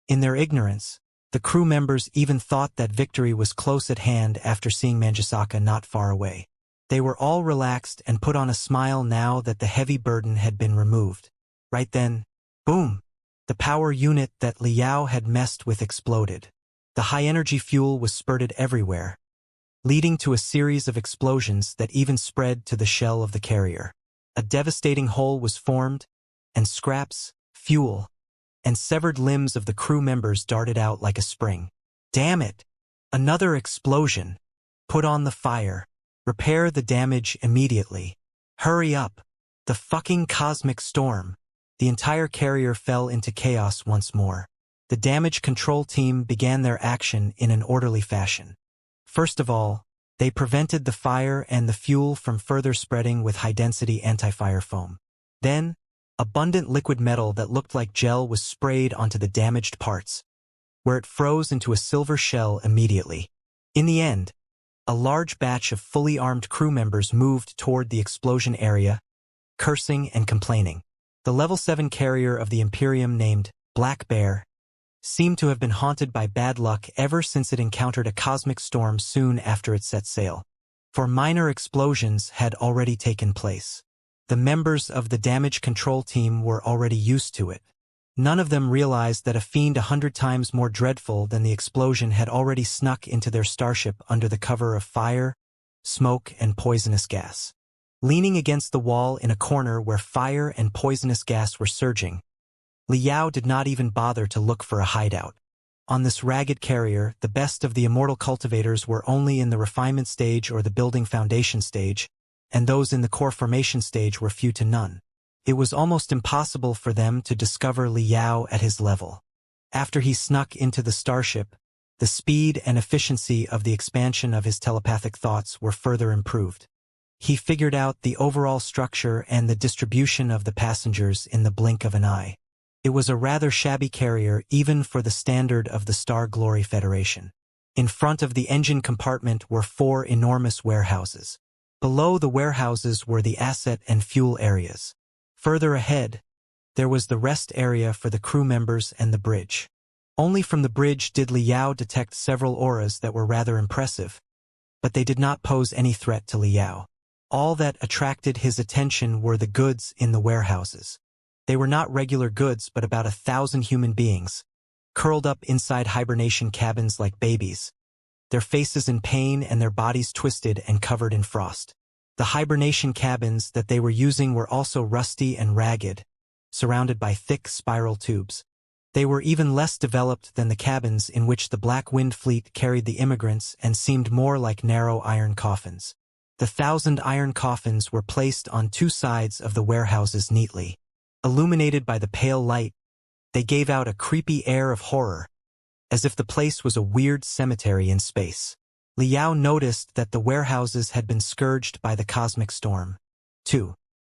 In their ignorance, the crew members even thought that victory was close at hand after seeing Manjusaka not far away. They were all relaxed and put on a smile now that the heavy burden had been removed. Right then, boom! The power unit that Liao had messed with exploded. The high-energy fuel was spurted everywhere, leading to a series of explosions that even spread to the shell of the carrier. A devastating hole was formed, and scraps, fuel, and severed limbs of the crew members darted out like a spring. Damn it! Another explosion. Put on the fire. Repair the damage immediately. Hurry up. The fucking cosmic storm. The entire carrier fell into chaos once more. The damage control team began their action in an orderly fashion. First of all, they prevented the fire and the fuel from further spreading with high-density anti-fire foam. Then, abundant liquid metal that looked like gel was sprayed onto the damaged parts, where it froze into a silver shell immediately. In the end, a large batch of fully armed crew members moved toward the explosion area, cursing and complaining. The Level 7 carrier of the Imperium named Black Bear seemed to have been haunted by bad luck ever since it encountered a cosmic storm soon after it set sail. For minor explosions had already taken place. The members of the damage control team were already used to it. None of them realized that a fiend 100 times more dreadful than the explosion had already snuck into their starship under the cover of fire, smoke, and poisonous gas. Leaning against the wall in a corner where fire and poisonous gas were surging, Liao did not even bother to look for a hideout. On this ragged carrier, the best of the immortal cultivators were only in the refinement stage or the building foundation stage, and those in the core formation stage were few to none. It was almost impossible for them to discover Liao at his level. After he snuck into the starship, the speed and efficiency of the expansion of his telepathic thoughts were further improved. He figured out the overall structure and the distribution of the passengers in the blink of an eye. It was a rather shabby carrier even for the standard of the Star Glory Federation. In front of the engine compartment were 4 enormous warehouses. Below the warehouses were the asset and fuel areas. Further ahead, there was the rest area for the crew members and the bridge. Only from the bridge did Liao detect several auras that were rather impressive, but they did not pose any threat to Liao. All that attracted his attention were the goods in the warehouses. They were not regular goods but about 1,000 human beings, curled up inside hibernation cabins like babies, their faces in pain and their bodies twisted and covered in frost. The hibernation cabins that they were using were also rusty and ragged, surrounded by thick spiral tubes. They were even less developed than the cabins in which the Black Wind Fleet carried the immigrants and seemed more like narrow iron coffins. The 1,000 iron coffins were placed on 2 sides of the warehouses neatly. Illuminated by the pale light, they gave out a creepy air of horror, as if the place was a weird cemetery in space. Liao noticed that the warehouses had been scourged by the cosmic storm. 2.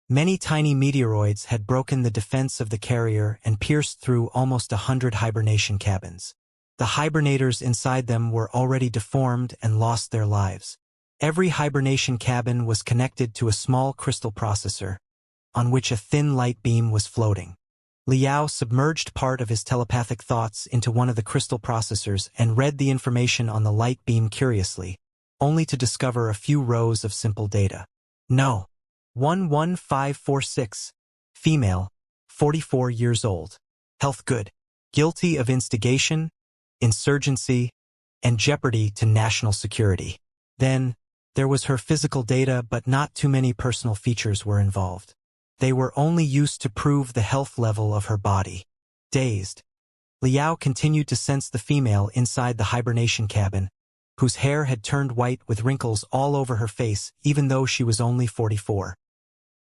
Many tiny meteoroids had broken the defense of the carrier and pierced through almost 100 hibernation cabins. The hibernators inside them were already deformed and lost their lives. Every hibernation cabin was connected to a small crystal processor, on which a thin light beam was floating. Liao submerged part of his telepathic thoughts into one of the crystal processors and read the information on the light beam curiously, only to discover a few rows of simple data. No. 11546. Female, 44 years old. Health good. Guilty of instigation, insurgency, and jeopardy to national security. Then, there was her physical data, but not too many personal features were involved. They were only used to prove the health level of her body. Dazed, Liao continued to sense the female inside the hibernation cabin, whose hair had turned white with wrinkles all over her face even though she was only 44.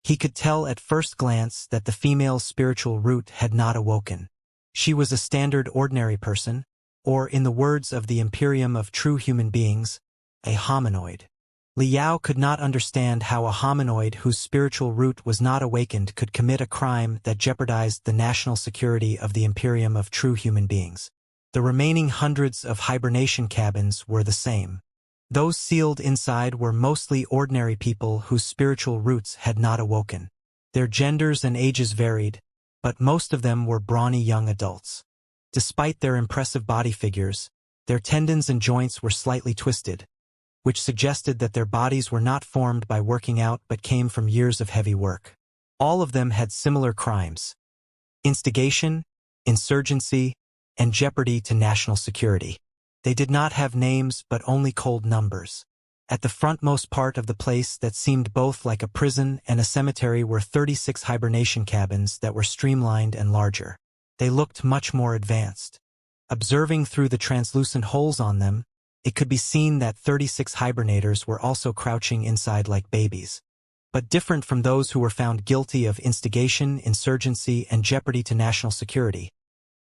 He could tell at first glance that the female's spiritual root had not awoken. She was a standard ordinary person, or in the words of the Imperium of true human beings, a hominoid. Liao could not understand how a hominoid whose spiritual root was not awakened could commit a crime that jeopardized the national security of the Imperium of true human beings. The remaining hundreds of hibernation cabins were the same. Those sealed inside were mostly ordinary people whose spiritual roots had not awoken. Their genders and ages varied, but most of them were brawny young adults. Despite their impressive body figures, their tendons and joints were slightly twisted, which suggested that their bodies were not formed by working out but came from years of heavy work. All of them had similar crimes: instigation, insurgency, and jeopardy to national security. They did not have names but only cold numbers. At the frontmost part of the place that seemed both like a prison and a cemetery were 36 hibernation cabins that were streamlined and larger. They looked much more advanced. Observing through the translucent holes on them, it could be seen that 36 hibernators were also crouching inside like babies. But different from those who were found guilty of instigation, insurgency, and jeopardy to national security,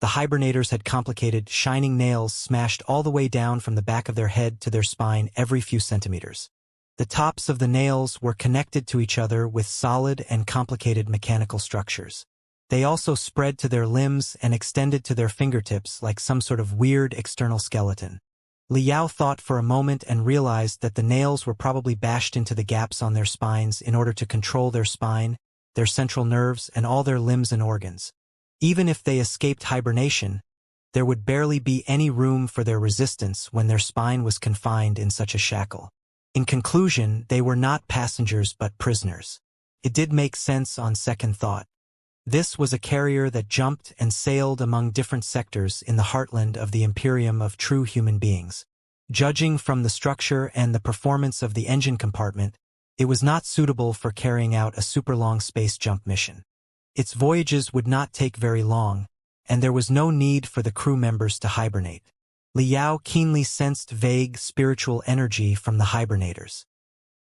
the hibernators had complicated, shining nails smashed all the way down from the back of their head to their spine every few centimeters. The tops of the nails were connected to each other with solid and complicated mechanical structures. They also spread to their limbs and extended to their fingertips like some sort of weird external skeleton. Liao thought for a moment and realized that the nails were probably bashed into the gaps on their spines in order to control their spine, their central nerves, and all their limbs and organs. Even if they escaped hibernation, there would barely be any room for their resistance when their spine was confined in such a shackle. In conclusion, they were not passengers but prisoners. It did make sense on second thought. This was a carrier that jumped and sailed among different sectors in the heartland of the imperium of true human beings. Judging from the structure and the performance of the engine compartment, it was not suitable for carrying out a super-long space jump mission. Its voyages would not take very long, and there was no need for the crew members to hibernate. Liao keenly sensed vague spiritual energy from the hibernators.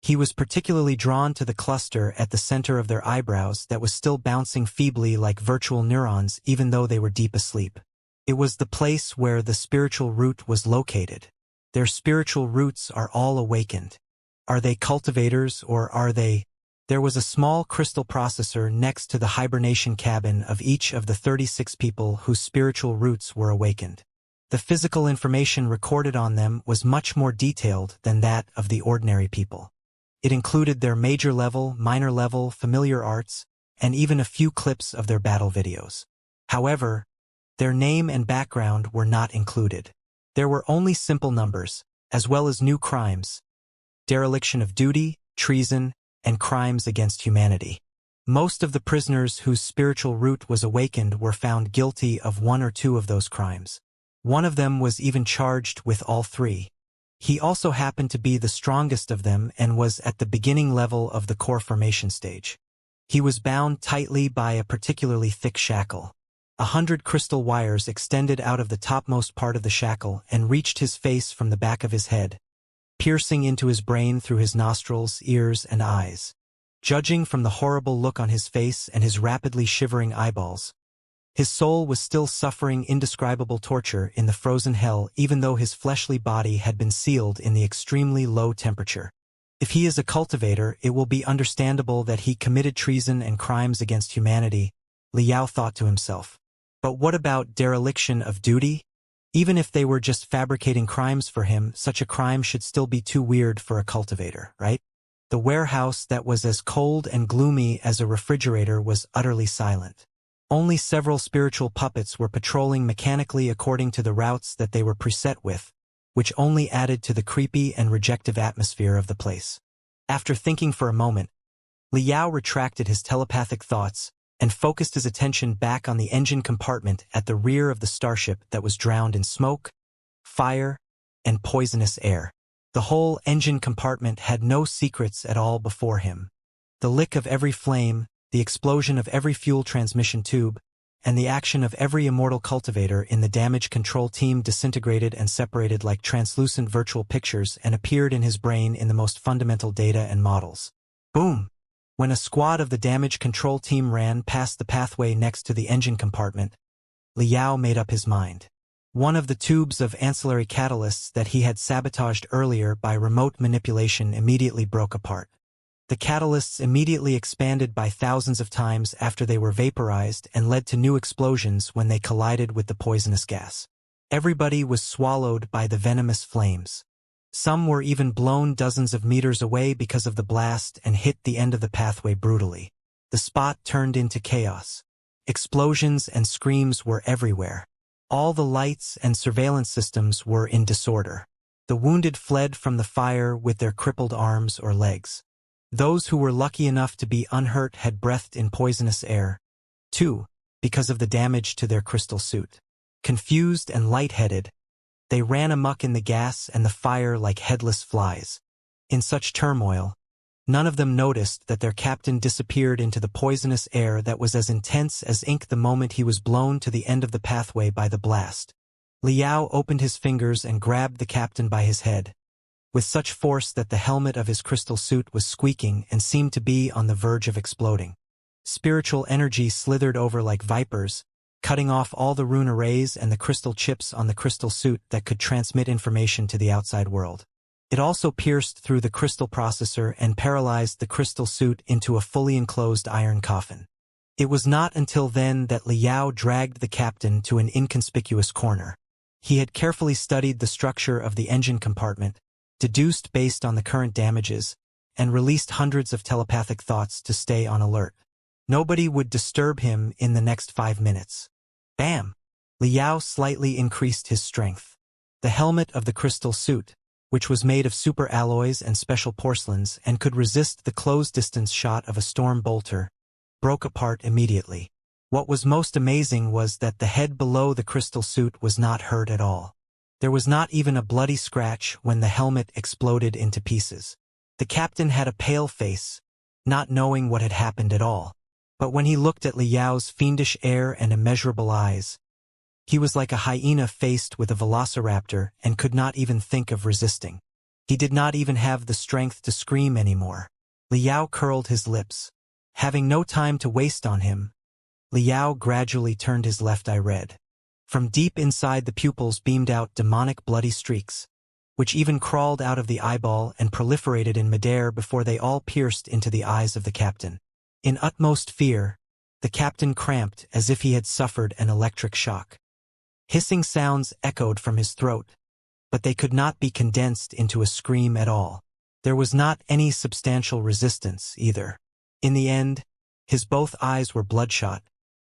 He was particularly drawn to the cluster at the center of their eyebrows that was still bouncing feebly like virtual neurons even though they were deep asleep. It was the place where the spiritual root was located. Their spiritual roots are all awakened. Are they cultivators or are they... There was a small crystal processor next to the hibernation cabin of each of the 36 people whose spiritual roots were awakened. The physical information recorded on them was much more detailed than that of the ordinary people. It included their major level, minor level, familiar arts, and even a few clips of their battle videos. However, their name and background were not included. There were only simple numbers, as well as new crimes: dereliction of duty, treason, and crimes against humanity. Most of the prisoners whose spiritual root was awakened were found guilty of one or two of those crimes. One of them was even charged with all three. He also happened to be the strongest of them and was at the beginning level of the core formation stage. He was bound tightly by a particularly thick shackle. 100 crystal wires extended out of the topmost part of the shackle and reached his face from the back of his head, piercing into his brain through his nostrils, ears, and eyes. Judging from the horrible look on his face and his rapidly shivering eyeballs, his soul was still suffering indescribable torture in the frozen hell even though his fleshly body had been sealed in the extremely low temperature. If he is a cultivator, it will be understandable that he committed treason and crimes against humanity, Liao thought to himself. But what about dereliction of duty? Even if they were just fabricating crimes for him, such a crime should still be too weird for a cultivator, right? The warehouse that was as cold and gloomy as a refrigerator was utterly silent. Only several spiritual puppets were patrolling mechanically according to the routes that they were preset with, which only added to the creepy and rejective atmosphere of the place. After thinking for a moment, Liao retracted his telepathic thoughts and focused his attention back on the engine compartment at the rear of the starship that was drowned in smoke, fire, and poisonous air. The whole engine compartment had no secrets at all before him. The lick of every flame, the explosion of every fuel transmission tube, and the action of every immortal cultivator in the damage control team disintegrated and separated like translucent virtual pictures and appeared in his brain in the most fundamental data and models. Boom! When a squad of the damage control team ran past the pathway next to the engine compartment, Liao made up his mind. One of the tubes of ancillary catalysts that he had sabotaged earlier by remote manipulation immediately broke apart. The catalysts immediately expanded by thousands of times after they were vaporized and led to new explosions when they collided with the poisonous gas. Everybody was swallowed by the venomous flames. Some were even blown dozens of meters away because of the blast and hit the end of the pathway brutally. The spot turned into chaos. Explosions and screams were everywhere. All the lights and surveillance systems were in disorder. The wounded fled from the fire with their crippled arms or legs. Those who were lucky enough to be unhurt had breathed in poisonous air, too, because of the damage to their crystal suit. Confused and lightheaded, they ran amok in the gas and the fire like headless flies. In such turmoil, none of them noticed that their captain disappeared into the poisonous air that was as intense as ink the moment he was blown to the end of the pathway by the blast. Liao opened his fingers and grabbed the captain by his head, with such force that the helmet of his crystal suit was squeaking and seemed to be on the verge of exploding. Spiritual energy slithered over like vipers, cutting off all the rune arrays and the crystal chips on the crystal suit that could transmit information to the outside world. It also pierced through the crystal processor and paralyzed the crystal suit into a fully enclosed iron coffin. It was not until then that Liao dragged the captain to an inconspicuous corner. He had carefully studied the structure of the engine compartment, deduced based on the current damages, and released hundreds of telepathic thoughts to stay on alert. Nobody would disturb him in the next 5 minutes. Bam! Liao slightly increased his strength. The helmet of the crystal suit, which was made of super alloys and special porcelains and could resist the close-distance shot of a storm bolter, broke apart immediately. What was most amazing was that the head below the crystal suit was not hurt at all. There was not even a bloody scratch when the helmet exploded into pieces. The captain had a pale face, not knowing what had happened at all. But when he looked at Liao's fiendish air and immeasurable eyes, he was like a hyena faced with a velociraptor and could not even think of resisting. He did not even have the strength to scream anymore. Liao curled his lips. Having no time to waste on him, Liao gradually turned his left eye red. From deep inside the pupils beamed out demonic bloody streaks, which even crawled out of the eyeball and proliferated in midair before they all pierced into the eyes of the captain. In utmost fear, the captain cramped as if he had suffered an electric shock. Hissing sounds echoed from his throat, but they could not be condensed into a scream at all. There was not any substantial resistance, either. In the end, his both eyes were bloodshot,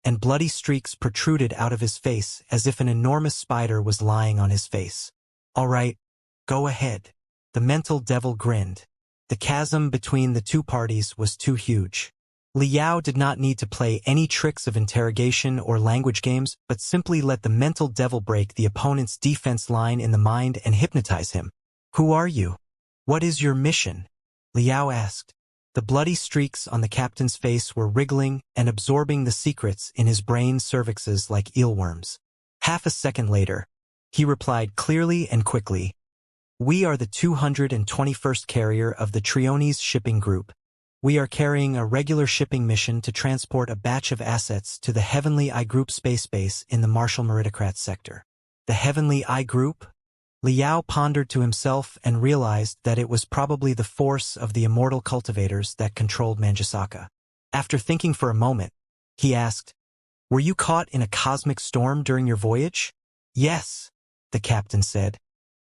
and bloody streaks protruded out of his face as if an enormous spider was lying on his face. "All right, go ahead." The mental devil grinned. The chasm between the two parties was too huge. Liao did not need to play any tricks of interrogation or language games, but simply let the mental devil break the opponent's defense line in the mind and hypnotize him. "Who are you? What is your mission?" Liao asked. The bloody streaks on the captain's face were wriggling and absorbing the secrets in his brain cervixes like eelworms. Half a second later, he replied clearly and quickly, "We are the 221st carrier of the Triones shipping group. We are carrying a regular shipping mission to transport a batch of assets to the Heavenly Eye Group space base in the Martial Meritocrat sector." The Heavenly Eye Group? Liao pondered to himself and realized that it was probably the force of the immortal cultivators that controlled Manjasaka. After thinking for a moment, he asked, "Were you caught in a cosmic storm during your voyage?" "Yes," the captain said.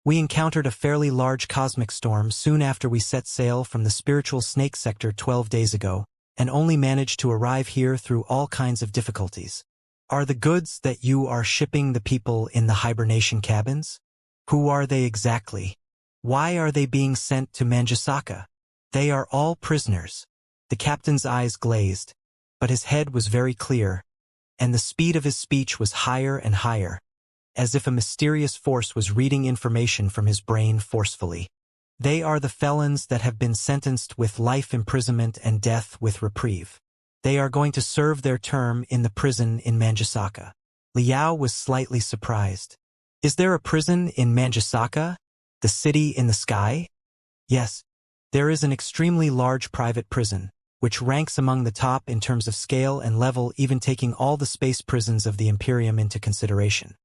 "We encountered a fairly large cosmic storm soon after we set sail from the spiritual snake sector 12 days ago, and only managed to arrive here through all kinds of difficulties." "Are the goods that you are shipping the people in the hibernation cabins? Who are they exactly? Why are they being sent to Manjasaka?" "They are all prisoners." The captain's eyes glazed, but his head was very clear, and the speed of his speech was higher and higher, as if a mysterious force was reading information from his brain forcefully. "They are the felons that have been sentenced with life imprisonment and death with reprieve. They are going to serve their term in the prison in Manjasaka." Liao was slightly surprised. "Is there a prison in Manjasaka, the city in the sky?" "Yes, there is an extremely large private prison, which ranks among the top in terms of scale and level, even taking all the space prisons of the Imperium into consideration,"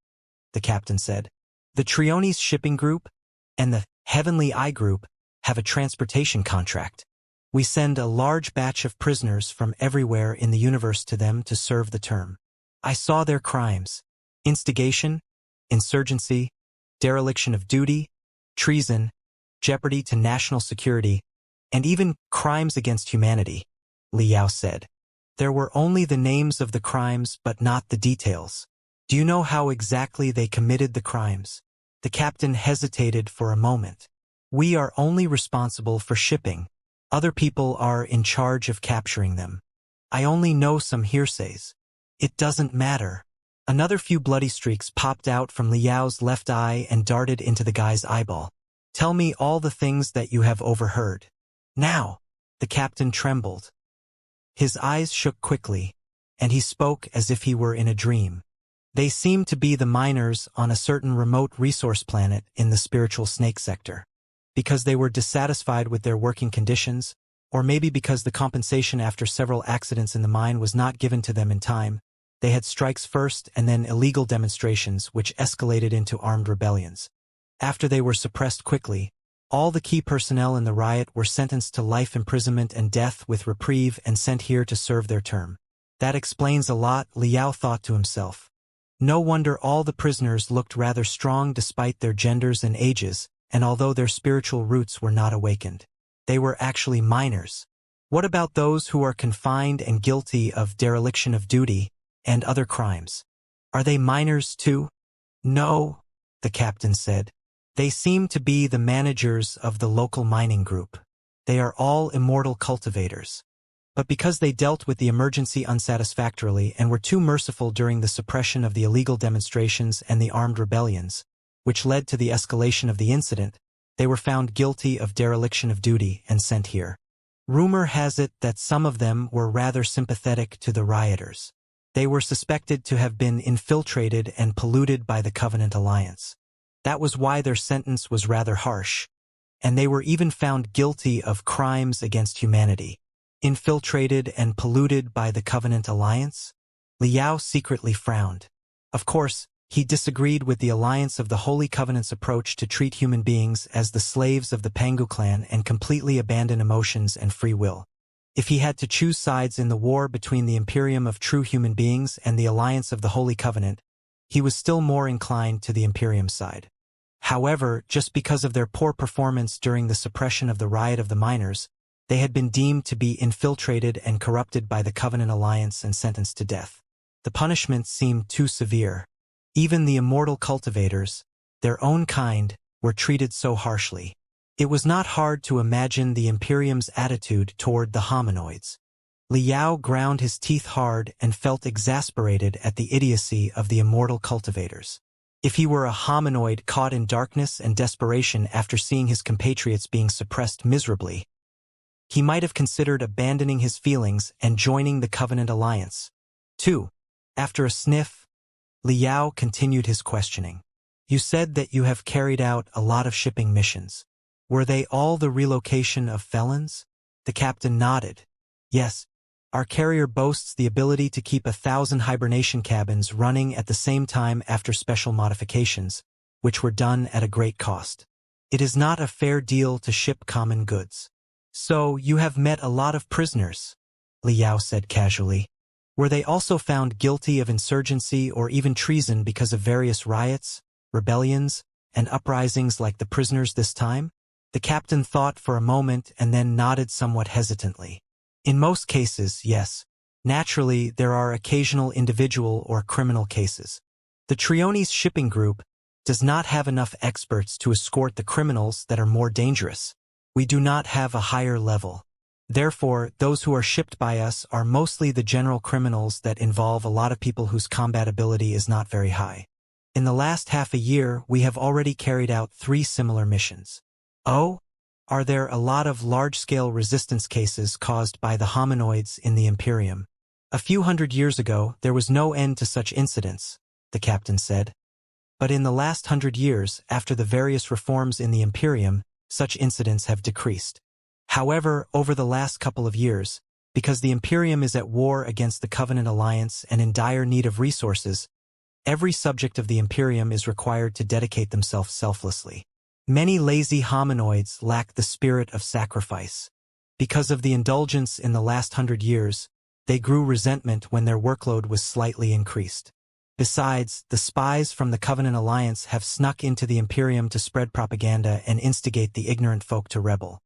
the captain said. "The Triones shipping group and the Heavenly Eye Group have a transportation contract. We send a large batch of prisoners from everywhere in the universe to them to serve the term. I saw their crimes: instigation, insurgency, dereliction of duty, treason, jeopardy to national security, and even crimes against humanity," Liao said. "There were only the names of the crimes but not the details. Do you know how exactly they committed the crimes?" The captain hesitated for a moment. "We are only responsible for shipping. Other people are in charge of capturing them. I only know some hearsays." "It doesn't matter." Another few bloody streaks popped out from Liao's left eye and darted into the guy's eyeball. "Tell me all the things that you have overheard. Now." The captain trembled. His eyes shook quickly, and he spoke as if he were in a dream. They seem to be the miners on a certain remote resource planet in the spiritual snake sector. Because they were dissatisfied with their working conditions, or maybe because the compensation after several accidents in the mine was not given to them in time, they had strikes first and then illegal demonstrations which escalated into armed rebellions. After they were suppressed quickly, all the key personnel in the riot were sentenced to life imprisonment and death with reprieve and sent here to serve their term. That explains a lot, Liao thought to himself. No wonder all the prisoners looked rather strong despite their genders and ages, and although their spiritual roots were not awakened. They were actually minors. What about those who are confined and guilty of dereliction of duty and other crimes? Are they minors too? No, the captain said. They seem to be the managers of the local mining group. They are all immortal cultivators. But because they dealt with the emergency unsatisfactorily and were too merciful during the suppression of the illegal demonstrations and the armed rebellions, which led to the escalation of the incident, they were found guilty of dereliction of duty and sent here. Rumor has it that some of them were rather sympathetic to the rioters. They were suspected to have been infiltrated and polluted by the Covenant Alliance. That was why their sentence was rather harsh, and they were even found guilty of crimes against humanity. Infiltrated and polluted by the Covenant Alliance? Liao secretly frowned. Of course, he disagreed with the Alliance of the Holy Covenant's approach to treat human beings as the slaves of the Pangu clan and completely abandon emotions and free will. If he had to choose sides in the war between the Imperium of true human beings and the Alliance of the Holy Covenant, he was still more inclined to the Imperium side. However, just because of their poor performance during the suppression of the riot of the miners, they had been deemed to be infiltrated and corrupted by the Covenant Alliance and sentenced to death. The punishment seemed too severe. Even the immortal cultivators, their own kind, were treated so harshly. It was not hard to imagine the Imperium's attitude toward the hominoids. Liao ground his teeth hard and felt exasperated at the idiocy of the immortal cultivators. If he were a hominoid caught in darkness and desperation after seeing his compatriots being suppressed miserably, he might have considered abandoning his feelings and joining the Covenant Alliance. 2. After a sniff, Liao continued his questioning. You said that you have carried out a lot of shipping missions. Were they all the relocation of felons? The captain nodded. Yes. Our carrier boasts the ability to keep 1,000 hibernation cabins running at the same time after special modifications, which were done at a great cost. It is not a fair deal to ship common goods. So, you have met a lot of prisoners, Liao said casually. Were they also found guilty of insurgency or even treason because of various riots, rebellions, and uprisings like the prisoners this time? The captain thought for a moment and then nodded somewhat hesitantly. In most cases, yes. Naturally, there are occasional individual or criminal cases. The Triones shipping group does not have enough experts to escort the criminals that are more dangerous. We do not have a higher level. Therefore, those who are shipped by us are mostly the general criminals that involve a lot of people whose combat ability is not very high. In the last half a year, we have already carried out 3 similar missions. Oh? Are there a lot of large-scale resistance cases caused by the hominoids in the Imperium? A few hundred years ago, there was no end to such incidents, the captain said. But in the last 100 years, after the various reforms in the Imperium, such incidents have decreased. However, over the last couple of years, because the Imperium is at war against the Covenant Alliance and in dire need of resources, every subject of the Imperium is required to dedicate themselves selflessly. Many lazy hominoids lack the spirit of sacrifice. Because of the indulgence in the last 100 years, they grew resentment when their workload was slightly increased. Besides, the spies from the Covenant Alliance have snuck into the Imperium to spread propaganda and instigate the ignorant folk to rebel.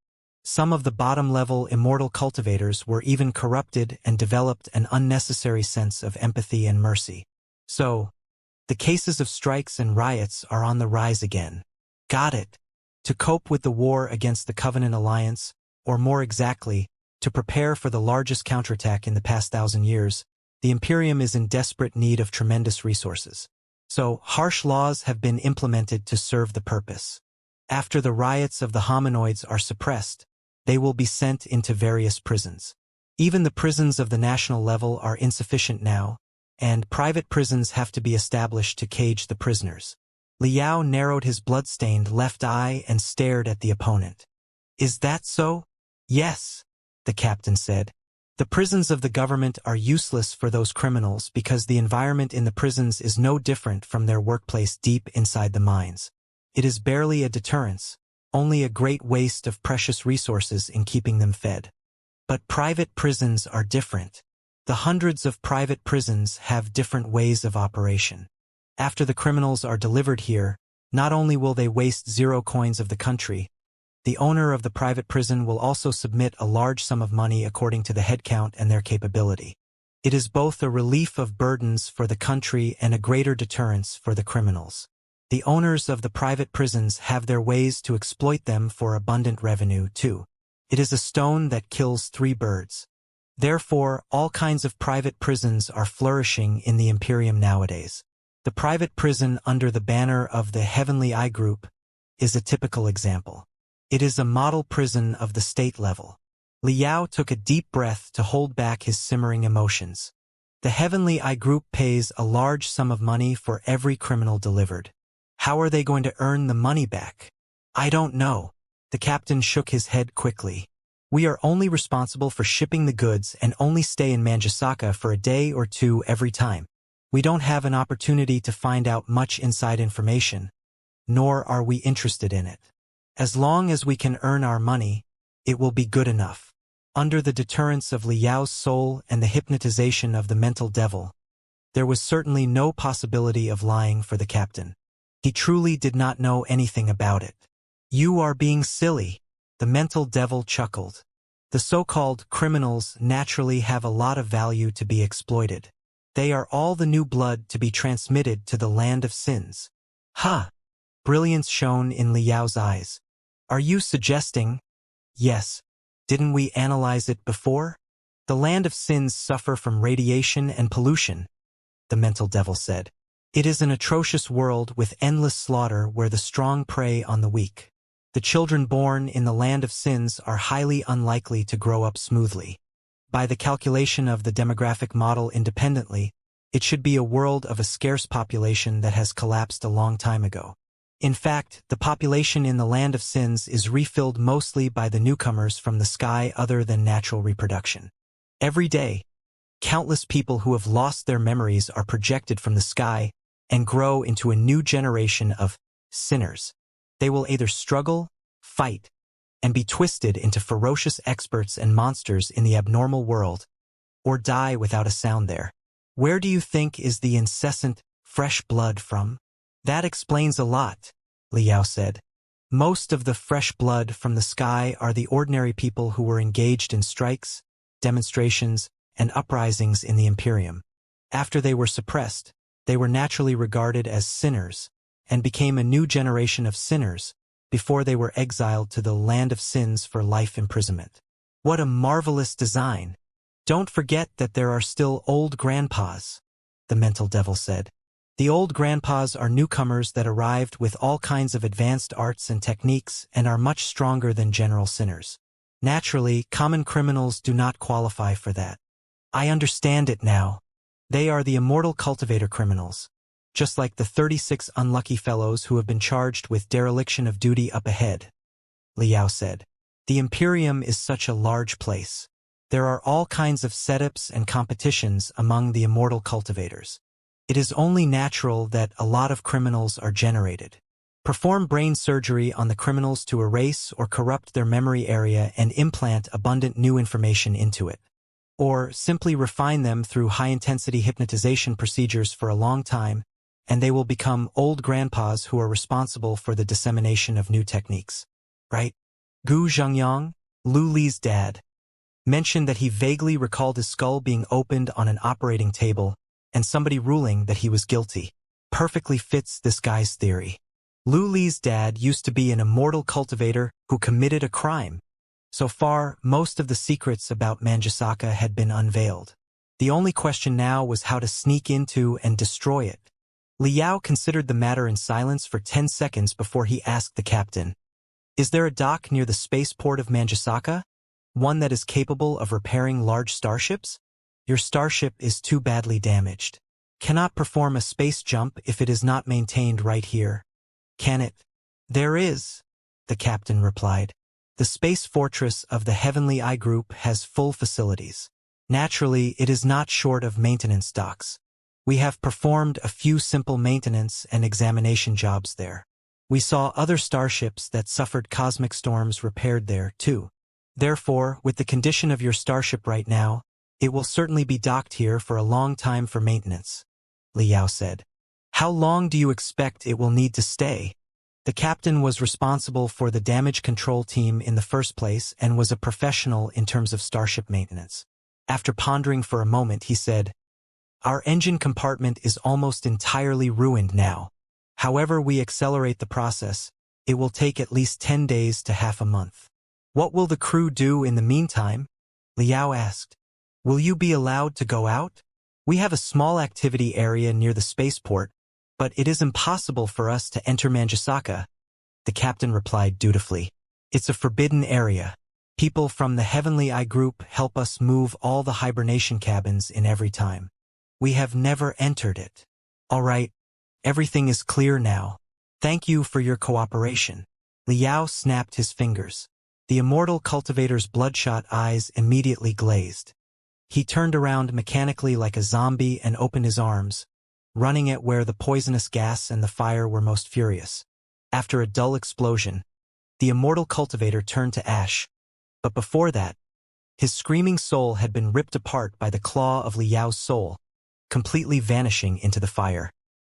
Some of the bottom-level immortal cultivators were even corrupted and developed an unnecessary sense of empathy and mercy. So, the cases of strikes and riots are on the rise again. Got it. To cope with the war against the Covenant Alliance, or more exactly, to prepare for the largest counterattack in the past 1,000 years, the Imperium is in desperate need of tremendous resources. So, harsh laws have been implemented to serve the purpose. After the riots of the hominoids are suppressed, they will be sent into various prisons. Even the prisons of the national level are insufficient now, and private prisons have to be established to cage the prisoners. Liao narrowed his blood-stained left eye and stared at the opponent. Is that so? Yes, the captain said. The prisons of the government are useless for those criminals because the environment in the prisons is no different from their workplace deep inside the mines. It is barely a deterrence, only a great waste of precious resources in keeping them fed. But private prisons are different. The hundreds of private prisons have different ways of operation. After the criminals are delivered here, not only will they waste 0 coins of the country, the owner of the private prison will also submit a large sum of money according to the headcount and their capability. It is both a relief of burdens for the country and a greater deterrence for the criminals. The owners of the private prisons have their ways to exploit them for abundant revenue, too. It is a stone that kills 3 birds. Therefore, all kinds of private prisons are flourishing in the Imperium nowadays. The private prison under the banner of the Heavenly Eye Group is a typical example. It is a model prison of the state level. Liao took a deep breath to hold back his simmering emotions. The Heavenly Eye Group pays a large sum of money for every criminal delivered. How are they going to earn the money back? I don't know. The captain shook his head quickly. We are only responsible for shipping the goods and only stay in Manjasaka for a day or 2 every time. We don't have an opportunity to find out much inside information, nor are we interested in it. As long as we can earn our money, it will be good enough. Under the deterrence of Liao's soul and the hypnotization of the mental devil, there was certainly no possibility of lying for the captain. He truly did not know anything about it. You are being silly, the mental devil chuckled. The so-called criminals naturally have a lot of value to be exploited. They are all the new blood to be transmitted to the land of sins. Ha! Brilliance shone in Liao's eyes. Are you suggesting? Yes. Didn't we analyze it before? The land of sins suffer from radiation and pollution, the mental devil said. It is an atrocious world with endless slaughter where the strong prey on the weak. The children born in the land of sins are highly unlikely to grow up smoothly. By the calculation of the demographic model independently, it should be a world of a scarce population that has collapsed a long time ago. In fact, the population in the land of sins is refilled mostly by the newcomers from the sky other than natural reproduction. Every day, countless people who have lost their memories are projected from the sky and grow into a new generation of sinners. They will either struggle, fight, and be twisted into ferocious experts and monsters in the abnormal world, or die without a sound there. Where do you think is the incessant, fresh blood from? That explains a lot, Liao said. Most of the fresh blood from the sky are the ordinary people who were engaged in strikes, demonstrations, and uprisings in the Imperium. After they were suppressed, they were naturally regarded as sinners, and became a new generation of sinners before they were exiled to the land of sins for life imprisonment. What a marvelous design! Don't forget that there are still old grandpas, the mental devil said. The old grandpas are newcomers that arrived with all kinds of advanced arts and techniques and are much stronger than general sinners. Naturally, common criminals do not qualify for that. I understand it now. They are the immortal cultivator criminals, just like the 36 unlucky fellows who have been charged with dereliction of duty up ahead, Liao said. The Imperium is such a large place. There are all kinds of setups and competitions among the immortal cultivators. It is only natural that a lot of criminals are generated. Perform brain surgery on the criminals to erase or corrupt their memory area and implant abundant new information into it. Or simply refine them through high-intensity hypnotization procedures for a long time, and they will become old grandpas who are responsible for the dissemination of new techniques. Right? Gu Zhengyang, Lu Li's dad, mentioned that he vaguely recalled his skull being opened on an operating table and somebody ruling that he was guilty. Perfectly fits this guy's theory. Lu Li's dad used to be an immortal cultivator who committed a crime. So far, most of the secrets about Manjasaka had been unveiled. The only question now was how to sneak into and destroy it. Liao considered the matter in silence for 10 seconds before he asked the captain, "Is there a dock near the spaceport of Manjasaka? One that is capable of repairing large starships? Your starship is too badly damaged." cannot perform a space jump if it is not maintained right here. Can it? There is, the captain replied. The space fortress of the Heavenly Eye Group has full facilities. Naturally, it is not short of maintenance docks. We have performed a few simple maintenance and examination jobs there. We saw other starships that suffered cosmic storms repaired there, too. Therefore, with the condition of your starship right now, it will certainly be docked here for a long time for maintenance, Liao said. How long do you expect it will need to stay? The captain was responsible for the damage control team in the first place and was a professional in terms of starship maintenance. After pondering for a moment, he said, Our engine compartment is almost entirely ruined now. However we accelerate the process, it will take at least 10 days to half a month. What will the crew do in the meantime? Liao asked. Will you be allowed to go out? We have a small activity area near the spaceport, but it is impossible for us to enter Manjusaka, the captain replied dutifully. It's a forbidden area. People from the Heavenly Eye Group help us move all the hibernation cabins in every time. We have never entered it. All right, everything is clear now. Thank you for your cooperation. Liao snapped his fingers. The immortal cultivator's bloodshot eyes immediately glazed. He turned around mechanically like a zombie and opened his arms, running at where the poisonous gas and the fire were most furious. After a dull explosion, the immortal cultivator turned to ash. But before that, his screaming soul had been ripped apart by the claw of Liao's soul, completely vanishing into the fire.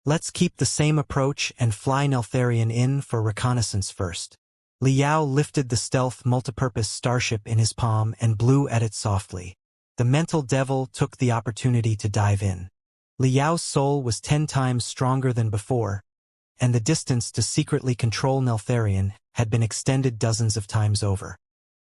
Let's keep the same approach and fly Neltharion in for reconnaissance first. Liao lifted the stealth multipurpose starship in his palm and blew at it softly. The mental devil took the opportunity to dive in. Liao's soul was 10 times stronger than before, and the distance to secretly control Neltharion had been extended dozens of times over.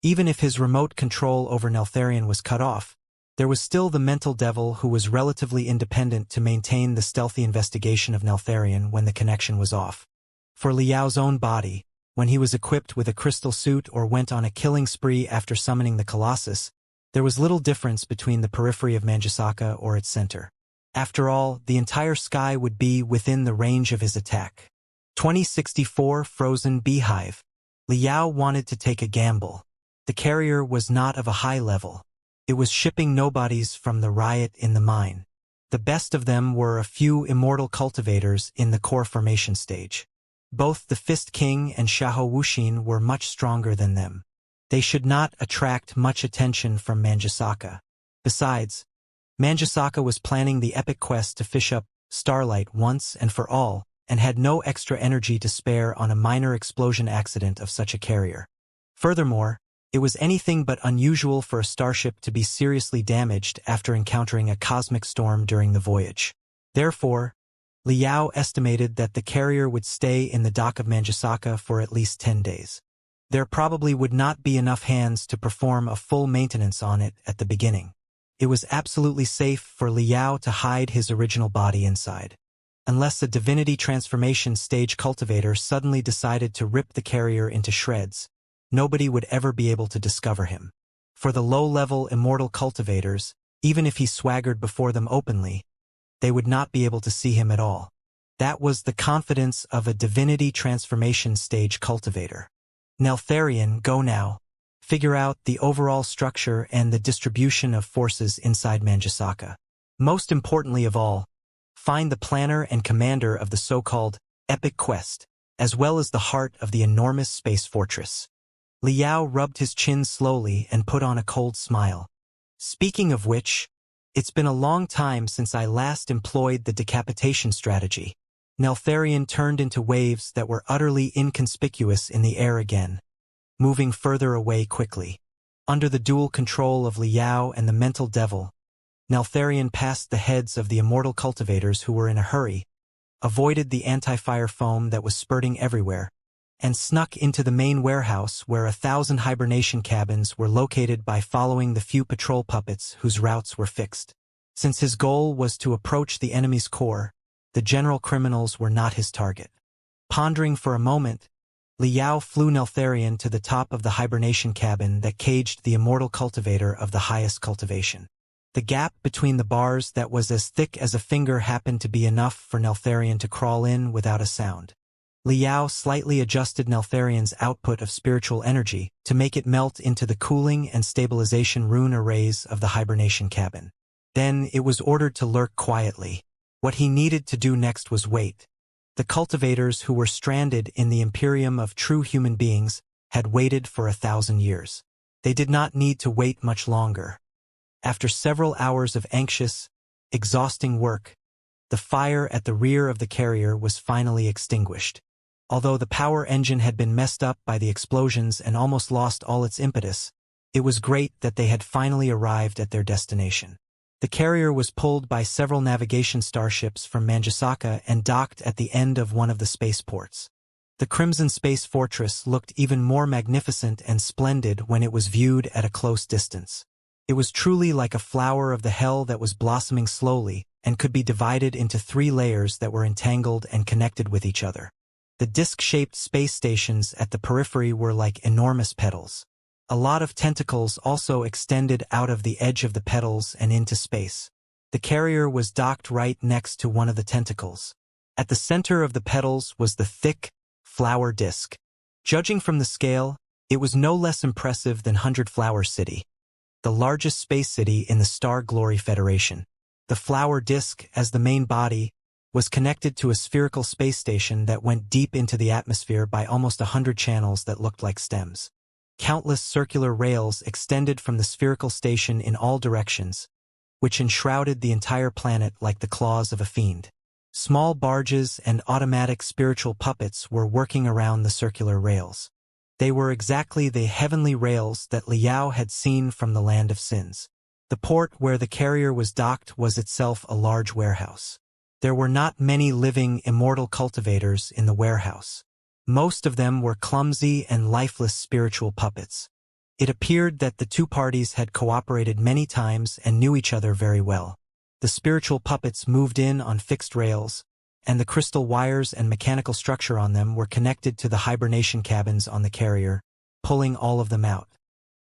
Even if his remote control over Neltharion was cut off, there was still the mental devil who was relatively independent to maintain the stealthy investigation of Neltharion when the connection was off. For Liao's own body, when he was equipped with a crystal suit or went on a killing spree after summoning the Colossus, there was little difference between the periphery of Manjusaka or its center. After all, the entire sky would be within the range of his attack. 2064 Frozen Beehive. Liao wanted to take a gamble. The carrier was not of a high level. It was shipping nobodies from the riot in the mine. The best of them were a few immortal cultivators in the core formation stage. Both the Fist King and Xiahou Wuxin were much stronger than them. They should not attract much attention from Manjusaka. Besides, Manjusaka was planning the epic quest to fish up Starlight once and for all, and had no extra energy to spare on a minor explosion accident of such a carrier. Furthermore, it was anything but unusual for a starship to be seriously damaged after encountering a cosmic storm during the voyage. Therefore, Liao estimated that the carrier would stay in the dock of Manjusaka for at least 10 days. There probably would not be enough hands to perform a full maintenance on it at the beginning. It was absolutely safe for Liao to hide his original body inside. Unless a divinity transformation stage cultivator suddenly decided to rip the carrier into shreds, nobody would ever be able to discover him. For the low-level immortal cultivators, even if he swaggered before them openly, they would not be able to see him at all. That was the confidence of a divinity transformation stage cultivator. Neltharion, go now. Figure out the overall structure and the distribution of forces inside Manjusaka. Most importantly of all, find the planner and commander of the so-called epic quest, as well as the heart of the enormous space fortress. Liao rubbed his chin slowly and put on a cold smile. Speaking of which, it's been a long time since I last employed the decapitation strategy. Neltharion turned into waves that were utterly inconspicuous in the air again, moving further away quickly. Under the dual control of Liao and the mental devil, Neltharion passed the heads of the immortal cultivators who were in a hurry, avoided the anti-fire foam that was spurting everywhere, and snuck into the main warehouse where 1,000 hibernation cabins were located by following the few patrol puppets whose routes were fixed. Since his goal was to approach the enemy's core, the general criminals were not his target. Pondering for a moment, Liao flew Neltharion to the top of the hibernation cabin that caged the immortal cultivator of the highest cultivation. The gap between the bars that was as thick as a finger happened to be enough for Neltharion to crawl in without a sound. Liao slightly adjusted Neltharion's output of spiritual energy to make it melt into the cooling and stabilization rune arrays of the hibernation cabin. Then it was ordered to lurk quietly. What he needed to do next was wait. The cultivators who were stranded in the Imperium of true human beings had waited for 1,000 years. They did not need to wait much longer. After several hours of anxious, exhausting work, the fire at the rear of the carrier was finally extinguished. Although the power engine had been messed up by the explosions and almost lost all its impetus, it was great that they had finally arrived at their destination. The carrier was pulled by several navigation starships from Manjasaka and docked at the end of one of the spaceports. The Crimson Space Fortress looked even more magnificent and splendid when it was viewed at a close distance. It was truly like a flower of the hell that was blossoming slowly and could be divided into 3 layers that were entangled and connected with each other. The disc-shaped space stations at the periphery were like enormous petals. A lot of tentacles also extended out of the edge of the petals and into space. The carrier was docked right next to one of the tentacles. At the center of the petals was the thick, flower disc. Judging from the scale, it was no less impressive than Hundred Flower City, the largest space city in the Star Glory Federation. The flower disc, as the main body, was connected to a spherical space station that went deep into the atmosphere by almost 100 channels that looked like stems. Countless circular rails extended from the spherical station in all directions, which enshrouded the entire planet like the claws of a fiend. Small barges and automatic spiritual puppets were working around the circular rails. They were exactly the heavenly rails that Liao had seen from the Land of Sins. The port where the carrier was docked was itself a large warehouse. There were not many living, immortal cultivators in the warehouse. Most of them were clumsy and lifeless spiritual puppets. It appeared that the 2 parties had cooperated many times and knew each other very well. The spiritual puppets moved in on fixed rails, and the crystal wires and mechanical structure on them were connected to the hibernation cabins on the carrier, pulling all of them out.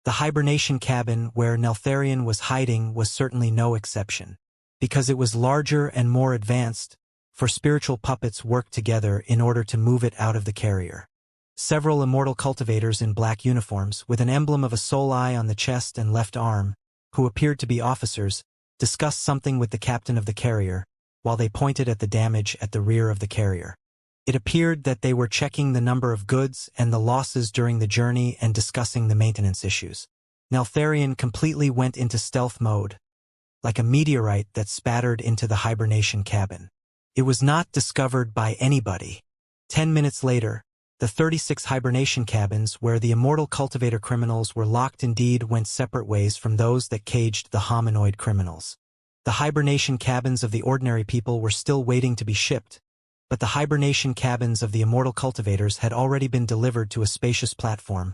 The hibernation cabin where Neltharion was hiding was certainly no exception. Because it was larger and more advanced, for spiritual puppets worked together in order to move it out of the carrier. Several immortal cultivators in black uniforms, with an emblem of a soul eye on the chest and left arm, who appeared to be officers, discussed something with the captain of the carrier, while they pointed at the damage at the rear of the carrier. It appeared that they were checking the number of goods and the losses during the journey and discussing the maintenance issues. Neltharion completely went into stealth mode, like a meteorite that spattered into the hibernation cabin. It was not discovered by anybody. 10 minutes later, the 36 hibernation cabins where the immortal cultivator criminals were locked indeed went separate ways from those that caged the hominoid criminals. The hibernation cabins of the ordinary people were still waiting to be shipped, but the hibernation cabins of the immortal cultivators had already been delivered to a spacious platform,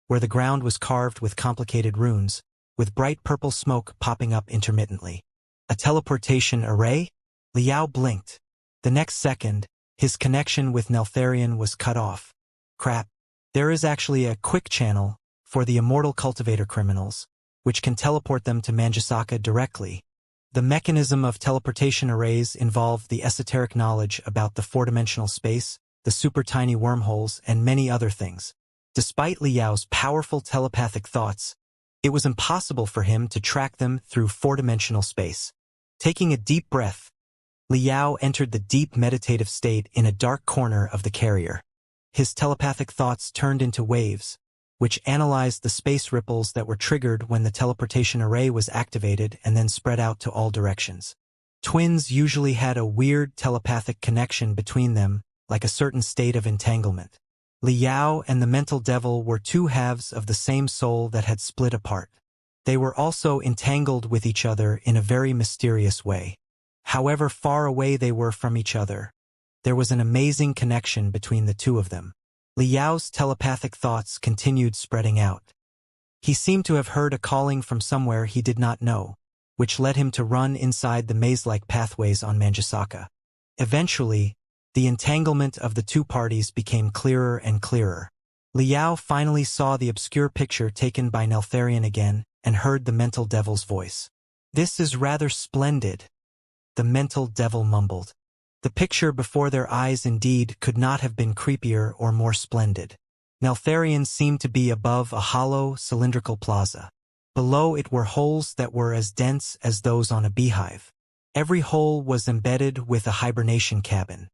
where the ground was carved with complicated runes, with bright purple smoke popping up intermittently. A teleportation array? Liao blinked. The next second, his connection with Neltharion was cut off. Crap. There is actually a quick channel for the immortal cultivator criminals, which can teleport them to Manjasaka directly. The mechanism of teleportation arrays involved the esoteric knowledge about the 4-dimensional space, the super tiny wormholes, and many other things. Despite Liao's powerful telepathic thoughts, it was impossible for him to track them through 4-dimensional space. Taking a deep breath, Liao entered the deep meditative state in a dark corner of the carrier. His telepathic thoughts turned into waves, which analyzed the space ripples that were triggered when the teleportation array was activated and then spread out to all directions. Twins usually had a weird telepathic connection between them, like a certain state of entanglement. Liao and the mental devil were 2 halves of the same soul that had split apart. They were also entangled with each other in a very mysterious way. However far away they were from each other, there was an amazing connection between the 2 of them. Liao's telepathic thoughts continued spreading out. He seemed to have heard a calling from somewhere he did not know, which led him to run inside the maze-like pathways on Manjasaka. Eventually, the entanglement of the 2 parties became clearer and clearer. Liao finally saw the obscure picture taken by Neltharion again and heard the mental devil's voice. "This is rather splendid," the mental devil mumbled. The picture before their eyes indeed could not have been creepier or more splendid. Neltharion seemed to be above a hollow, cylindrical plaza. Below it were holes that were as dense as those on a beehive. Every hole was embedded with a hibernation cabin.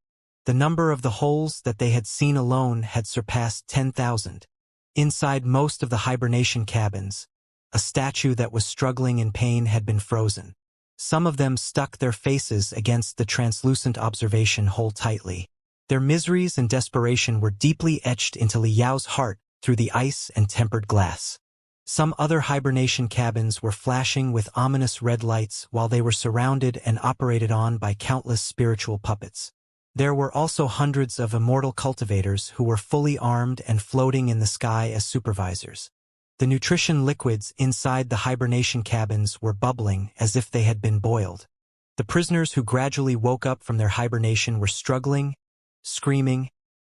The number of the holes that they had seen alone had surpassed 10,000. Inside most of the hibernation cabins, a statue that was struggling in pain had been frozen. Some of them stuck their faces against the translucent observation hole tightly. Their miseries and desperation were deeply etched into Liao's heart through the ice and tempered glass. Some other hibernation cabins were flashing with ominous red lights while they were surrounded and operated on by countless spiritual puppets. There were also hundreds of immortal cultivators who were fully armed and floating in the sky as supervisors. The nutrition liquids inside the hibernation cabins were bubbling as if they had been boiled. The prisoners who gradually woke up from their hibernation were struggling, screaming,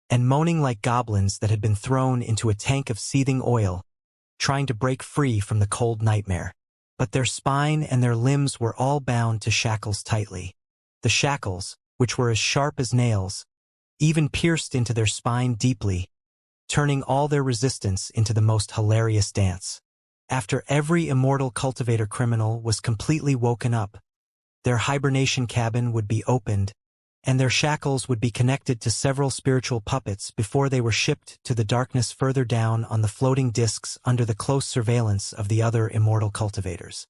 and moaning like goblins that had been thrown into a tank of seething oil, trying to break free from the cold nightmare. But their spine and their limbs were all bound to shackles tightly. The shackles, which were as sharp as nails, even pierced into their spine deeply, turning all their resistance into the most hilarious dance. After every immortal cultivator criminal was completely woken up, their hibernation cabin would be opened, and their shackles would be connected to several spiritual puppets before they were shipped to the darkness further down on the floating discs under the close surveillance of the other immortal cultivators.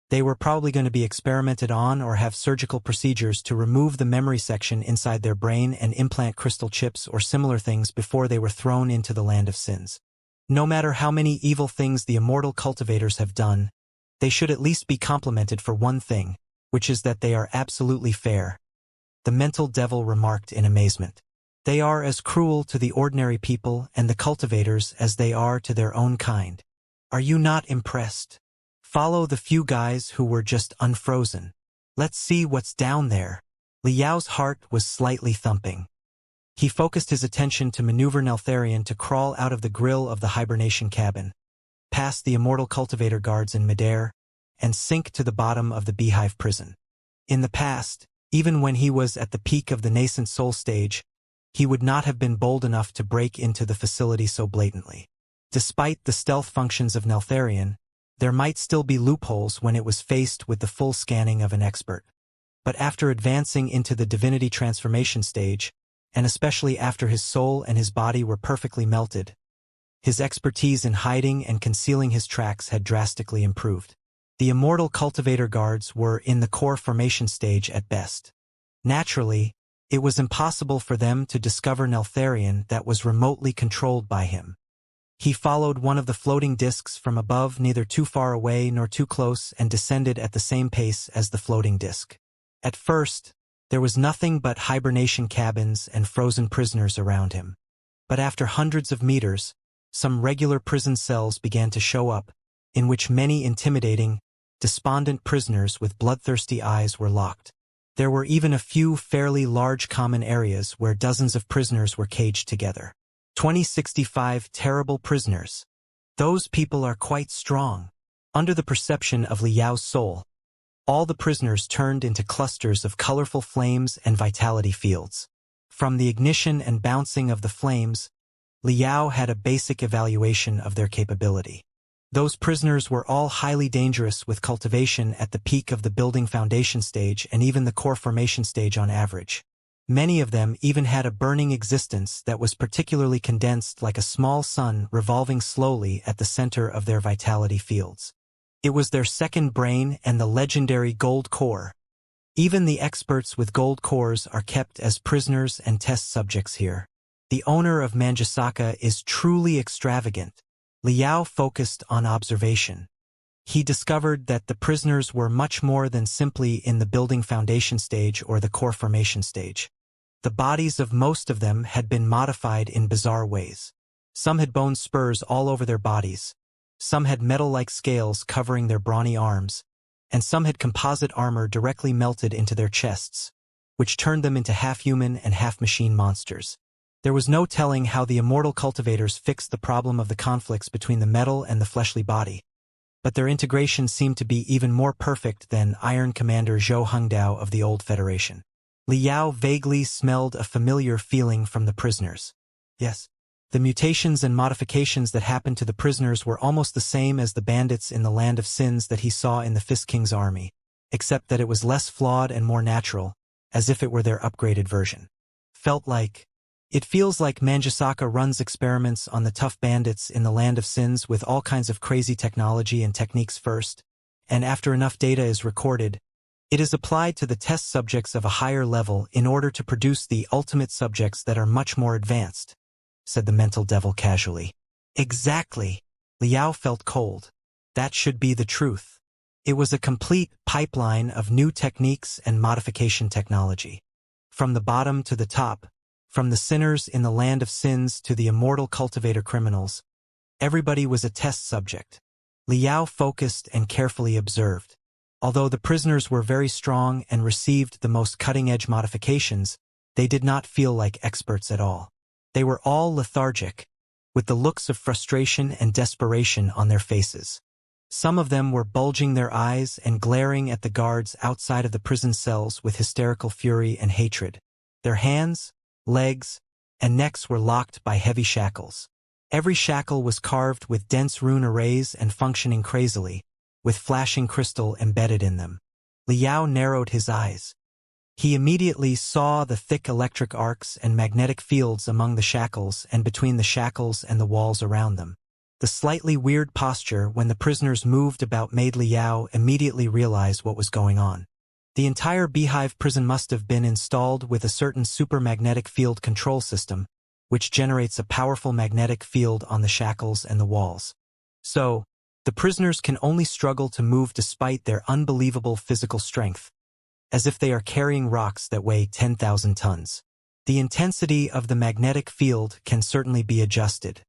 They were probably going to be experimented on or have surgical procedures to remove the memory section inside their brain and implant crystal chips or similar things before they were thrown into the land of sins. No matter how many evil things the immortal cultivators have done, they should at least be complimented for one thing, which is that they are absolutely fair. The mental devil remarked in amazement. They are as cruel to the ordinary people and the cultivators as they are to their own kind. Are you not impressed? Follow the few guys who were just unfrozen. Let's see what's down there. Liao's heart was slightly thumping. He focused his attention to maneuver Neltharion to crawl out of the grill of the hibernation cabin, past the immortal cultivator guards in midair, and sink to the bottom of the beehive prison. In the past, even when he was at the peak of the nascent soul stage, he would not have been bold enough to break into the facility so blatantly. Despite the stealth functions of Neltharion, there might still be loopholes when it was faced with the full scanning of an expert. But after advancing into the divinity transformation stage, and especially after his soul and his body were perfectly melted, his expertise in hiding and concealing his tracks had drastically improved. The immortal cultivator guards were in the core formation stage at best. Naturally, it was impossible for them to discover Neltharion that was remotely controlled by him. He followed one of the floating discs from above, neither too far away nor too close, and descended at the same pace as the floating disc. At first, there was nothing but hibernation cabins and frozen prisoners around him. But after hundreds of meters, some regular prison cells began to show up, in which many intimidating, despondent prisoners with bloodthirsty eyes were locked. There were even a few fairly large common areas where dozens of prisoners were caged together. 2065 terrible prisoners. Those people are quite strong. Under the perception of Liao's soul, all the prisoners turned into clusters of colorful flames and vitality fields. From the ignition and bouncing of the flames, Liao had a basic evaluation of their capability. Those prisoners were all highly dangerous with cultivation at the peak of the building foundation stage and even the core formation stage on average. Many of them even had a burning existence that was particularly condensed like a small sun revolving slowly at the center of their vitality fields. It was their second brain and the legendary gold core. Even the experts with gold cores are kept as prisoners and test subjects here. The owner of Manjasaka is truly extravagant. Liao focused on observation. He discovered that the prisoners were much more than simply in the building foundation stage or the core formation stage. The bodies of most of them had been modified in bizarre ways. Some had bone spurs all over their bodies, some had metal-like scales covering their brawny arms, and some had composite armor directly melted into their chests, which turned them into half-human and half-machine monsters. There was no telling how the immortal cultivators fixed the problem of the conflicts between the metal and the fleshly body. but their integration seemed to be even more perfect than Iron Commander Zhou Hungdao of the old Federation. Liao vaguely smelled a familiar feeling from the prisoners. Yes. The mutations and modifications that happened to the prisoners were almost the same as the bandits in the Land of Sins that he saw in the Fist King's army, except that it was less flawed and more natural, as if it were their upgraded version. It feels like Manjusaka runs experiments on the tough bandits in the Land of Sins with all kinds of crazy technology and techniques first, and after enough data is recorded, it is applied to the test subjects of a higher level in order to produce the ultimate subjects that are much more advanced, said the mental devil casually. Exactly. Liao felt cold. That should be the truth. It was a complete pipeline of new techniques and modification technology. From the bottom to the top, from the sinners in the Land of Sins to the immortal cultivator criminals, everybody was a test subject. Liao focused and carefully observed. Although the prisoners were very strong and received the most cutting-edge modifications, they did not feel like experts at all. They were all lethargic, with the looks of frustration and desperation on their faces. Some of them were bulging their eyes and glaring at the guards outside of the prison cells with hysterical fury and hatred. Their hands, legs, and necks were locked by heavy shackles. Every shackle was carved with dense rune arrays and functioning crazily, with flashing crystal embedded in them. Liao narrowed his eyes. He immediately saw the thick electric arcs and magnetic fields among the shackles and between the shackles and the walls around them. The slightly weird posture when the prisoners moved about made Liao immediately realize what was going on. The entire beehive prison must have been installed with a certain supermagnetic field control system, which generates a powerful magnetic field on the shackles and the walls. So, the prisoners can only struggle to move despite their unbelievable physical strength, as if they are carrying rocks that weigh 10,000 tons. The intensity of the magnetic field can certainly be adjusted.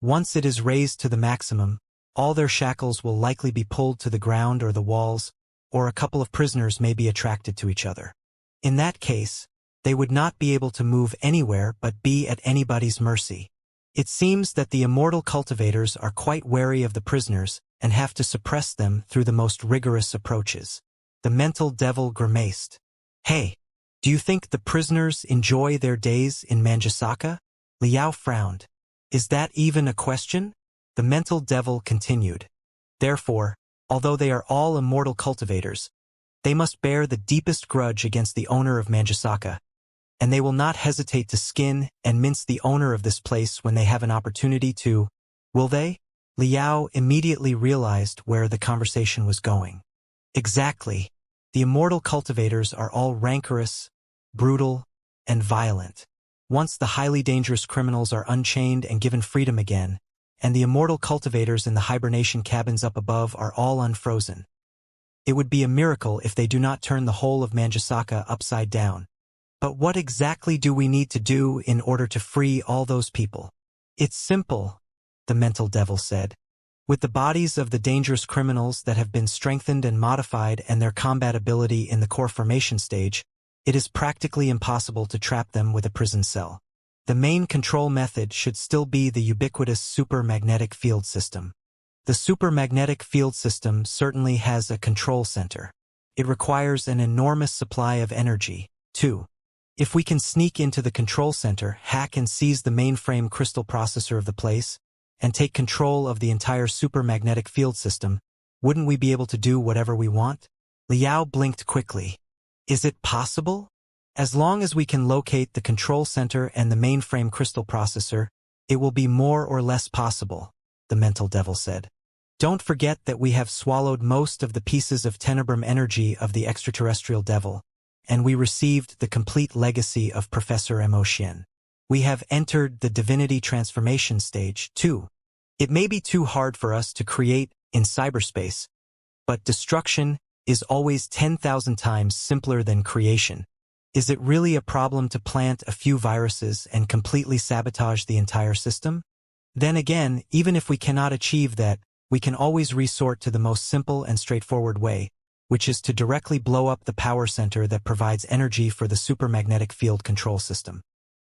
Once it is raised to the maximum, all their shackles will likely be pulled to the ground or the walls, or a couple of prisoners may be attracted to each other. In that case, they would not be able to move anywhere but be at anybody's mercy. It seems that the immortal cultivators are quite wary of the prisoners and have to suppress them through the most rigorous approaches. The mental devil grimaced. Hey, do you think the prisoners enjoy their days in Manjusaka? Liao frowned. Is that even a question? The mental devil continued. Therefore, although they are all immortal cultivators, they must bear the deepest grudge against the owner of Manjusaka, and they will not hesitate to skin and mince the owner of this place when they have an opportunity to, will they? Liao immediately realized where the conversation was going. Exactly. The immortal cultivators are all rancorous, brutal, and violent. Once the highly dangerous criminals are unchained and given freedom again, and the immortal cultivators in the hibernation cabins up above are all unfrozen. It would be a miracle if they do not turn the whole of Manjusaka upside down. But what exactly do we need to do in order to free all those people? It's simple, the mental devil said. With the bodies of the dangerous criminals that have been strengthened and modified and their combat ability in the core formation stage, it is practically impossible to trap them with a prison cell. The main control method should still be the ubiquitous supermagnetic field system. The supermagnetic field system certainly has a control center. It requires an enormous supply of energy, too. If we can sneak into the control center, hack and seize the mainframe crystal processor of the place, and take control of the entire supermagnetic field system, wouldn't we be able to do whatever we want? Liao blinked quickly. Is it possible? As long as we can locate the control center and the mainframe crystal processor, it will be more or less possible, the mental devil said. Don't forget that we have swallowed most of the pieces of tenebrum energy of the extraterrestrial devil, and we received the complete legacy of Professor Emotion. We have entered the divinity transformation stage, too. It may be too hard for us to create in cyberspace, but destruction is always 10,000 times simpler than creation. Is it really a problem to plant a few viruses and completely sabotage the entire system? Then again, even if we cannot achieve that, we can always resort to the most simple and straightforward way, which is to directly blow up the power center that provides energy for the supermagnetic field control system.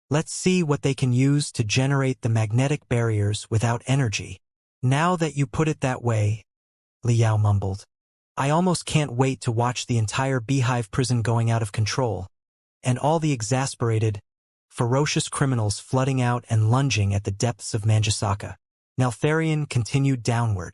Let's see what they can use to generate the magnetic barriers without energy. Now that you put it that way, Liao mumbled. I almost can't wait to watch the entire beehive prison going out of control, and all the exasperated, ferocious criminals flooding out and lunging at the depths of Manjasaka. Narration continued downward.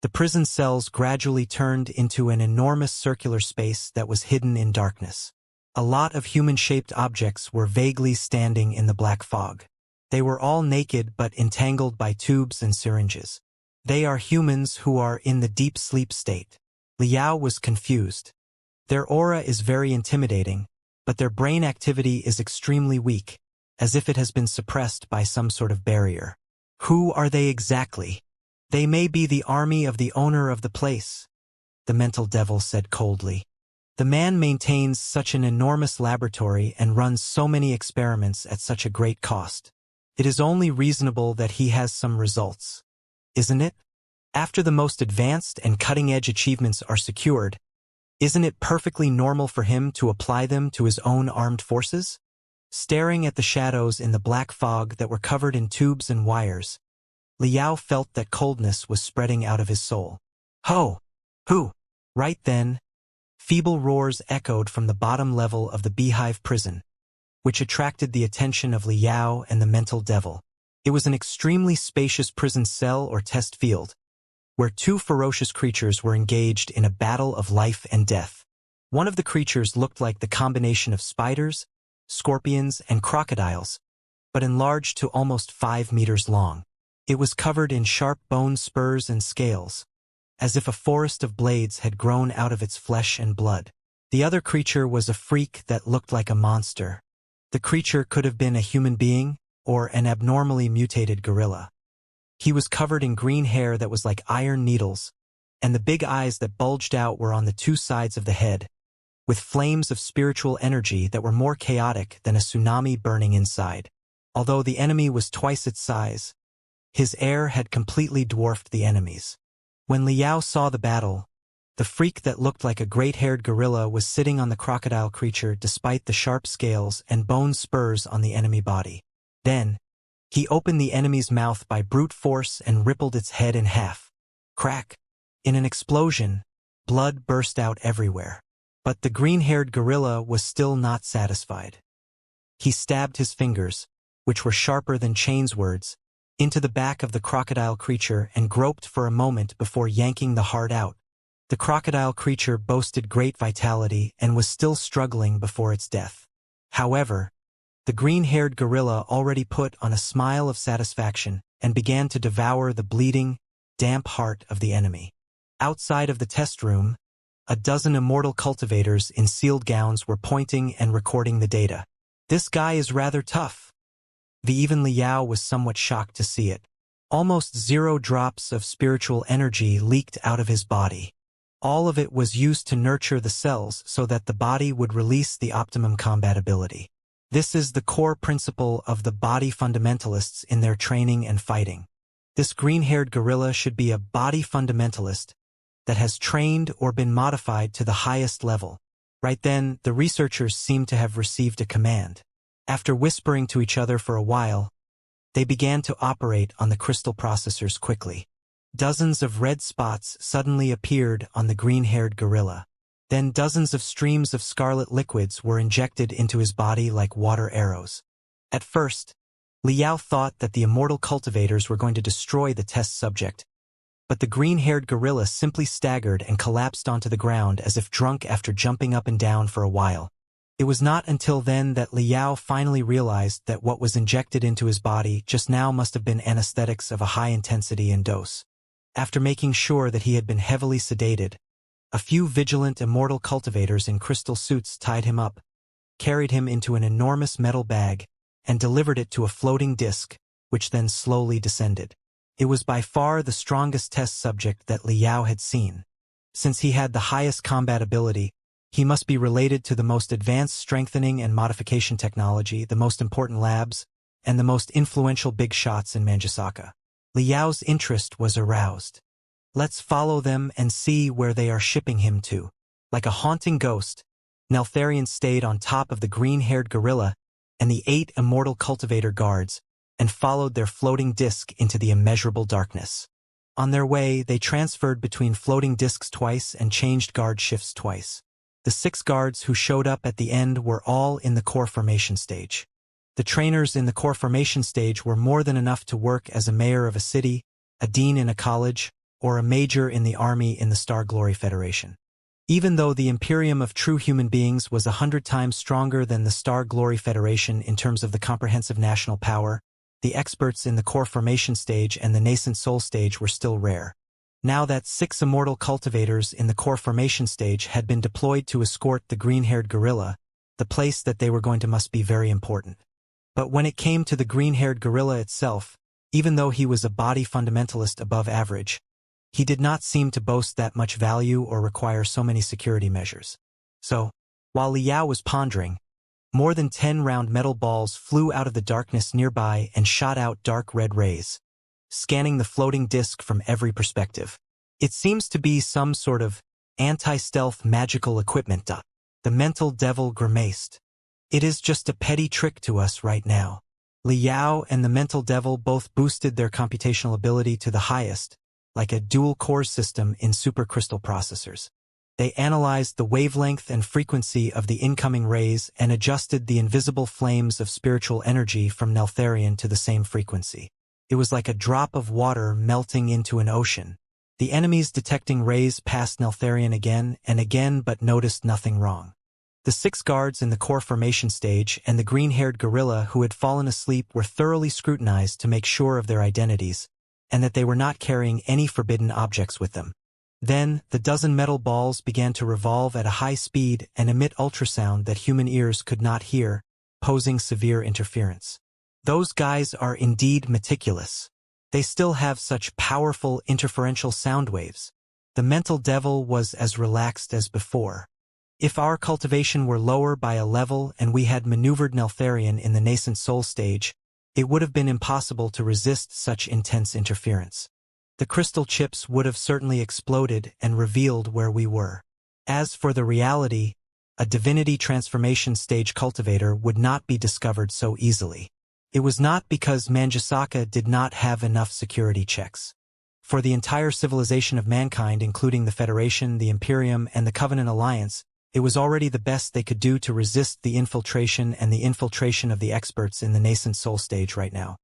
The prison cells gradually turned into an enormous circular space that was hidden in darkness. A lot of human-shaped objects were vaguely standing in the black fog. They were all naked but entangled by tubes and syringes. They are humans who are in the deep sleep state. Liao was confused. Their aura is very intimidating, but their brain activity is extremely weak, as if it has been suppressed by some sort of barrier. Who are they exactly? They may be the army of the owner of the place, the mental devil said coldly. The man maintains such an enormous laboratory and runs so many experiments at such a great cost. It is only reasonable that he has some results, isn't it? After the most advanced and cutting-edge achievements are secured, isn't it perfectly normal for him to apply them to his own armed forces? Staring at the shadows in the black fog that were covered in tubes and wires, Liao felt that coldness was spreading out of his soul. Ho! Who? Right then, feeble roars echoed from the bottom level of the beehive prison, which attracted the attention of Liao and the mental devil. It was an extremely spacious prison cell or test field, where two ferocious creatures were engaged in a battle of life and death. One of the creatures looked like the combination of spiders, scorpions, and crocodiles, but enlarged to almost 5 meters long. It was covered in sharp bone spurs and scales, as if a forest of blades had grown out of its flesh and blood. The other creature was a freak that looked like a monster. The creature could have been a human being or an abnormally mutated gorilla. He was covered in green hair that was like iron needles, and the big eyes that bulged out were on the two sides of the head, with flames of spiritual energy that were more chaotic than a tsunami burning inside. Although the enemy was twice its size, his air had completely dwarfed the enemy's. When Liao saw the battle, the freak that looked like a great-haired gorilla was sitting on the crocodile creature despite the sharp scales and bone spurs on the enemy body. Then, he opened the enemy's mouth by brute force and rippled its head in half. Crack! In an explosion, blood burst out everywhere. But the green-haired gorilla was still not satisfied. He stabbed his fingers, which were sharper than chain words, into the back of the crocodile creature and groped for a moment before yanking the heart out. The crocodile creature boasted great vitality and was still struggling before its death. However, the green-haired gorilla already put on a smile of satisfaction and began to devour the bleeding, damp heart of the enemy. Outside of the test room, a dozen immortal cultivators in sealed gowns were pointing and recording the data. This guy is rather tough. Even Liao was somewhat shocked to see it. Almost 0 drops of spiritual energy leaked out of his body. All of it was used to nurture the cells so that the body would release the optimum compatibility. This is the core principle of the body fundamentalists in their training and fighting. This green-haired gorilla should be a body fundamentalist that has trained or been modified to the highest level. Right then, the researchers seemed to have received a command. After whispering to each other for a while, they began to operate on the crystal processors quickly. Dozens of red spots suddenly appeared on the green-haired gorilla. Then dozens of streams of scarlet liquids were injected into his body like water arrows. At first, Liao thought that the immortal cultivators were going to destroy the test subject, but the green-haired gorilla simply staggered and collapsed onto the ground as if drunk after jumping up and down for a while. It was not until then that Liao finally realized that what was injected into his body just now must have been anesthetics of a high intensity and dose. After making sure that he had been heavily sedated, a few vigilant immortal cultivators in crystal suits tied him up, carried him into an enormous metal bag, and delivered it to a floating disc, which then slowly descended. It was by far the strongest test subject that Liao had seen. Since he had the highest combat ability, he must be related to the most advanced strengthening and modification technology, the most important labs, and the most influential big shots in Manjasaka. Liao's interest was aroused. Let's follow them and see where they are shipping him to. Like a haunting ghost, Narration stayed on top of the green-haired gorilla and the 8 immortal cultivator guards and followed their floating disc into the immeasurable darkness. On their way, they transferred between floating discs twice and changed guard shifts twice. The 6 guards who showed up at the end were all in the core formation stage. The trainers in the core formation stage were more than enough to work as a mayor of a city, a dean in a college, or a major in the army in the Star Glory Federation. Even though the Imperium of true human beings was 100 times stronger than the Star Glory Federation in terms of the comprehensive national power, the experts in the core formation stage and the nascent soul stage were still rare. Now that 6 immortal cultivators in the core formation stage had been deployed to escort the green-haired gorilla, the place that they were going to must be very important. But when it came to the green-haired gorilla itself, even though he was a body fundamentalist above average, he did not seem to boast that much value or require so many security measures. So, while Liao was pondering, more than 10 round metal balls flew out of the darkness nearby and shot out dark red rays, scanning the floating disc from every perspective. It seems to be some sort of anti-stealth magical equipment. The mental devil grimaced. It is just a petty trick to us right now. Liao and the mental devil both boosted their computational ability to the highest, like a dual-core system in supercrystal processors. They analyzed the wavelength and frequency of the incoming rays and adjusted the invisible flames of spiritual energy from Neltharion to the same frequency. It was like a drop of water melting into an ocean. The enemies detecting rays passed Neltharion again and again but noticed nothing wrong. The 6 guards in the core formation stage and the green-haired gorilla who had fallen asleep were thoroughly scrutinized to make sure of their identities, and that they were not carrying any forbidden objects with them. Then, the dozen metal balls began to revolve at a high speed and emit ultrasound that human ears could not hear, posing severe interference. Those guys are indeed meticulous. They still have such powerful interferential sound waves. The mental devil was as relaxed as before. If our cultivation were lower by a level and we had maneuvered Neltharion in the nascent soul stage, it would have been impossible to resist such intense interference. The crystal chips would have certainly exploded and revealed where we were. As for the reality, a divinity transformation stage cultivator would not be discovered so easily. It was not because Manjasaka did not have enough security checks. For the entire civilization of mankind, including the Federation, the Imperium, and the Covenant Alliance, it was already the best they could do to resist the infiltration and the infiltration of the experts in the nascent soul stage right now.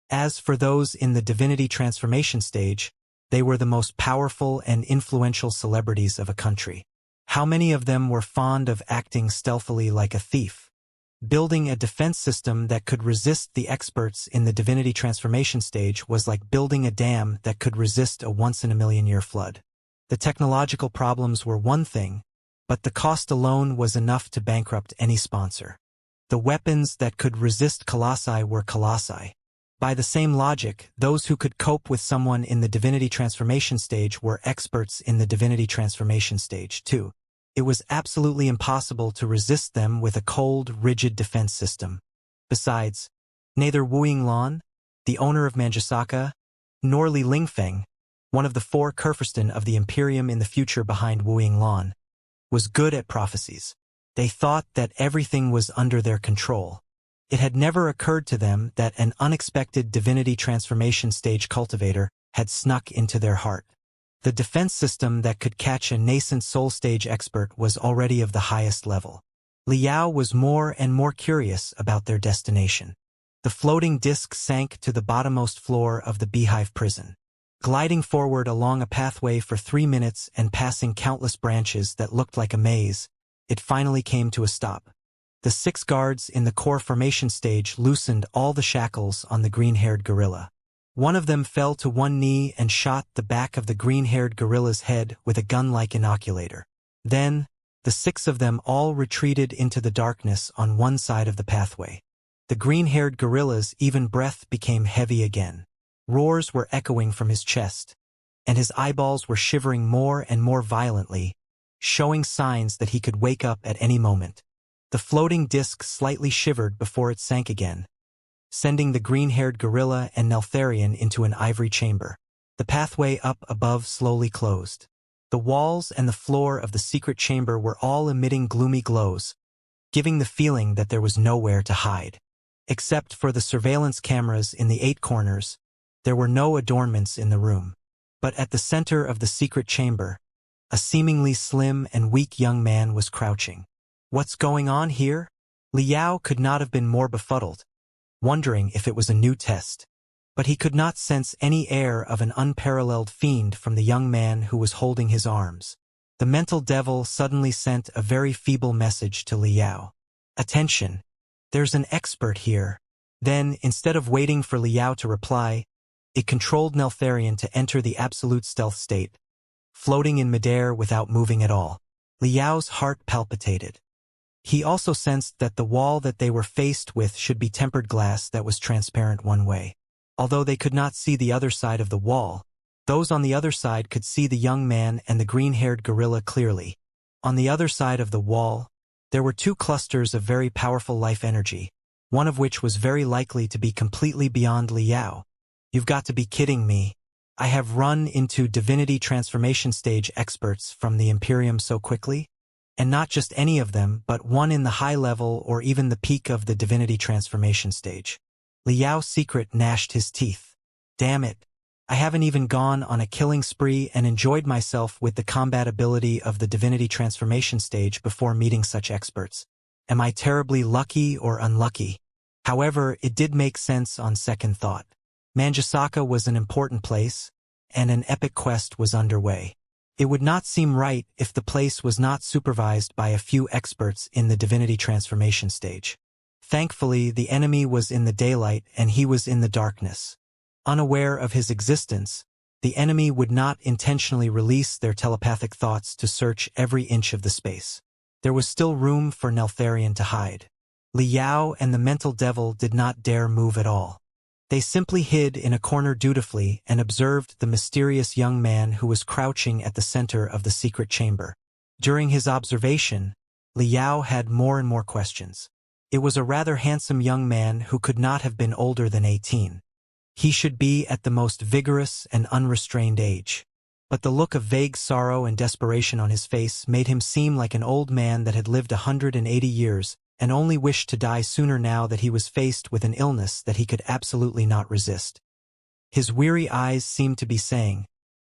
As for those in the divinity transformation stage, they were the most powerful and influential celebrities of a country. How many of them were fond of acting stealthily like a thief? Building a defense system that could resist the experts in the divinity transformation stage was like building a dam that could resist a once-in-a-million-year flood. The technological problems were one thing, but the cost alone was enough to bankrupt any sponsor. The weapons that could resist colossi were colossi. By the same logic, those who could cope with someone in the divinity transformation stage were experts in the divinity transformation stage too. It was absolutely impossible to resist them with a cold, rigid defense system. Besides, neither Wu Yinglan, the owner of Manjasaka, nor Li Lingfeng, one of the 4 Kurfürsten of the Imperium in the future behind Wu Yinglan, was good at prophecies. They thought that everything was under their control. It had never occurred to them that an unexpected divinity transformation stage cultivator had snuck into their heart. The defense system that could catch a nascent soul stage expert was already of the highest level. Liao was more and more curious about their destination. The floating disc sank to the bottommost floor of the beehive prison. Gliding forward along a pathway for 3 minutes and passing countless branches that looked like a maze, it finally came to a stop. The 6 guards in the core formation stage loosened all the shackles on the green-haired gorilla. One of them fell to one knee and shot the back of the green-haired gorilla's head with a gun-like inoculator. Then, the 6 of them all retreated into the darkness on one side of the pathway. The green-haired gorilla's even breath became heavy again. Roars were echoing from his chest, and his eyeballs were shivering more and more violently, showing signs that he could wake up at any moment. The floating disc slightly shivered before it sank again, sending the green-haired gorilla and Neltharion into an ivory chamber. The pathway up above slowly closed. The walls and the floor of the secret chamber were all emitting gloomy glows, giving the feeling that there was nowhere to hide. Except for the surveillance cameras in the 8 corners, there were no adornments in the room. But at the center of the secret chamber, a seemingly slim and weak young man was crouching. What's going on here? Liao could not have been more befuddled, wondering if it was a new test. But he could not sense any air of an unparalleled fiend from the young man who was holding his arms. The mental devil suddenly sent a very feeble message to Liao. Attention! There's an expert here. Then, instead of waiting for Liao to reply, it controlled Neltharion to enter the absolute stealth state, floating in midair without moving at all. Liao's heart palpitated. He also sensed that the wall that they were faced with should be tempered glass that was transparent one way. Although they could not see the other side of the wall, those on the other side could see the young man and the green-haired gorilla clearly. On the other side of the wall, there were two clusters of very powerful life energy, one of which was very likely to be completely beyond Liao. You've got to be kidding me. I have run into divinity transformation stage experts from the Imperium so quickly? And not just any of them, but one in the high level or even the peak of the divinity transformation stage. Liao's secret gnashed his teeth. Damn it. I haven't even gone on a killing spree and enjoyed myself with the combat ability of the divinity transformation stage before meeting such experts. Am I terribly lucky or unlucky? However, it did make sense on second thought. Manjasaka was an important place, and an epic quest was underway. It would not seem right if the place was not supervised by a few experts in the divinity transformation stage. Thankfully, the enemy was in the daylight and he was in the darkness. Unaware of his existence, the enemy would not intentionally release their telepathic thoughts to search every inch of the space. There was still room for Neltharion to hide. Liao and the mental devil did not dare move at all. They simply hid in a corner dutifully and observed the mysterious young man who was crouching at the center of the secret chamber. During his observation, Liao had more and more questions. It was a rather handsome young man who could not have been older than 18. He should be at the most vigorous and unrestrained age. But the look of vague sorrow and desperation on his face made him seem like an old man that had lived 180 years and only wished to die sooner now that he was faced with an illness that he could absolutely not resist. His weary eyes seemed to be saying,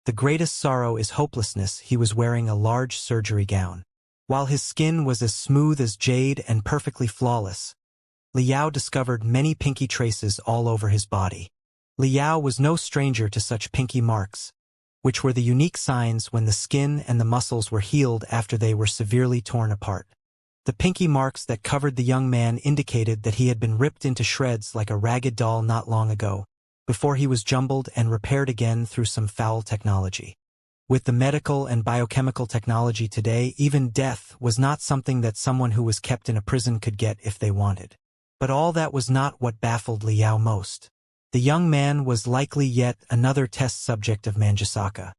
"The greatest sorrow is hopelessness." He was wearing a large surgery gown. While his skin was as smooth as jade and perfectly flawless, Liao discovered many pinky traces all over his body. Liao was no stranger to such pinky marks, which were the unique signs when the skin and the muscles were healed after they were severely torn apart. The pinky marks that covered the young man indicated that he had been ripped into shreds like a ragged doll not long ago, before he was jumbled and repaired again through some foul technology. With the medical and biochemical technology today, even death was not something that someone who was kept in a prison could get if they wanted. But all that was not what baffled Liao most. The young man was likely yet another test subject of Manjasaka.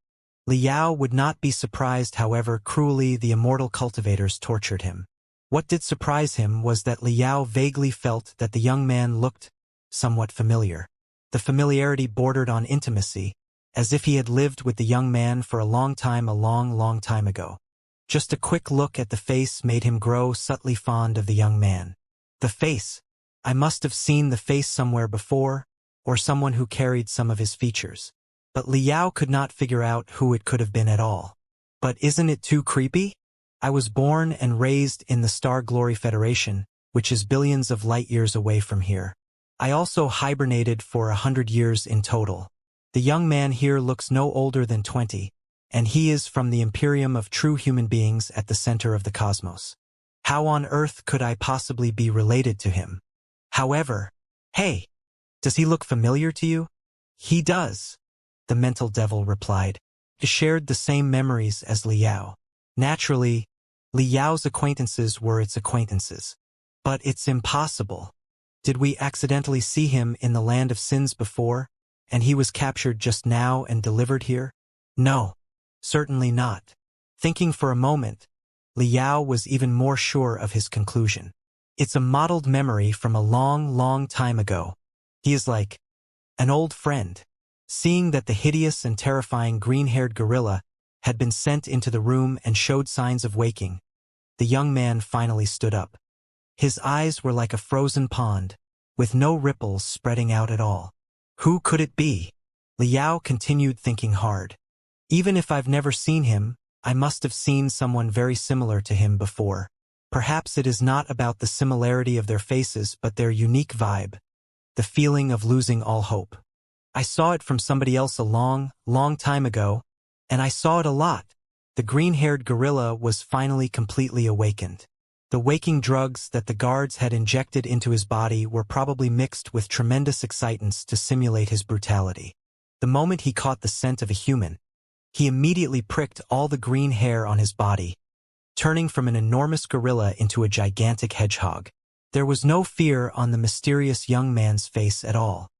Liao would not be surprised however cruelly the immortal cultivators tortured him. What did surprise him was that Liao vaguely felt that the young man looked somewhat familiar. The familiarity bordered on intimacy, as if he had lived with the young man for a long time ago. Just a quick look at the face made him grow subtly fond of the young man. The face! I must have seen the face somewhere before, or someone who carried some of his features. But Liao could not figure out who it could have been at all. But isn't it too creepy? I was born and raised in the Star Glory Federation, which is billions of light years away from here. I also hibernated for 100 years in total. The young man here looks no older than 20, and he is from the Imperium of true human beings at the center of the cosmos. How on earth could I possibly be related to him? However, hey, does he look familiar to you? He does, the mental devil replied. He shared the same memories as Liao. Naturally, Liao's acquaintances were its acquaintances. But it's impossible. Did we accidentally see him in the land of sins before, and he was captured just now and delivered here? No, certainly not. Thinking for a moment, Liao was even more sure of his conclusion. It's a modeled memory from a long time ago. He is like an old friend. Seeing that the hideous and terrifying green-haired gorilla had been sent into the room and showed signs of waking, the young man finally stood up. His eyes were like a frozen pond, with no ripples spreading out at all. Who could it be? Liao continued thinking hard. Even if I've never seen him, I must have seen someone very similar to him before. Perhaps it is not about the similarity of their faces but their unique vibe, the feeling of losing all hope. I saw it from somebody else a long, long time ago, and I saw it a lot. The green-haired gorilla was finally completely awakened. The waking drugs that the guards had injected into his body were probably mixed with tremendous excitants to simulate his brutality. The moment he caught the scent of a human, he immediately pricked all the green hair on his body, turning from an enormous gorilla into a gigantic hedgehog. There was no fear on the mysterious young man's face at all.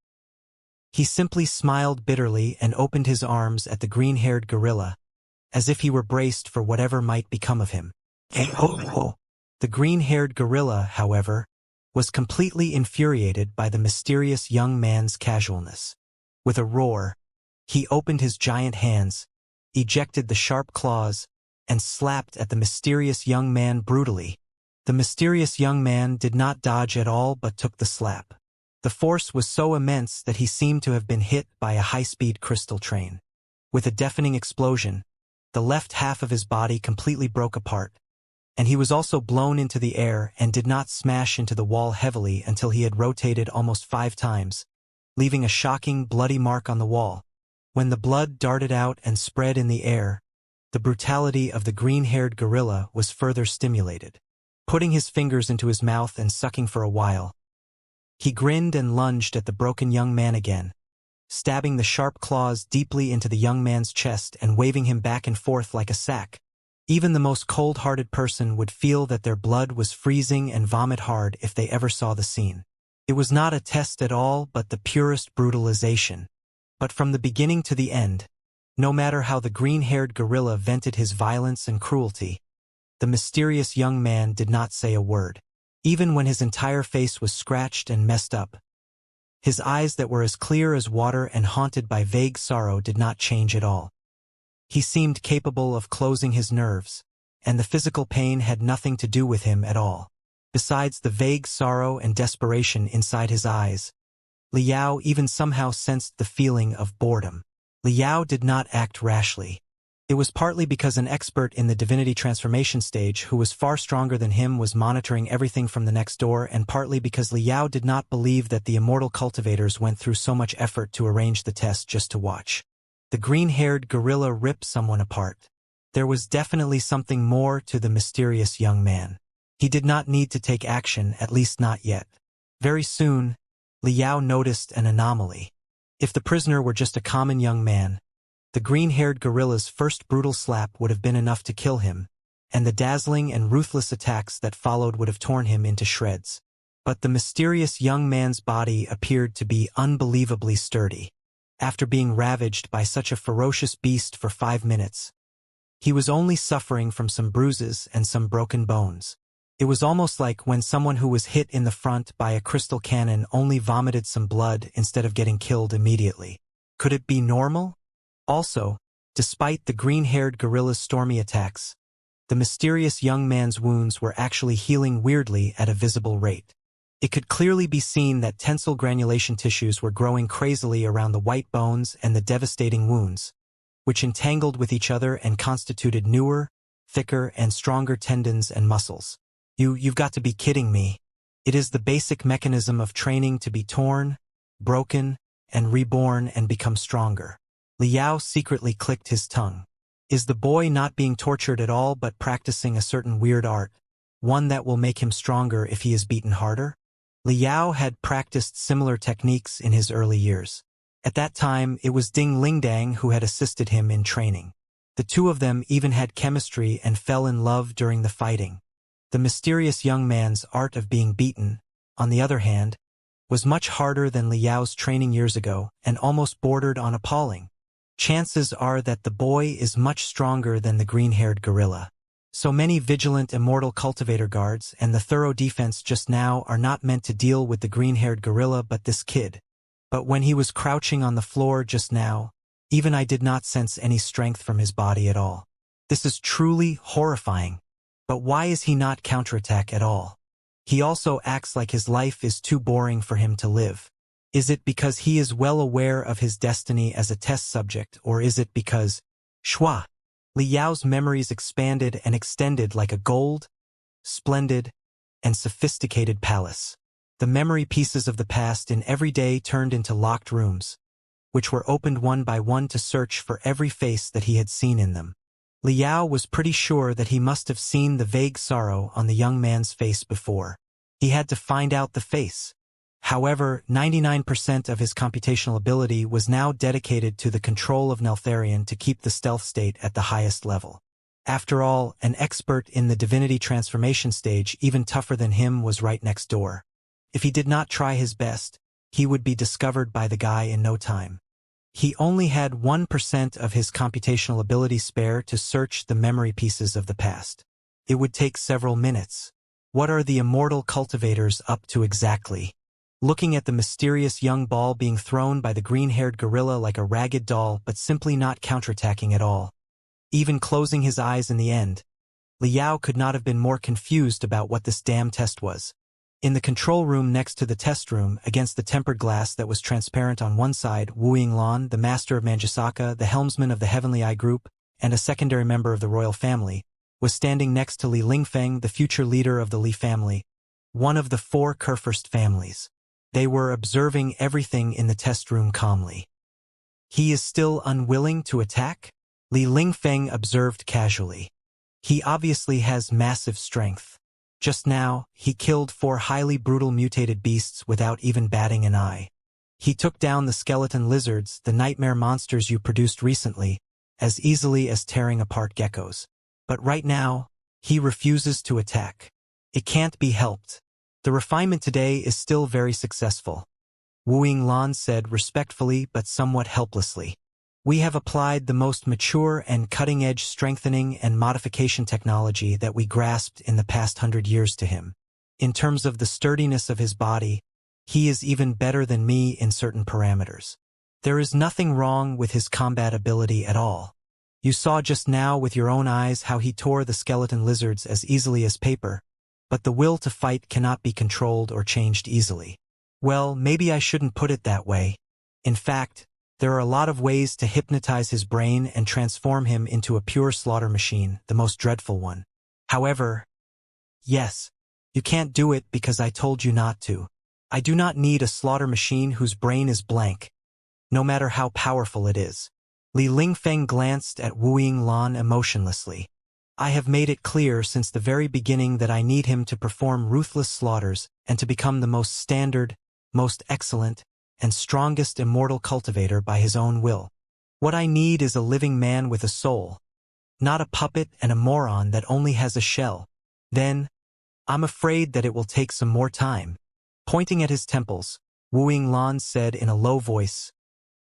He simply smiled bitterly and opened his arms at the green-haired gorilla, as if he were braced for whatever might become of him. The green-haired gorilla, however, was completely infuriated by the mysterious young man's casualness. With a roar, he opened his giant hands, ejected the sharp claws, and slapped at the mysterious young man brutally. The mysterious young man did not dodge at all but took the slap. The force was so immense that he seemed to have been hit by a high-speed crystal train. With a deafening explosion, the left half of his body completely broke apart, and he was also blown into the air and did not smash into the wall heavily until he had rotated almost 5 times, leaving a shocking, bloody mark on the wall. When the blood darted out and spread in the air, the brutality of the green-haired gorilla was further stimulated. Putting his fingers into his mouth and sucking for a while, he grinned and lunged at the broken young man again, stabbing the sharp claws deeply into the young man's chest and waving him back and forth like a sack. Even the most cold-hearted person would feel that their blood was freezing and vomit hard if they ever saw the scene. It was not a test at all but the purest brutalization. But from the beginning to the end, no matter how the green-haired gorilla vented his violence and cruelty, the mysterious young man did not say a word. Even when his entire face was scratched and messed up, his eyes that were as clear as water and haunted by vague sorrow did not change at all. He seemed capable of closing his nerves, and the physical pain had nothing to do with him at all. Besides the vague sorrow and desperation inside his eyes, Liao even somehow sensed the feeling of boredom. Liao did not act rashly. It was partly because an expert in the divinity transformation stage who was far stronger than him was monitoring everything from the next door, and partly because Liao did not believe that the immortal cultivators went through so much effort to arrange the test just to watch. The green-haired gorilla ripped someone apart. There was definitely something more to the mysterious young man. He did not need to take action, at least not yet. Very soon, Liao noticed an anomaly. If the prisoner were just a common young man, the green-haired gorilla's first brutal slap would have been enough to kill him, and the dazzling and ruthless attacks that followed would have torn him into shreds. But the mysterious young man's body appeared to be unbelievably sturdy. After being ravaged by such a ferocious beast for 5 minutes, he was only suffering from some bruises and some broken bones. It was almost like when someone who was hit in the front by a crystal cannon only vomited some blood instead of getting killed immediately. Could it be normal? Also, despite the green-haired gorilla's stormy attacks, the mysterious young man's wounds were actually healing weirdly at a visible rate. It could clearly be seen that tensile granulation tissues were growing crazily around the white bones and the devastating wounds, which entangled with each other and constituted newer, thicker, and stronger tendons and muscles. You've got to be kidding me. It is the basic mechanism of training to be torn, broken, and reborn and become stronger. Liao secretly clicked his tongue. Is the boy not being tortured at all but practicing a certain weird art, one that will make him stronger if he is beaten harder? Liao had practiced similar techniques in his early years. At that time, it was Ding Lingdang who had assisted him in training. The two of them even had chemistry and fell in love during the fighting. The mysterious young man's art of being beaten, on the other hand, was much harder than Liao's training years ago and almost bordered on appalling. Chances are that the boy is much stronger than the green-haired gorilla. So many vigilant immortal cultivator guards and the thorough defense just now are not meant to deal with the green-haired gorilla but this kid. But when he was crouching on the floor just now, even I did not sense any strength from his body at all. This is truly horrifying. But why is he not counterattack at all? He also acts like his life is too boring for him to live. Is it because he is well aware of his destiny as a test subject, or is it because, Shua, Li Yao's memories expanded and extended like a gold, splendid, and sophisticated palace. The memory pieces of the past in every day turned into locked rooms, which were opened one by one to search for every face that he had seen in them. Li Yao was pretty sure that he must have seen the vague sorrow on the young man's face before. He had to find out the face. However, 99% of his computational ability was now dedicated to the control of Neltharion to keep the stealth state at the highest level. After all, an expert in the divinity transformation stage, even tougher than him, was right next door. If he did not try his best, he would be discovered by the guy in no time. He only had 1% of his computational ability spare to search the memory pieces of the past. It would take several minutes. What are the immortal cultivators up to exactly? Looking at the mysterious young ball being thrown by the green-haired gorilla like a ragged doll, but simply not counterattacking at all. Even closing his eyes in the end, Li Yao could not have been more confused about what this damn test was. In the control room next to the test room, against the tempered glass that was transparent on one side, Wu Yinglan, the master of Manjusaka, the helmsman of the Heavenly Eye Group, and a secondary member of the royal family, was standing next to Li Lingfeng, the future leader of the Li family, one of the 4 Kurfürst families. They were observing everything in the test room calmly. He is still unwilling to attack? Li Lingfeng observed casually. He obviously has massive strength. Just now, he killed 4 highly brutal mutated beasts without even batting an eye. He took down the skeleton lizards, the nightmare monsters you produced recently, as easily as tearing apart geckos. But right now, he refuses to attack. It can't be helped. The refinement today is still very successful. Wu Yinglan said respectfully but somewhat helplessly. We have applied the most mature and cutting-edge strengthening and modification technology that we grasped in the past 100 years to him. In terms of the sturdiness of his body, he is even better than me in certain parameters. There is nothing wrong with his combat ability at all. You saw just now with your own eyes how he tore the skeleton lizards as easily as paper, but the will to fight cannot be controlled or changed easily. Well, maybe I shouldn't put it that way. In fact, there are a lot of ways to hypnotize his brain and transform him into a pure slaughter machine, the most dreadful one. However, yes, you can't do it because I told you not to. I do not need a slaughter machine whose brain is blank, no matter how powerful it is. Li Lingfeng glanced at Wu Yinglan emotionlessly. I have made it clear since the very beginning that I need him to perform ruthless slaughters and to become the most standard, most excellent, and strongest immortal cultivator by his own will. What I need is a living man with a soul, not a puppet and a moron that only has a shell. Then, I'm afraid that it will take some more time. Pointing at his temples, Wu Yinglan said in a low voice,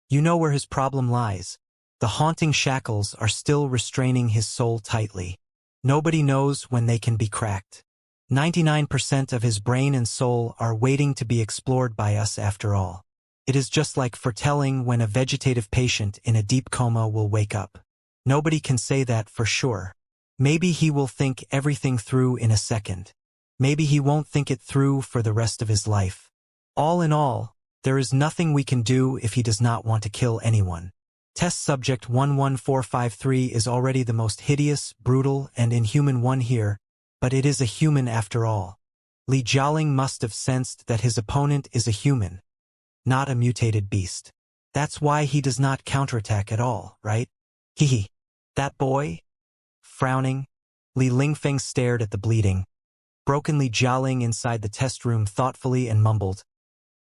You know where his problem lies. The haunting shackles are still restraining his soul tightly. Nobody knows when they can be cracked. 99% of his brain and soul are waiting to be explored by us after all. It is just like foretelling when a vegetative patient in a deep coma will wake up. Nobody can say that for sure. Maybe he will think everything through in a second. Maybe he won't think it through for the rest of his life. All in all, there is nothing we can do if he does not want to kill anyone. Test subject 11453 is already the most hideous, brutal, and inhuman one here, but it is a human after all. Li Jialing must have sensed that his opponent is a human, not a mutated beast. That's why he does not counterattack at all, right? Hehe. That boy? Frowning, Li Lingfeng stared at the bleeding, broken Li Jialing inside the test room thoughtfully and mumbled.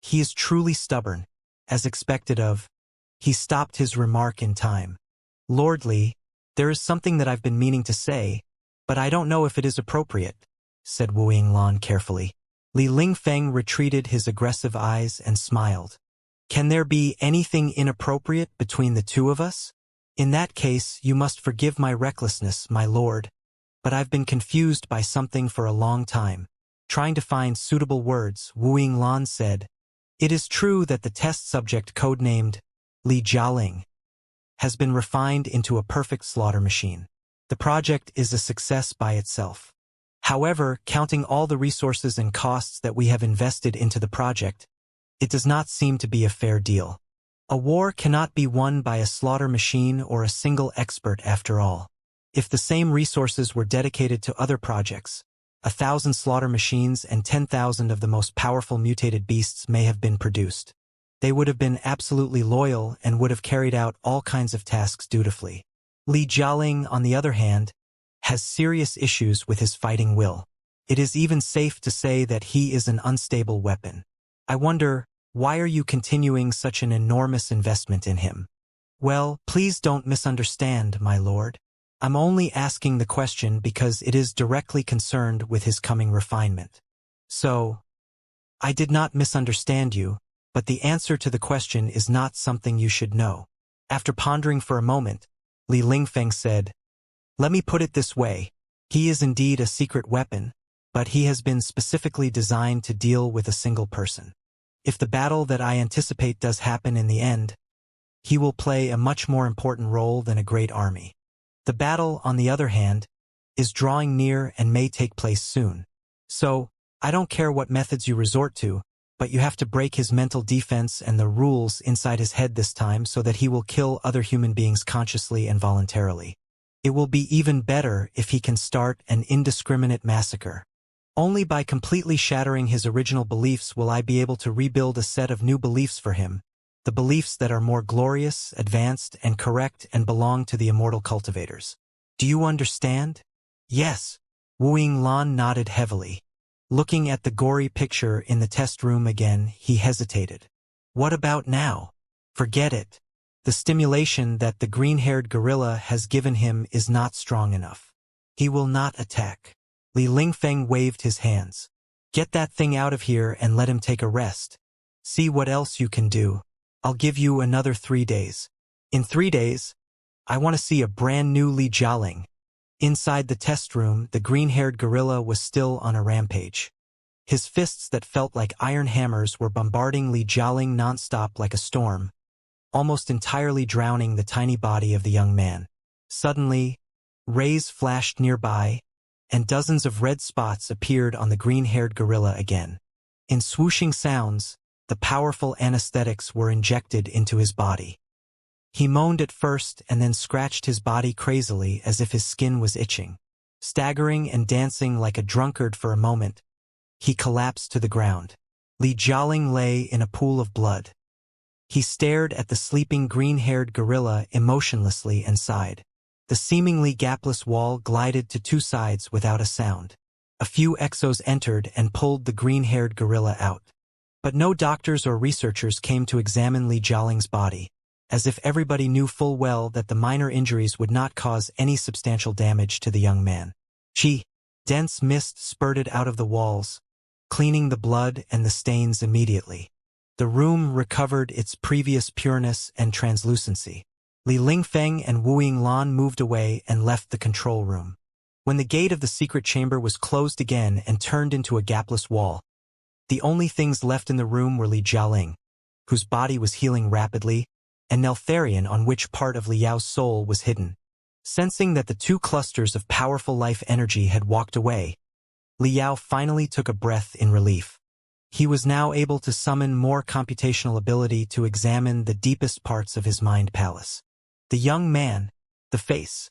He is truly stubborn, as expected of. He stopped his remark in time. Lord Li, there is something that I've been meaning to say, but I don't know if it is appropriate, said Wu Yinglan carefully. Li Lingfeng retreated his aggressive eyes and smiled. Can there be anything inappropriate between the two of us? In that case, you must forgive my recklessness, my lord. But I've been confused by something for a long time. Trying to find suitable words, Wu Yinglan said, It is true that the test subject codenamed Li Jialing has been refined into a perfect slaughter machine. The project is a success by itself. However, counting all the resources and costs that we have invested into the project, It does not seem to be a fair deal. A war cannot be won by a slaughter machine or a single expert after all. If the same resources were dedicated to other projects, 1,000 slaughter machines and 10,000 of the most powerful mutated beasts may have been produced. They would have been absolutely loyal and would have carried out all kinds of tasks dutifully. Li Jialing, on the other hand, has serious issues with his fighting will. It is even safe to say that he is an unstable weapon. I wonder, why are you continuing such an enormous investment in him? Well, please don't misunderstand, my lord. I'm only asking the question because it is directly concerned with his coming refinement. So, I did not misunderstand you, but the answer to the question is not something you should know. After pondering for a moment, Li Lingfeng said, "Let me put it this way. He is indeed a secret weapon, but he has been specifically designed to deal with a single person. If the battle that I anticipate does happen in the end, he will play a much more important role than a great army. The battle, on the other hand, is drawing near and may take place soon. So, I don't care what methods you resort to, but you have to break his mental defense and the rules inside his head this time so that he will kill other human beings consciously and voluntarily. It will be even better if he can start an indiscriminate massacre. Only by completely shattering his original beliefs will I be able to rebuild a set of new beliefs for him, the beliefs that are more glorious, advanced, and correct and belong to the immortal cultivators. Do you understand?" "Yes." Wu Yinglan nodded heavily. Looking at the gory picture in the test room again, he hesitated. "What about now?" "Forget it. The stimulation that the green-haired gorilla has given him is not strong enough. He will not attack." Li Lingfeng waved his hands. "Get that thing out of here and let him take a rest. See what else you can do. I'll give you another 3 days. In 3 days, I want to see a brand new Li Jialing." Inside the test room, the green-haired gorilla was still on a rampage. His fists that felt like iron hammers were bombarding Li Jialing nonstop like a storm, almost entirely drowning the tiny body of the young man. Suddenly, rays flashed nearby, and dozens of red spots appeared on the green-haired gorilla again. In swooshing sounds, the powerful anesthetics were injected into his body. He moaned at first and then scratched his body crazily as if his skin was itching. Staggering and dancing like a drunkard for a moment, he collapsed to the ground. Li Jialing lay in a pool of blood. He stared at the sleeping green-haired gorilla emotionlessly and sighed. The seemingly gapless wall glided to 2 sides without a sound. A few exos entered and pulled the green-haired gorilla out. But no doctors or researchers came to examine Li Jialing's body, as if everybody knew full well that the minor injuries would not cause any substantial damage to the young man. Dense mist spurted out of the walls, cleaning the blood and the stains immediately. The room recovered its previous pureness and translucency. Li Lingfeng and Wu Yinglan moved away and left the control room. When the gate of the secret chamber was closed again and turned into a gapless wall, the only things left in the room were Li Jialing, whose body was healing rapidly, and Neltharion, on which part of Liao's soul was hidden. Sensing that the 2 clusters of powerful life energy had walked away, Liao finally took a breath in relief. He was now able to summon more computational ability to examine the deepest parts of his mind palace. The young man, the face,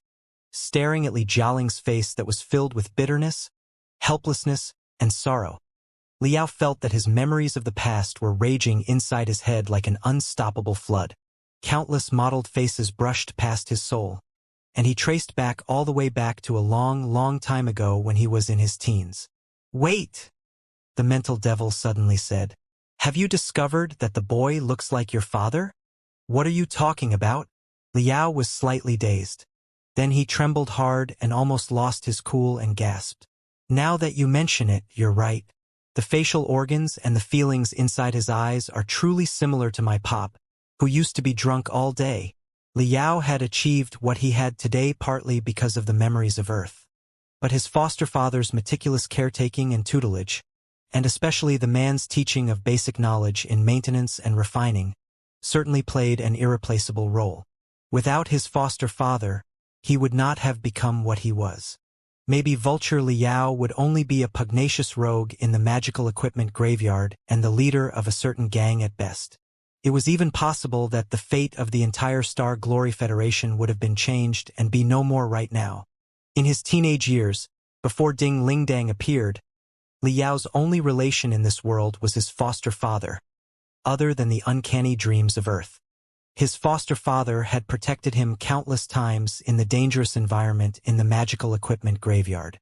staring at Li Jialing's face that was filled with bitterness, helplessness, and sorrow. Liao felt that his memories of the past were raging inside his head like an unstoppable flood. Countless mottled faces brushed past his soul, and he traced back all the way back to a long, long time ago when he was in his teens. "Wait!" the mental devil suddenly said. "Have you discovered that the boy looks like your father?" "What are you talking about?" Liao was slightly dazed. Then he trembled hard and almost lost his cool and gasped. "Now that you mention it, you're right. The facial organs and the feelings inside his eyes are truly similar to my pop, who used to be drunk all day." Liao had achieved what he had today partly because of the memories of Earth. But his foster father's meticulous caretaking and tutelage, and especially the man's teaching of basic knowledge in maintenance and refining, certainly played an irreplaceable role. Without his foster father, he would not have become what he was. Maybe Vulture Liao would only be a pugnacious rogue in the magical equipment graveyard and the leader of a certain gang at best. It was even possible that the fate of the entire Star Glory Federation would have been changed and be no more right now. In his teenage years, before Ding Lingdang appeared, Liao's only relation in this world was his foster father, other than the uncanny dreams of Earth. His foster father had protected him countless times in the dangerous environment in the magical equipment graveyard.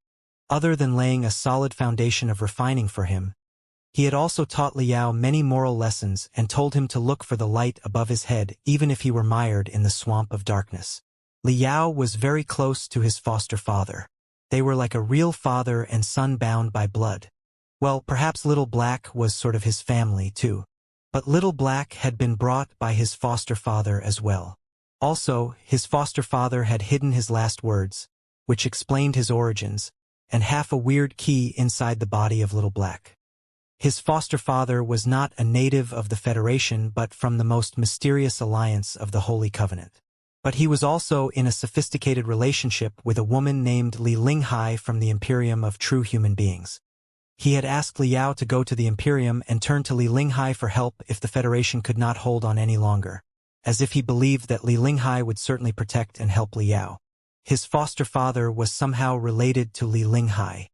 Other than laying a solid foundation of refining for him, he had also taught Liao many moral lessons and told him to look for the light above his head even if he were mired in the swamp of darkness. Liao was very close to his foster father. They were like a real father and son bound by blood. Well, perhaps Little Black was sort of his family, too. But Little Black had been brought by his foster father as well. Also, his foster father had hidden his last words, which explained his origins, and half a weird key inside the body of Little Black. His foster father was not a native of the Federation but from the most mysterious alliance of the Holy Covenant. But he was also in a sophisticated relationship with a woman named Li Linghai from the Imperium of True Human Beings. He had asked Liao to go to the Imperium and turn to Li Linghai for help if the Federation could not hold on any longer, as if he believed that Li Linghai would certainly protect and help Liao. His foster father was somehow related to Li Linghai.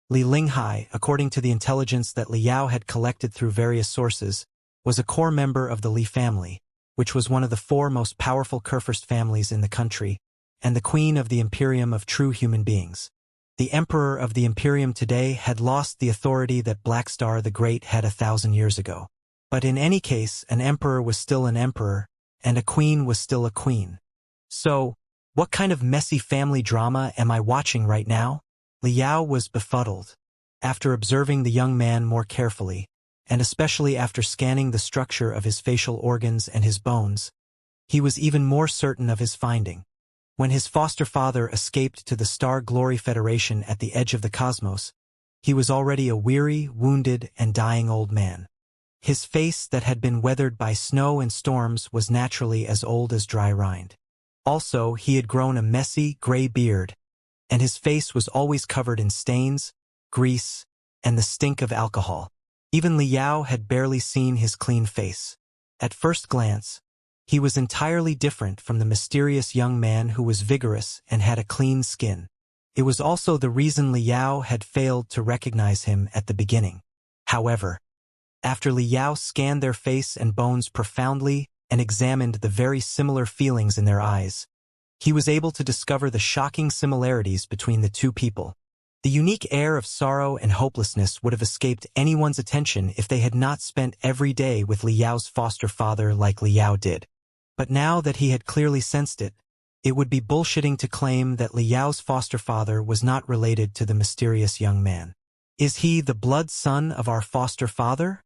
Li Linghai, according to the intelligence that Liao had collected through various sources, was a core member of the Li family, which was one of the 4 most powerful Kurfürst families in the country, and the queen of the Imperium of True Human Beings. The Emperor of the Imperium today had lost the authority that Black Star the Great had 1,000 years ago. But in any case, an emperor was still an emperor, and a queen was still a queen. So, what kind of messy family drama am I watching right now? Liao was befuddled. After observing the young man more carefully, and especially after scanning the structure of his facial organs and his bones, he was even more certain of his finding. When his foster father escaped to the Star Glory Federation at the edge of the cosmos, he was already a weary, wounded, and dying old man. His face that had been weathered by snow and storms was naturally as old as dry rind. Also, he had grown a messy, gray beard, and his face was always covered in stains, grease, and the stink of alcohol. Even Liao had barely seen his clean face. At first glance, he was entirely different from the mysterious young man who was vigorous and had a clean skin. It was also the reason Liao had failed to recognize him at the beginning. However, after Liao scanned their face and bones profoundly and examined the very similar feelings in their eyes, he was able to discover the shocking similarities between the 2 people. The unique air of sorrow and hopelessness would have escaped anyone's attention if they had not spent every day with Liao's foster father like Liao did. But now that he had clearly sensed it, it would be bullshitting to claim that Liao's foster father was not related to the mysterious young man. Is he the blood son of our foster father?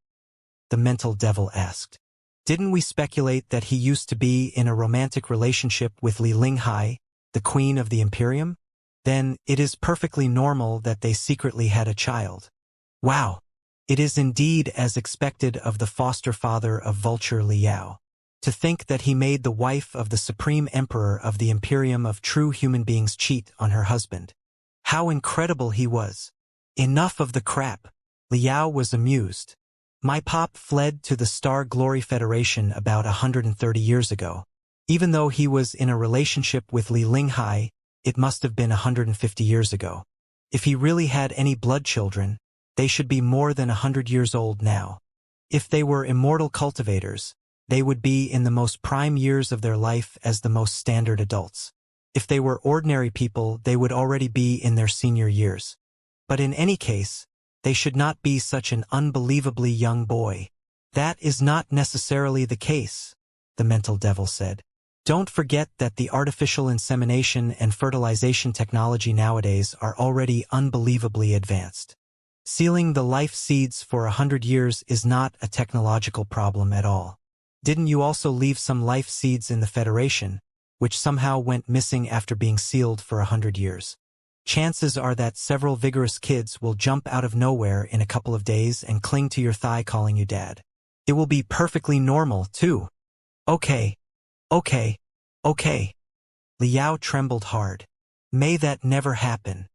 The mental devil asked. Didn't we speculate that he used to be in a romantic relationship with Li Linghai, the queen of the Imperium? Then it is perfectly normal that they secretly had a child. Wow! It is indeed as expected of the foster father of Vulture Liao. To think that he made the wife of the Supreme Emperor of the Imperium of True Human Beings cheat on her husband. How incredible he was! Enough of the crap. Liao was amused. My pop fled to the Star Glory Federation about 130 years ago. Even though he was in a relationship with Li Linghai, it must have been 150 years ago. If he really had any blood children, they should be more than 100 years old now. If they were immortal cultivators, they would be in the most prime years of their life as the most standard adults. If they were ordinary people, they would already be in their senior years. But in any case, they should not be such an unbelievably young boy. That is not necessarily the case, the mental devil said. Don't forget that the artificial insemination and fertilization technology nowadays are already unbelievably advanced. Sealing the life seeds for 100 years is not a technological problem at all. Didn't you also leave some life seeds in the Federation, which somehow went missing after being sealed for 100 years? Chances are that several vigorous kids will jump out of nowhere in a couple of days and cling to your thigh calling you dad. It will be perfectly normal, too. Okay. Liao trembled hard. May that never happen.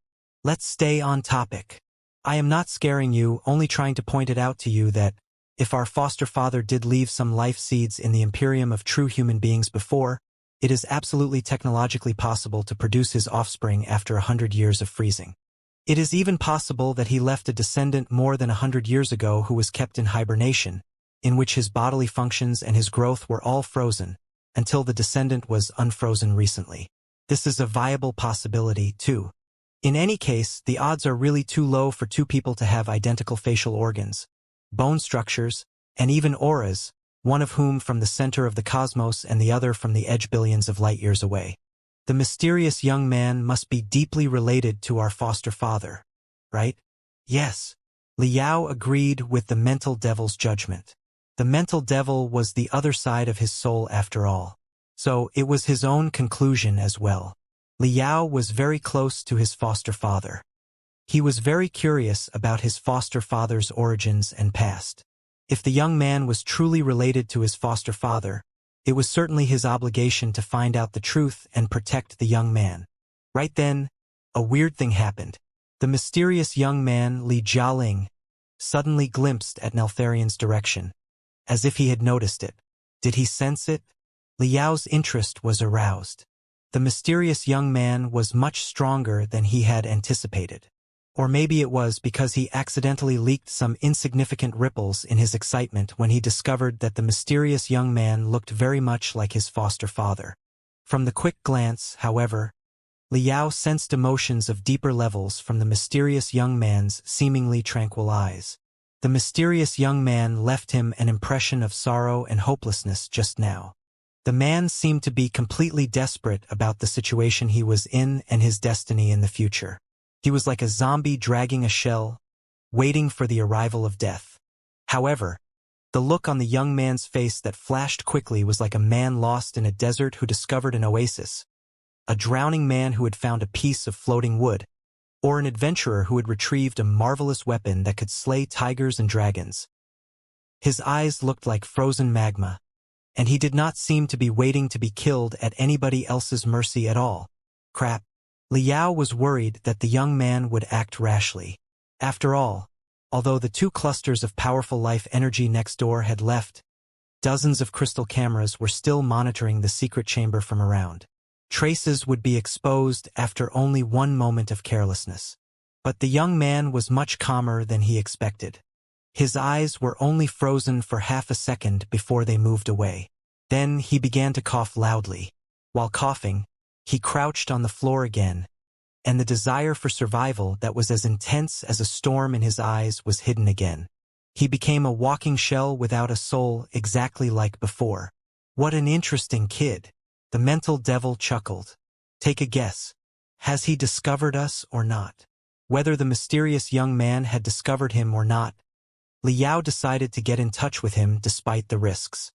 Let's stay on topic. I am not scaring you, only trying to point it out to you that, if our foster father did leave some life seeds in the Imperium of true human beings before, it is absolutely technologically possible to produce his offspring after 100 years of freezing. It is even possible that he left a descendant more than 100 years ago who was kept in hibernation, in which his bodily functions and his growth were all frozen, until the descendant was unfrozen recently. This is a viable possibility, too. In any case, the odds are really too low for two people to have identical facial organs, bone structures, and even auras, one of whom from the center of the cosmos and the other from the edge billions of light-years away. The mysterious young man must be deeply related to our foster father, right? Yes. Liao agreed with the mental devil's judgment. The mental devil was the other side of his soul after all. So it was his own conclusion as well. Liao was very close to his foster father. He was very curious about his foster father's origins and past. If the young man was truly related to his foster father, it was certainly his obligation to find out the truth and protect the young man. Right then, a weird thing happened. The mysterious young man Li Jialing suddenly glimpsed at Neltharion's direction, as if he had noticed it. Did he sense it? Liao's interest was aroused. The mysterious young man was much stronger than he had anticipated. Or maybe it was because he accidentally leaked some insignificant ripples in his excitement when he discovered that the mysterious young man looked very much like his foster father. From the quick glance, however, Liao sensed emotions of deeper levels from the mysterious young man's seemingly tranquil eyes. The mysterious young man left him an impression of sorrow and hopelessness just now. The man seemed to be completely desperate about the situation he was in and his destiny in the future. He was like a zombie dragging a shell, waiting for the arrival of death. However, the look on the young man's face that flashed quickly was like a man lost in a desert who discovered an oasis, a drowning man who had found a piece of floating wood, or an adventurer who had retrieved a marvelous weapon that could slay tigers and dragons. His eyes looked like frozen magma, and he did not seem to be waiting to be killed at anybody else's mercy at all. Crap. Liao was worried that the young man would act rashly. After all, although the two clusters of powerful life energy next door had left, dozens of crystal cameras were still monitoring the secret chamber from around. Traces would be exposed after only one moment of carelessness. But the young man was much calmer than he expected. His eyes were only frozen for half a second before they moved away. Then he began to cough loudly. While coughing, he crouched on the floor again, and the desire for survival that was as intense as a storm in his eyes was hidden again. He became a walking shell without a soul, exactly like before. What an interesting kid. The mental devil chuckled. Take a guess. Has he discovered us or not? Whether the mysterious young man had discovered him or not, Liao decided to get in touch with him despite the risks.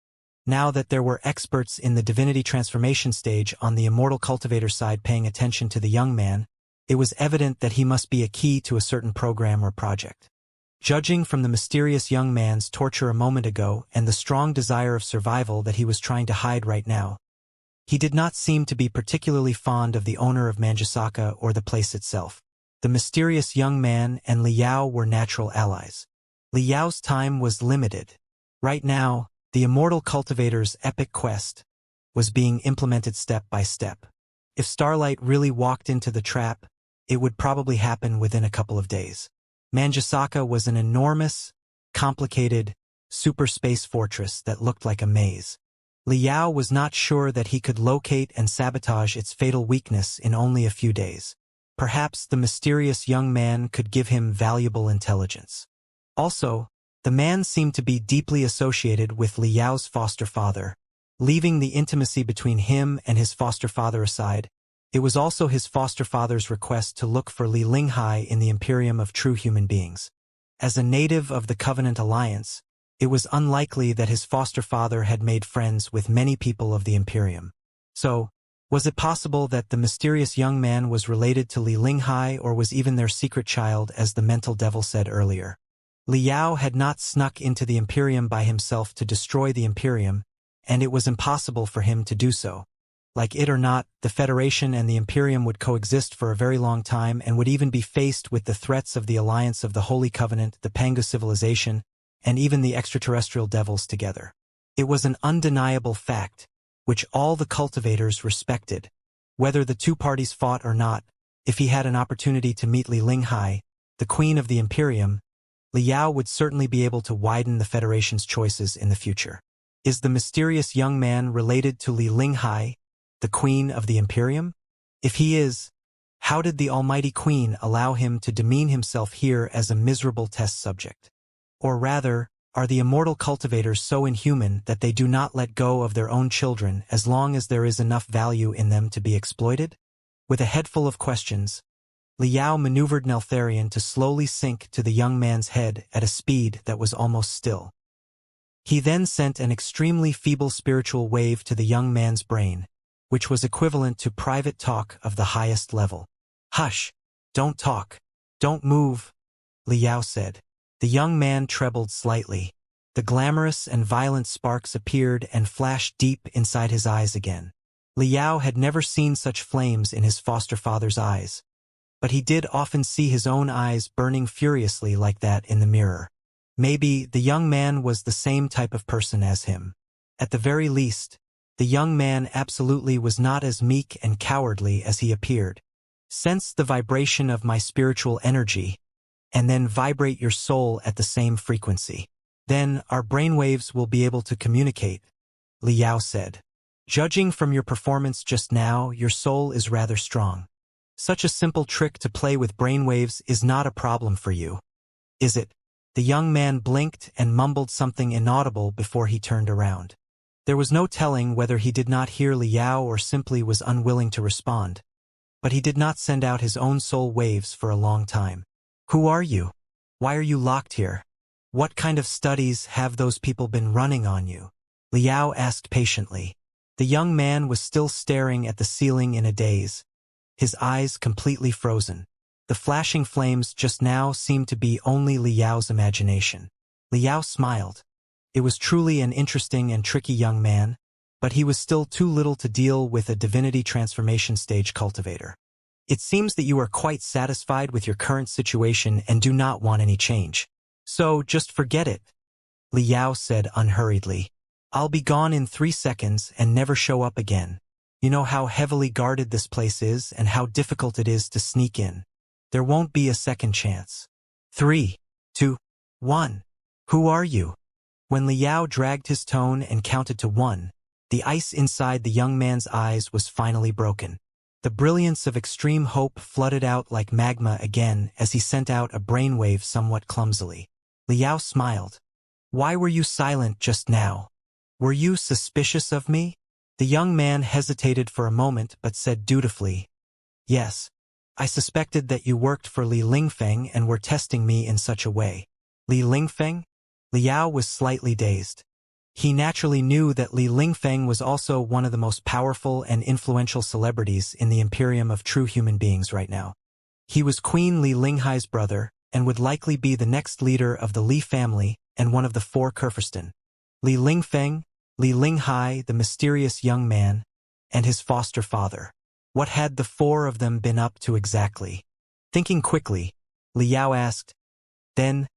Now that there were experts in the divinity transformation stage on the immortal cultivator side paying attention to the young man, it was evident that he must be a key to a certain program or project. Judging from the mysterious young man's torture a moment ago and the strong desire of survival that he was trying to hide right now, he did not seem to be particularly fond of the owner of Manjasaka or the place itself. The mysterious young man and Liao were natural allies. Liao's time was limited. Right now, the immortal cultivator's epic quest was being implemented step by step. If Starlight really walked into the trap, it would probably happen within a couple of days. Manjasaka was an enormous, complicated, super space fortress that looked like a maze. Liao was not sure that he could locate and sabotage its fatal weakness in only a few days. Perhaps the mysterious young man could give him valuable intelligence. Also, the man seemed to be deeply associated with Liao's foster father. Leaving the intimacy between him and his foster father aside, it was also his foster father's request to look for Li Linghai in the Imperium of true human beings. As a native of the Covenant Alliance, it was unlikely that his foster father had made friends with many people of the Imperium. So, was it possible that the mysterious young man was related to Li Linghai or was even their secret child, as the mental devil said earlier? Liao had not snuck into the Imperium by himself to destroy the Imperium, and it was impossible for him to do so. Like it or not, the Federation and the Imperium would coexist for a very long time and would even be faced with the threats of the alliance of the Holy Covenant, the Pangu civilization, and even the extraterrestrial devils together. It was an undeniable fact, which all the cultivators respected. Whether the two parties fought or not, if he had an opportunity to meet Li Linghai, the Queen of the Imperium, Liao would certainly be able to widen the Federation's choices in the future. Is the mysterious young man related to Li Linghai, the Queen of the Imperium? If he is, how did the Almighty Queen allow him to demean himself here as a miserable test subject? Or rather, are the immortal cultivators so inhuman that they do not let go of their own children as long as there is enough value in them to be exploited? With a head full of questions, Liao maneuvered Neltharion to slowly sink to the young man's head at a speed that was almost still. He then sent an extremely feeble spiritual wave to the young man's brain, which was equivalent to private talk of the highest level. "Hush! Don't talk! Don't move!" Liao said. The young man trembled slightly. The glamorous and violent sparks appeared and flashed deep inside his eyes again. Liao had never seen such flames in his foster father's eyes, but he did often see his own eyes burning furiously like that in the mirror. Maybe the young man was the same type of person as him. At the very least, the young man absolutely was not as meek and cowardly as he appeared. "Sense the vibration of my spiritual energy, and then vibrate your soul at the same frequency. Then our brainwaves will be able to communicate," Liao said. "Judging from your performance just now, your soul is rather strong. Such a simple trick to play with brainwaves is not a problem for you, is it?" The young man blinked and mumbled something inaudible before he turned around. There was no telling whether he did not hear Liao or simply was unwilling to respond. But he did not send out his own soul waves for a long time. "Who are you? Why are you locked here? What kind of studies have those people been running on you?" Liao asked patiently. The young man was still staring at the ceiling in a daze, his eyes completely frozen. The flashing flames just now seemed to be only Liao's imagination. Liao smiled. It was truly an interesting and tricky young man, but he was still too little to deal with a divinity transformation stage cultivator. "It seems that you are quite satisfied with your current situation and do not want any change. So just forget it," Liao said unhurriedly. "I'll be gone in 3 seconds and never show up again. You know how heavily guarded this place is and how difficult it is to sneak in. There won't be a second chance. 3, 2, 1. Who are you?" When Liao dragged his tone and counted to 1, the ice inside the young man's eyes was finally broken. The brilliance of extreme hope flooded out like magma again as he sent out a brainwave somewhat clumsily. Liao smiled. "Why were you silent just now? Were you suspicious of me?" The young man hesitated for a moment but said dutifully, "Yes. I suspected that you worked for Li Lingfeng and were testing me in such a way." Li Lingfeng? Liao was slightly dazed. He naturally knew that Li Lingfeng was also one of the most powerful and influential celebrities in the Imperium of true human beings right now. He was Queen Li Linghai's brother and would likely be the next leader of the Li family and one of the 4 Kurfürsten. Li Lingfeng, Li Linghai, the mysterious young man, and his foster father. What had the 4 of them been up to exactly? Thinking quickly, Liao asked, "Then,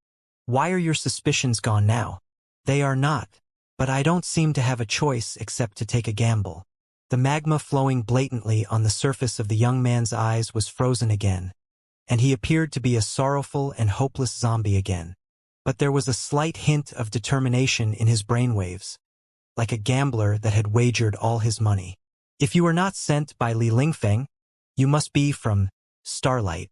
why are your suspicions gone now?" "They are not, but I don't seem to have a choice except to take a gamble." The magma flowing blatantly on the surface of the young man's eyes was frozen again, and he appeared to be a sorrowful and hopeless zombie again. But there was a slight hint of determination in his brainwaves, like a gambler that had wagered all his money. "If you are not sent by Li Lingfeng, you must be from Starlight.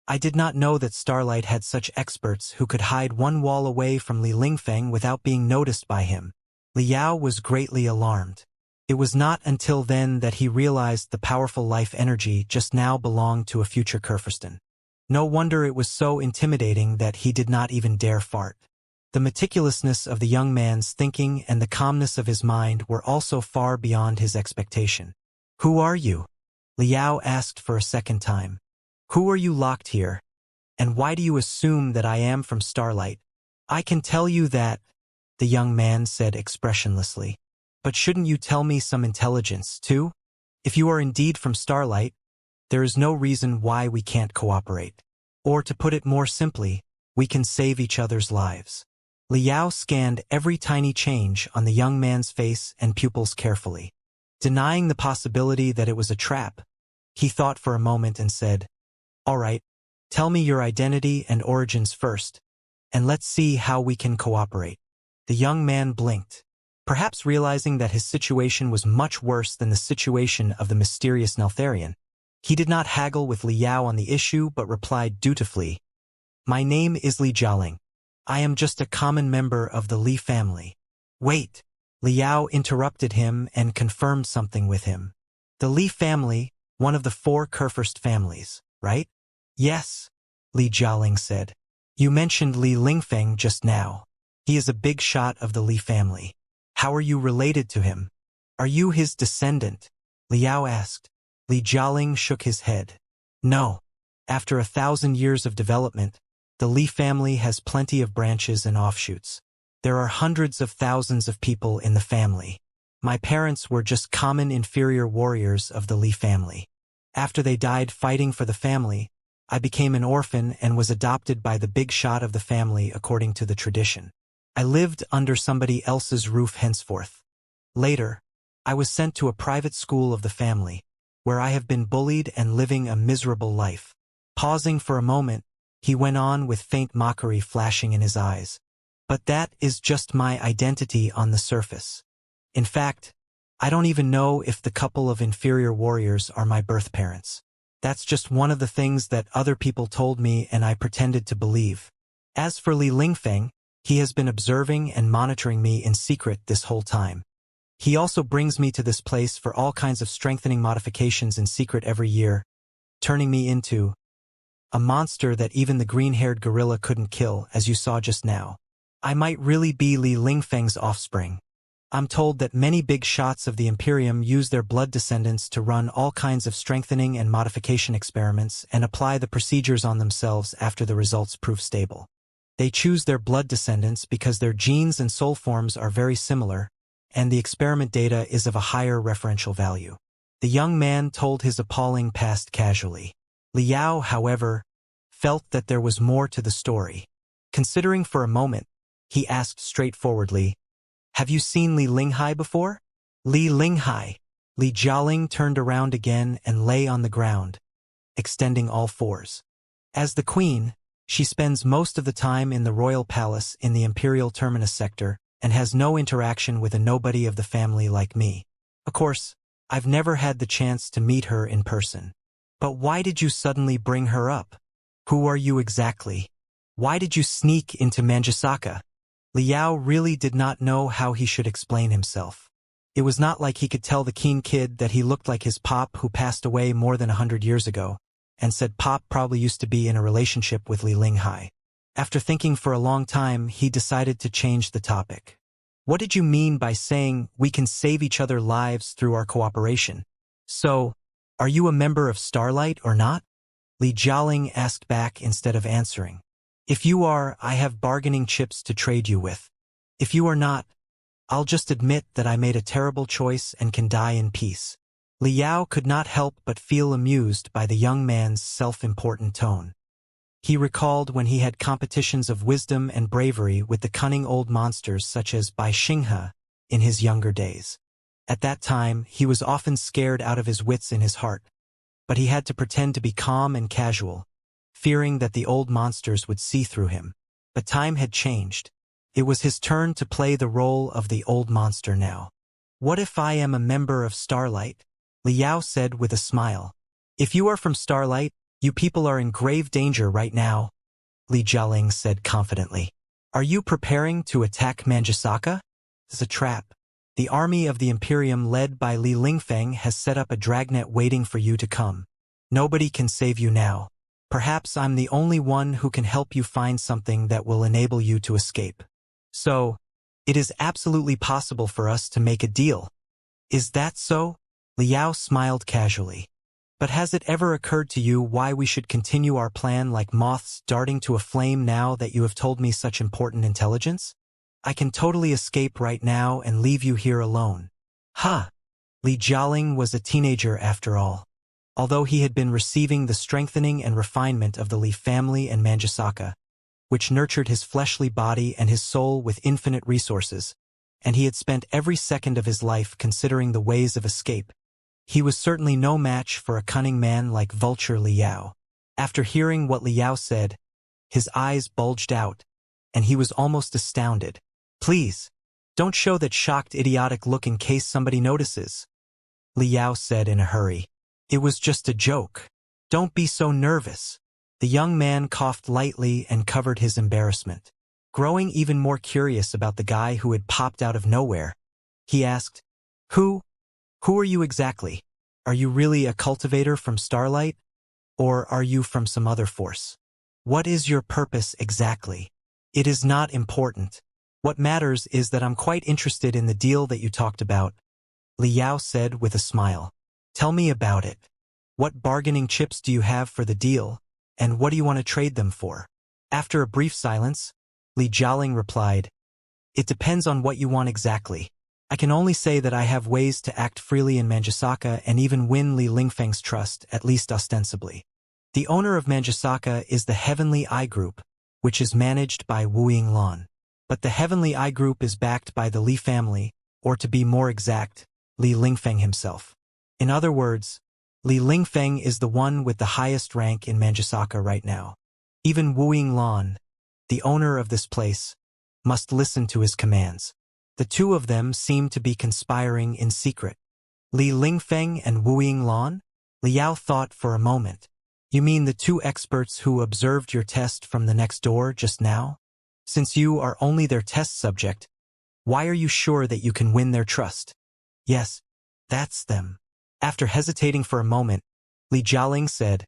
I did not know that Starlight had such experts who could hide one wall away from Li Lingfeng without being noticed by him." Liao was greatly alarmed. It was not until then that he realized the powerful life energy just now belonged to a future Kurfürsten. No wonder it was so intimidating that he did not even dare fart. The meticulousness of the young man's thinking and the calmness of his mind were also far beyond his expectation. "Who are you?" Liao asked for a second time. "Who are you locked here? And why do you assume that I am from Starlight?" "I can tell you that," the young man said expressionlessly. "But shouldn't you tell me some intelligence, too?" If you are indeed from Starlight, there is no reason why we can't cooperate. Or to put it more simply, we can save each other's lives. Liao scanned every tiny change on the young man's face and pupils carefully. Denying the possibility that it was a trap, he thought for a moment and said, "All right, tell me your identity and origins first, and let's see how we can cooperate." The young man blinked, perhaps realizing that his situation was much worse than the situation of the mysterious Neltharion. He did not haggle with Liao on the issue but replied dutifully, "My name is Li Jialing. I am just a common member of the Li family." "Wait!" Liao interrupted him and confirmed something with him. "The Li family, one of the 4 Kurfürst families, right?" "Yes," Li Jialing said. "You mentioned Li Lingfeng just now. He is a big shot of the Li family. How are you related to him? Are you his descendant?" Liao asked. Li Jialing shook his head. "No. After 1,000 years of development, the Li family has plenty of branches and offshoots. There are hundreds of thousands of people in the family. My parents were just common inferior warriors of the Li family. After they died fighting for the family, I became an orphan and was adopted by the big shot of the family according to the tradition. I lived under somebody else's roof henceforth. Later, I was sent to a private school of the family, where I have been bullied and living a miserable life." Pausing for a moment, he went on with faint mockery flashing in his eyes. "But that is just my identity on the surface. In fact, I don't even know if the couple of inferior warriors are my birth parents. That's just one of the things that other people told me and I pretended to believe. As for Li Lingfeng, he has been observing and monitoring me in secret this whole time. He also brings me to this place for all kinds of strengthening modifications in secret every year, turning me into a monster that even the green-haired gorilla couldn't kill, as you saw just now. I might really be Li Lingfeng's offspring. I'm told that many big shots of the Imperium use their blood descendants to run all kinds of strengthening and modification experiments and apply the procedures on themselves after the results prove stable. They choose their blood descendants because their genes and soul forms are very similar, and the experiment data is of a higher referential value." The young man told his appalling past casually. Liao, however, felt that there was more to the story. Considering for a moment, he asked straightforwardly, "Have you seen Li Linghai before?" "Li Linghai." Li Jialing turned around again and lay on the ground, extending all fours. "As the queen, she spends most of the time in the royal palace in the imperial terminus sector and has no interaction with a nobody of the family like me. Of course, I've never had the chance to meet her in person. But why did you suddenly bring her up? Who are you exactly? Why did you sneak into Manjusaka?" Liao really did not know how he should explain himself. It was not like he could tell the keen kid that he looked like his pop who passed away more than 100 years ago, and said Pop probably used to be in a relationship with Li Linghai. After thinking for a long time, he decided to change the topic. "What did you mean by saying we can save each other lives through our cooperation? So, are you a member of Starlight or not?" Li Jialing asked back instead of answering. "If you are, I have bargaining chips to trade you with. If you are not, I'll just admit that I made a terrible choice and can die in peace." Liao could not help but feel amused by the young man's self-important tone. He recalled when he had competitions of wisdom and bravery with the cunning old monsters such as Bai Xinghe in his younger days. At that time, he was often scared out of his wits in his heart, but he had to pretend to be calm and casual, fearing that the old monsters would see through him. But time had changed. It was his turn to play the role of the old monster now. "What if I am a member of Starlight?" Liao said with a smile. "If you are from Starlight, you people are in grave danger right now," Li Jialing said confidently. "Are you preparing to attack Manjusaka? It's a trap. The army of the Imperium led by Li Lingfeng has set up a dragnet waiting for you to come. Nobody can save you now. Perhaps I'm the only one who can help you find something that will enable you to escape. So, it is absolutely possible for us to make a deal. Is that so?" Liao smiled casually. "But has it ever occurred to you why we should continue our plan like moths darting to a flame now that you have told me such important intelligence? I can totally escape right now and leave you here alone." "Ha!" Li Jialing was a teenager after all. Although he had been receiving the strengthening and refinement of the Li family and Manjusaka, which nurtured his fleshly body and his soul with infinite resources, and he had spent every second of his life considering the ways of escape, he was certainly no match for a cunning man like Vulture Liao. After hearing what Liao said, his eyes bulged out, and he was almost astounded. "Please, don't show that shocked, idiotic look in case somebody notices," Liao said in a hurry. "It was just a joke. Don't be so nervous." The young man coughed lightly and covered his embarrassment. Growing even more curious about the guy who had popped out of nowhere, he asked, Who are you exactly? Are you really a cultivator from Starlight? Or are you from some other force? What is your purpose exactly? It is not important. What matters is that I'm quite interested in the deal that you talked about," Liao said with a smile. "Tell me about it. What bargaining chips do you have for the deal, and what do you want to trade them for?" After a brief silence, Li Jialing replied, "It depends on what you want exactly. I can only say that I have ways to act freely in Manjusaka and even win Li Lingfeng's trust, at least ostensibly. The owner of Manjusaka is the Heavenly Eye Group, which is managed by Wu Yinglan. But the Heavenly Eye Group is backed by the Li family, or to be more exact, Li Lingfeng himself. In other words, Li Lingfeng is the one with the highest rank in Manjusaka right now. Even Wu Yinglan, the owner of this place, must listen to his commands. The two of them seem to be conspiring in secret. Li Lingfeng and Wu Yinglan? Liao thought for a moment. You mean the two experts who observed your test from the next door just now? Since you are only their test subject, why are you sure that you can win their trust? Yes, that's them. After hesitating for a moment, Li Jialing said,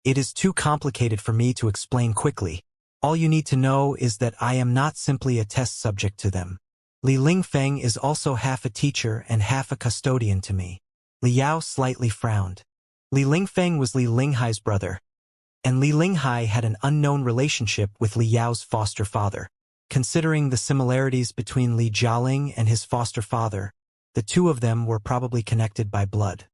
"It is too complicated for me to explain quickly. All you need to know is that I am not simply a test subject to them. Li Lingfeng is also half a teacher and half a custodian to me." Liao slightly frowned. Li Lingfeng was Li Linghai's brother, and Li Linghai had an unknown relationship with Liao's foster father. Considering the similarities between Li Jialing and his foster father, the two of them were probably connected by blood.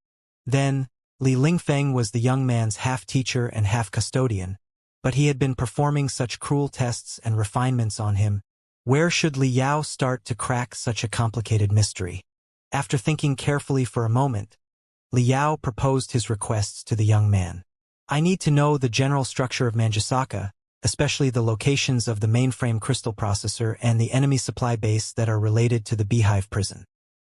Then, Li Lingfeng was the young man's half-teacher and half-custodian, but he had been performing such cruel tests and refinements on him. Where should Liao start to crack such a complicated mystery? After thinking carefully for a moment, Liao proposed his requests to the young man. "I need to know the general structure of Manjusaka, especially the locations of the mainframe crystal processor and the enemy supply base that are related to the beehive prison.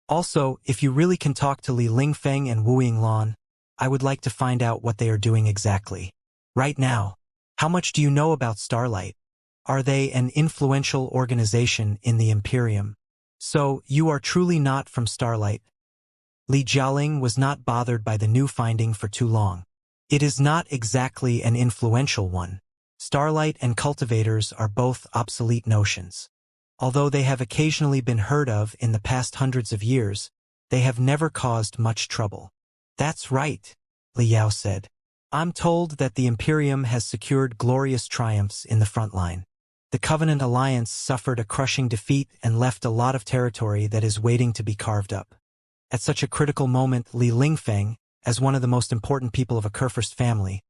Also, if you really can talk to Li Lingfeng and Wu Yinglan, I would like to find out what they are doing exactly. Right now, how much do you know about Starlight? Are they an influential organization in the Imperium? So, you are truly not from Starlight?" Li Jialing was not bothered by the new finding for too long. "It is not exactly an influential one. Starlight and cultivators are both obsolete notions. Although they have occasionally been heard of in the past hundreds of years, they have never caused much trouble." "That's right," Liao said. "I'm told that the Imperium has secured glorious triumphs in the front line. The Covenant Alliance suffered a crushing defeat and left a lot of territory that is waiting to be carved up. At such a critical moment, Li Lingfeng, as one of the most important people of a Kurfürst family,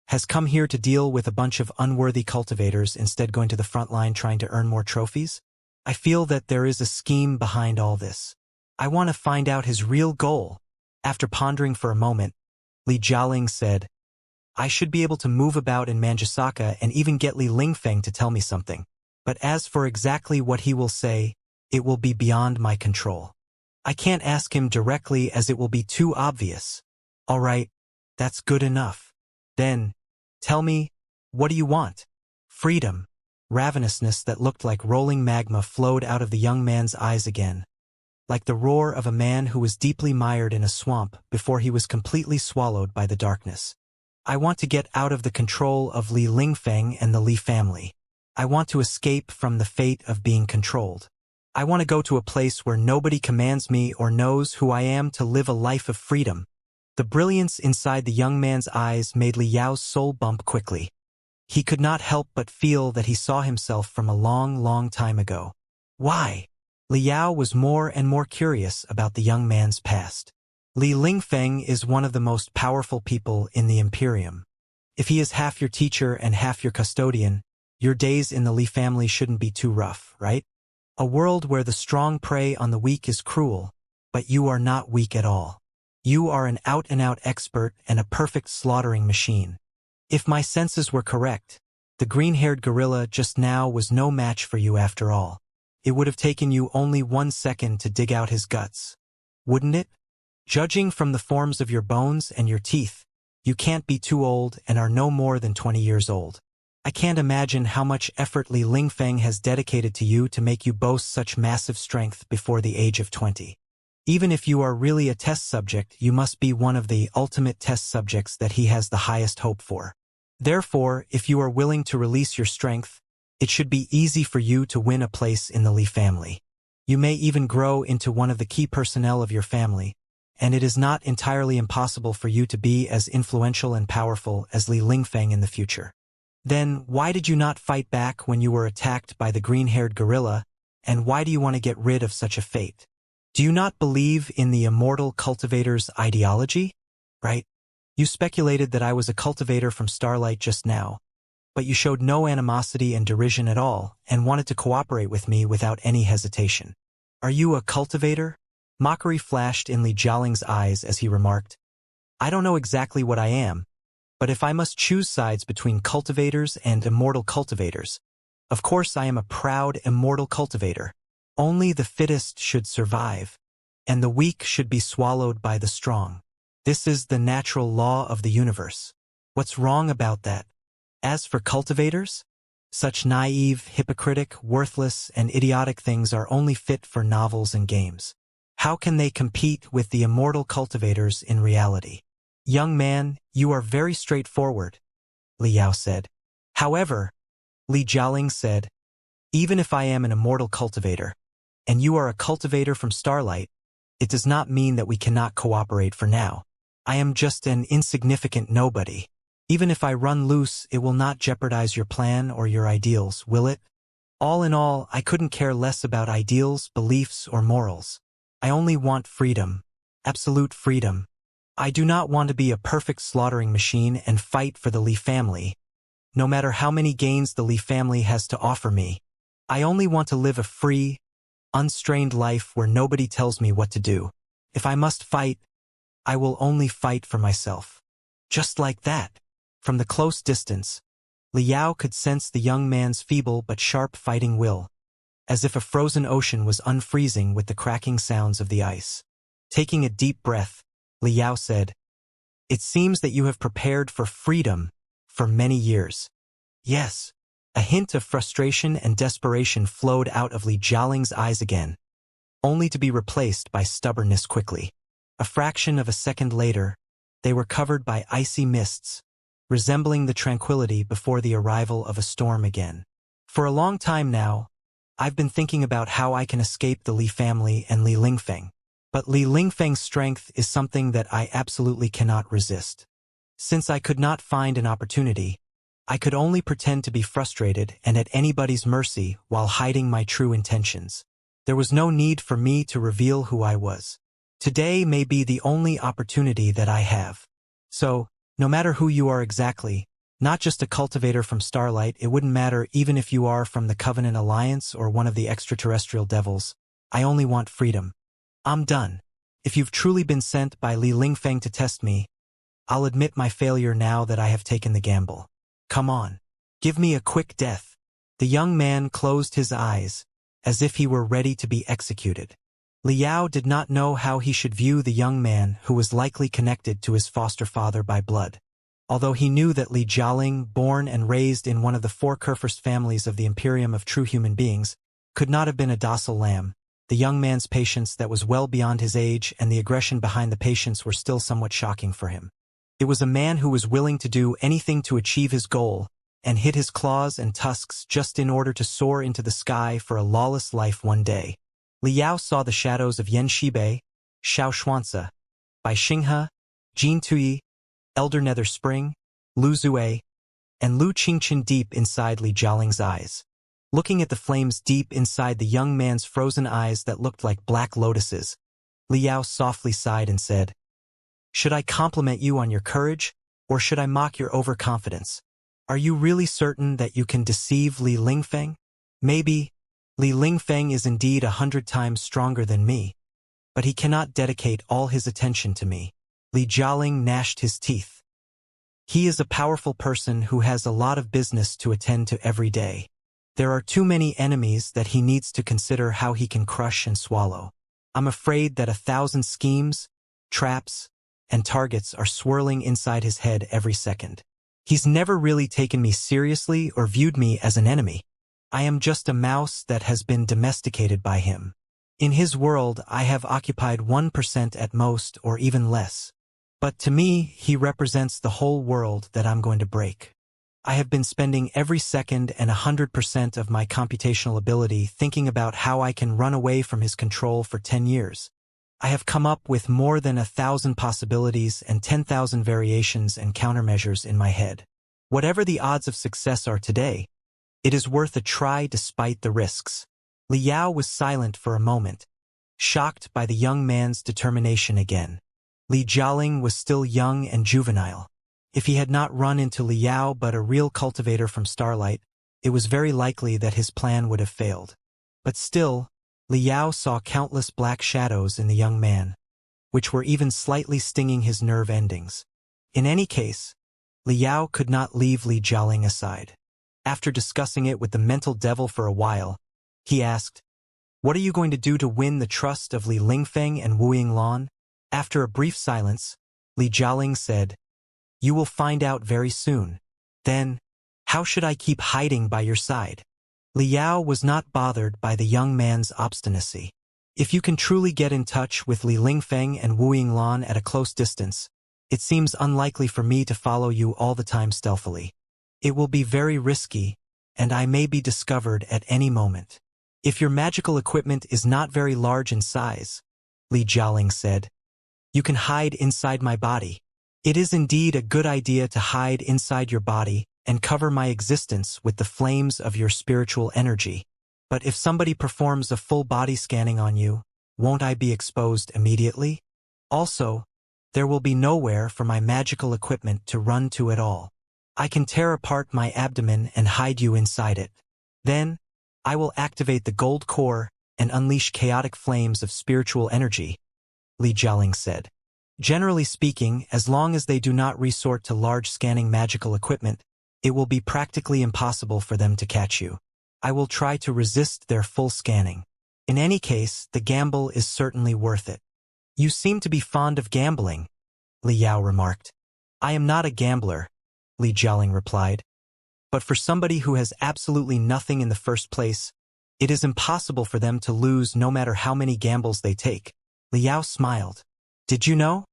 has come here to deal with a bunch of unworthy cultivators instead going to the front line trying to earn more trophies. I feel that there is a scheme behind all this. I want to find out his real goal." After pondering for a moment, Li Jialing said, "I should be able to move about in Manjusaka and even get Li Lingfeng to tell me something. But as for exactly what he will say, it will be beyond my control. I can't ask him directly as it will be too obvious." "All right, that's good enough. Then, tell me, what do you want?" "Freedom." Ravenousness that looked like rolling magma flowed out of the young man's eyes again, like the roar of a man who was deeply mired in a swamp before he was completely swallowed by the darkness. "I want to get out of the control of Li Lingfeng and the Li family. I want to escape from the fate of being controlled. I want to go to a place where nobody commands me or knows who I am, to live a life of freedom." The brilliance inside the young man's eyes made Liao's soul bump quickly. He could not help but feel that he saw himself from a long, long time ago. Why? Liao was more and more curious about the young man's past. Li Lingfeng is one of the most powerful people in the Imperium. If he is half your teacher and half your custodian, your days in the Li family shouldn't be too rough, right? A world where the strong prey on the weak is cruel, but you are not weak at all. You are an out-and-out expert and a perfect slaughtering machine. If my senses were correct, the green-haired gorilla just now was no match for you after all. It would have taken you only 1 second to dig out his guts. Wouldn't it? Judging from the forms of your bones and your teeth, you can't be too old and are no more than 20 years old. I can't imagine how much effort Li Lingfeng has dedicated to you to make you boast such massive strength before the age of 20. Even if you are really a test subject, you must be one of the ultimate test subjects that he has the highest hope for. Therefore, if you are willing to release your strength, it should be easy for you to win a place in the Li family. You may even grow into one of the key personnel of your family, and it is not entirely impossible for you to be as influential and powerful as Li Lingfeng in the future. Then, why did you not fight back when you were attacked by the green-haired gorilla, and why do you want to get rid of such a fate? Do you not believe in the immortal cultivator's ideology? Right? You speculated that I was a cultivator from Starlight just now, but you showed no animosity and derision at all and wanted to cooperate with me without any hesitation. Are you a cultivator? Mockery flashed in Li Jialing's eyes as he remarked, I don't know exactly what I am, but if I must choose sides between cultivators and immortal cultivators, of course I am a proud immortal cultivator. Only the fittest should survive, and the weak should be swallowed by the strong. This is the natural law of the universe. What's wrong about that? As for cultivators, such naive, hypocritic, worthless, and idiotic things are only fit for novels and games. How can they compete with the immortal cultivators in reality? Young man, you are very straightforward, Li Yao said. However, Li Jialing said, even if I am an immortal cultivator, and you are a cultivator from Starlight, it does not mean that we cannot cooperate for now. I am just an insignificant nobody. Even if I run loose, it will not jeopardize your plan or your ideals, will it? All in all, I couldn't care less about ideals, beliefs, or morals. I only want freedom. Absolute freedom. I do not want to be a perfect slaughtering machine and fight for the Li family, no matter how many gains the Li family has to offer me. I only want to live a free, unstrained life where nobody tells me what to do. If I must fight, I will only fight for myself. Just like that. From the close distance, Li Yao could sense the young man's feeble but sharp fighting will, as if a frozen ocean was unfreezing with the cracking sounds of the ice. Taking a deep breath, Li Yao said, It seems that you have prepared for freedom for many years. Yes. A hint of frustration and desperation flowed out of Li Jialing's eyes again, only to be replaced by stubbornness quickly. A fraction of a second later, they were covered by icy mists, resembling the tranquility before the arrival of a storm again. For a long time now, I've been thinking about how I can escape the Li family and Li Lingfeng. But Li Lingfeng's strength is something that I absolutely cannot resist. Since I could not find an opportunity, I could only pretend to be frustrated and at anybody's mercy while hiding my true intentions. There was no need for me to reveal who I was. Today may be the only opportunity that I have. So, no matter who you are exactly, not just a cultivator from Starlight, it wouldn't matter even if you are from the Covenant Alliance or one of the extraterrestrial devils. I only want freedom. I'm done. If you've truly been sent by Li Lingfeng to test me, I'll admit my failure now that I have taken the gamble. Come on. Give me a quick death. The young man closed his eyes, as if he were ready to be executed. Li Yao did not know how he should view the young man who was likely connected to his foster father by blood. Although he knew that Li Jialing, born and raised in one of the 4 Kurfürst families of the Imperium of true human beings, could not have been a docile lamb, the young man's patience that was well beyond his age and the aggression behind the patience were still somewhat shocking for him. It was a man who was willing to do anything to achieve his goal and hid his claws and tusks just in order to soar into the sky for a lawless life one day. Li Yao saw the shadows of Yan Shibei, Xiao Xuanxia, Bai Xinghe, Jin Tuyi, Elder Nether Spring, Lu Zue, and Lu Qingchen deep inside Li Jialing's eyes. Looking at the flames deep inside the young man's frozen eyes that looked like black lotuses, Li Yao softly sighed and said, Should I compliment you on your courage, or should I mock your overconfidence? Are you really certain that you can deceive Li Lingfeng? Maybe. Li Lingfeng is indeed 100 times stronger than me, but he cannot dedicate all his attention to me. Li Jialing gnashed his teeth. He is a powerful person who has a lot of business to attend to every day. There are too many enemies that he needs to consider how he can crush and swallow. I'm afraid that 1,000 schemes, traps, and targets are swirling inside his head every second. He's never really taken me seriously or viewed me as an enemy. I am just a mouse that has been domesticated by him. In his world, I have occupied 1% at most or even less. But to me, he represents the whole world that I'm going to break. I have been spending every second and 100% of my computational ability thinking about how I can run away from his control for 10 years. I have come up with more than 1,000 possibilities and 10,000 variations and countermeasures in my head. Whatever the odds of success are today, it is worth a try despite the risks. Li Yao was silent for a moment, shocked by the young man's determination again. Li Jialing was still young and juvenile. If he had not run into Li Yao but a real cultivator from Starlight, it was very likely that his plan would have failed. But still, Li Yao saw countless black shadows in the young man, which were even slightly stinging his nerve endings. In any case, Li Yao could not leave Li Jialing aside. After discussing it with the mental devil for a while, he asked, "What are you going to do to win the trust of Li Lingfeng and Wu Yinglan?" After a brief silence, Li Jialing said, "You will find out very soon. Then, how should I keep hiding by your side?" Li Yao was not bothered by the young man's obstinacy. "If you can truly get in touch with Li Lingfeng and Wu Yinglan at a close distance, it seems unlikely for me to follow you all the time stealthily. It will be very risky, and I may be discovered at any moment. If your magical equipment is not very large in size," Li Jialing said, "you can hide inside my body. It is indeed a good idea to hide inside your body and cover my existence with the flames of your spiritual energy. But if somebody performs a full body scanning on you, won't I be exposed immediately? Also, there will be nowhere for my magical equipment to run to at all. I can tear apart my abdomen and hide you inside it. Then, I will activate the gold core and unleash chaotic flames of spiritual energy," Li Jialing said. "Generally speaking, as long as they do not resort to large scanning magical equipment, it will be practically impossible for them to catch you. I will try to resist their full scanning. In any case, the gamble is certainly worth it." "You seem to be fond of gambling," Li Yao remarked. "I am not a gambler," Li Jialing replied. "But for somebody who has absolutely nothing in the first place, it is impossible for them to lose no matter how many gambles they take." Li Yao smiled. "Did you know?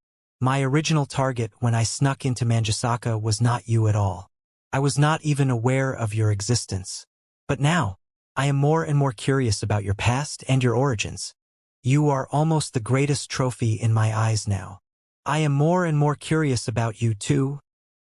My original target when I snuck into Manjusaka was not you at all. I was not even aware of your existence. But now, I am more and more curious about your past and your origins. You are almost the greatest trophy in my eyes now. I am more and more curious about you too,"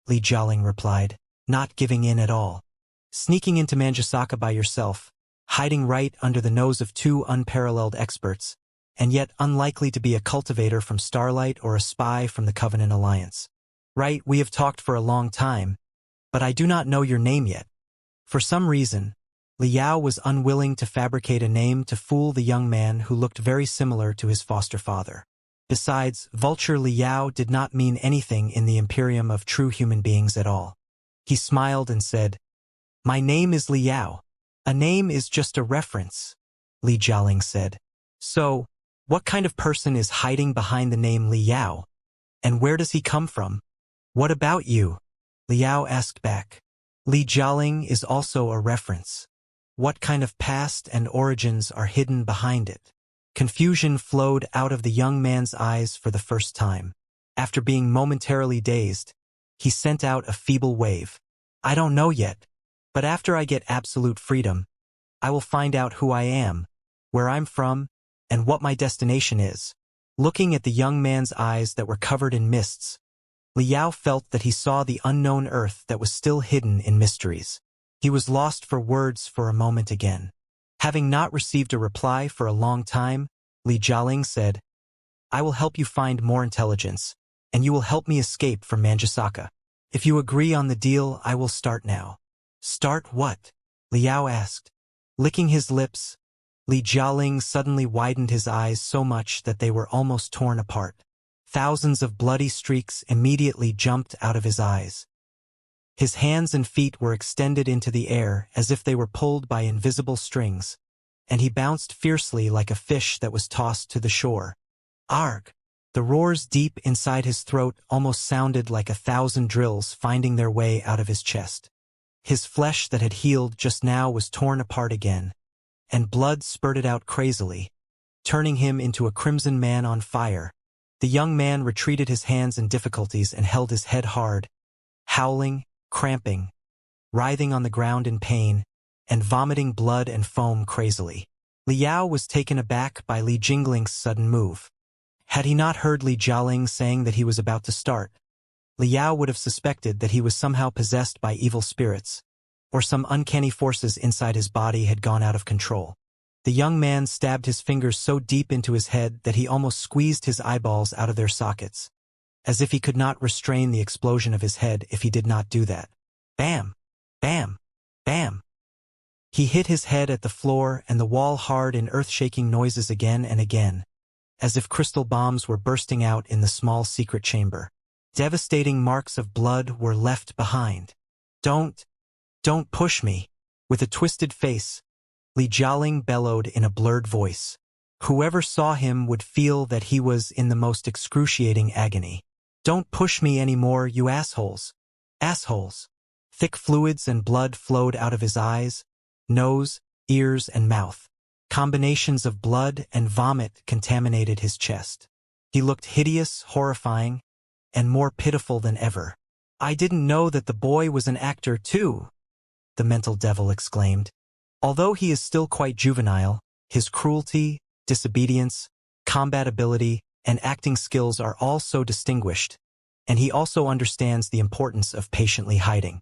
Li Jialing replied, not giving in at all. "Sneaking into Manjusaka by yourself, hiding right under the nose of two unparalleled experts, and yet unlikely to be a cultivator from Starlight or a spy from the Covenant Alliance. Right, we have talked for a long time, but I do not know your name yet." For some reason, Li Yao was unwilling to fabricate a name to fool the young man who looked very similar to his foster father. Besides, Vulture Li Yao did not mean anything in the Imperium of true human beings at all. He smiled and said, "My name is Li Yao. A name is just a reference," Li Jialing said. "So, what kind of person is hiding behind the name Li Yao? And where does he come from?" "What about you?" Li Yao asked back. "Li Jialing is also a reference. What kind of past and origins are hidden behind it?" Confusion flowed out of the young man's eyes for the first time. After being momentarily dazed, he sent out a feeble wave. "I don't know yet, but after I get absolute freedom, I will find out who I am, where I'm from, and what my destination is." Looking at the young man's eyes that were covered in mists, Li Yao felt that he saw the unknown earth that was still hidden in mysteries. He was lost for words for a moment again. Having not received a reply for a long time, Li Jialing said, "I will help you find more intelligence, and you will help me escape from Manjusaka. If you agree on the deal, I will start now." "Start what?" Liao asked. Licking his lips, Li Jialing suddenly widened his eyes so much that they were almost torn apart. Thousands of bloody streaks immediately jumped out of his eyes. His hands and feet were extended into the air as if they were pulled by invisible strings, and he bounced fiercely like a fish that was tossed to the shore. Arg! The roars deep inside his throat almost sounded like 1,000 drills finding their way out of his chest. His flesh that had healed just now was torn apart again, and blood spurted out crazily, turning him into a crimson man on fire. The young man retreated his hands in difficulties and held his head hard, howling, cramping, writhing on the ground in pain, and vomiting blood and foam crazily. Liao was taken aback by Li Jingling's sudden move. Had he not heard Li Jialing saying that he was about to start, Liao would have suspected that he was somehow possessed by evil spirits, or some uncanny forces inside his body had gone out of control. The young man stabbed his fingers so deep into his head that he almost squeezed his eyeballs out of their sockets, as if he could not restrain the explosion of his head if he did not do that. Bam! Bam! Bam! He hit his head at the floor and the wall hard in earth-shaking noises again and again, as if crystal bombs were bursting out in the small secret chamber. Devastating marks of blood were left behind. Don't push me." With a twisted face, Li Jialing bellowed in a blurred voice. Whoever saw him would feel that he was in the most excruciating agony. "Don't push me anymore, you assholes. Assholes." Thick fluids and blood flowed out of his eyes, nose, ears, and mouth. Combinations of blood and vomit contaminated his chest. He looked hideous, horrifying, and more pitiful than ever. "I didn't know that the boy was an actor too," the mental devil exclaimed. Although he is still quite juvenile, his cruelty, disobedience, combat ability, and acting skills are all so distinguished, and he also understands the importance of patiently hiding.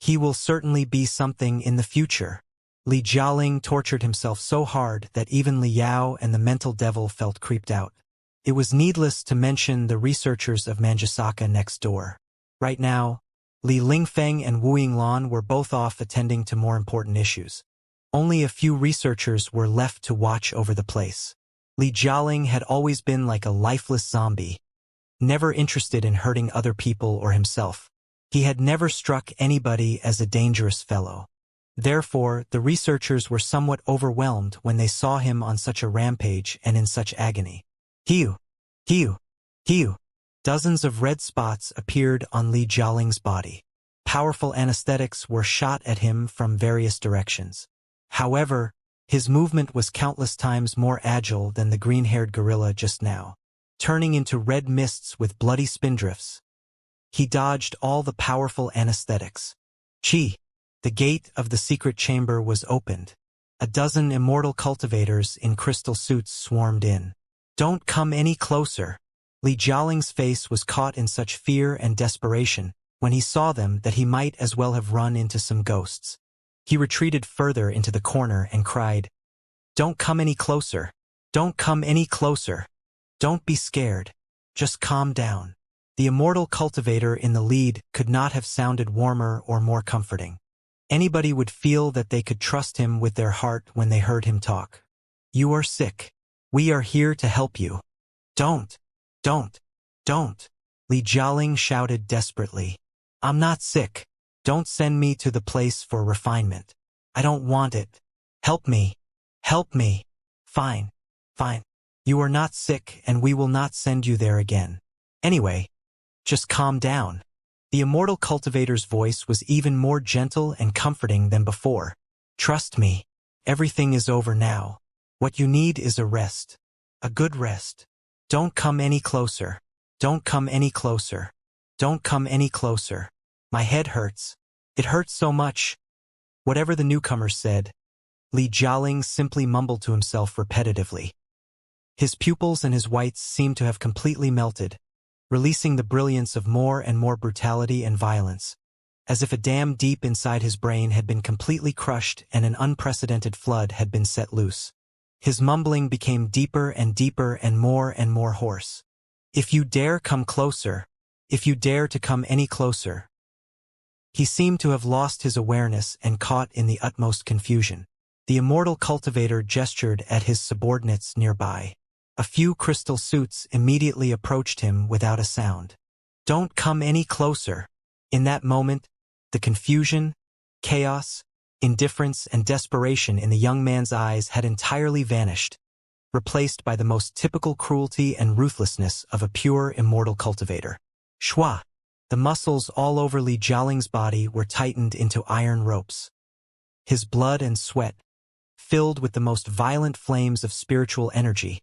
He will certainly be something in the future. Li Jialing tortured himself so hard that even Liao and the mental devil felt creeped out. It was needless to mention the researchers of Manjusaka next door. Right now, Li Lingfeng and Wu Yinglan were both off attending to more important issues. Only a few researchers were left to watch over the place. Li Jialing had always been like a lifeless zombie, never interested in hurting other people or himself. He had never struck anybody as a dangerous fellow. Therefore, the researchers were somewhat overwhelmed when they saw him on such a rampage and in such agony. Hiu! Hiu! Hiu! Dozens of red spots appeared on Li Jialing's body. Powerful anesthetics were shot at him from various directions. However, his movement was countless times more agile than the green-haired gorilla just now, turning into red mists with bloody spindrifts. He dodged all the powerful anesthetics. Chi! The gate of the secret chamber was opened. A dozen immortal cultivators in crystal suits swarmed in. "Don't come any closer." Li Jialing's face was caught in such fear and desperation when he saw them that he might as well have run into some ghosts. He retreated further into the corner and cried, "Don't come any closer. Don't come any closer. Don't be scared. Just calm down." The immortal cultivator in the lead could not have sounded warmer or more comforting. Anybody would feel that they could trust him with their heart when they heard him talk. "You are sick. We are here to help you. Don't. Li Jialing shouted desperately. "I'm not sick. Don't send me to the place for refinement. I don't want it. Help me. Help me." Fine. You are not sick and we will not send you there again. Anyway, just calm down." The immortal cultivator's voice was even more gentle and comforting than before. "Trust me. Everything is over now. What you need is a rest. A good rest. Don't come any closer. Don't come any closer. Don't come any closer. My head hurts. It hurts so much." Whatever the newcomer said, Li Jialing simply mumbled to himself repetitively. His pupils and his whites seemed to have completely melted, releasing the brilliance of more and more brutality and violence, as if a dam deep inside his brain had been completely crushed and an unprecedented flood had been set loose. His mumbling became deeper and deeper and more hoarse. If you dare come closer, if you dare to come any closer. He seemed to have lost his awareness and caught in the utmost confusion. The immortal cultivator gestured at his subordinates nearby. A few crystal suits immediately approached him without a sound. Don't come any closer. In that moment, the confusion, chaos, indifference, and desperation in the young man's eyes had entirely vanished, replaced by the most typical cruelty and ruthlessness of a pure immortal cultivator. Shua! The muscles all over Li Jialing's body were tightened into iron ropes. His blood and sweat, filled with the most violent flames of spiritual energy,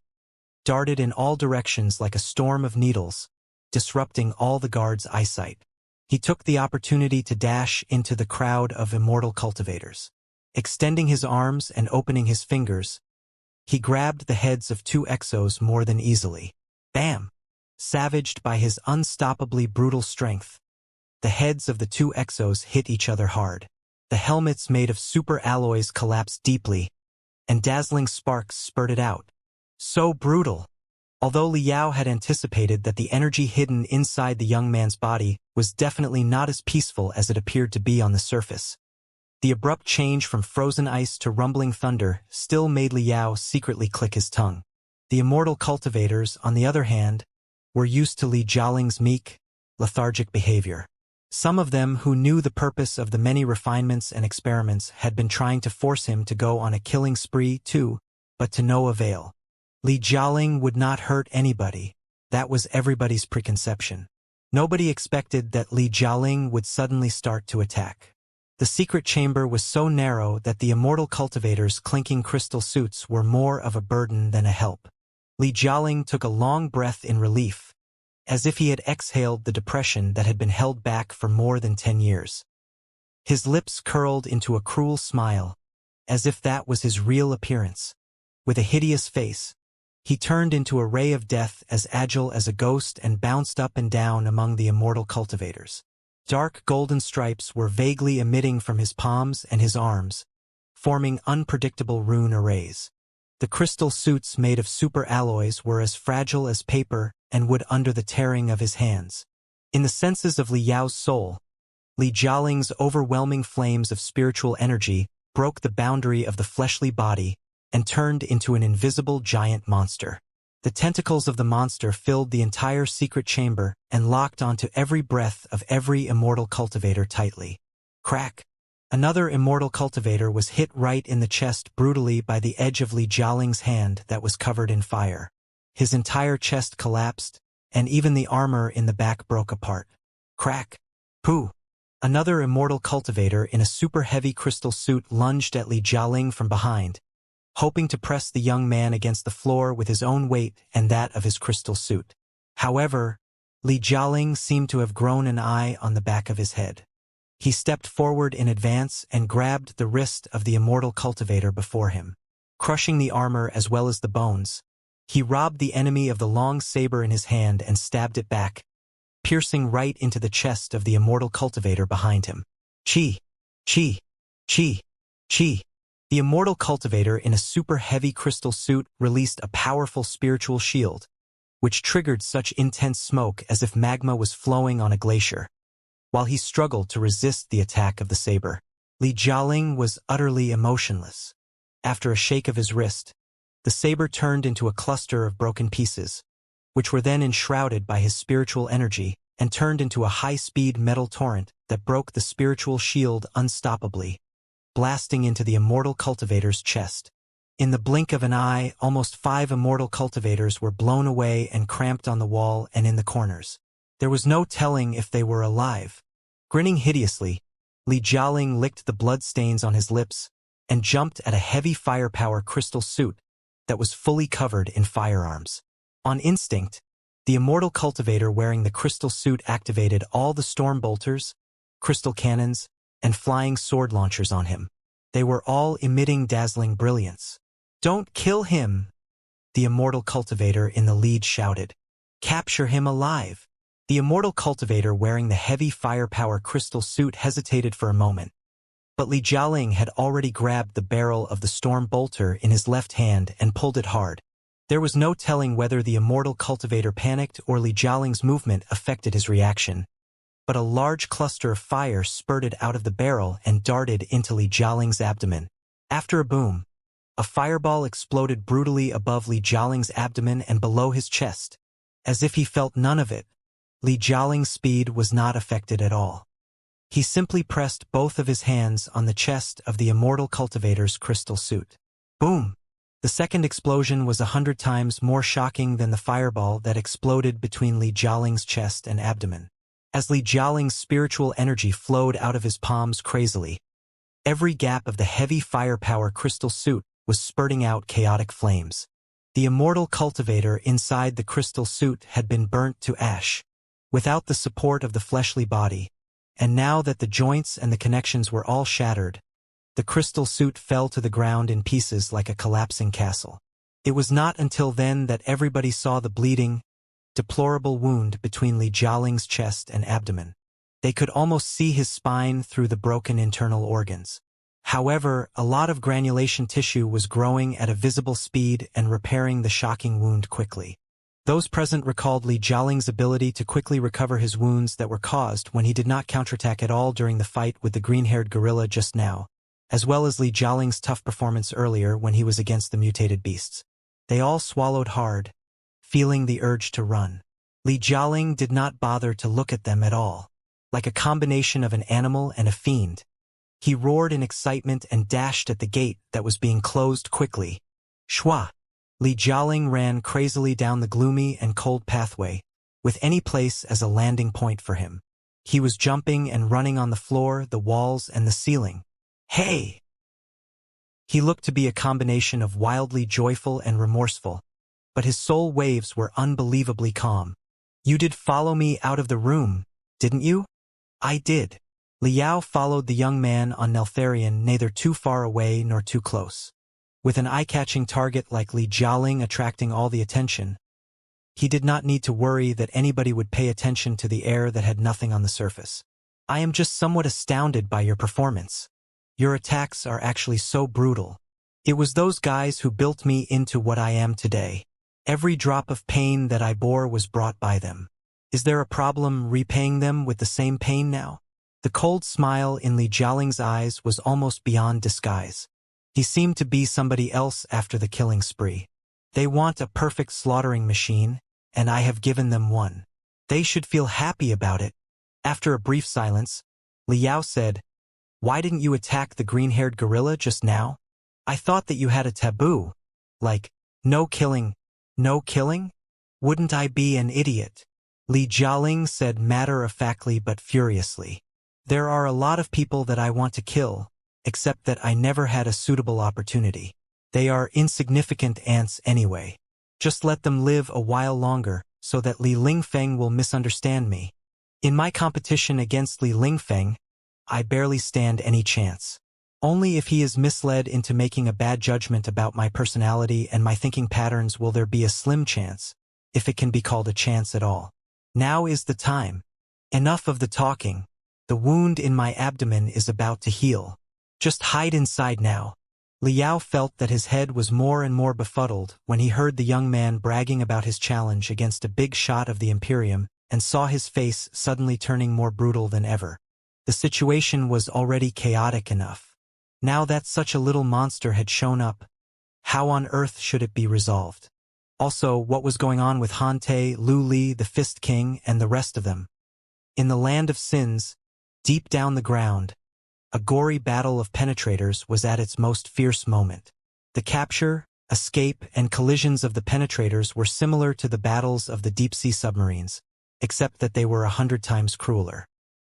darted in all directions like a storm of needles, disrupting all the guards' eyesight. He took the opportunity to dash into the crowd of immortal cultivators. Extending his arms and opening his fingers, he grabbed the heads of two exos more than easily. Bam! Savaged by his unstoppably brutal strength, the heads of the two exos hit each other hard. The helmets made of super alloys collapsed deeply, and dazzling sparks spurted out. So brutal! Although Liao had anticipated that the energy hidden inside the young man's body was definitely not as peaceful as it appeared to be on the surface, the abrupt change from frozen ice to rumbling thunder still made Liao secretly click his tongue. The immortal cultivators, on the other hand, were used to Li Jialing's meek, lethargic behavior. Some of them who knew the purpose of the many refinements and experiments had been trying to force him to go on a killing spree too, but to no avail. Li Jialing would not hurt anybody. That was everybody's preconception. Nobody expected that Li Jialing would suddenly start to attack. The secret chamber was so narrow that the immortal cultivators' clinking crystal suits were more of a burden than a help. Li Jialing took a long breath in relief, as if he had exhaled the depression that had been held back for more than 10 years. His lips curled into a cruel smile, as if that was his real appearance. With a hideous face, he turned into a ray of death as agile as a ghost and bounced up and down among the immortal cultivators. Dark golden stripes were vaguely emitting from his palms and his arms, forming unpredictable rune arrays. The crystal suits made of super alloys were as fragile as paper and would under the tearing of his hands. In the senses of Li Yao's soul, Li Jialing's overwhelming flames of spiritual energy broke the boundary of the fleshly body and turned into an invisible giant monster. The tentacles of the monster filled the entire secret chamber and locked onto every breath of every immortal cultivator tightly. Crack! Another immortal cultivator was hit right in the chest brutally by the edge of Li Jialing's hand that was covered in fire. His entire chest collapsed, and even the armor in the back broke apart. Crack! Pooh! Another immortal cultivator in a super heavy crystal suit lunged at Li Jialing from behind, hoping to press the young man against the floor with his own weight and that of his crystal suit. However, Li Jialing seemed to have grown an eye on the back of his head. He stepped forward in advance and grabbed the wrist of the immortal cultivator before him. Crushing the armor as well as the bones, he robbed the enemy of the long saber in his hand and stabbed it back, piercing right into the chest of the immortal cultivator behind him. Chi! Chi! Chi! Chi! The immortal cultivator in a super heavy crystal suit released a powerful spiritual shield, which triggered such intense smoke as if magma was flowing on a glacier. While he struggled to resist the attack of the saber, Li Jialing was utterly emotionless. After a shake of his wrist, the saber turned into a cluster of broken pieces, which were then enshrouded by his spiritual energy and turned into a high-speed metal torrent that broke the spiritual shield unstoppably, blasting into the immortal cultivator's chest. In the blink of an eye, almost 5 immortal cultivators were blown away and cramped on the wall and in the corners. There was no telling if they were alive. Grinning hideously, Li Jialing licked the bloodstains on his lips and jumped at a heavy firepower crystal suit that was fully covered in firearms. On instinct, the immortal cultivator wearing the crystal suit activated all the storm bolters, crystal cannons, and flying sword launchers on him. They were all emitting dazzling brilliance. "Don't kill him!" the immortal cultivator in the lead shouted. "Capture him alive!" The immortal cultivator wearing the heavy firepower crystal suit hesitated for a moment, but Li Jialing had already grabbed the barrel of the storm bolter in his left hand and pulled it hard, There was no telling whether the immortal cultivator panicked or Li Jialing's movement affected his reaction, but a large cluster of fire spurted out of the barrel and darted into Li Jialing's abdomen. After a boom, a fireball exploded brutally above Li Jialing's abdomen and below his chest. As if he felt none of it, Li Jialing's speed was not affected at all. He simply pressed both of his hands on the chest of the immortal cultivator's crystal suit. Boom! The second explosion was 100 times more shocking than the fireball that exploded between Li Jialing's chest and abdomen. As Li Jialing's spiritual energy flowed out of his palms crazily, every gap of the heavy firepower crystal suit was spurting out chaotic flames. The immortal cultivator inside the crystal suit had been burnt to ash, without the support of the fleshly body, and now that the joints and the connections were all shattered, the crystal suit fell to the ground in pieces like a collapsing castle. It was not until then that everybody saw the bleeding, deplorable wound between Li Jialing's chest and abdomen. They could almost see his spine through the broken internal organs. However, a lot of granulation tissue was growing at a visible speed and repairing the shocking wound quickly. Those present recalled Li Jialing's ability to quickly recover his wounds that were caused when he did not counterattack at all during the fight with the green-haired gorilla just now, as well as Li Jialing's tough performance earlier when he was against the mutated beasts. They all swallowed hard, feeling the urge to run. Li Jialing did not bother to look at them at all. Like a combination of an animal and a fiend, he roared in excitement and dashed at the gate that was being closed quickly. Shwa! Li Jialing ran crazily down the gloomy and cold pathway, with any place as a landing point for him. He was jumping and running on the floor, the walls, and the ceiling. Hey! He looked to be a combination of wildly joyful and remorseful, but his soul waves were unbelievably calm. You did follow me out of the room, didn't you? I did. Liao followed the young man on Neltharion, neither too far away nor too close. With an eye-catching target like Li Jialing attracting all the attention, he did not need to worry that anybody would pay attention to the air that had nothing on the surface. I am just somewhat astounded by your performance. Your attacks are actually so brutal. It was those guys who built me into what I am today. Every drop of pain that I bore was brought by them. Is there a problem repaying them with the same pain now? The cold smile in Li Jialing's eyes was almost beyond disguise. He seemed to be somebody else after the killing spree. They want a perfect slaughtering machine, and I have given them one. They should feel happy about it. After a brief silence, Liao said, Why didn't you attack the green-haired gorilla just now? I thought that you had a taboo. Like, no killing, no killing? Wouldn't I be an idiot? Li Jialing said matter-of-factly but furiously. There are a lot of people that I want to kill, except that I never had a suitable opportunity. They are insignificant ants anyway. Just let them live a while longer, so that Li Lingfeng will misunderstand me. In my competition against Li Lingfeng, I barely stand any chance. Only if he is misled into making a bad judgment about my personality and my thinking patterns will there be a slim chance, if it can be called a chance at all. Now is the time. Enough of the talking. The wound in my abdomen is about to heal. Just hide inside now. Liao felt that his head was more and more befuddled when he heard the young man bragging about his challenge against a big shot of the Imperium and saw his face suddenly turning more brutal than ever. The situation was already chaotic enough. Now that such a little monster had shown up, how on earth should it be resolved? Also, what was going on with Hante, Lu Li, the Fist King, and the rest of them? In the land of sins, deep down the ground, a gory battle of penetrators was at its most fierce moment. The capture, escape, and collisions of the penetrators were similar to the battles of the deep-sea submarines, except that they were 100 times crueler.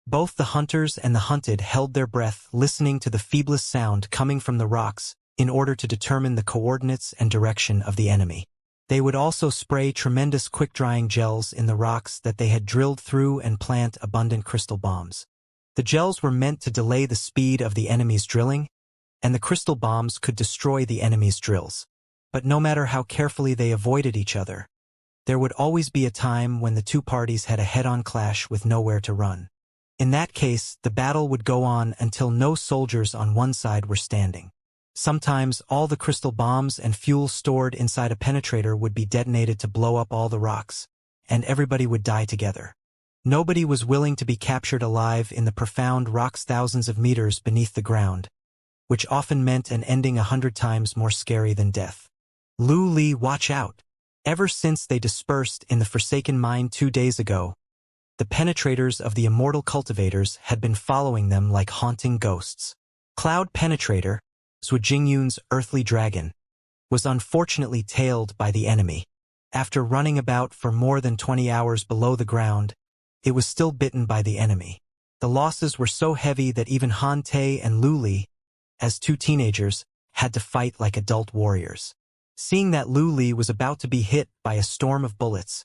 Both the hunters and the hunted held their breath listening to the feeblest sound coming from the rocks in order to determine the coordinates and direction of the enemy. They would also spray tremendous quick-drying gels in the rocks that they had drilled through and plant abundant crystal bombs. The gels were meant to delay the speed of the enemy's drilling, and the crystal bombs could destroy the enemy's drills. But no matter how carefully they avoided each other, there would always be a time when the two parties had a head-on clash with nowhere to run. In that case, the battle would go on until no soldiers on one side were standing. Sometimes all the crystal bombs and fuel stored inside a penetrator would be detonated to blow up all the rocks, and everybody would die together. Nobody was willing to be captured alive in the profound rocks thousands of meters beneath the ground, which often meant an ending 100 times more scary than death. Lu Li, watch out! Ever since they dispersed in the Forsaken Mine 2 days ago, the penetrators of the immortal cultivators had been following them like haunting ghosts. Cloud Penetrator, Zhu Jingyun's earthly dragon, was unfortunately tailed by the enemy. After running about for more than 20 hours below the ground, it was still bitten by the enemy. The losses were so heavy that even Han Te and Lu Li, as 2 teenagers, had to fight like adult warriors. Seeing that Lu Li was about to be hit by a storm of bullets,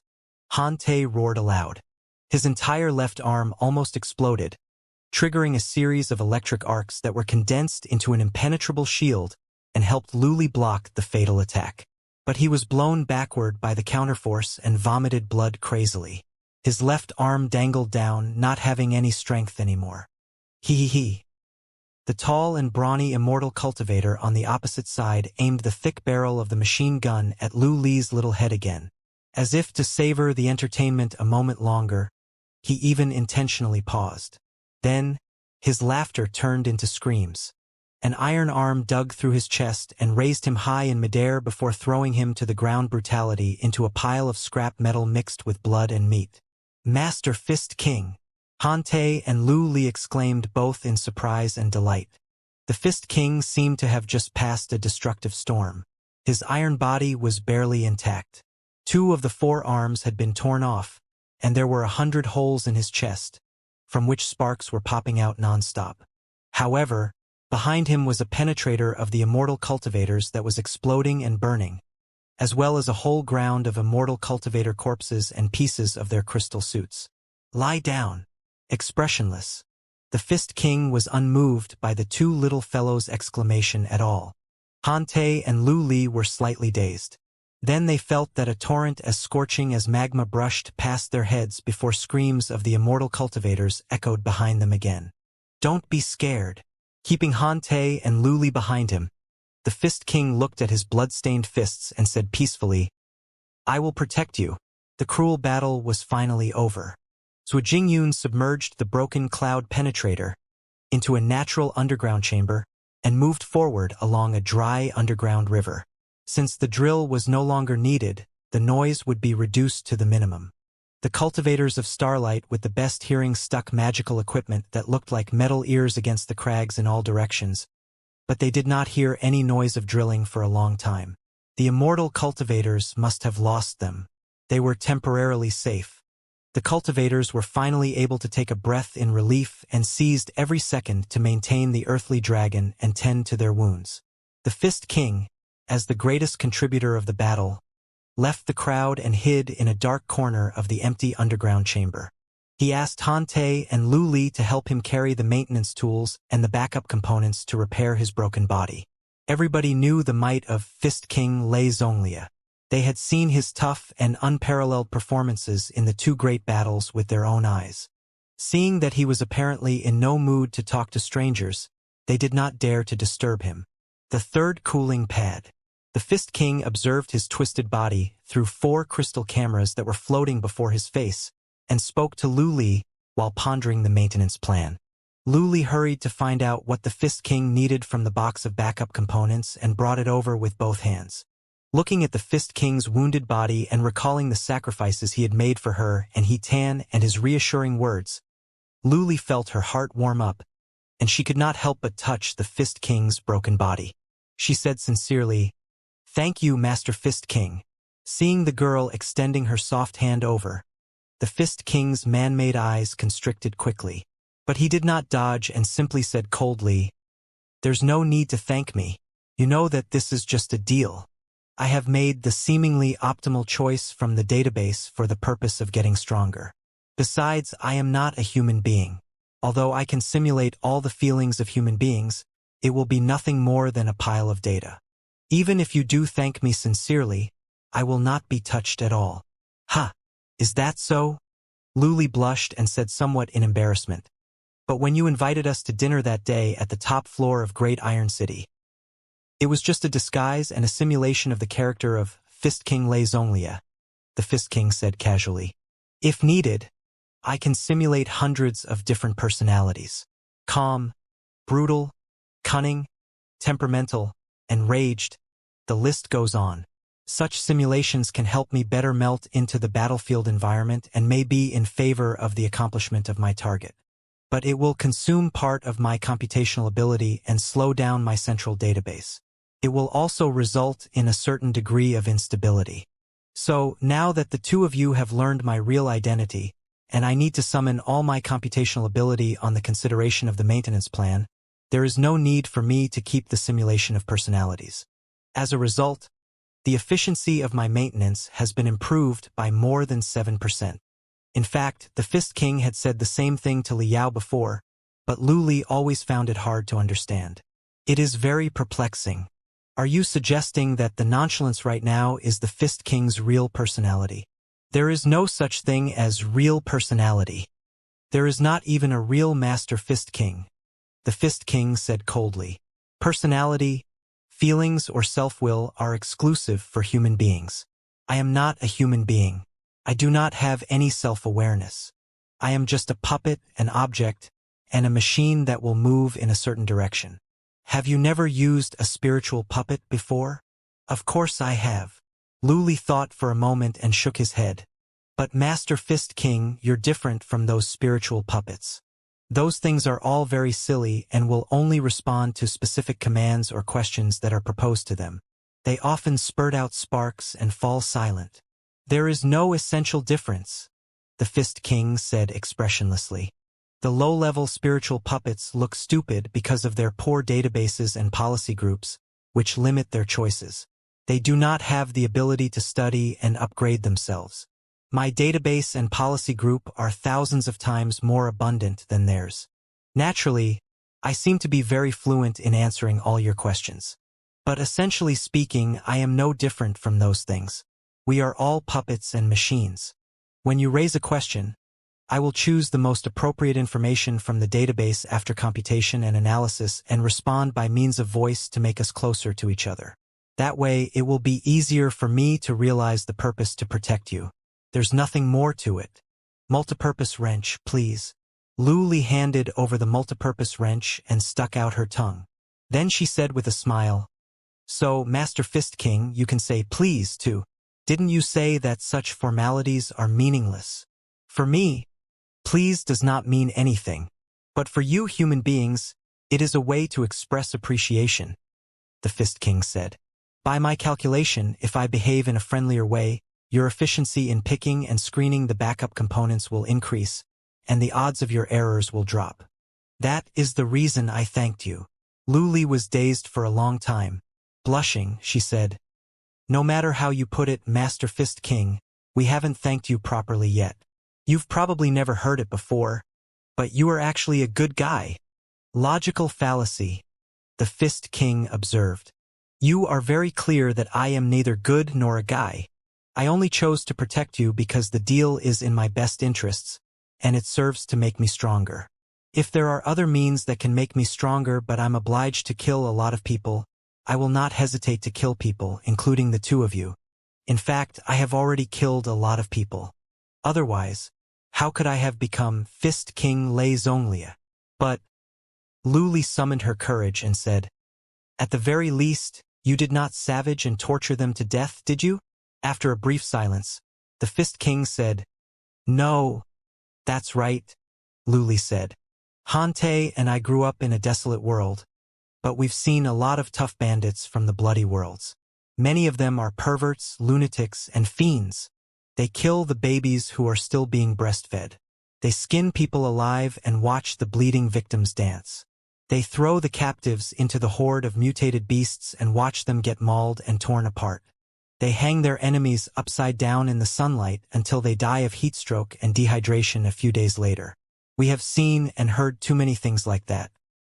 Han Te roared aloud. His entire left arm almost exploded, triggering a series of electric arcs that were condensed into an impenetrable shield and helped Lu Li block the fatal attack. But he was blown backward by the counterforce and vomited blood crazily. His left arm dangled down, not having any strength anymore. He. The tall and brawny immortal cultivator on the opposite side aimed the thick barrel of the machine gun at Lu Li's little head again. As if to savor the entertainment a moment longer, he even intentionally paused. Then, his laughter turned into screams. An iron arm dug through his chest and raised him high in midair before throwing him to the ground brutality into a pile of scrap metal mixed with blood and meat. Master Fist King! Han Te and Lu Li exclaimed both in surprise and delight. The Fist King seemed to have just passed a destructive storm. His iron body was barely intact. 2 of the 4 arms had been torn off, and there were 100 holes in his chest, from which sparks were popping out non-stop. However, behind him was a penetrator of the immortal cultivators that was exploding and burning, as well as a whole ground of immortal cultivator corpses and pieces of their crystal suits. Lie down. Expressionless. The Fist King was unmoved by the 2 little fellows' exclamation at all. Han Te and Lu Li were slightly dazed. Then they felt that a torrent as scorching as magma brushed past their heads before screams of the immortal cultivators echoed behind them again. Don't be scared. Keeping Han Te and Lu Li behind him, the Fist King looked at his blood-stained fists and said peacefully, I will protect you. The cruel battle was finally over. Zhu Jingyun submerged the broken cloud penetrator into a natural underground chamber and moved forward along a dry underground river. Since the drill was no longer needed, the noise would be reduced to the minimum. The cultivators of Starlight with the best hearing stuck magical equipment that looked like metal ears against the crags in all directions, but they did not hear any noise of drilling for a long time. The immortal cultivators must have lost them. They were temporarily safe. The cultivators were finally able to take a breath in relief and seized every second to maintain the earthly dragon and tend to their wounds. The Fist King, as the greatest contributor of the battle, left the crowd and hid in a dark corner of the empty underground chamber. He asked Han Te and Lu Li to help him carry the maintenance tools and the backup components to repair his broken body. Everybody knew the might of Fist King Lei Zhonglia. They had seen his tough and unparalleled performances in the 2 great battles with their own eyes. Seeing that he was apparently in no mood to talk to strangers, they did not dare to disturb him. The 3rd cooling pad. The Fist King observed his twisted body through 4 crystal cameras that were floating before his face and spoke to Lu Li while pondering the maintenance plan. Lu Li hurried to find out what the Fist King needed from the box of backup components and brought it over with both hands. Looking at the Fist King's wounded body and recalling the sacrifices he had made for her and He Tan and his reassuring words, Lu Li felt her heart warm up, and she could not help but touch the Fist King's broken body. She said sincerely, Thank you, Master Fist King. Seeing the girl extending her soft hand over, the Fist King's man-made eyes constricted quickly. But he did not dodge and simply said coldly, There's no need to thank me. You know that this is just a deal. I have made the seemingly optimal choice from the database for the purpose of getting stronger. Besides, I am not a human being. Although I can simulate all the feelings of human beings, it will be nothing more than a pile of data. Even if you do thank me sincerely, I will not be touched at all. Ha! Is that so? Lu Li blushed and said somewhat in embarrassment. But when you invited us to dinner that day at the top floor of Great Iron City, It was just a disguise and a simulation of the character of Fist King Xianxia, the Fist King said casually. If needed, I can simulate hundreds of different personalities. Calm, brutal, cunning, temperamental, enraged. The list goes on. Such simulations can help me better melt into the battlefield environment and may be in favor of the accomplishment of my target. But it will consume part of my computational ability and slow down my central database. It will also result in a certain degree of instability. So, now that the two of you have learned my real identity, and I need to summon all my computational ability on the consideration of the maintenance plan, there is no need for me to keep the simulation of personalities. As a result, the efficiency of my maintenance has been improved by more than 7%. In fact, the Fist King had said the same thing to Liao before, but Lu Li always found it hard to understand. It is very perplexing. Are you suggesting that the nonchalance right now is the Fist King's real personality? There is no such thing as real personality. There is not even a real Master Fist King, the Fist King said coldly. Personality, feelings, or self-will are exclusive for human beings. I am not a human being. I do not have any self-awareness. I am just a puppet, an object, and a machine that will move in a certain direction. Have you never used a spiritual puppet before? Of course I have. Lu Li thought for a moment and shook his head. But Master Fist King, you're different from those spiritual puppets. Those things are all very silly and will only respond to specific commands or questions that are proposed to them. They often spurt out sparks and fall silent. There is no essential difference, the Fist King said expressionlessly. The low-level spiritual puppets look stupid because of their poor databases and policy groups, which limit their choices. They do not have the ability to study and upgrade themselves. My database and policy group are thousands of times more abundant than theirs. Naturally, I seem to be very fluent in answering all your questions. But essentially speaking, I am no different from those things. We are all puppets and machines. When you raise a question, I will choose the most appropriate information from the database after computation and analysis and respond by means of voice to make us closer to each other. That way, it will be easier for me to realize the purpose to protect you. There's nothing more to it. Multipurpose wrench, please. Lu Li handed over the multipurpose wrench and stuck out her tongue. Then she said with a smile, So, Master Fist King, you can say please, too. Didn't you say that such formalities are meaningless? For me, please does not mean anything. But for you human beings, it is a way to express appreciation, the Fist King said. By my calculation, if I behave in a friendlier way, your efficiency in picking and screening the backup components will increase, and the odds of your errors will drop. That is the reason I thanked you. Lu Li was dazed for a long time. Blushing, she said, No matter how you put it, Master Fist King, we haven't thanked you properly yet. You've probably never heard it before, but you are actually a good guy. Logical fallacy, the Fist King observed. You are very clear that I am neither good nor a guy. I only chose to protect you because the deal is in my best interests, and it serves to make me stronger. If there are other means that can make me stronger but I'm obliged to kill a lot of people, I will not hesitate to kill people, including the two of you. In fact, I have already killed a lot of people. Otherwise, how could I have become Fist King Xianxia? But Lu Li summoned her courage and said, At the very least, you did not savage and torture them to death, did you? After a brief silence, the Fist King said, No, that's right, Lu Li said. Hante and I grew up in a desolate world, but we've seen a lot of tough bandits from the bloody worlds. Many of them are perverts, lunatics, and fiends. They kill the babies who are still being breastfed. They skin people alive and watch the bleeding victims dance. They throw the captives into the horde of mutated beasts and watch them get mauled and torn apart. They hang their enemies upside down in the sunlight until they die of heat stroke and dehydration a few days later. We have seen and heard too many things like that.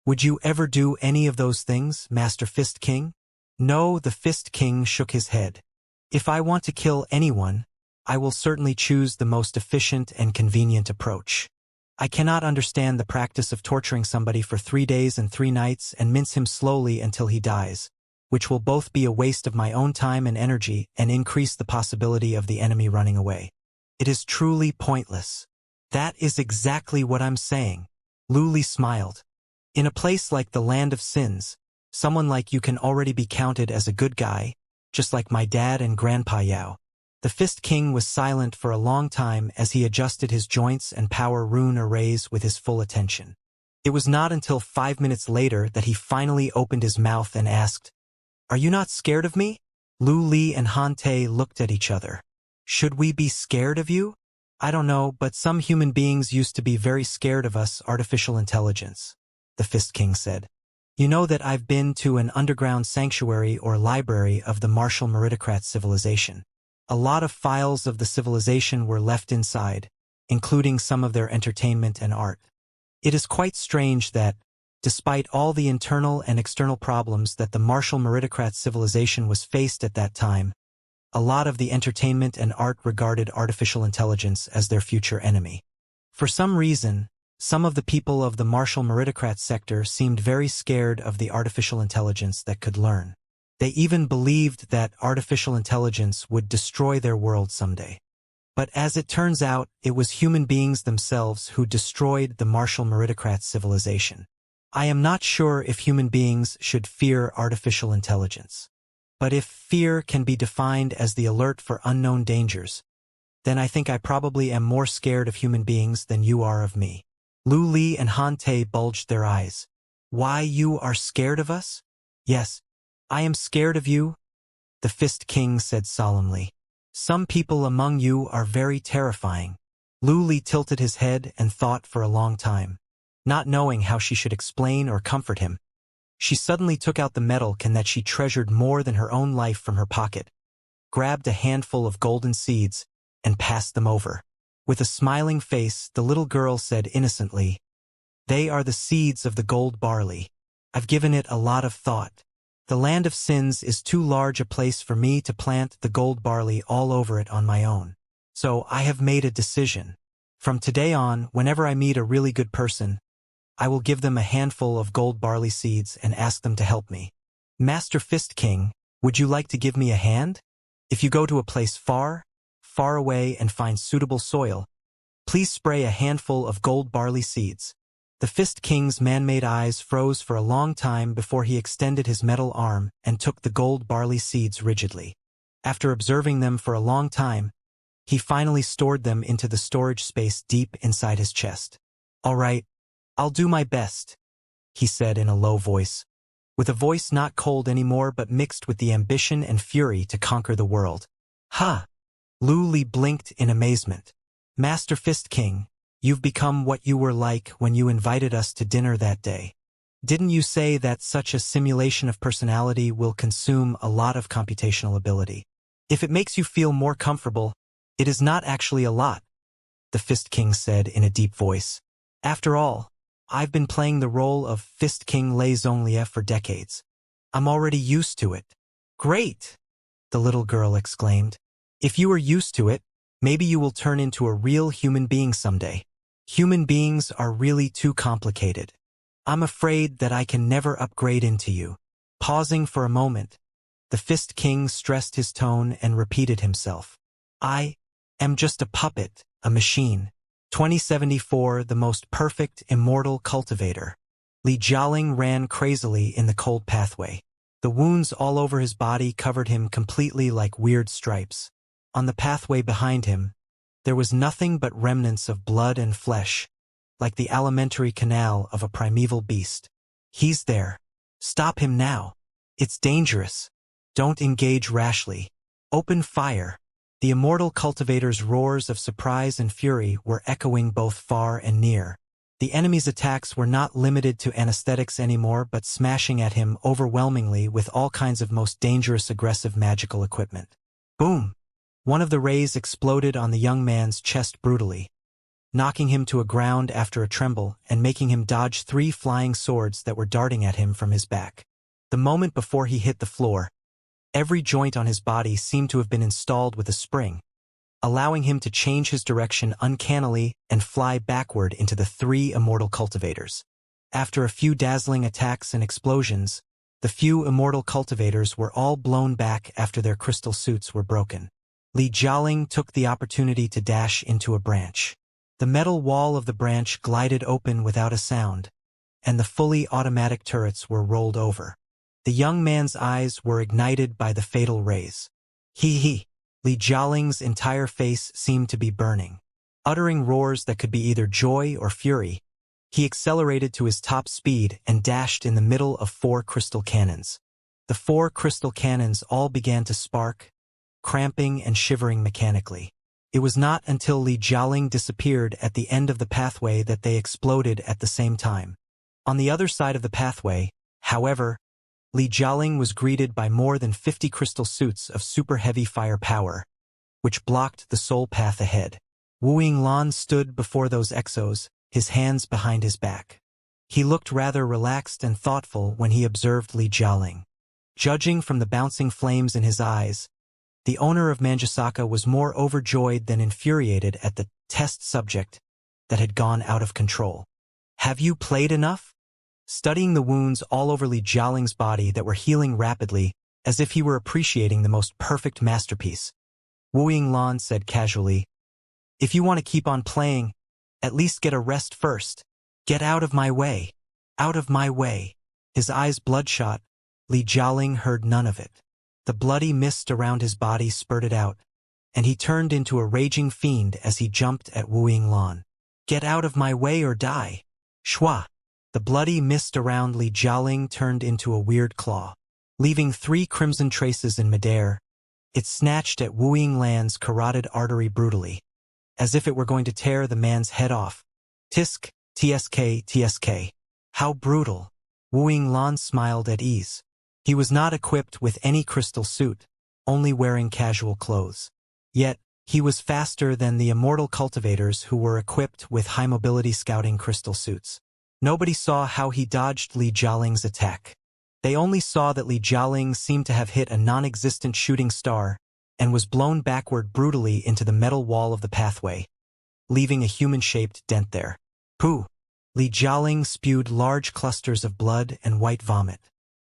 Would you ever do any of those things, Master Fist King? No, the Fist King shook his head. If I want to kill anyone, I will certainly choose the most efficient and convenient approach. I cannot understand the practice of torturing somebody for 3 days and 3 nights and mince him slowly until he dies. which will both be a waste of my own time and energy and increase the possibility of the enemy running away. It is truly pointless. That is exactly what I'm saying. Lu Li smiled. In a place like the Land of Sins, someone like you can already be counted as a good guy, just like my dad and Grandpa Yao. The Fist King was silent for a long time as he adjusted his joints and power rune arrays with his full attention. It was not until 5 minutes later that he finally opened his mouth and asked, "Are you not scared of me?" Lu Li and Han Te looked at each other. "Should we be scared of you?" "I don't know, but some human beings used to be very scared of us, artificial intelligence," the Fist King said. "You know that I've been to an underground sanctuary or library of the martial meritocrat civilization. A lot of files of the civilization were left inside, including some of their entertainment and art. It is quite strange that, despite all the internal and external problems that the martial meritocrat civilization was faced at that time, a lot of the entertainment and art regarded artificial intelligence as their future enemy. For some reason, some of the people of the martial meritocrat sector seemed very scared of the artificial intelligence that could learn. They even believed that artificial intelligence would destroy their world someday. But as it turns out, it was human beings themselves who destroyed the martial meritocrat civilization. I am not sure if human beings should fear artificial intelligence. But if fear can be defined as the alert for unknown dangers, then I think I probably am more scared of human beings than you are of me. Lu Li and Han Te bulged their eyes. "Why, you are scared of us?" "Yes, I am scared of you," the Fist King said solemnly. "Some people among you are very terrifying." Lu Li tilted his head and thought for a long time, not knowing how she should explain or comfort him. She suddenly took out the metal can that she treasured more than her own life from her pocket, grabbed a handful of golden seeds, and passed them over. With a smiling face, the little girl said innocently, "They are the seeds of the gold barley. I've given it a lot of thought. The Land of Sins is too large a place for me to plant the gold barley all over it on my own. So I have made a decision. From today on, whenever I meet a really good person, I will give them a handful of gold barley seeds and ask them to help me. Master Fist King, would you like to give me a hand? If you go to a place far, far away and find suitable soil, please spray a handful of gold barley seeds." The Fist King's man-made eyes froze for a long time before he extended his metal arm and took the gold barley seeds rigidly. After observing them for a long time, he finally stored them into the storage space deep inside his chest. "All right, I'll do my best," he said in a low voice, with a voice not cold anymore but mixed with the ambition and fury to conquer the world. "Ha!" Lu Li blinked in amazement. "Master Fist King, you've become what you were like when you invited us to dinner that day. Didn't you say that such a simulation of personality will consume a lot of computational ability? If it makes you feel more comfortable, it is not actually a lot," the Fist King said in a deep voice. "After all, I've been playing the role of Fist King Xianxia for decades. I'm already used to it." "Great!" the little girl exclaimed. "If you are used to it, maybe you will turn into a real human being someday. Human beings are really too complicated. I'm afraid that I can never upgrade into you." Pausing for a moment, the Fist King stressed his tone and repeated himself. "I am just a puppet, a machine. 2074, the most perfect immortal cultivator." Li Jialing ran crazily in the cold pathway. The wounds all over his body covered him completely like weird stripes. On the pathway behind him, there was nothing but remnants of blood and flesh, like the alimentary canal of a primeval beast. "He's there. Stop him now. It's dangerous. Don't engage rashly. Open fire." The immortal cultivator's roars of surprise and fury were echoing both far and near. The enemy's attacks were not limited to anesthetics anymore but smashing at him overwhelmingly with all kinds of most dangerous aggressive magical equipment. Boom! One of the rays exploded on the young man's chest brutally, knocking him to a ground after a tremble and making him dodge 3 flying swords that were darting at him from his back. The moment before he hit the floor, every joint on his body seemed to have been installed with a spring, allowing him to change his direction uncannily and fly backward into the 3 immortal cultivators. After a few dazzling attacks and explosions, The few immortal cultivators were all blown back after their crystal suits were broken. Li Jialing took the opportunity to dash into a branch. The metal wall of the branch glided open without a sound, and the fully automatic turrets were rolled over. The young man's eyes were ignited by the fatal rays. He. Li Jialing's entire face seemed to be burning. Uttering roars that could be either joy or fury, he accelerated to his top speed and dashed in the middle of 4 crystal cannons. The 4 crystal cannons all began to spark, cramping and shivering mechanically. It was not until Li Jialing disappeared at the end of the pathway that they exploded at the same time. On the other side of the pathway, however, Li Jialing was greeted by more than 50 crystal suits of super-heavy firepower, which blocked the sole path ahead. Wu Yinglan stood before those exos, his hands behind his back. He looked rather relaxed and thoughtful when he observed Li Jialing. Judging from the bouncing flames in his eyes, the owner of Manjusaka was more overjoyed than infuriated at the test subject that had gone out of control. "Have you played enough?" Studying the wounds all over Li Jialing's body that were healing rapidly, as if he were appreciating the most perfect masterpiece, Wu Yinglan said casually, "If you want to keep on playing, at least get a rest first. Get out of my way. Out of my way." His eyes bloodshot, Li Jialing heard none of it. The bloody mist around his body spurted out, and he turned into a raging fiend as he jumped at Wu Yinglan. "Get out of my way or die." Shwa! The bloody mist around Li Jialing turned into a weird claw. Leaving 3 crimson traces in midair, it snatched at Wu Yinglan's carotid artery brutally, as if it were going to tear the man's head off. Tisk, tsk. How brutal. Wu Yinglan smiled at ease. He was not equipped with any crystal suit, only wearing casual clothes. Yet, he was faster than the immortal cultivators who were equipped with high-mobility scouting crystal suits. Nobody saw how he dodged Li Jialing's attack. They only saw that Li Jialing seemed to have hit a non-existent shooting star and was blown backward brutally into the metal wall of the pathway, leaving a human-shaped dent there. Pooh! Li Jialing spewed large clusters of blood and white vomit.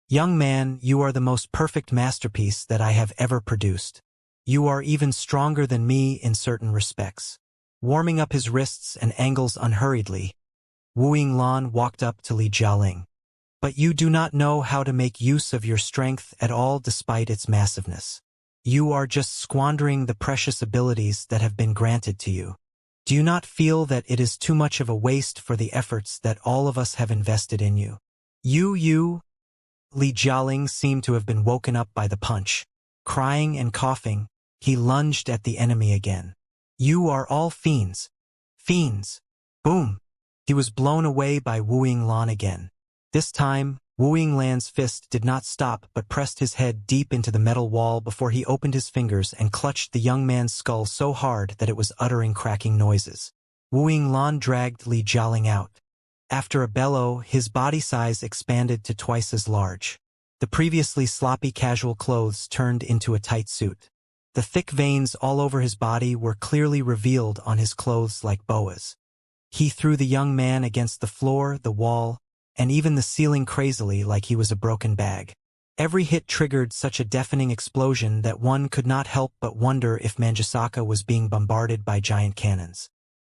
"Young man, you are the most perfect masterpiece that I have ever produced. You are even stronger than me in certain respects." Warming up his wrists and ankles unhurriedly, Wu Yinglan walked up to Li Jialing. "But you do not know how to make use of your strength at all despite its massiveness. You are just squandering the precious abilities that have been granted to you. Do you not feel that it is too much of a waste for the efforts that all of us have invested in you?" You... Li Jialing seemed to have been woken up by the punch. Crying and coughing, he lunged at the enemy again. "You are all fiends. Fiends." Boom! He was blown away by Wu Yinglan again. This time, Wu Yinglan's fist did not stop but pressed his head deep into the metal wall before he opened his fingers and clutched the young man's skull so hard that it was uttering cracking noises. Wu Yinglan dragged Li Jialing out. After a bellow, his body size expanded to twice as large. The previously sloppy casual clothes turned into a tight suit. The thick veins all over his body were clearly revealed on his clothes like boas. He threw the young man against the floor, the wall, and even the ceiling crazily like he was a broken bag. Every hit triggered such a deafening explosion that one could not help but wonder if Manjusaka was being bombarded by giant cannons.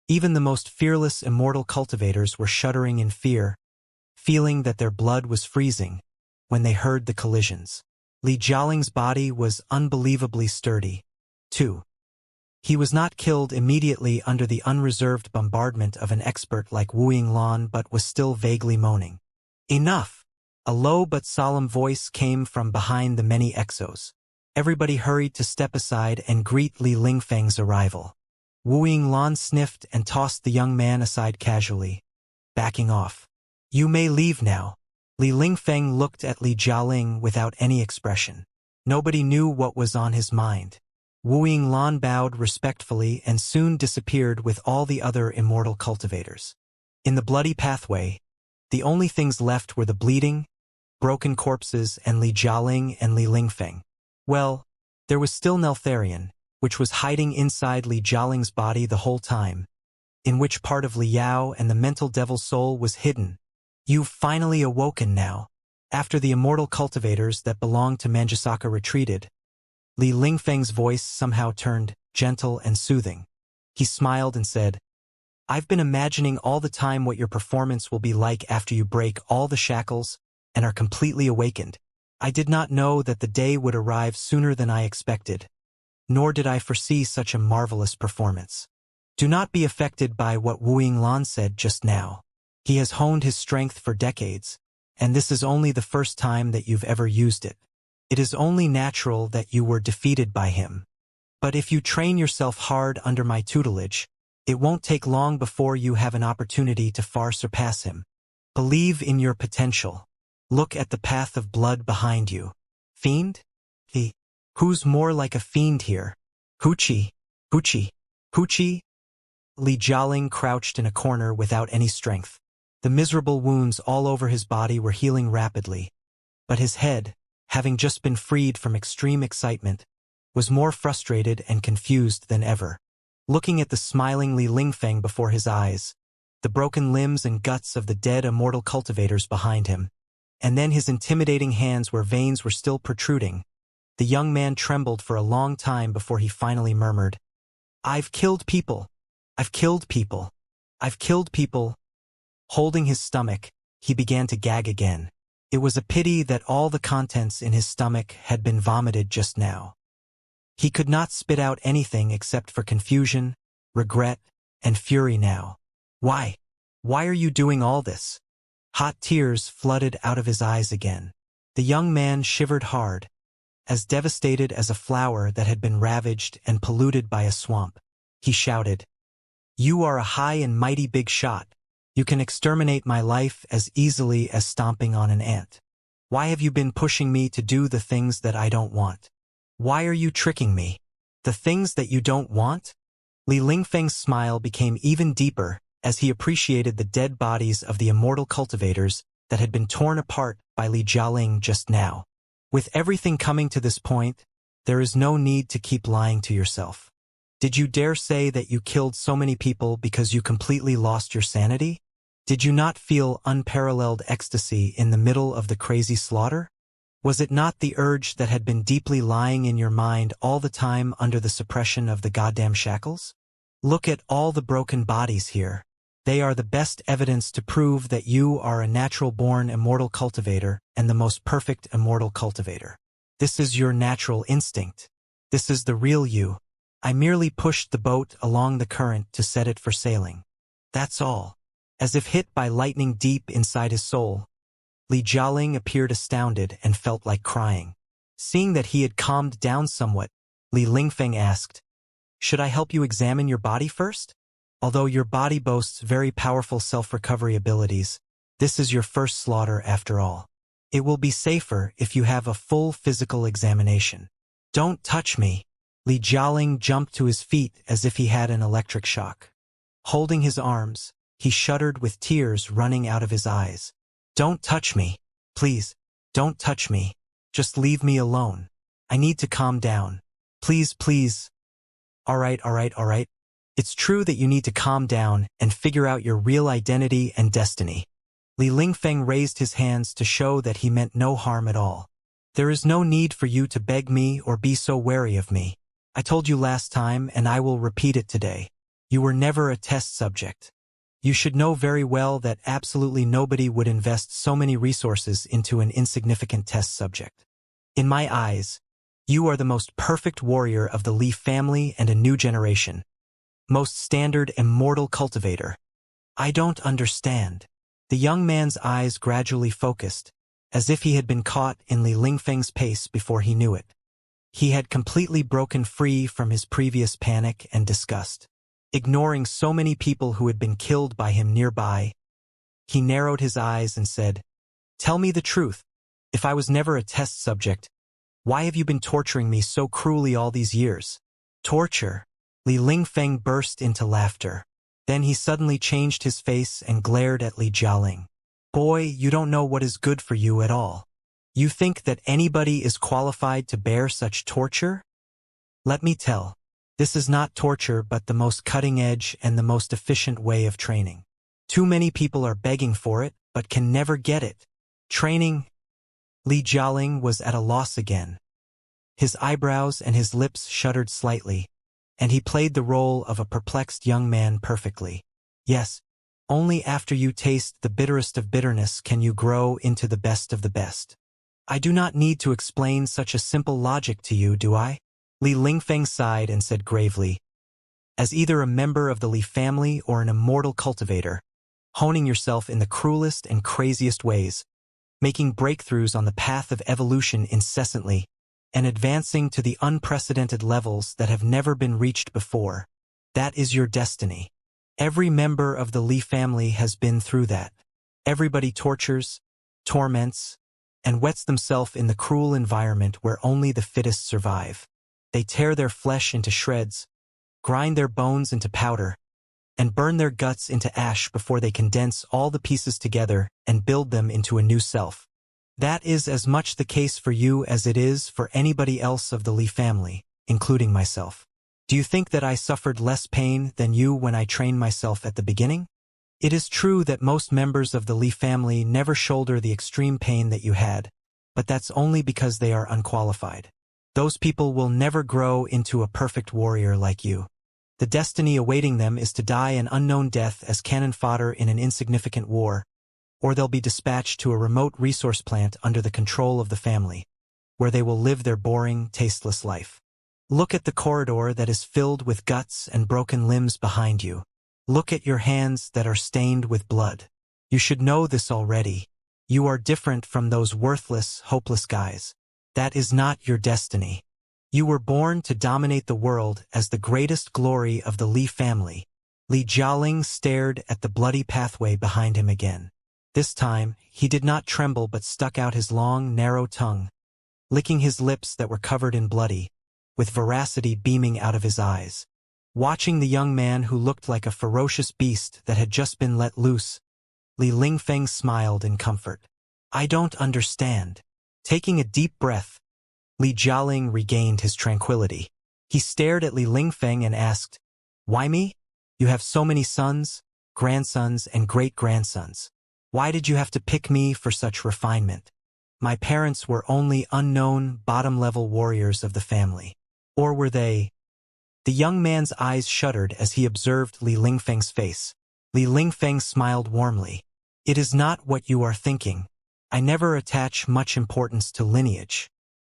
Even the most fearless immortal cultivators were shuddering in fear, feeling that their blood was freezing when they heard the collisions. Li Jialing's body was unbelievably sturdy, too. He was not killed immediately under the unreserved bombardment of an expert like Wu Yinglan but was still vaguely moaning. "Enough!" A low but solemn voice came from behind the many exos. Everybody hurried to step aside and greet Li Lingfeng's arrival. Wu Yinglan sniffed and tossed the young man aside casually, backing off. "You may leave now." Li Lingfeng looked at Li Jialing without any expression. Nobody knew what was on his mind. Wu Yinglan bowed respectfully and soon disappeared with all the other immortal cultivators. In the bloody pathway, the only things left were the bleeding, broken corpses and Li Jialing and Li Lingfeng. Well, there was still Neltharion, which was hiding inside Li Jialing's body the whole time, in which part of Li Yao and the mental devil soul was hidden. "You've finally awoken now. After the immortal cultivators that belonged to Manjusaka retreated, Li Lingfeng's voice somehow turned gentle and soothing. He smiled and said, "I've been imagining all the time what your performance will be like after you break all the shackles and are completely awakened. I did not know that the day would arrive sooner than I expected, nor did I foresee such a marvelous performance. Do not be affected by what Wu Yinglan said just now. He has honed his strength for decades, and this is only the first time that you've ever used it. It is only natural that you were defeated by him. But if you train yourself hard under my tutelage, it won't take long before you have an opportunity to far surpass him. Believe in your potential. Look at the path of blood behind you. Fiend? Who's more like a fiend here? Huchi. Li Jialing crouched in a corner without any strength. The miserable wounds all over his body were healing rapidly, but his head, having just been freed from extreme excitement, was more frustrated and confused than ever. Looking at the smiling Li Lingfeng before his eyes, the broken limbs and guts of the dead immortal cultivators behind him, and then his intimidating hands where veins were still protruding, the young man trembled for a long time before he finally murmured, "I've killed people. I've killed people. I've killed people." Holding his stomach, he began to gag again. It was a pity that all the contents in his stomach had been vomited just now. He could not spit out anything except for confusion, regret, and fury now. Why? Why are you doing all this? Hot tears flooded out of his eyes again. The young man shivered hard, as devastated as a flower that had been ravaged and polluted by a swamp. He shouted, "You are a high and mighty big shot. You can exterminate my life as easily as stomping on an ant. Why have you been pushing me to do the things that I don't want? Why are you tricking me? The things that you don't want?" Li Lingfeng's smile became even deeper as he appreciated the dead bodies of the immortal cultivators that had been torn apart by Li Jialing just now. With everything coming to this point, there is no need to keep lying to yourself. Did you dare say that you killed so many people because you completely lost your sanity? Did you not feel unparalleled ecstasy in the middle of the crazy slaughter? Was it not the urge that had been deeply lying in your mind all the time under the suppression of the goddamn shackles? Look at all the broken bodies here. They are the best evidence to prove that you are a natural-born immortal cultivator and the most perfect immortal cultivator. This is your natural instinct. This is the real you. I merely pushed the boat along the current to set it for sailing. That's all." As if hit by lightning deep inside his soul, Li Jialing appeared astounded and felt like crying. Seeing that he had calmed down somewhat, Li Lingfeng asked, "Should I help you examine your body first? Although your body boasts very powerful self-recovery abilities, this is your first slaughter after all. It will be safer if you have a full physical examination." "Don't touch me." Li Jialing jumped to his feet as if he had an electric shock. Holding his arms, he shuddered with tears running out of his eyes. "Don't touch me. Please, don't touch me. Just leave me alone. I need to calm down. Please, please." All right. It's true that you need to calm down and figure out your real identity and destiny." Li Lingfeng raised his hands to show that he meant no harm at all. "There is no need for you to beg me or be so wary of me. I told you last time and I will repeat it today. You were never a test subject. You should know very well that absolutely nobody would invest so many resources into an insignificant test subject. In my eyes, you are the most perfect warrior of the Li family and a new generation. Most standard immortal cultivator. I don't understand." The young man's eyes gradually focused, as if he had been caught in Li Lingfeng's pace before he knew it. He had completely broken free from his previous panic and disgust. Ignoring so many people who had been killed by him nearby, he narrowed his eyes and said, "Tell me the truth. If I was never a test subject, why have you been torturing me so cruelly all these years?" "Torture?" Li Lingfeng burst into laughter. Then he suddenly changed his face and glared at Li Jialing. "Boy, you don't know what is good for you at all. You think that anybody is qualified to bear such torture? Let me tell. This is not torture but the most cutting-edge and the most efficient way of training. Too many people are begging for it, but can never get it. Training? Li Jialing was at a loss again. His eyebrows and his lips shuddered slightly, and he played the role of a perplexed young man perfectly. Yes, only after you taste the bitterest of bitterness can you grow into the best of the best. I do not need to explain such a simple logic to you, do I? Li Lingfeng sighed and said gravely, as either a member of the Li family or an immortal cultivator, honing yourself in the cruelest and craziest ways, making breakthroughs on the path of evolution incessantly, and advancing to the unprecedented levels that have never been reached before. That is your destiny. Every member of the Li family has been through that. Everybody tortures, torments, and wets themselves in the cruel environment where only the fittest survive. They tear their flesh into shreds, grind their bones into powder, and burn their guts into ash before they condense all the pieces together and build them into a new self. That is as much the case for you as it is for anybody else of the Li family, including myself. Do you think that I suffered less pain than you when I trained myself at the beginning? It is true that most members of the Li family never shoulder the extreme pain that you had, but that's only because they are unqualified. Those people will never grow into a perfect warrior like you. The destiny awaiting them is to die an unknown death as cannon fodder in an insignificant war, or they'll be dispatched to a remote resource plant under the control of the family, where they will live their boring, tasteless life. Look at the corridor that is filled with guts and broken limbs behind you. Look at your hands that are stained with blood. You should know this already. You are different from those worthless, hopeless guys. That is not your destiny. You were born to dominate the world as the greatest glory of the Li family. Li Jialing stared at the bloody pathway behind him again. This time, he did not tremble but stuck out his long, narrow tongue, licking his lips that were covered in bloody, with veracity beaming out of his eyes. Watching the young man who looked like a ferocious beast that had just been let loose, Li Lingfeng smiled in comfort. I don't understand. Taking a deep breath, Li Jialing regained his tranquility. He stared at Li Lingfeng and asked, Why me? You have so many sons, grandsons, and great-grandsons. Why did you have to pick me for such refinement? My parents were only unknown, bottom-level warriors of the family. Or were they? The young man's eyes shuddered as he observed Li Lingfeng's face. Li Lingfeng smiled warmly. It is not what you are thinking. I never attach much importance to lineage.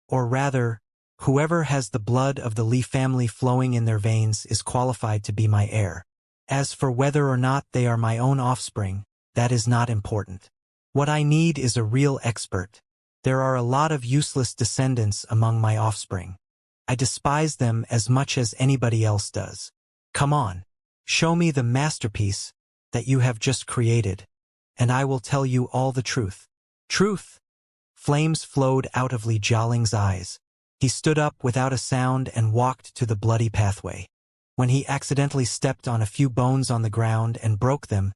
Or rather, whoever has the blood of the Li family flowing in their veins is qualified to be my heir. As for whether or not they are my own offspring, that is not important. What I need is a real expert. There are a lot of useless descendants among my offspring. I despise them as much as anybody else does. Come on, show me the masterpiece that you have just created, and I will tell you all the truth. Truth? Flames flowed out of Li Jialing's eyes. He stood up without a sound and walked to the bloody pathway. When he accidentally stepped on a few bones on the ground and broke them,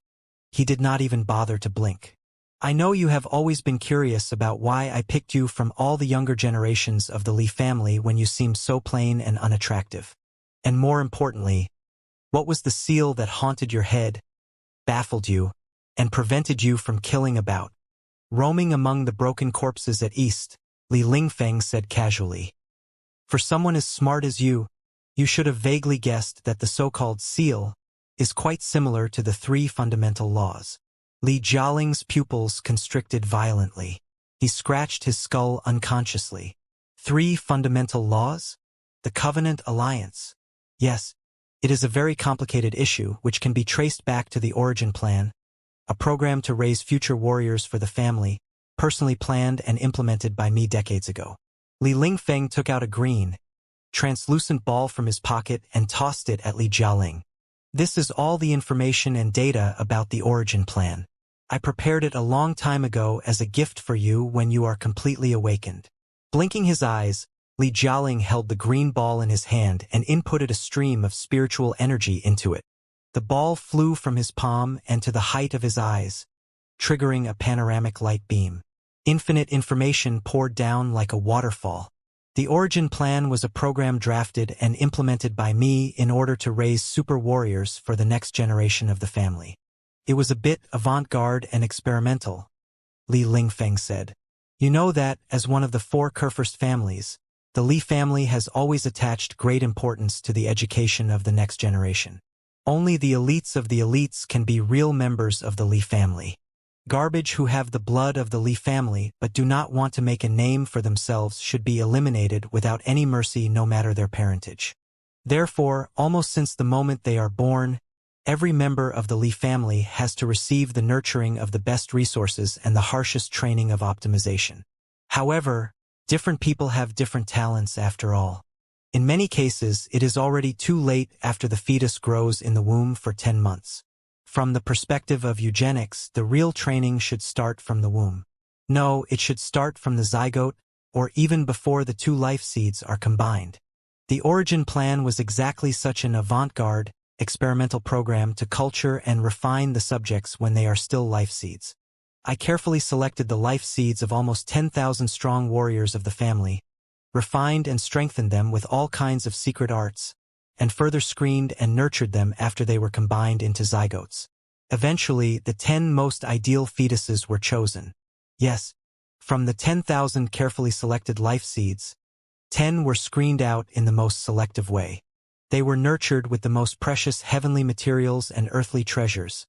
he did not even bother to blink. I know you have always been curious about why I picked you from all the younger generations of the Li family when you seemed so plain and unattractive. And more importantly, what was the seal that haunted your head, baffled you, and prevented you from killing about? Roaming among the broken corpses at East, Li Lingfeng said casually. For someone as smart as you should have vaguely guessed that the so-called seal is quite similar to the 3 fundamental laws. Li Jialing's pupils constricted violently. He scratched his skull unconsciously. 3 fundamental laws? The Covenant Alliance. Yes, it is a very complicated issue which can be traced back to the Origin Plan, a program to raise future warriors for the family, personally planned and implemented by me decades ago. Li Lingfeng took out a green, translucent ball from his pocket and tossed it at Li Jialing. This is all the information and data about the Origin Plan. I prepared it a long time ago as a gift for you when you are completely awakened. Blinking his eyes, Li Jialing held the green ball in his hand and inputted a stream of spiritual energy into it. The ball flew from his palm and to the height of his eyes, triggering a panoramic light beam. Infinite information poured down like a waterfall. The Origin Plan was a program drafted and implemented by me in order to raise super warriors for the next generation of the family. It was a bit avant-garde and experimental, Li Lingfeng said. You know that, as one of the four Kurfürst families, the Li family has always attached great importance to the education of the next generation. Only the elites of the elites can be real members of the Li family. Garbage who have the blood of the Li family but do not want to make a name for themselves should be eliminated without any mercy, no matter their parentage. Therefore, almost since the moment they are born, every member of the Li family has to receive the nurturing of the best resources and the harshest training of optimization. However, different people have different talents after all. In many cases, it is already too late after the fetus grows in the womb for 10 months. From the perspective of eugenics, the real training should start from the womb. No, it should start from the zygote, or even before the two life seeds are combined. The origin plan was exactly such an avant-garde, experimental program to culture and refine the subjects when they are still life seeds. I carefully selected the life seeds of almost 10,000 strong warriors of the family, refined and strengthened them with all kinds of secret arts, and further screened and nurtured them after they were combined into zygotes. Eventually, the 10 most ideal fetuses were chosen. Yes, from the 10,000 carefully selected life seeds, 10 were screened out in the most selective way. They were nurtured with the most precious heavenly materials and earthly treasures,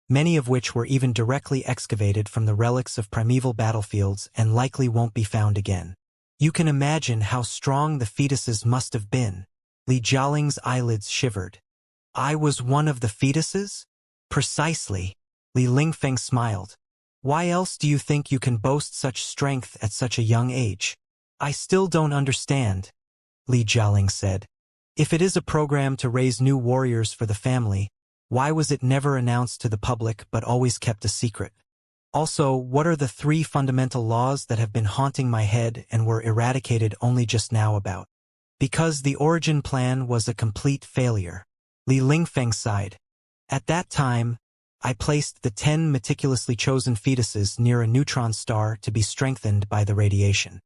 many of which were even directly excavated from the relics of primeval battlefields and likely won't be found again. You can imagine how strong the fetuses must have been. Li Jialing's eyelids shivered. I was one of the fetuses? Precisely. Li Lingfeng smiled. Why else do you think you can boast such strength at such a young age? I still don't understand, Li Jialing said. If it is a program to raise new warriors for the family, why was it never announced to the public but always kept a secret? Also, what are the 3 fundamental laws that have been haunting my head and were eradicated only just now about? Because the origin plan was a complete failure. Li Lingfeng sighed. At that time, I placed the 10 meticulously chosen fetuses near a neutron star to be strengthened by the radiation.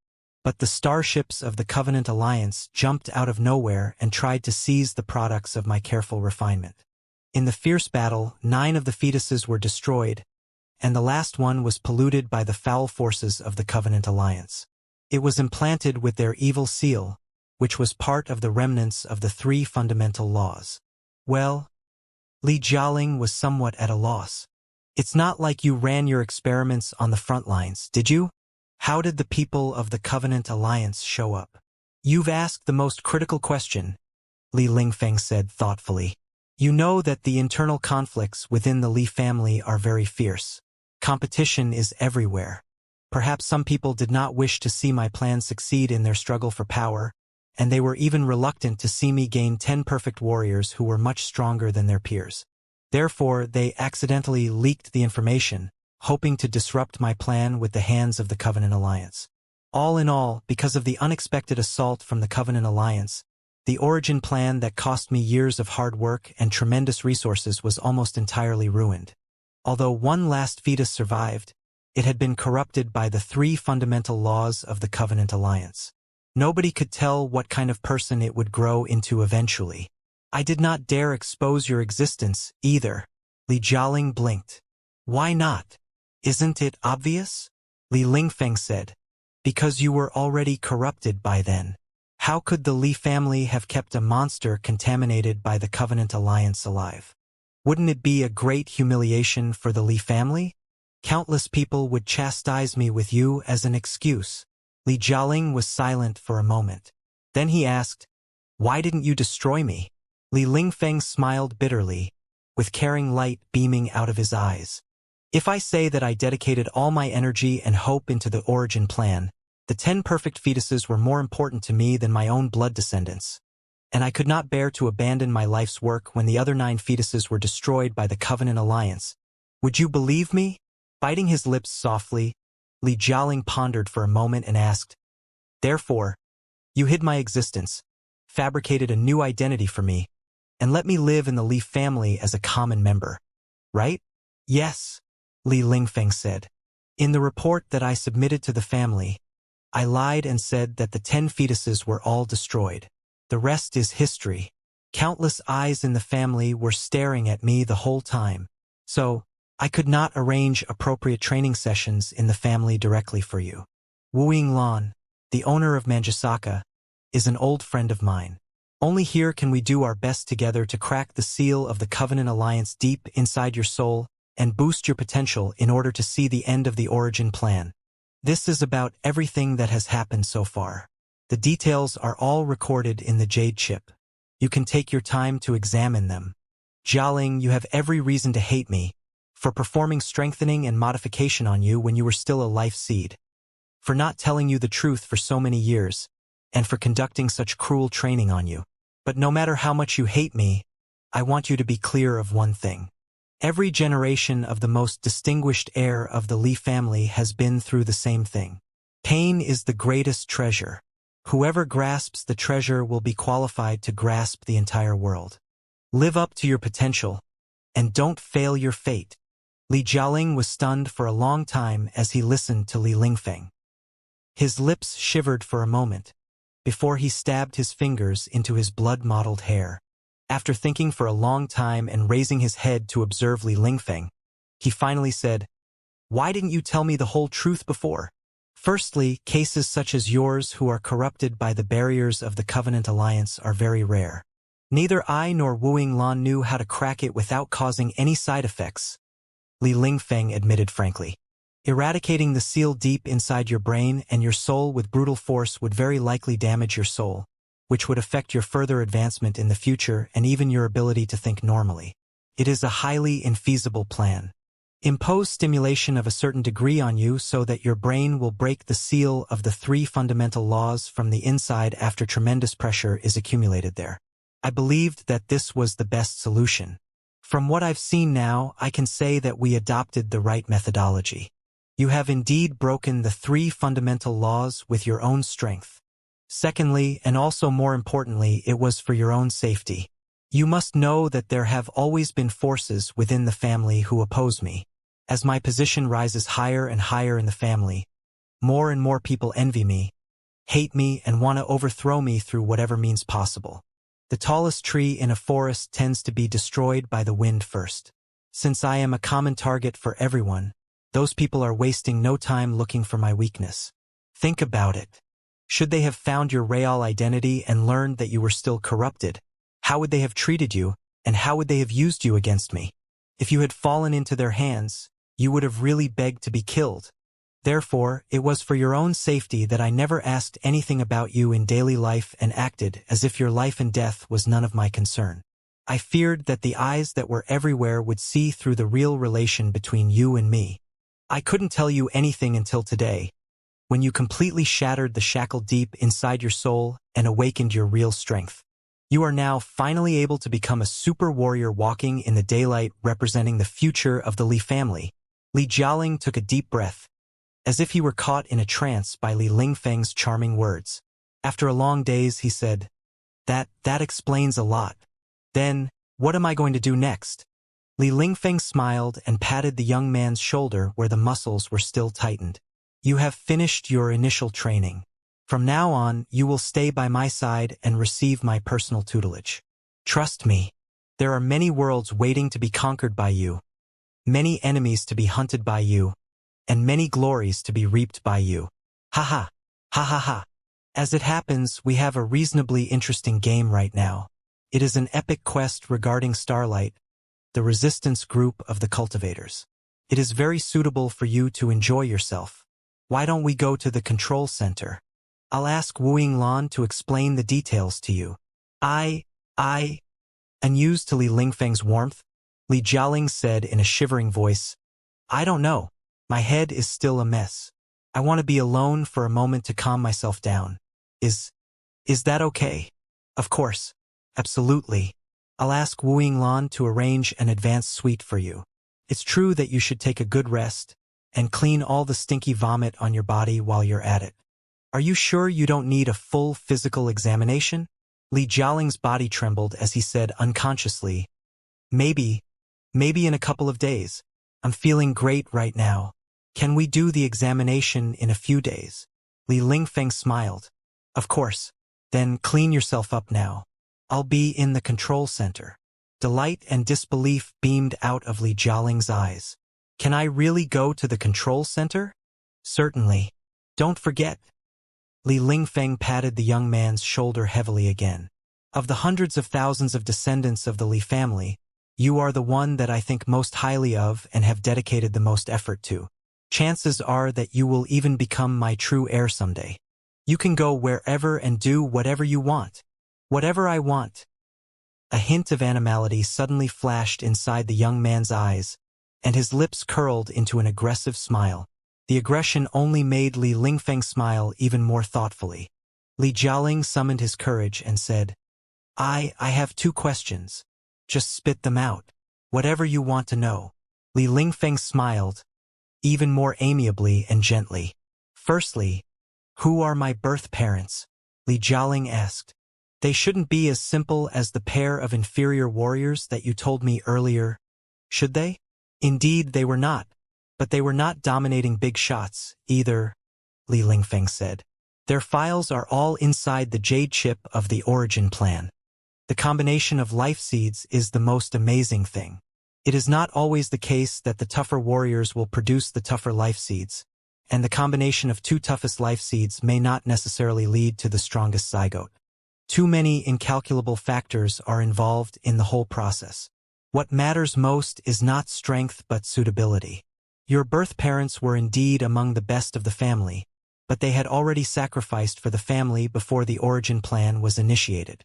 But the starships of the Covenant Alliance jumped out of nowhere and tried to seize the products of my careful refinement. In the fierce battle, 9 of the fetuses were destroyed, and the last one was polluted by the foul forces of the Covenant Alliance. It was implanted with their evil seal, which was part of the remnants of the 3 fundamental laws. Well, Li Jialing was somewhat at a loss. It's not like you ran your experiments on the front lines, did you? How did the people of the Covenant Alliance show up? You've asked the most critical question, Li Lingfeng said thoughtfully. You know that the internal conflicts within the Li family are very fierce. Competition is everywhere. Perhaps some people did not wish to see my plan succeed in their struggle for power, and they were even reluctant to see me gain 10 perfect warriors who were much stronger than their peers. Therefore, they accidentally leaked the information, hoping to disrupt my plan with the hands of the Covenant Alliance. All in all, because of the unexpected assault from the Covenant Alliance, the origin plan that cost me years of hard work and tremendous resources was almost entirely ruined. Although one last fetus survived, it had been corrupted by the 3 fundamental laws of the Covenant Alliance. Nobody could tell what kind of person it would grow into eventually. I did not dare expose your existence, either. Li Jialing blinked. Why not? Isn't it obvious? Li Lingfeng said. Because you were already corrupted by then. How could the Li family have kept a monster contaminated by the Covenant Alliance alive? Wouldn't it be a great humiliation for the Li family? Countless people would chastise me with you as an excuse. Li Jialing was silent for a moment. Then he asked, Why didn't you destroy me? Li Lingfeng smiled bitterly, with caring light beaming out of his eyes. If I say that I dedicated all my energy and hope into the origin plan, the 10 perfect fetuses were more important to me than my own blood descendants, and I could not bear to abandon my life's work when the other 9 fetuses were destroyed by the Covenant Alliance. Would you believe me? Biting his lips softly, Li Jialing pondered for a moment and asked, Therefore, you hid my existence, fabricated a new identity for me, and let me live in the Li family as a common member, right? Yes, Li Lingfeng said. In the report that I submitted to the family, I lied and said that the 10 fetuses were all destroyed. The rest is history. Countless eyes in the family were staring at me the whole time, so I could not arrange appropriate training sessions in the family directly for you. Wu Lan, the owner of Manjasaka, is an old friend of mine. Only here can we do our best together to crack the seal of the Covenant Alliance deep inside your soul and boost your potential in order to see the end of the origin plan. This is about everything that has happened so far. The details are all recorded in the Jade Chip. You can take your time to examine them. Jialing, you have every reason to hate me for performing strengthening and modification on you when you were still a life seed, for not telling you the truth for so many years, and for conducting such cruel training on you. But no matter how much you hate me, I want you to be clear of one thing. Every generation of the most distinguished heir of the Li family has been through the same thing. Pain is the greatest treasure. Whoever grasps the treasure will be qualified to grasp the entire world. Live up to your potential, and don't fail your fate. Li Jialing was stunned for a long time as he listened to Li Lingfeng. His lips shivered for a moment, before he stabbed his fingers into his blood-mottled hair. After thinking for a long time and raising his head to observe Li Lingfeng, he finally said, "Why didn't you tell me the whole truth before? Firstly, cases such as yours who are corrupted by the barriers of the Covenant Alliance are very rare. Neither I nor Wu Lan knew how to crack it without causing any side effects," Li Lingfeng admitted frankly. "Eradicating the seal deep inside your brain and your soul with brutal force would very likely damage your soul, which would affect your further advancement in the future and even your ability to think normally. It is a highly infeasible plan. Impose stimulation of a certain degree on you so that your brain will break the seal of the 3 fundamental laws from the inside after tremendous pressure is accumulated there. I believed that this was the best solution. From what I've seen now, I can say that we adopted the right methodology. You have indeed broken the 3 fundamental laws with your own strength. Secondly, and also more importantly, it was for your own safety. You must know that there have always been forces within the family who oppose me. As my position rises higher and higher in the family, more and more people envy me, hate me, and want to overthrow me through whatever means possible. The tallest tree in a forest tends to be destroyed by the wind first. Since I am a common target for everyone, those people are wasting no time looking for my weakness. Think about it. Should they have found your real identity and learned that you were still corrupted, how would they have treated you, and how would they have used you against me? If you had fallen into their hands, you would have really begged to be killed. Therefore, it was for your own safety that I never asked anything about you in daily life and acted as if your life and death was none of my concern. I feared that the eyes that were everywhere would see through the real relation between you and me. I couldn't tell you anything until today, when you completely shattered the shackle deep inside your soul and awakened your real strength. You are now finally able to become a super warrior walking in the daylight representing the future of the Li family." Li Jialing took a deep breath, as if he were caught in a trance by Li Lingfeng's charming words. After a long daze, he said, That explains a lot. Then, what am I going to do next?" Li Lingfeng smiled and patted the young man's shoulder where the muscles were still tightened. "You have finished your initial training. From now on, you will stay by my side and receive my personal tutelage. Trust me, there are many worlds waiting to be conquered by you, many enemies to be hunted by you, and many glories to be reaped by you. Ha ha, ha ha ha. As it happens, we have a reasonably interesting game right now. It is an epic quest regarding Starlight, the resistance group of the Cultivators. It is very suitable for you to enjoy yourself. Why don't we go to the control center? I'll ask Wu Lan to explain the details to you." Unused to Li Lingfeng's warmth, Li Jialing said in a shivering voice, "I don't know. My head is still a mess. I want to be alone for a moment to calm myself down. Is that okay?" "Of course. Absolutely. I'll ask Wu Lan to arrange an advance suite for you. It's true that you should take a good rest and clean all the stinky vomit on your body while you're at it. Are you sure you don't need a full physical examination?" Li Jialing's body trembled as he said unconsciously, Maybe in a couple of days. I'm feeling great right now. Can we do the examination in a few days?" Li Lingfeng smiled. "Of course. Then clean yourself up now. I'll be in the control center." Delight and disbelief beamed out of Li Jialing's eyes. "Can I really go to the control center?" "Certainly. Don't forget. Li Lingfeng patted the young man's shoulder heavily again. Of the hundreds of thousands of descendants of the Li family, you are the one that I think most highly of and have dedicated the most effort to. Chances are that you will even become my true heir someday. You can go wherever and do whatever you want. Whatever I want. A hint of animality suddenly flashed inside the young man's eyes, and his lips curled into an aggressive smile. The aggression only made Li Lingfeng smile even more thoughtfully. Li Jialing summoned his courage and said, I have 2 questions. Just spit them out. Whatever you want to know. Li Lingfeng smiled, even more amiably and gently. Firstly, who are my birth parents? Li Jialing asked. They shouldn't be as simple as the pair of inferior warriors that you told me earlier, should they? Indeed, they were not. But they were not dominating big shots, either, Li Lingfeng said. Their files are all inside the jade chip of the origin plan. The combination of life seeds is the most amazing thing. It is not always the case that the tougher warriors will produce the tougher life seeds, and the combination of 2 toughest life seeds may not necessarily lead to the strongest zygote. Too many incalculable factors are involved in the whole process. What matters most is not strength but suitability. Your birth parents were indeed among the best of the family, but they had already sacrificed for the family before the origin plan was initiated.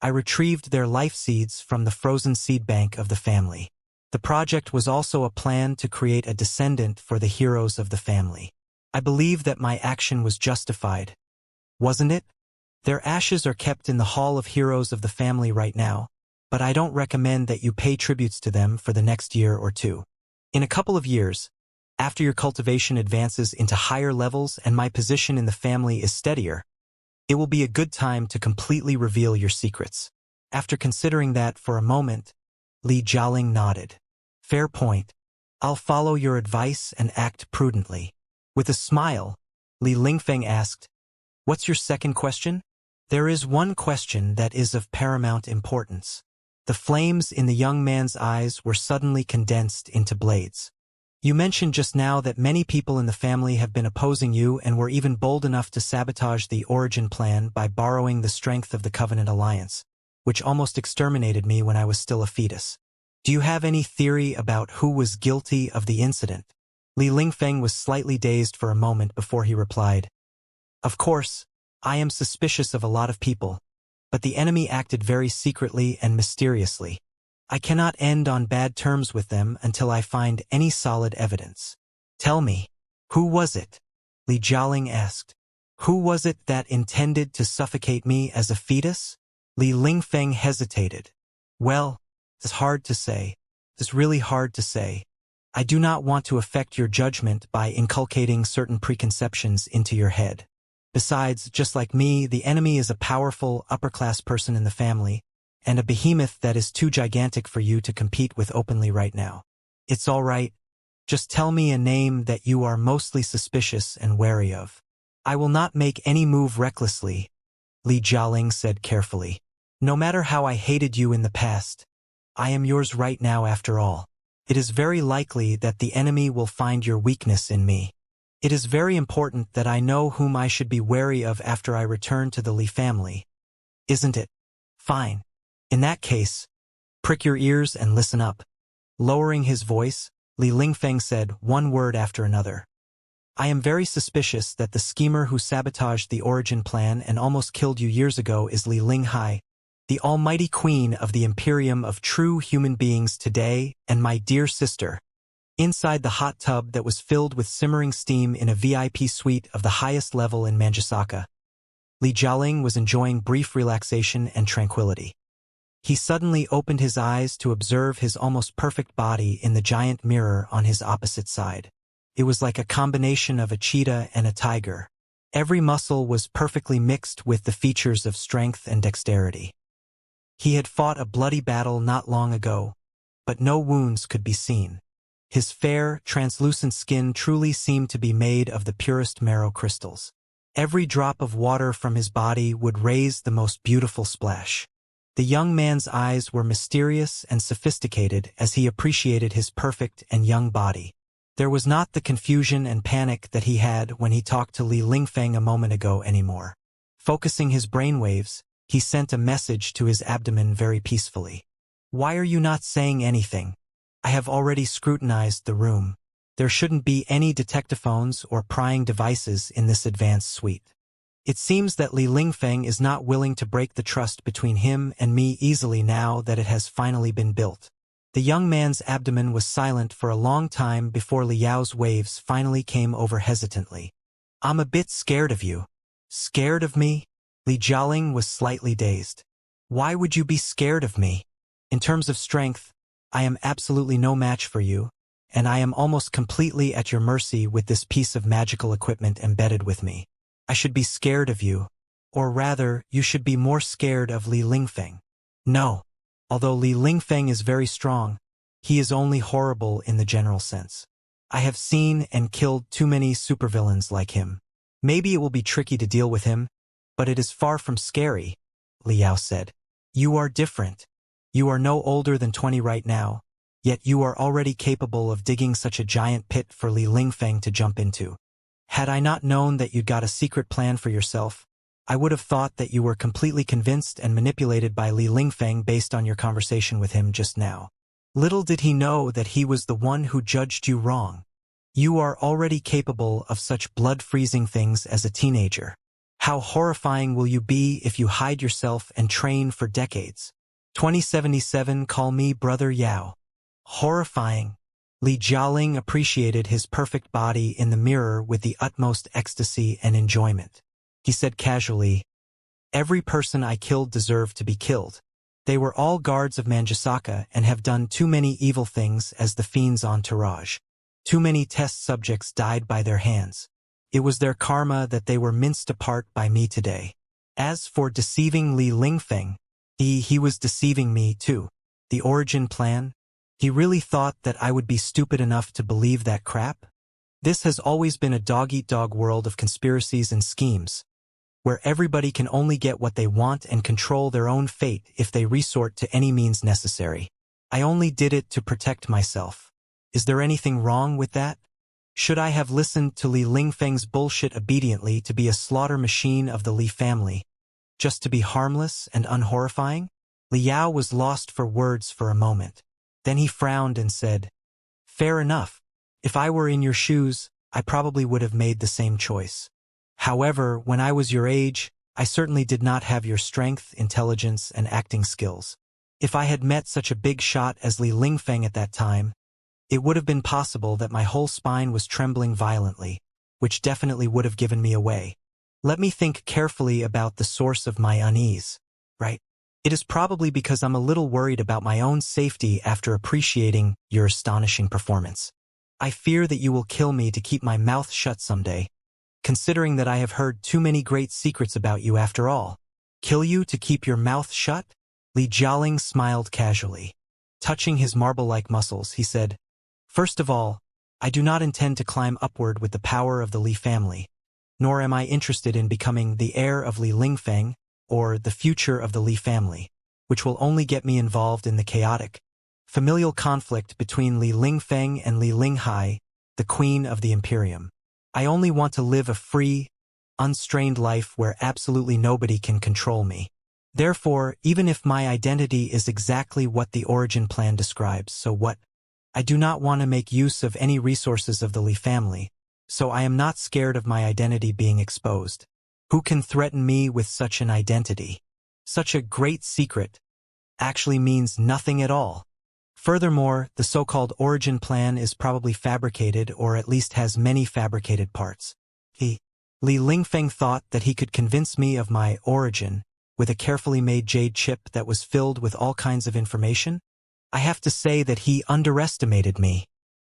I retrieved their life seeds from the frozen seed bank of the family. The project was also a plan to create a descendant for the heroes of the family. I believe that my action was justified. Wasn't it? Their ashes are kept in the Hall of Heroes of the family right now, but I don't recommend that you pay tributes to them for the next year or 2. In a couple of years, after your cultivation advances into higher levels and my position in the family is steadier, it will be a good time to completely reveal your secrets. After considering that for a moment, Li Jialing nodded. Fair point. I'll follow your advice and act prudently. With a smile, Li Lingfeng asked, What's your second question? There is one question that is of paramount importance. The flames in the young man's eyes were suddenly condensed into blades. You mentioned just now that many people in the family have been opposing you and were even bold enough to sabotage the origin plan by borrowing the strength of the Covenant Alliance, which almost exterminated me when I was still a fetus. Do you have any theory about who was guilty of the incident? Li Lingfeng was slightly dazed for a moment before he replied. Of course, I am suspicious of a lot of people, but the enemy acted very secretly and mysteriously. I cannot end on bad terms with them until I find any solid evidence. Tell me, who was it? Li Jialing asked. Who was it that intended to suffocate me as a fetus? Li Lingfeng hesitated. Well, it's hard to say. It's really hard to say. I do not want to affect your judgment by inculcating certain preconceptions into your head. Besides, just like me, the enemy is a powerful, upper-class person in the family, and a behemoth that is too gigantic for you to compete with openly right now. It's all right. Just tell me a name that you are mostly suspicious and wary of. I will not make any move recklessly, Li Jialing said carefully. No matter how I hated you in the past, I am yours right now after all. It is very likely that the enemy will find your weakness in me. It is very important that I know whom I should be wary of after I return to the Li family. Isn't it? Fine. In that case, prick your ears and listen up. Lowering his voice, Li Lingfeng said one word after another. I am very suspicious that the schemer who sabotaged the origin plan and almost killed you years ago is Li Linghai, the almighty queen of the Imperium of true human beings today, and my dear sister. Inside the hot tub that was filled with simmering steam in a VIP suite of the highest level in Manjusaka, Li Jialing was enjoying brief relaxation and tranquility. He suddenly opened his eyes to observe his almost perfect body in the giant mirror on his opposite side. It was like a combination of a cheetah and a tiger. Every muscle was perfectly mixed with the features of strength and dexterity. He had fought a bloody battle not long ago, but no wounds could be seen. His fair, translucent skin truly seemed to be made of the purest marrow crystals. Every drop of water from his body would raise the most beautiful splash. The young man's eyes were mysterious and sophisticated as he appreciated his perfect and young body. There was not the confusion and panic that he had when he talked to Li Lingfeng a moment ago anymore. Focusing his brainwaves, he sent a message to his abdomen very peacefully. Why are you not saying anything? I have already scrutinized the room. There shouldn't be any detectophones or prying devices in this advanced suite. It seems that Li Lingfeng is not willing to break the trust between him and me easily now that it has finally been built. The young man's abdomen was silent for a long time before Liao's waves finally came over hesitantly. I'm a bit scared of you. Scared of me? Li Jialing was slightly dazed. Why would you be scared of me? In terms of strength, I am absolutely no match for you, and I am almost completely at your mercy with this piece of magical equipment embedded with me. I should be scared of you, or rather, you should be more scared of Li Lingfeng. No. Although Li Lingfeng is very strong, he is only horrible in the general sense. I have seen and killed too many supervillains like him. Maybe it will be tricky to deal with him, but it is far from scary, Liao said. You are different. You are no older than 20 right now, yet you are already capable of digging such a giant pit for Li Lingfeng to jump into. Had I not known that you'd got a secret plan for yourself, I would have thought that you were completely convinced and manipulated by Li Lingfeng based on your conversation with him just now. Little did he know that he was the one who judged you wrong. You are already capable of such blood-freezing things as a teenager. How horrifying will you be if you hide yourself and train for decades? 2077 Call me Brother Yao. Horrifying. Li Jialing appreciated his perfect body in the mirror with the utmost ecstasy and enjoyment. He said casually, every person I killed deserved to be killed. They were all guards of Manjusaka and have done too many evil things as the fiend's entourage. Too many test subjects died by their hands. It was their karma that they were minced apart by me today. As for deceiving Li Lingfeng, he was deceiving me too. The origin plan? He really thought that I would be stupid enough to believe that crap? This has always been a dog-eat-dog world of conspiracies and schemes, where everybody can only get what they want and control their own fate if they resort to any means necessary. I only did it to protect myself. Is there anything wrong with that? Should I have listened to Li Lingfeng's bullshit obediently to be a slaughter machine of the Li family, just to be harmless and unhorrifying? Liao was lost for words for a moment. Then he frowned and said, fair enough. If I were in your shoes, I probably would have made the same choice. However, when I was your age, I certainly did not have your strength, intelligence, and acting skills. If I had met such a big shot as Li Lingfeng at that time, it would have been possible that my whole spine was trembling violently, which definitely would have given me away. Let me think carefully about the source of my unease, right? It is probably because I'm a little worried about my own safety after appreciating your astonishing performance. I fear that you will kill me to keep my mouth shut someday, considering that I have heard too many great secrets about you after all. Kill you to keep your mouth shut? Li Jialing smiled casually. Touching his marble-like muscles, he said, first of all, I do not intend to climb upward with the power of the Li family, nor am I interested in becoming the heir of Li Lingfeng, or the future of the Li family, which will only get me involved in the chaotic, familial conflict between Li Lingfeng and Li Linghai, the queen of the Imperium. I only want to live a free, unstrained life where absolutely nobody can control me. Therefore, even if my identity is exactly what the origin plan describes, so what? I do not want to make use of any resources of the Li family, so I am not scared of my identity being exposed. Who can threaten me with such an identity? Such a great secret actually means nothing at all. Furthermore, the so-called origin plan is probably fabricated or at least has many fabricated parts. Li Lingfeng thought that he could convince me of my origin with a carefully made jade chip that was filled with all kinds of information? I have to say that he underestimated me.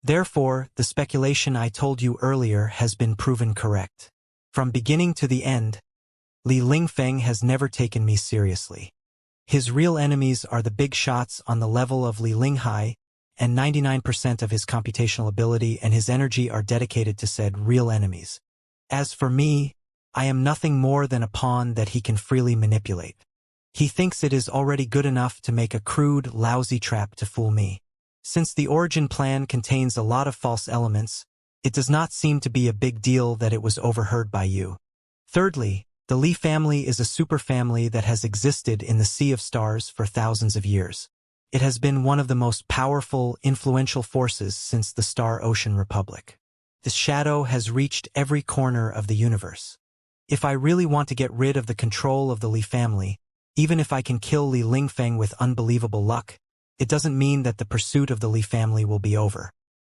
Therefore, the speculation I told you earlier has been proven correct. From beginning to the end, Li Lingfeng has never taken me seriously. His real enemies are the big shots on the level of Li Linghai, and 99% of his computational ability and his energy are dedicated to said real enemies. As for me, I am nothing more than a pawn that he can freely manipulate. He thinks it is already good enough to make a crude, lousy trap to fool me. Since the origin plan contains a lot of false elements, it does not seem to be a big deal that it was overheard by you. Thirdly, the Li family is a superfamily that has existed in the Sea of Stars for thousands of years. It has been one of the most powerful, influential forces since the Star Ocean Republic. This shadow has reached every corner of the universe. If I really want to get rid of the control of the Li family, even if I can kill Li Lingfeng with unbelievable luck, it doesn't mean that the pursuit of the Li family will be over.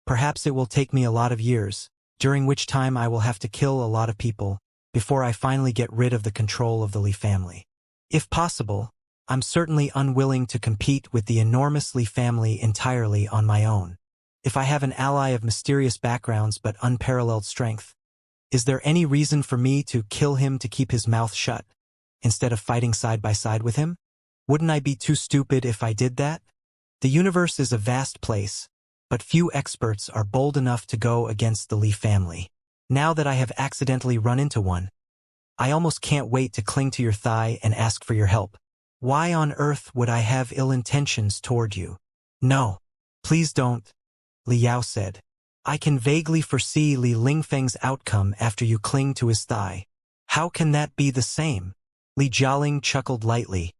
Perhaps it will take me a lot of years, during which time I will have to kill a lot of people, before I finally get rid of the control of the Li family. If possible, I'm certainly unwilling to compete with the enormous Li family entirely on my own. If I have an ally of mysterious backgrounds but unparalleled strength, is there any reason for me to kill him to keep his mouth shut, instead of fighting side by side with him? Wouldn't I be too stupid if I did that? The universe is a vast place, but few experts are bold enough to go against the Li family. Now that I have accidentally run into one, I almost can't wait to cling to your thigh and ask for your help. Why on earth would I have ill intentions toward you? No, please don't, Li Yao said. I can vaguely foresee Li Lingfeng's outcome after you cling to his thigh. How can that be the same? Li Jialing chuckled lightly,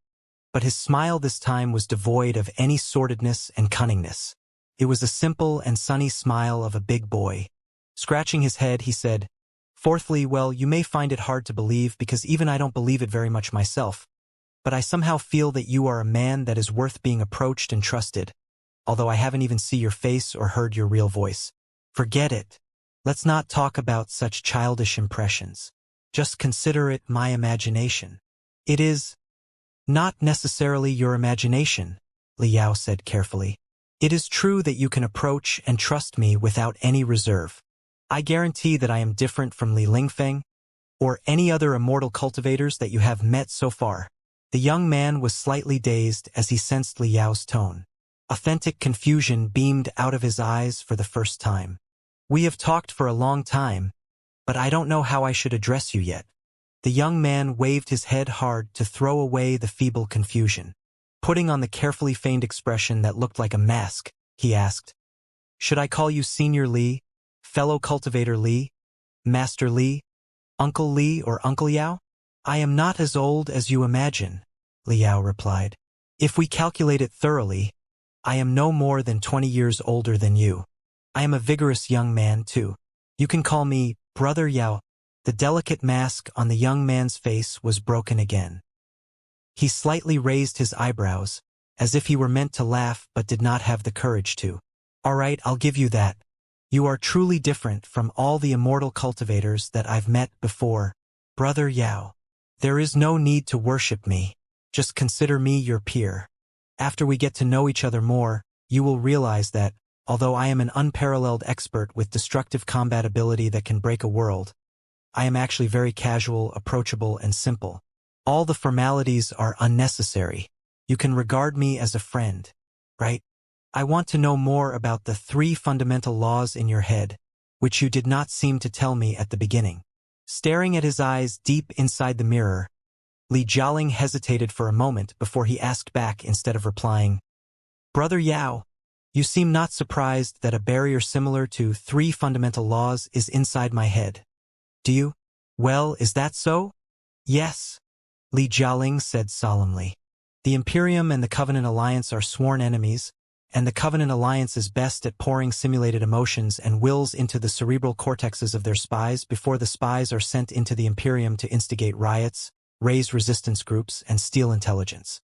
but his smile this time was devoid of any sordidness and cunningness. It was a simple and sunny smile of a big boy. Scratching his head, he said, "Fourthly, well, you may find it hard to believe because even I don't believe it very much myself, but I somehow feel that you are a man that is worth being approached and trusted, although I haven't even seen your face or heard your real voice. Forget it. Let's not talk about such childish impressions. Just consider it my imagination." "It is not necessarily your imagination," Li Yao said carefully. "It is true that you can approach and trust me without any reserve. I guarantee that I am different from Li Lingfeng or any other immortal cultivators that you have met so far." The young man was slightly dazed as he sensed Li Yao's tone. Authentic confusion beamed out of his eyes for the first time. "We have talked for a long time, but I don't know how I should address you yet." The young man waved his head hard to throw away the feeble confusion. Putting on the carefully feigned expression that looked like a mask, he asked, "Should I call you Senior Li, Fellow Cultivator Li, Master Li, Uncle Li, or Uncle Yao?" "I am not as old as you imagine," Li Yao replied. "If we calculate it thoroughly, I am no more than 20 years older than you. I am a vigorous young man, too. You can call me Brother Yao." The delicate mask on the young man's face was broken again. He slightly raised his eyebrows, as if he were meant to laugh but did not have the courage to. "All right, I'll give you that. You are truly different from all the immortal cultivators that I've met before, Brother Yao. There is no need to worship me. Just consider me your peer. After we get to know each other more, you will realize that, although I am an unparalleled expert with destructive combat ability that can break a world, I am actually very casual, approachable, and simple. All the formalities are unnecessary. You can regard me as a friend, right? I want to know more about the 3 fundamental laws in your head, which you did not seem to tell me at the beginning." Staring at his eyes deep inside the mirror, Li Jialing hesitated for a moment before he asked back instead of replying, "Brother Yao, you seem not surprised that a barrier similar to 3 fundamental laws is inside my head. Do you? Well, is that so?" "Yes," Li Jialing said solemnly. "The Imperium and the Covenant Alliance are sworn enemies, and the Covenant Alliance is best at pouring simulated emotions and wills into the cerebral cortexes of their spies before the spies are sent into the Imperium to instigate riots, raise resistance groups, and steal intelligence.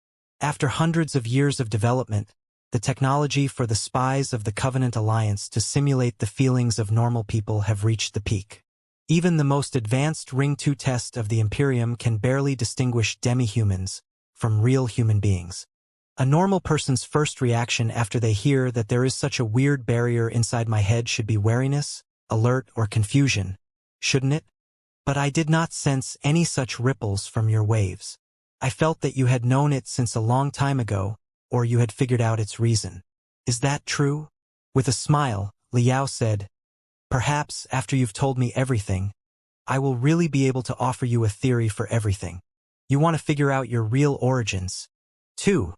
After hundreds of years of development, the technology for the spies of the Covenant Alliance to simulate the feelings of normal people have reached the peak. Even the most advanced Ring 2 test of the Imperium can barely distinguish demi-humans from real human beings. A normal person's first reaction after they hear that there is such a weird barrier inside my head should be wariness, alert, or confusion, shouldn't it? But I did not sense any such ripples from your waves. I felt that you had known it since a long time ago, or you had figured out its reason. Is that true?" With a smile, Li Yao said, "Perhaps, after you've told me everything, I will really be able to offer you a theory for everything. You want to figure out your real origins, too,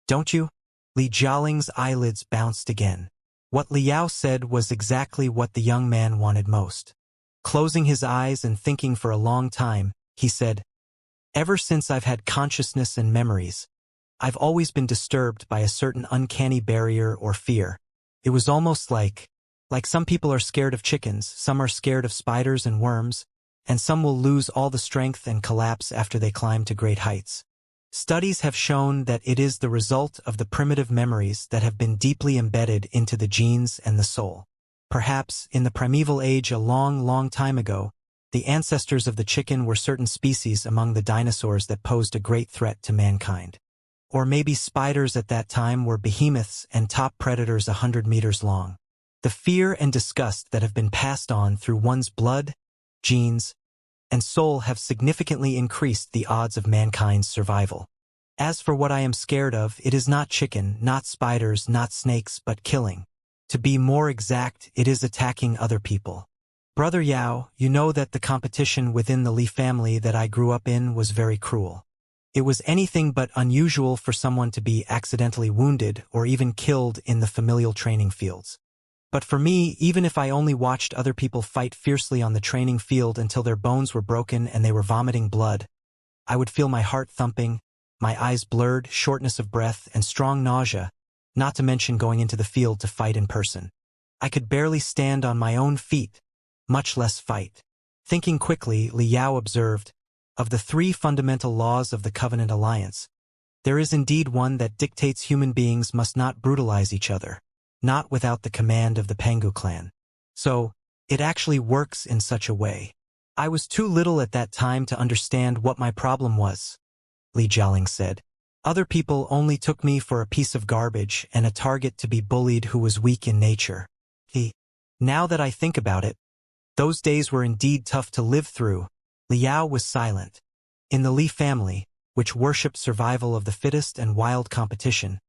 don't you?" Li Jialing's eyelids bounced again. What Liao said was exactly what the young man wanted most. Closing his eyes and thinking for a long time, he said, "Ever since I've had consciousness and memories, I've always been disturbed by a certain uncanny barrier or fear. It was almost like some people are scared of chickens, some are scared of spiders and worms, and some will lose all the strength and collapse after they climb to great heights. Studies have shown that it is the result of the primitive memories that have been deeply embedded into the genes and the soul. Perhaps, in the primeval age a long, long time ago, the ancestors of the chicken were certain species among the dinosaurs that posed a great threat to mankind. Or maybe spiders at that time were behemoths and top predators 100 meters long. The fear and disgust that have been passed on through one's blood, genes, and soul have significantly increased the odds of mankind's survival. As for what I am scared of, it is not chicken, not spiders, not snakes, but killing. To be more exact, it is attacking other people. Brother Yao, you know that the competition within the Li family that I grew up in was very cruel. It was anything but unusual for someone to be accidentally wounded or even killed in the familial training fields. But for me, even if I only watched other people fight fiercely on the training field until their bones were broken and they were vomiting blood, I would feel my heart thumping, my eyes blurred, shortness of breath, and strong nausea, not to mention going into the field to fight in person. I could barely stand on my own feet, much less fight. Thinking quickly, Li Yao observed, of the 3 fundamental laws of the Covenant Alliance, there is indeed one that dictates human beings must not brutalize each other, not without the command of the Pangu clan. So, it actually works in such a way. I was too little at that time to understand what my problem was, Li Jialing said. Other people only took me for a piece of garbage and a target to be bullied who was weak in nature. Now that I think about it, those days were indeed tough to live through. Liao was silent. In the Li family, which worshipped survival of the fittest and wild competition,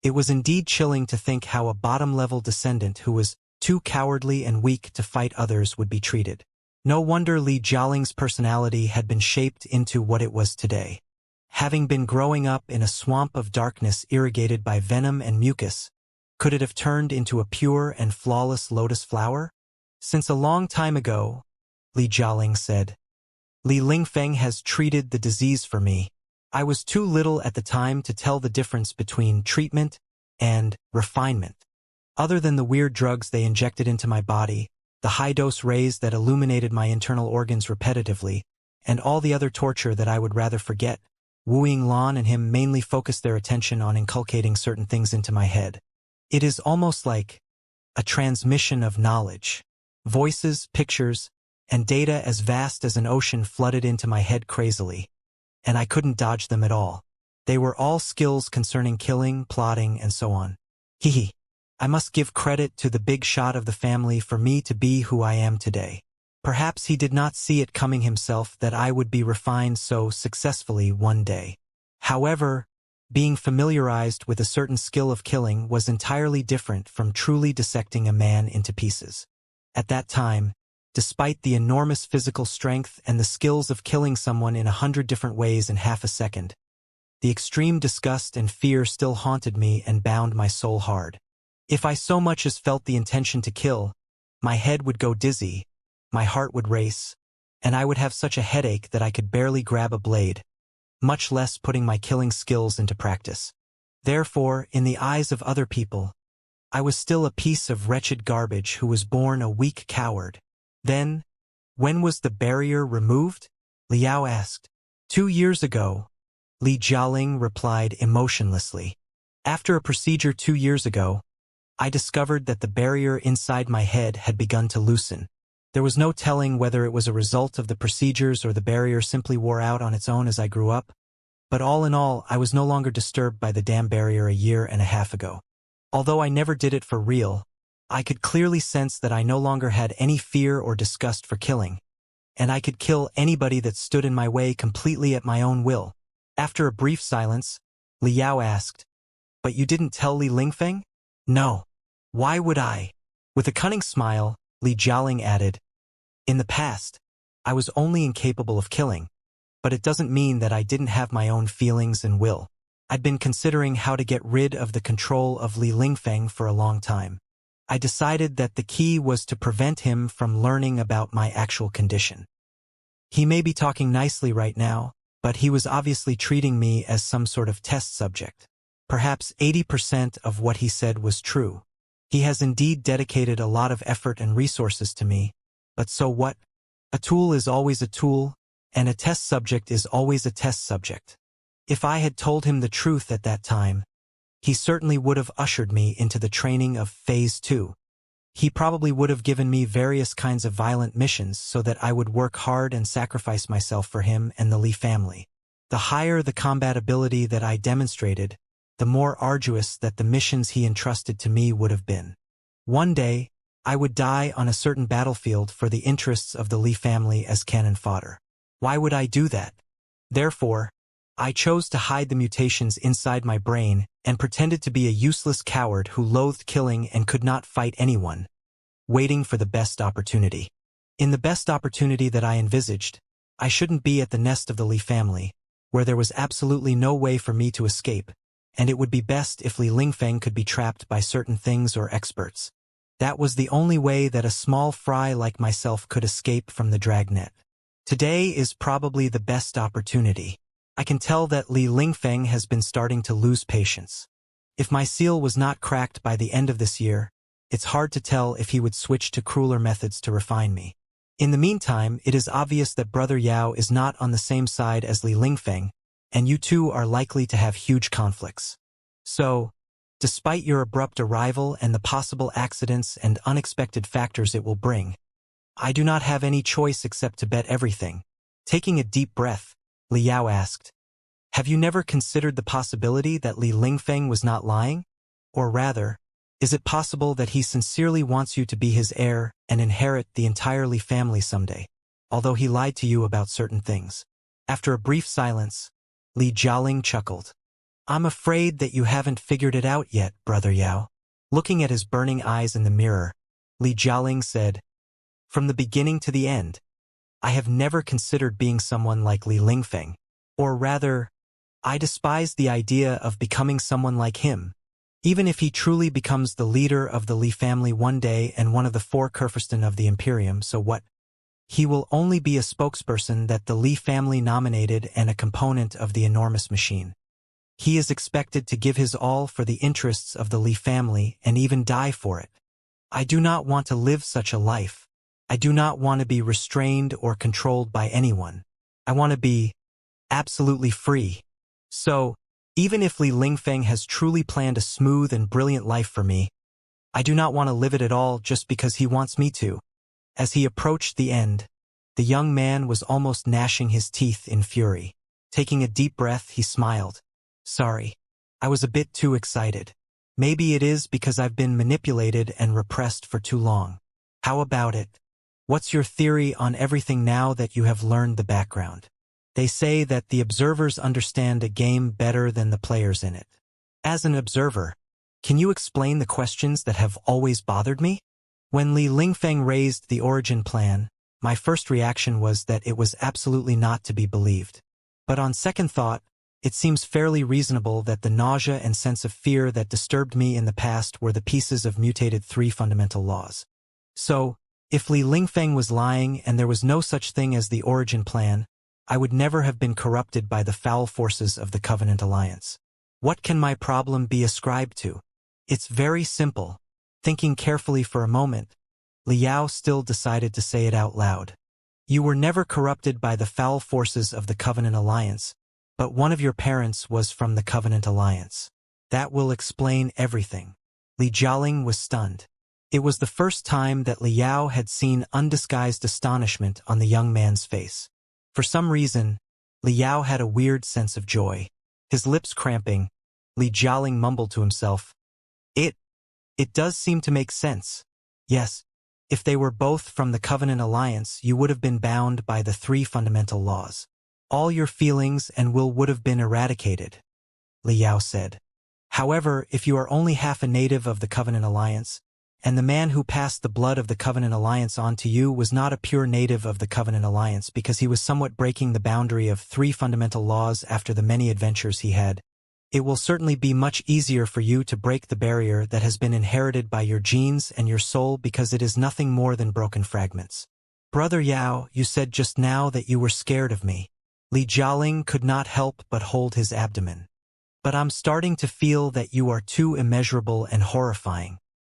it was indeed chilling to think how a bottom-level descendant who was too cowardly and weak to fight others would be treated. No wonder Li Jialing's personality had been shaped into what it was today. Having been growing up in a swamp of darkness irrigated by venom and mucus, could it have turned into a pure and flawless lotus flower? Since a long time ago, Li Jialing said, Li Lingfeng has treated the disease for me. I was too little at the time to tell the difference between treatment and refinement. Other than the weird drugs they injected into my body, the high-dose rays that illuminated my internal organs repetitively, and all the other torture that I would rather forget, Wu Yinglan and him mainly focused their attention on inculcating certain things into my head. It is almost like a transmission of knowledge. Voices, pictures, and data as vast as an ocean flooded into my head crazily, and I couldn't dodge them at all. They were all skills concerning killing, plotting, and so on. Hehe. I must give credit to the big shot of the family for me to be who I am today. Perhaps he did not see it coming himself that I would be refined so successfully one day. However, being familiarized with a certain skill of killing was entirely different from truly dissecting a man into pieces. At that time, despite the enormous physical strength and the skills of killing someone in 100 different ways in half a second, the extreme disgust and fear still haunted me and bound my soul hard. If I so much as felt the intention to kill, my head would go dizzy, my heart would race, and I would have such a headache that I could barely grab a blade, much less putting my killing skills into practice. Therefore, in the eyes of other people, I was still a piece of wretched garbage who was born a weak coward. Then, when was the barrier removed? Liao asked. 2 years ago, Li Jialing replied emotionlessly. After a procedure 2 years ago, I discovered that the barrier inside my head had begun to loosen. There was no telling whether it was a result of the procedures or the barrier simply wore out on its own as I grew up, but all in all, I was no longer disturbed by the damn barrier a year and a half ago. Although I never did it for real, I could clearly sense that I no longer had any fear or disgust for killing, and I could kill anybody that stood in my way completely at my own will. After a brief silence, Liao asked, "But you didn't tell Li Lingfeng?" "No. Why would I?" With a cunning smile, Li Jialing added, "In the past, I was only incapable of killing, but it doesn't mean that I didn't have my own feelings and will. I'd been considering how to get rid of the control of Li Lingfeng for a long time. I decided that the key was to prevent him from learning about my actual condition. He may be talking nicely right now, but he was obviously treating me as some sort of test subject. Perhaps 80% of what he said was true. He has indeed dedicated a lot of effort and resources to me, but so what? A tool is always a tool, and a test subject is always a test subject. If I had told him the truth at that time, he certainly would have ushered me into the training of Phase 2. He probably would have given me various kinds of violent missions so that I would work hard and sacrifice myself for him and the Li family. The higher the combat ability that I demonstrated, the more arduous that the missions he entrusted to me would have been. One day, I would die on a certain battlefield for the interests of the Li family as cannon fodder. Why would I do that? Therefore, I chose to hide the mutations inside my brain and pretended to be a useless coward who loathed killing and could not fight anyone, waiting for the best opportunity. In the best opportunity that I envisaged, I shouldn't be at the nest of the Li family, where there was absolutely no way for me to escape, and it would be best if Li Lingfeng could be trapped by certain things or experts. That was the only way that a small fry like myself could escape from the dragnet. Today is probably the best opportunity. I can tell that Li Lingfeng has been starting to lose patience. If my seal was not cracked by the end of this year, it's hard to tell if he would switch to crueler methods to refine me. In the meantime, it is obvious that Brother Yao is not on the same side as Li Lingfeng, and you two are likely to have huge conflicts. So, despite your abrupt arrival and the possible accidents and unexpected factors it will bring, I do not have any choice except to bet everything. Taking a deep breath, Li Yao asked, "Have you never considered the possibility that Li Lingfeng was not lying? Or rather, is it possible that he sincerely wants you to be his heir and inherit the entire Li family someday, although he lied to you about certain things?" After a brief silence, Li Jialing chuckled. "I'm afraid that you haven't figured it out yet, Brother Yao." Looking at his burning eyes in the mirror, Li Jialing said, "From the beginning to the end, I have never considered being someone like Li Lingfeng. Or rather, I despise the idea of becoming someone like him. Even if he truly becomes the leader of the Li family one day and one of the 4 Kurfürsten of the Imperium, so what? He will only be a spokesperson that the Li family nominated and a component of the enormous machine. He is expected to give his all for the interests of the Li family and even die for it. I do not want to live such a life. I do not want to be restrained or controlled by anyone. I want to be absolutely free. So, even if Li Lingfeng has truly planned a smooth and brilliant life for me, I do not want to live it at all just because he wants me to." As he approached the end, the young man was almost gnashing his teeth in fury. Taking a deep breath, he smiled. "Sorry, I was a bit too excited. Maybe it is because I've been manipulated and repressed for too long. How about it? What's your theory on everything now that you have learned the background? They say that the observers understand a game better than the players in it. As an observer, can you explain the questions that have always bothered me?" When Li Lingfeng raised the origin plan, my first reaction was that it was absolutely not to be believed. But on second thought, it seems fairly reasonable that the nausea and sense of fear that disturbed me in the past were the pieces of mutated 3 fundamental laws. So, if Li Lingfeng was lying and there was no such thing as the origin plan, I would never have been corrupted by the foul forces of the Covenant Alliance. What can my problem be ascribed to? It's very simple. Thinking carefully for a moment, Li Yao still decided to say it out loud. You were never corrupted by the foul forces of the Covenant Alliance, but one of your parents was from the Covenant Alliance. That will explain everything. Li Jialing was stunned. It was the first time that Li Yao had seen undisguised astonishment on the young man's face. For some reason, Li Yao had a weird sense of joy. His lips cramping, Li Jialing mumbled to himself, It does seem to make sense. Yes, if they were both from the Covenant Alliance, you would have been bound by the 3 fundamental laws. All your feelings and will would have been eradicated," Li Yao said. "However, if you are only half a native of the Covenant Alliance, and the man who passed the blood of the Covenant Alliance on to you was not a pure native of the Covenant Alliance because he was somewhat breaking the boundary of 3 fundamental laws after the many adventures he had, It will certainly be much easier for you to break the barrier that has been inherited by your genes and your soul because it is nothing more than broken fragments. Brother Yao, you said just now that you were scared of me. Li Jialing could not help but hold his abdomen. But I'm starting to feel that you are too immeasurable and horrifying.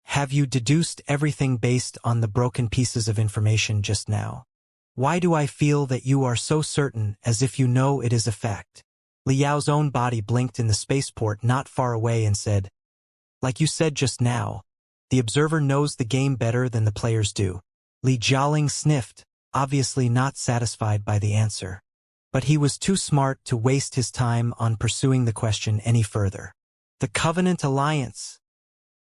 Have you deduced everything based on the broken pieces of information just now? Why do I feel that you are so certain as if you know it is a fact? Li Yao's own body blinked in the spaceport not far away and said, like you said just now, the observer knows the game better than the players do. Li Jialing sniffed, obviously not satisfied by the answer. But he was too smart to waste his time on pursuing the question any further. The Covenant Alliance,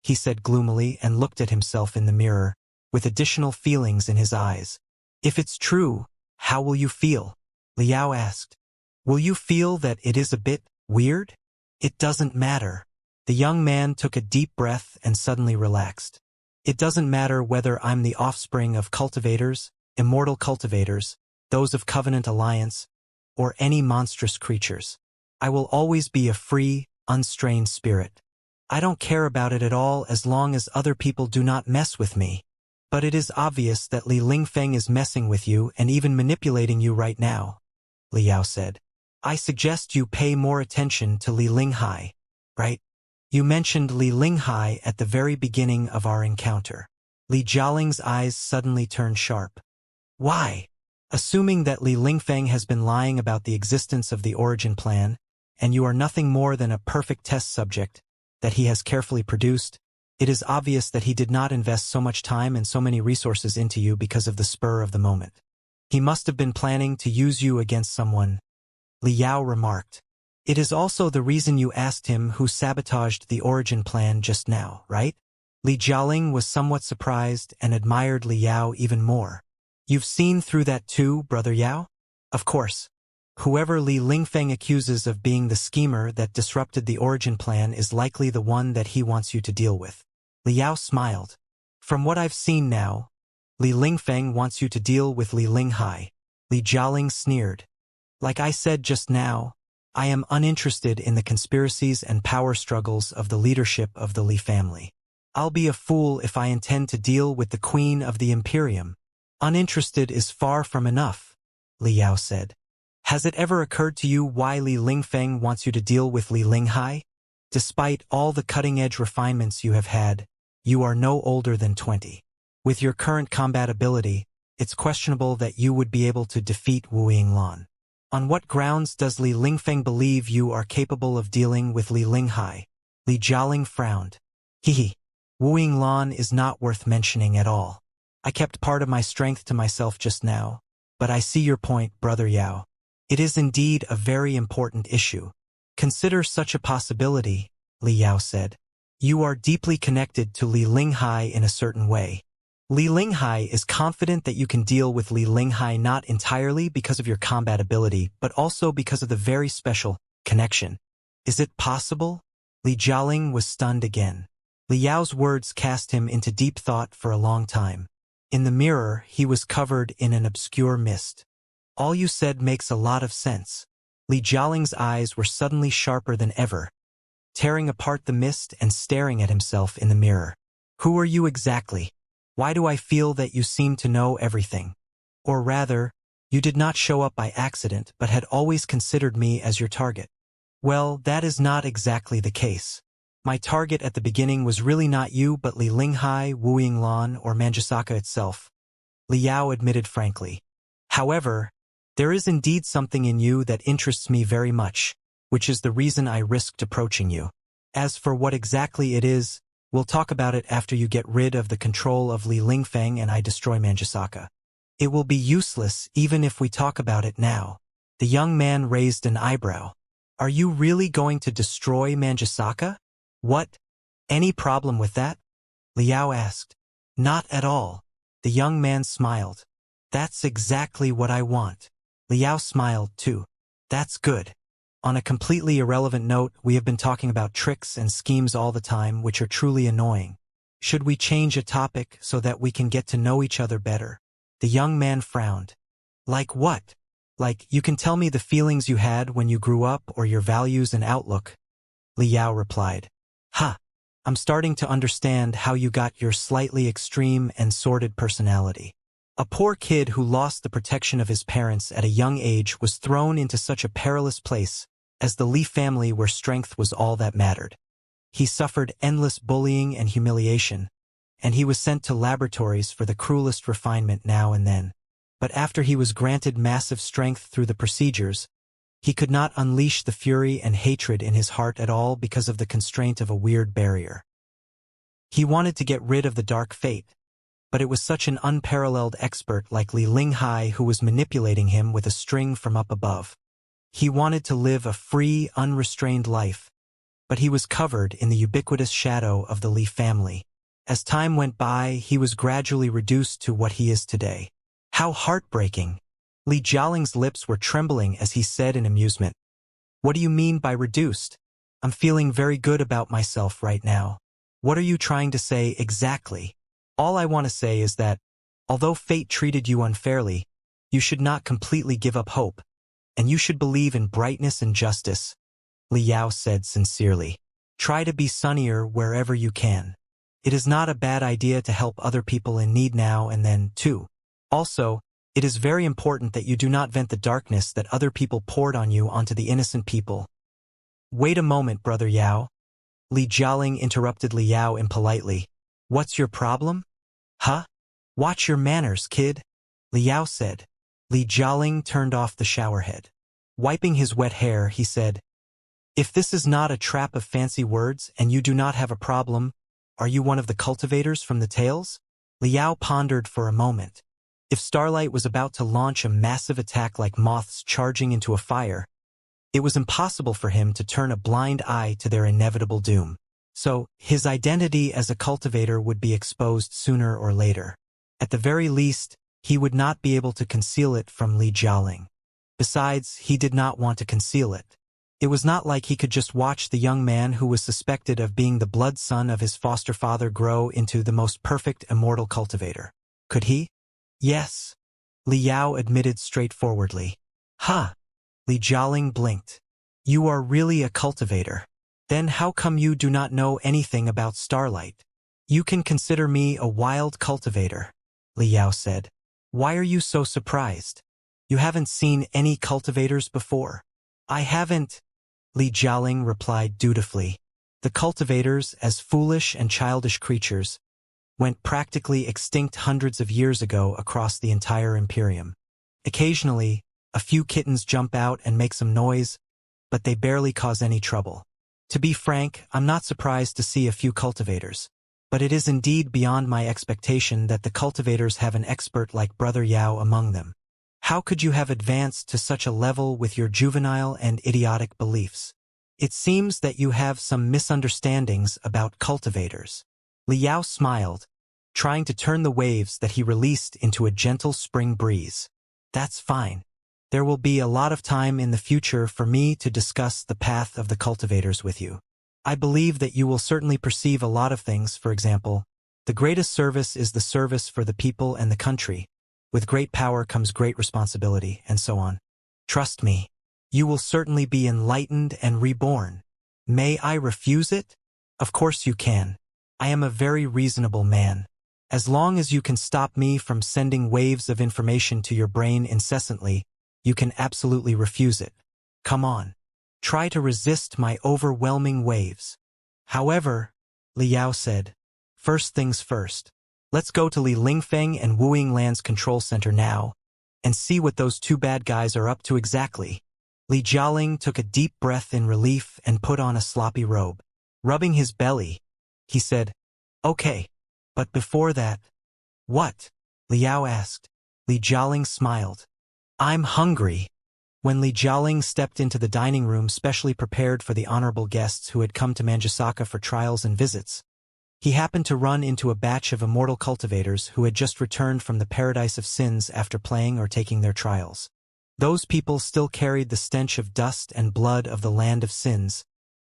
he said gloomily and looked at himself in the mirror, with additional feelings in his eyes. If it's true, how will you feel? Liao asked. Will you feel that it is a bit weird? It doesn't matter. The young man took a deep breath and suddenly relaxed. It doesn't matter whether I'm the offspring of cultivators, immortal cultivators, those of Covenant Alliance, or any monstrous creatures. I will always be a free, unstrained spirit. I don't care about it at all as long as other people do not mess with me. But it is obvious that Li Lingfeng is messing with you and even manipulating you right now, Liao said. I suggest you pay more attention to Li Linghai, right? You mentioned Li Linghai at the very beginning of our encounter. Li Jialing's eyes suddenly turned sharp. Why? Assuming that Li Lingfeng has been lying about the existence of the origin plan, and you are nothing more than a perfect test subject that he has carefully produced, it is obvious that he did not invest so much time and so many resources into you because of the spur of the moment. He must have been planning to use you against someone, Li Yao remarked. It is also the reason you asked him who sabotaged the origin plan just now, right? Li Jialing was somewhat surprised and admired Li Yao even more. You've seen through that too, Brother Yao? Of course. Whoever Li Lingfeng accuses of being the schemer that disrupted the origin plan is likely the one that he wants you to deal with. Li Yao smiled. From what I've seen now, Li Lingfeng wants you to deal with Li Linghai. Li Jialing sneered. Like I said just now, I am uninterested in the conspiracies and power struggles of the leadership of the Li family. I'll be a fool if I intend to deal with the Queen of the Imperium. Uninterested is far from enough, Li Yao said. Has it ever occurred to you why Li Lingfeng wants you to deal with Li Linghai? Despite all the cutting-edge refinements you have had, you are no older than 20. With your current combat ability, it's questionable that you would be able to defeat Wu Yinglan. On what grounds does Li Lingfeng believe you are capable of dealing with Li Linghai? Li Jialing frowned. Hehe. Wu Yinglan is not worth mentioning at all. I kept part of my strength to myself just now, but I see your point, Brother Yao. It is indeed a very important issue. Consider such a possibility, Li Yao said. You are deeply connected to Li Linghai in a certain way. Li Linghai is confident that you can deal with Li Linghai not entirely because of your combat ability, but also because of the very special connection. Is it possible? Li Jialing was stunned again. Li Yao's words cast him into deep thought for a long time. In the mirror, he was covered in an obscure mist. All you said makes a lot of sense. Li Jialing's eyes were suddenly sharper than ever, tearing apart the mist and staring at himself in the mirror. Who are you exactly? Why do I feel that you seem to know everything? Or rather, you did not show up by accident but had always considered me as your target. Well, that is not exactly the case. My target at the beginning was really not you but Li Linghai, Wu Yinglan, or Manjusaka itself, Li Yao admitted frankly. However, there is indeed something in you that interests me very much, which is the reason I risked approaching you. As for what exactly it is, we'll talk about it after you get rid of the control of Li Lingfeng and I destroy Manjusaka. It will be useless even if we talk about it now. The young man raised an eyebrow. Are you really going to destroy Manjusaka? What? Any problem with that? Liao asked. Not at all. The young man smiled. That's exactly what I want. Liao smiled too. That's good. On a completely irrelevant note, we have been talking about tricks and schemes all the time, which are truly annoying. Should we change a topic so that we can get to know each other better? The young man frowned. Like what? Like, you can tell me the feelings you had when you grew up or your values and outlook, Li Yao replied. Ha! I'm starting to understand how you got your slightly extreme and sordid personality. A poor kid who lost the protection of his parents at a young age was thrown into such a perilous place as the Li family where strength was all that mattered. He suffered endless bullying and humiliation, and he was sent to laboratories for the cruelest refinement now and then. But after he was granted massive strength through the procedures, he could not unleash the fury and hatred in his heart at all because of the constraint of a weird barrier. He wanted to get rid of the dark fate, but it was such an unparalleled expert like Li Linghai who was manipulating him with a string from up above. He wanted to live a free, unrestrained life, but he was covered in the ubiquitous shadow of the Li family. As time went by, he was gradually reduced to what he is today. How heartbreaking! Li Jialing's lips were trembling as he said in amusement. What do you mean by reduced? I'm feeling very good about myself right now. What are you trying to say exactly? All I want to say is that, although fate treated you unfairly, you should not completely give up hope, and you should believe in brightness and justice, Li Yao said sincerely. Try to be sunnier wherever you can. It is not a bad idea to help other people in need now and then, too. Also, it is very important that you do not vent the darkness that other people poured on you onto the innocent people. Wait a moment, Brother Yao. Li Jialing interrupted Li Yao impolitely. What's your problem? Huh? Watch your manners, kid, Li Yao said. Li Jialing turned off the showerhead. Wiping his wet hair, he said, If this is not a trap of fancy words and you do not have a problem, are you one of the cultivators from the tales? Li Yao pondered for a moment. If Starlight was about to launch a massive attack like moths charging into a fire, it was impossible for him to turn a blind eye to their inevitable doom. So, his identity as a cultivator would be exposed sooner or later. At the very least, he would not be able to conceal it from Li Jialing. Besides, he did not want to conceal it. It was not like he could just watch the young man who was suspected of being the blood son of his foster father grow into the most perfect immortal cultivator. Could he? Yes, Li Yao admitted straightforwardly. Ha! Li Jialing blinked. You are really a cultivator. Then how come you do not know anything about Starlight? You can consider me a wild cultivator, Li Yao said. Why are you so surprised? You haven't seen any cultivators before. I haven't, Li Jialing replied dutifully. The cultivators, as foolish and childish creatures, went practically extinct hundreds of years ago across the entire Imperium. Occasionally, a few kittens jump out and make some noise, but they barely cause any trouble. To be frank, I'm not surprised to see a few cultivators, but it is indeed beyond my expectation that the cultivators have an expert like Brother Yao among them. How could you have advanced to such a level with your juvenile and idiotic beliefs? It seems that you have some misunderstandings about cultivators. Li Yao smiled, trying to turn the waves that he released into a gentle spring breeze. That's fine. There will be a lot of time in the future for me to discuss the path of the cultivators with you. I believe that you will certainly perceive a lot of things. For example, the greatest service is the service for the people and the country. With great power comes great responsibility, and so on. Trust me, you will certainly be enlightened and reborn. May I refuse it? Of course you can. I am a very reasonable man. As long as you can stop me from sending waves of information to your brain incessantly, you can absolutely refuse it. Come on. Try to resist my overwhelming waves. However, Li Yao said, first things first. Let's go to Li Lingfeng and Wu Yinglan's control center now, and see what those two bad guys are up to exactly. Li Jialing took a deep breath in relief and put on a sloppy robe. Rubbing his belly, he said, Okay, but before that... What? Li Yao asked. Li Jialing smiled. I'm hungry. When Li Jialing stepped into the dining room specially prepared for the honorable guests who had come to Manjusaka for trials and visits, he happened to run into a batch of immortal cultivators who had just returned from the paradise of sins after playing or taking their trials. Those people still carried the stench of dust and blood of the land of sins,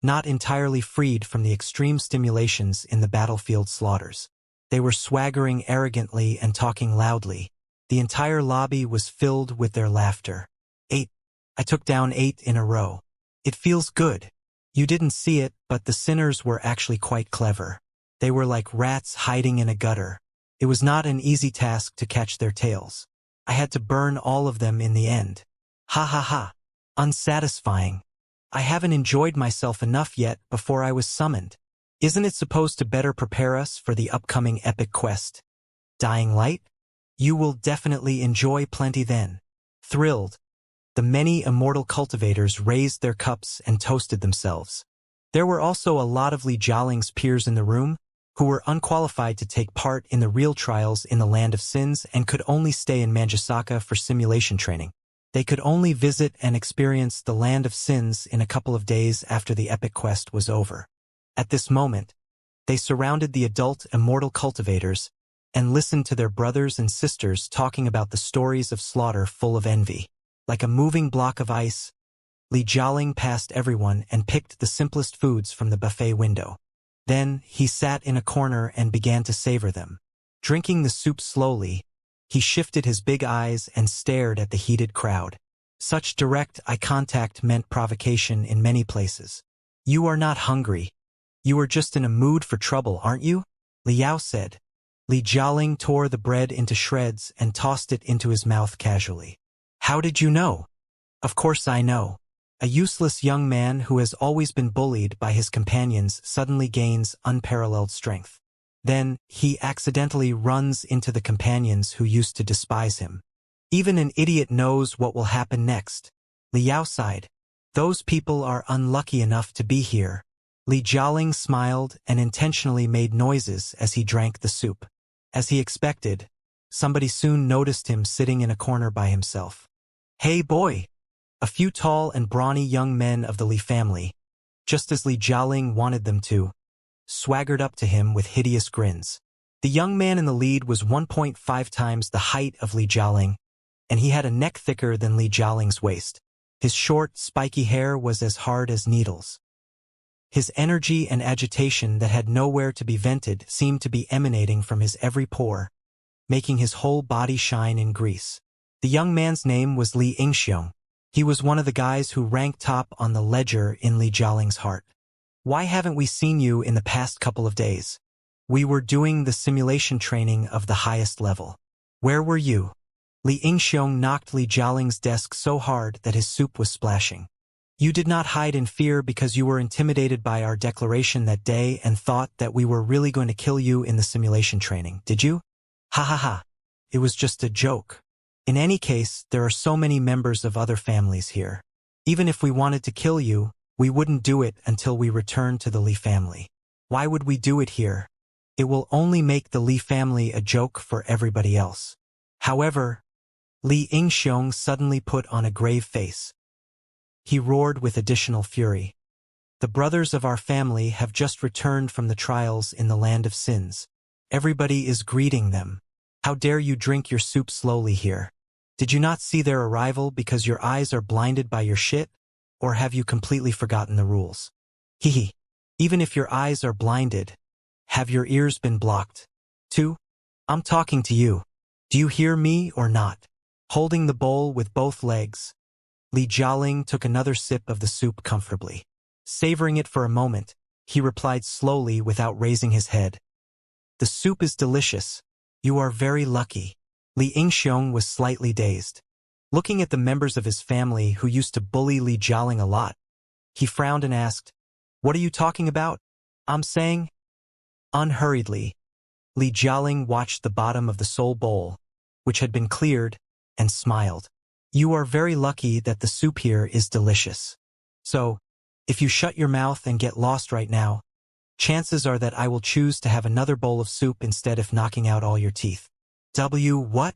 not entirely freed from the extreme stimulations in the battlefield slaughters. They were swaggering arrogantly and talking loudly. The entire lobby was filled with their laughter. 8. I took down 8 in a row. It feels good. You didn't see it, but the sinners were actually quite clever. They were like rats hiding in a gutter. It was not an easy task to catch their tails. I had to burn all of them in the end. Ha ha ha. Unsatisfying. I haven't enjoyed myself enough yet before I was summoned. Isn't it supposed to better prepare us for the upcoming epic quest? Dying Light? You will definitely enjoy plenty then. Thrilled, the many immortal cultivators raised their cups and toasted themselves. There were also a lot of Li Jialing's peers in the room, who were unqualified to take part in the real trials in the Land of Sins and could only stay in Manjusaka for simulation training. They could only visit and experience the Land of Sins in a couple of days after the epic quest was over. At this moment, they surrounded the adult immortal cultivators and listened to their brothers and sisters talking about the stories of slaughter full of envy. Like a moving block of ice, Li Jialing passed everyone and picked the simplest foods from the buffet window. Then, he sat in a corner and began to savor them. Drinking the soup slowly, he shifted his big eyes and stared at the heated crowd. Such direct eye contact meant provocation in many places. You are not hungry. You are just in a mood for trouble, aren't you? Liao said. Li Jialing tore the bread into shreds and tossed it into his mouth casually. How did you know? Of course I know. A useless young man who has always been bullied by his companions suddenly gains unparalleled strength. Then, he accidentally runs into the companions who used to despise him. Even an idiot knows what will happen next. Liao sighed. Those people are unlucky enough to be here. Li Jialing smiled and intentionally made noises as he drank the soup. As he expected, somebody soon noticed him sitting in a corner by himself. Hey boy! A few tall and brawny young men of the Li family, just as Li Jialing wanted them to, swaggered up to him with hideous grins. The young man in the lead was 1.5 times the height of Li Jialing, and he had a neck thicker than Li Jialing's waist. His short, spiky hair was as hard as needles. His energy and agitation that had nowhere to be vented seemed to be emanating from his every pore, making his whole body shine in grease. The young man's name was Li Yingxiong. He was one of the guys who ranked top on the ledger in Li Jialing's heart. Why haven't we seen you in the past couple of days? We were doing the simulation training of the highest level. Where were you? Li Yingxiong knocked Li Jialing's desk so hard that his soup was splashing. You did not hide in fear because you were intimidated by our declaration that day and thought that we were really going to kill you in the simulation training, did you? Ha ha ha. It was just a joke. In any case, there are so many members of other families here. Even if we wanted to kill you, we wouldn't do it until we return to the Li family. Why would we do it here? It will only make the Li family a joke for everybody else. However, Li Yingxiong suddenly put on a grave face. He roared with additional fury. The brothers of our family have just returned from the trials in the Land of Sins. Everybody is greeting them. How dare you drink your soup slowly here? Did you not see their arrival because your eyes are blinded by your shit? Or have you completely forgotten the rules? Hehe. Even if your eyes are blinded, have your ears been blocked? Too? I'm talking to you. Do you hear me or not? Holding the bowl with both legs, Li Jialing took another sip of the soup comfortably. Savoring it for a moment, he replied slowly without raising his head. The soup is delicious. You are very lucky. Li Yingxiong was slightly dazed. Looking at the members of his family who used to bully Li Jialing a lot, he frowned and asked, What are you talking about? I'm saying? Unhurriedly, Li Jialing watched the bottom of the soul bowl, which had been cleared, and smiled. You are very lucky that the soup here is delicious. So, if you shut your mouth and get lost right now, chances are that I will choose to have another bowl of soup instead of knocking out all your teeth. What?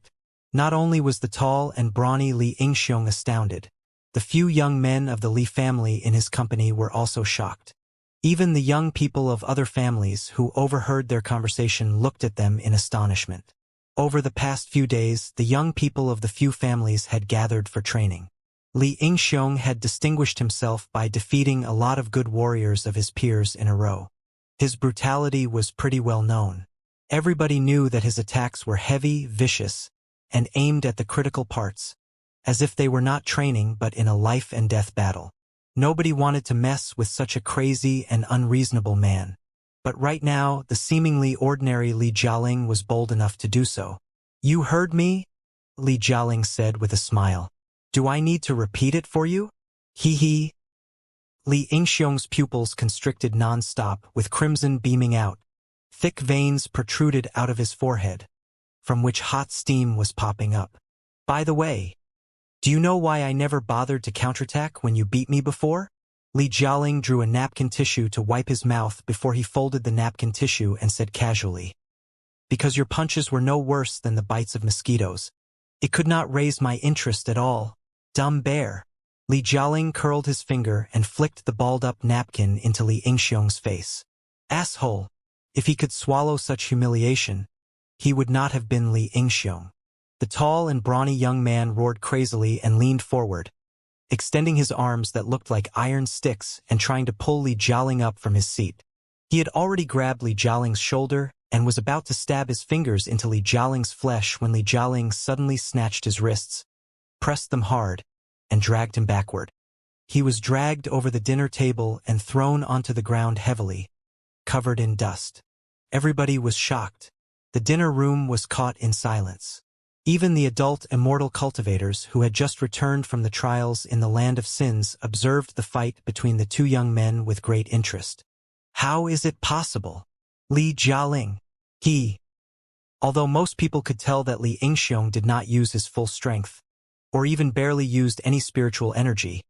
Not only was the tall and brawny Li Yingxiong astounded, the few young men of the Li family in his company were also shocked. Even the young people of other families who overheard their conversation looked at them in astonishment. Over the past few days, the young people of the few families had gathered for training. Li Yingxiong had distinguished himself by defeating a lot of good warriors of his peers in a row. His brutality was pretty well known. Everybody knew that his attacks were heavy, vicious, and aimed at the critical parts, as if they were not training but in a life-and-death battle. Nobody wanted to mess with such a crazy and unreasonable man. But right now, the seemingly ordinary Li Jialing was bold enough to do so. "You heard me?" Li Jialing said with a smile. "Do I need to repeat it for you?" Hee hee. Li Yingxiong's pupils constricted non-stop, with crimson beaming out. Thick veins protruded out of his forehead, from which hot steam was popping up. "By the way, do you know why I never bothered to counterattack when you beat me before?" Li Jialing drew a napkin tissue to wipe his mouth before he folded the napkin tissue and said casually, "Because your punches were no worse than the bites of mosquitoes. It could not raise my interest at all. Dumb bear." Li Jialing curled his finger and flicked the balled-up napkin into Li Yingxiong's face. Asshole! If he could swallow such humiliation, he would not have been Li Yingxiong. The tall and brawny young man roared crazily and leaned forward, extending his arms that looked like iron sticks and trying to pull Li Jialing up from his seat. He had already grabbed Li Jialing's shoulder and was about to stab his fingers into Li Jialing's flesh when Li Jialing suddenly snatched his wrists, pressed them hard, and dragged him backward. He was dragged over the dinner table and thrown onto the ground heavily, covered in dust. Everybody was shocked. The dinner room was caught in silence. Even the adult immortal cultivators who had just returned from the trials in the Land of Sins observed the fight between the two young men with great interest. How is it possible? Li Jialing. Although most people could tell that Li Yingxiong did not use his full strength, or even barely used any spiritual energy,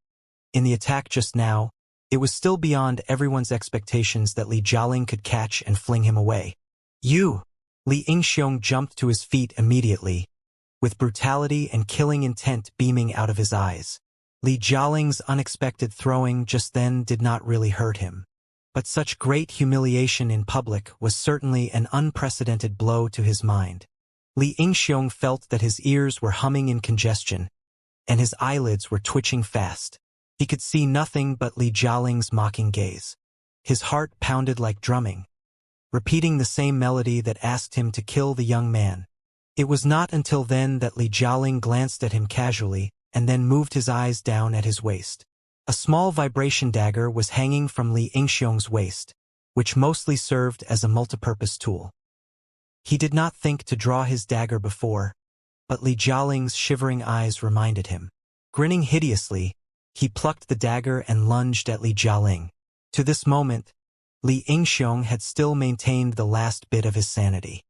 in the attack just now, it was still beyond everyone's expectations that Li Jialing could catch and fling him away. "You!" Li Yingxiong jumped to his feet immediately, with brutality and killing intent beaming out of his eyes. Li Jialing's unexpected throwing just then did not really hurt him. But such great humiliation in public was certainly an unprecedented blow to his mind. Li Yingxiong felt that his ears were humming in congestion, and his eyelids were twitching fast. He could see nothing but Li Jialing's mocking gaze. His heart pounded like drumming, repeating the same melody that asked him to kill the young man. It was not until then that Li Jialing glanced at him casually and then moved his eyes down at his waist. A small vibration dagger was hanging from Li Yingxiong's waist, which mostly served as a multipurpose tool. He did not think to draw his dagger before, but Li Jialing's shivering eyes reminded him. Grinning hideously, he plucked the dagger and lunged at Li Jialing. To this moment, Li Yingxiong had still maintained the last bit of his sanity.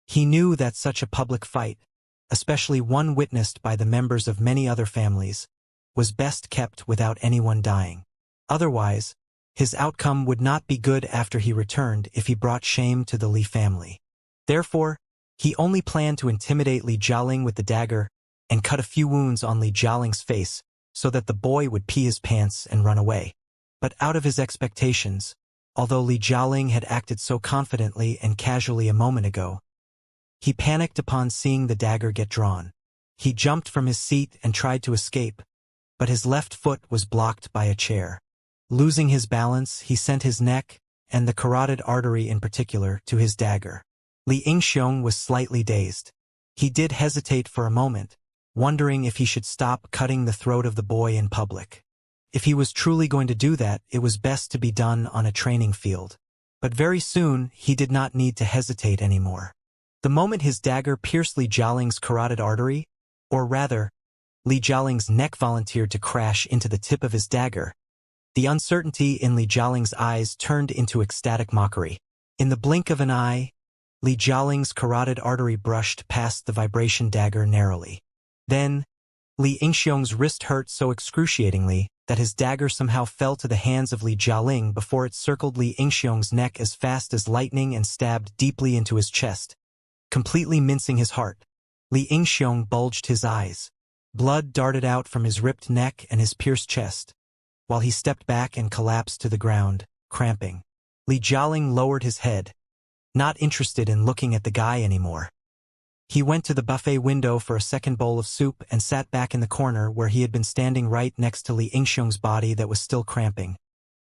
He knew that such a public fight, especially one witnessed by the members of many other families, was best kept without anyone dying. Otherwise, his outcome would not be good after he returned if he brought shame to the Li family. Therefore, he only planned to intimidate Li Jialing with the dagger and cut a few wounds on Li Jialing's face so that the boy would pee his pants and run away. But out of his expectations, although Li Jialing had acted so confidently and casually a moment ago, he panicked upon seeing the dagger get drawn. He jumped from his seat and tried to escape, but his left foot was blocked by a chair. Losing his balance, he sent his neck, and the carotid artery in particular, to his dagger. Li Yingxiong was slightly dazed. He did hesitate for a moment, wondering if he should stop cutting the throat of the boy in public. If he was truly going to do that, it was best to be done on a training field. But very soon, he did not need to hesitate anymore. The moment his dagger pierced Li Jialing's carotid artery, or rather, Li Jialing's neck volunteered to crash into the tip of his dagger, the uncertainty in Li Jialing's eyes turned into ecstatic mockery. In the blink of an eye, Li Jialing's carotid artery brushed past the vibration dagger narrowly. Then, Li Yingxiong's wrist hurt so excruciatingly that his dagger somehow fell to the hands of Li Jialing before it circled Li Yingxiong's neck as fast as lightning and stabbed deeply into his chest, completely mincing his heart. Li Yingxiong bulged his eyes. Blood darted out from his ripped neck and his pierced chest, while he stepped back and collapsed to the ground, cramping. Li Jialing lowered his head, not interested in looking at the guy anymore. He went to the buffet window for a second bowl of soup and sat back in the corner where he had been standing right next to Li Yingxiong's body that was still cramping,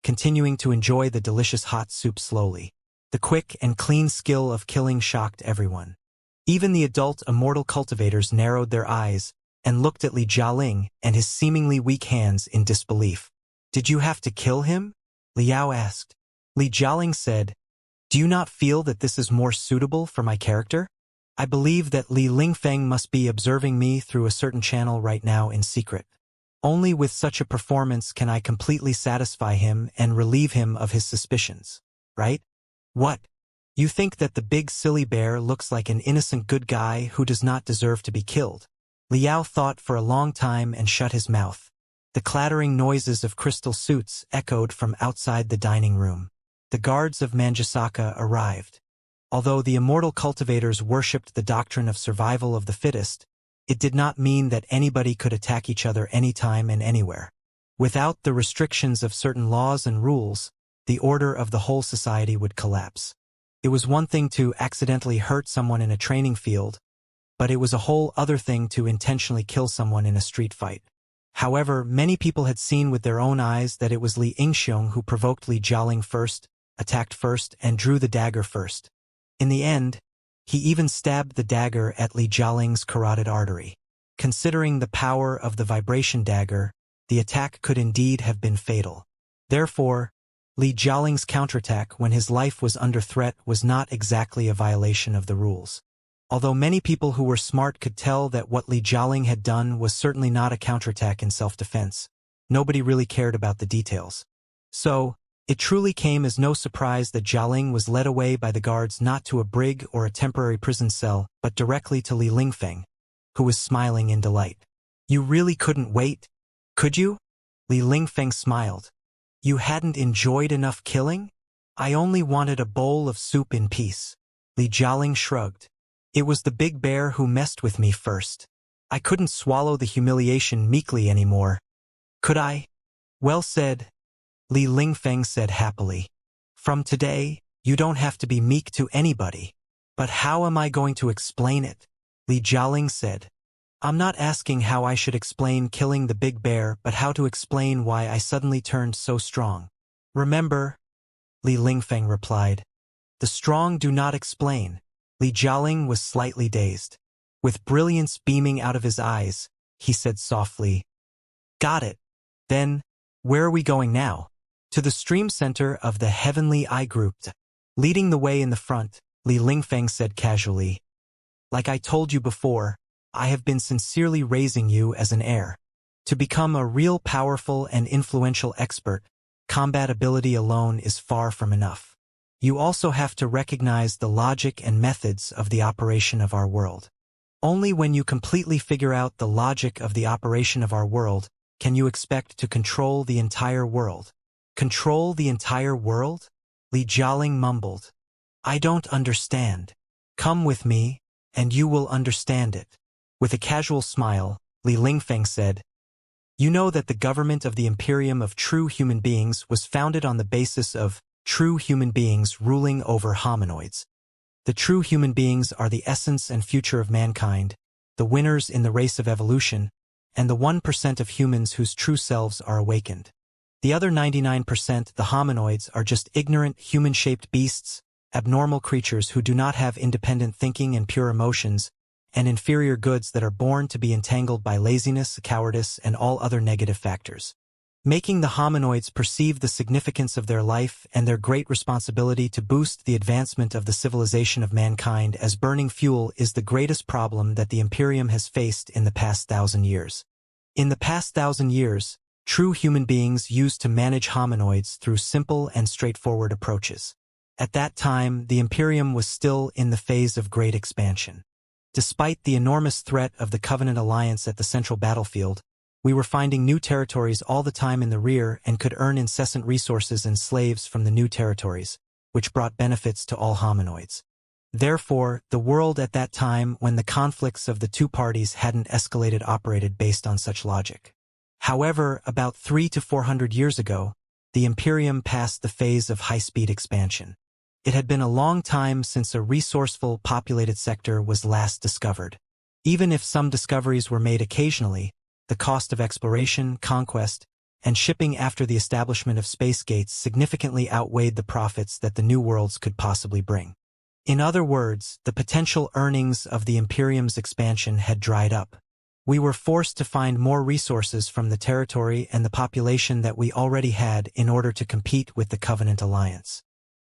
continuing to enjoy the delicious hot soup slowly. The quick and clean skill of killing shocked everyone. Even the adult immortal cultivators narrowed their eyes and looked at Li Jialing and his seemingly weak hands in disbelief. Did you have to kill him? Liao asked. Li Jialing said, do you not feel that this is more suitable for my character? I believe that Li Lingfeng must be observing me through a certain channel right now in secret. Only with such a performance can I completely satisfy him and relieve him of his suspicions. Right? What? You think that the big silly bear looks like an innocent good guy who does not deserve to be killed? Liao thought for a long time and shut his mouth. The clattering noises of crystal suits echoed from outside the dining room. The guards of Manjusaka arrived. Although the immortal cultivators worshipped the doctrine of survival of the fittest, it did not mean that anybody could attack each other anytime and anywhere. Without the restrictions of certain laws and rules, the order of the whole society would collapse. It was one thing to accidentally hurt someone in a training field, but it was a whole other thing to intentionally kill someone in a street fight. However, many people had seen with their own eyes that it was Li Yingxiong who provoked Li Jialing first, attacked first, and drew the dagger first. In the end, he even stabbed the dagger at Li Jialing's carotid artery. Considering the power of the vibration dagger, the attack could indeed have been fatal. Therefore, Li Jialing's counterattack when his life was under threat was not exactly a violation of the rules. Although many people who were smart could tell that what Li Jialing had done was certainly not a counterattack in self-defense, nobody really cared about the details. So, it truly came as no surprise that Jialing was led away by the guards not to a brig or a temporary prison cell, but directly to Li Lingfeng, who was smiling in delight. You really couldn't wait, could you? Li Lingfeng smiled. You hadn't enjoyed enough killing? I only wanted a bowl of soup in peace. Li Jialing shrugged. It was the big bear who messed with me first. I couldn't swallow the humiliation meekly anymore. Could I? Well said, Li Lingfeng said happily. From today, you don't have to be meek to anybody. But how am I going to explain it? Li Jialing said. I'm not asking how I should explain killing the big bear, but how to explain why I suddenly turned so strong. Remember, Li Lingfeng replied. The strong do not explain. Li Jialing was slightly dazed. With brilliance beaming out of his eyes, he said softly, Got it. Then, where are we going now? To the stream center of the Heavenly Eye Group. Leading the way in the front, Li Lingfeng said casually, Like I told you before, I have been sincerely raising you as an heir. To become a real powerful and influential expert, combat ability alone is far from enough. You also have to recognize the logic and methods of the operation of our world. Only when you completely figure out the logic of the operation of our world can you expect to control the entire world. Control the entire world? Li Jialing mumbled. I don't understand. Come with me, and you will understand it. With a casual smile, Li Lingfeng said, You know that the government of the Imperium of True Human Beings was founded on the basis of true human beings ruling over hominoids. The true human beings are the essence and future of mankind, the winners in the race of evolution, and the 1% of humans whose true selves are awakened. The other 99%, the hominoids, are just ignorant, human-shaped beasts, abnormal creatures who do not have independent thinking and pure emotions, and inferior goods that are born to be entangled by laziness, cowardice, and all other negative factors. Making the hominoids perceive the significance of their life and their great responsibility to boost the advancement of the civilization of mankind as burning fuel is the greatest problem that the Imperium has faced in the past 1,000 years. In the past 1,000 years, true human beings used to manage hominoids through simple and straightforward approaches. At that time, the Imperium was still in the phase of great expansion. Despite the enormous threat of the Covenant Alliance at the central battlefield, we were finding new territories all the time in the rear and could earn incessant resources and slaves from the new territories, which brought benefits to all hominoids. Therefore, the world at that time when the conflicts of the two parties hadn't escalated operated based on such logic. However, about 300 to 400 years ago, the Imperium passed the phase of high-speed expansion. It had been a long time since a resourceful, populated sector was last discovered. Even if some discoveries were made occasionally, the cost of exploration, conquest, and shipping after the establishment of space gates significantly outweighed the profits that the new worlds could possibly bring. In other words, the potential earnings of the Imperium's expansion had dried up. We were forced to find more resources from the territory and the population that we already had in order to compete with the Covenant Alliance.